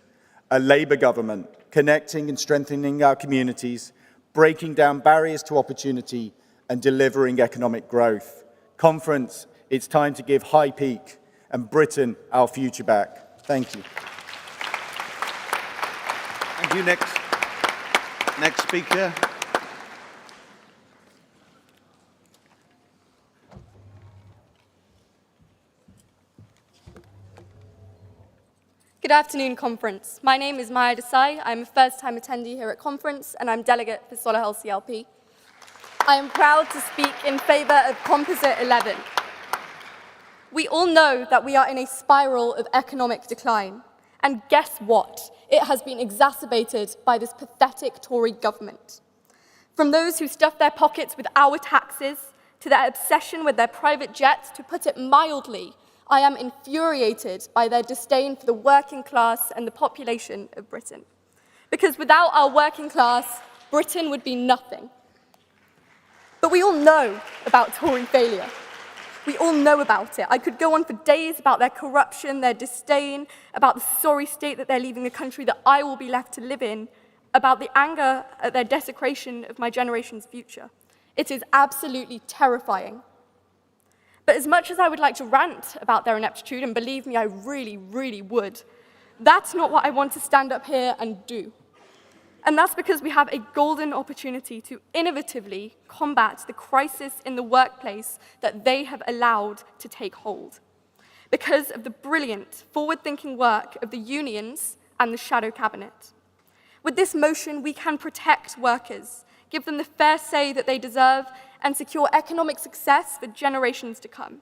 A Labour government connecting and strengthening our communities, breaking down barriers to opportunity and delivering economic growth. Conference, it's time to give High Peak and Britain our future back. Thank you. Thank you. Next speaker. Good afternoon, Conference. My name is Maya Desai. I'm a first-time attendee here at Conference, and I'm delegate for Solihull CLP. I am proud to speak in favour of Composite 11. We all know that we are in a spiral of economic decline. And guess what? It has been exacerbated by this pathetic Tory government. From those who stuff their pockets with our taxes, to their obsession with their private jets, to put it mildly, I am infuriated by their disdain for the working class and the population of Britain. Because without our working class, Britain would be nothing. But we all know about Tory failure. We all know about it. I could go on for days about their corruption, their disdain, about the sorry state that they're leaving the country that I will be left to live in, about the anger at their desecration of my generation's future. It is absolutely terrifying. But as much as I would like to rant about their ineptitude, and believe me, I really, really would, that's not what I want to stand up here and do. And that's because we have a golden opportunity to innovatively combat the crisis in the workplace that they have allowed to take hold. Because of the brilliant, forward-thinking work of the unions and the shadow cabinet. With this motion, we can protect workers, give them the fair say that they deserve, and secure economic success for generations to come.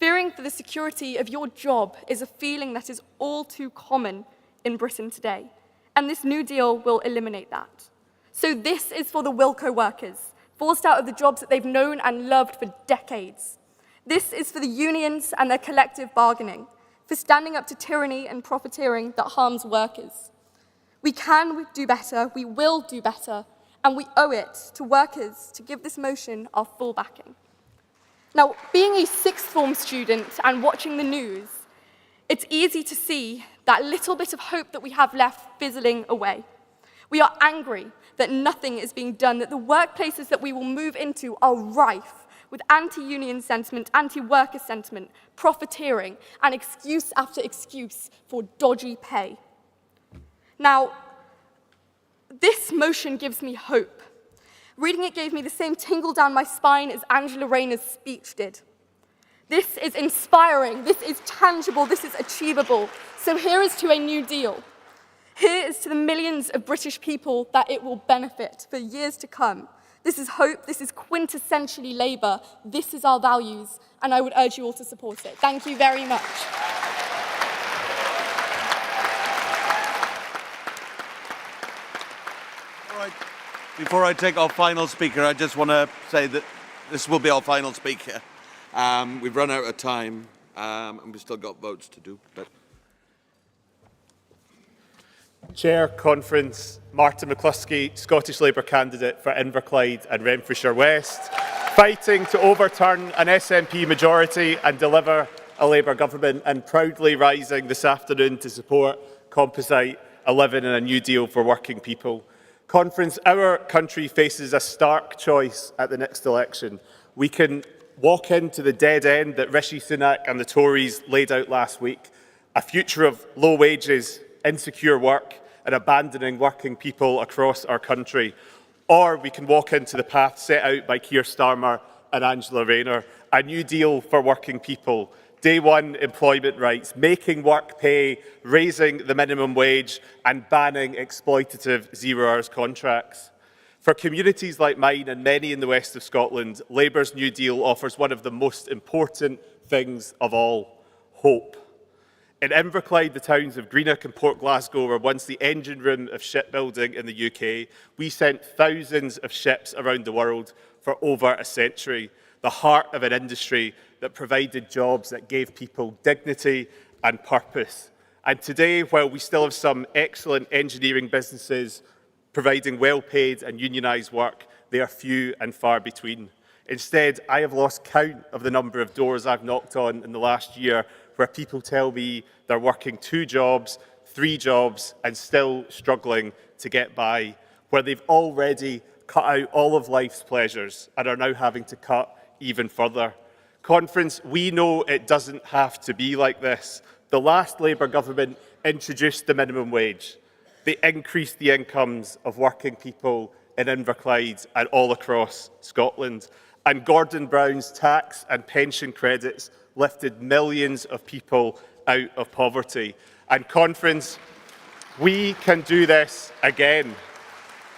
Fearing for the security of your job is a feeling that is all too common in Britain today, and this New Deal will eliminate that. So this is for the Wilko workers, forced out of the jobs that they've known and loved for decades. This is for the unions and their collective bargaining, for standing up to tyranny and profiteering that harms workers. We can do better, we will do better, and we owe it to workers to give this motion our full backing. Now, being a sixth form student and watching the news, it's easy to see that little bit of hope that we have left fizzling away. We are angry that nothing is being done, that the workplaces that we will move into are rife with anti-union sentiment, anti-worker sentiment, profiteering, and excuse after excuse for dodgy pay. Now, this motion gives me hope. Reading it gave me the same tingle down my spine as Angela Rayner's speech did. This is inspiring, this is tangible, this is achievable. So here is to a New Deal. Here is to the millions of British people that it will benefit for years to come. This is hope, this is quintessentially Labour, this is our values, and I would urge you all to support it. Thank you very much. Before I take our final speaker, I just want to say that this will be our final speaker. We've run out of time, and we've still got votes to do. But Chair, Conference, Martin McCluskey, Scottish Labour candidate for Inverclyde and Renfrewshire West, fighting to overturn an SNP majority and deliver a Labour government, and proudly rising this afternoon to support Composite 11 and a New Deal for working people. Conference, our country faces a stark choice at the next election. We can walk into the dead end that Rishi Sunak and the Tories laid out last week, a future of low wages, insecure work and abandoning working people across our country. Or we can walk into the path set out by Keir Starmer and Angela Rayner, a new deal for working people, day one employment rights, making work pay, raising the minimum wage and banning exploitative zero-hours contracts. For communities like mine and many in the west of Scotland, Labour's New Deal offers one of the most important things of all, hope. In Inverclyde, the towns of Greenock and Port Glasgow were once the engine room of shipbuilding in the UK. We sent thousands of ships around the world for over a century, the heart of an industry that provided jobs that gave people dignity and purpose. And today, while we still have some excellent engineering businesses providing well-paid and unionised work, they are few and far between. Instead, I have lost count of the number of doors I've knocked on in the last year where people tell me they're working 2 jobs, 3 jobs, and still struggling to get by, where they've already cut out all of life's pleasures and are now having to cut even further. Conference, we know it doesn't have to be like this. The last Labour government introduced the minimum wage. They increased the incomes of working people in Inverclyde and all across Scotland. And Gordon Brown's tax and pension credits lifted millions of people out of poverty. And Conference, we can do this again.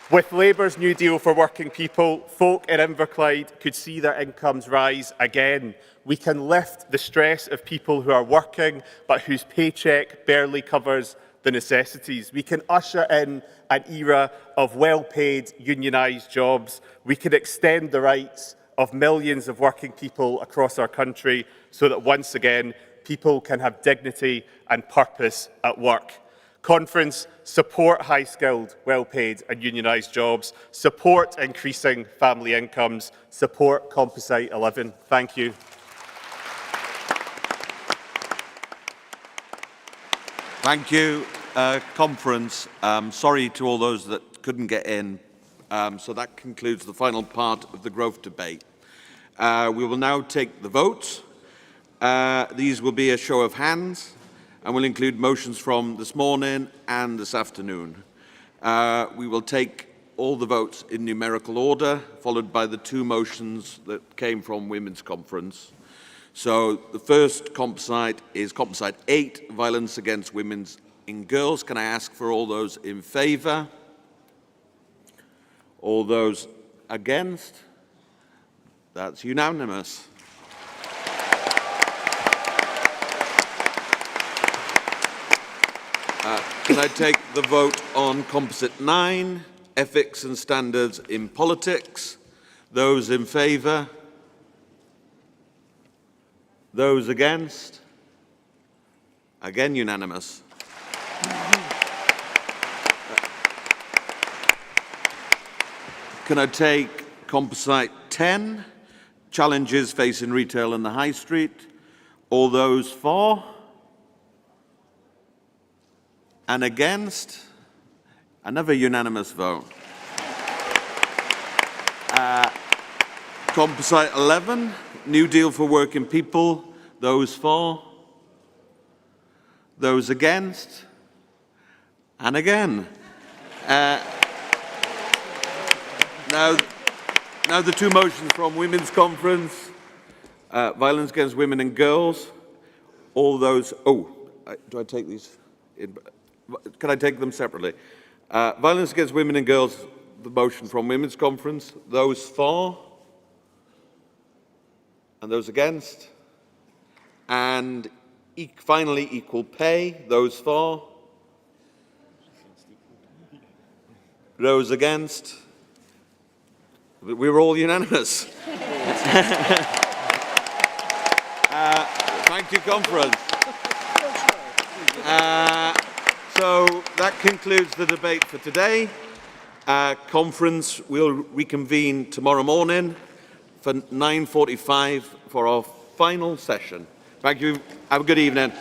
With Labour's New Deal for working people, folk in Inverclyde could see their incomes rise again. We can lift the stress of people who are working but whose paycheck barely covers the necessities. We can usher in an era of well-paid unionised jobs. We can extend the rights of millions of working people across our country so that once again people can have dignity and purpose at work. Conference, support high-skilled, well-paid and unionised jobs, support increasing family incomes, support Composite 11. Thank you. Thank you, Conference. Sorry to all those that couldn't get in. So that concludes the final part of the growth debate. We will now take the votes. These will be a show of hands and will include motions from this morning and this afternoon. We will take all the votes in numerical order, followed by the 2 motions that came from Women's Conference. So the first composite is Composite 8, Violence Against Women and Girls. Can I ask for all those in favour? All those against? That's unanimous. Can I take the vote on Composite 9, Ethics and Standards in Politics? Those in favour? Those against? Again, unanimous. Can I take Composite 10, Challenges Facing Retail in the High Street? All those for? And against? Another unanimous vote. Composite 11, New Deal for Working People. Those for? Those against? And again. Now the 2 motions from Women's Conference. Violence against women and girls. All those... do I take these? Can I take them separately? Violence against women and girls, the motion from Women's Conference. Those for? And those against? And finally, equal pay. Those for? Those against? We were all unanimous. Thank you, Conference. So that concludes the debate for today. Conference will reconvene tomorrow morning for 9:45 for our final session. Thank you. Have a good evening.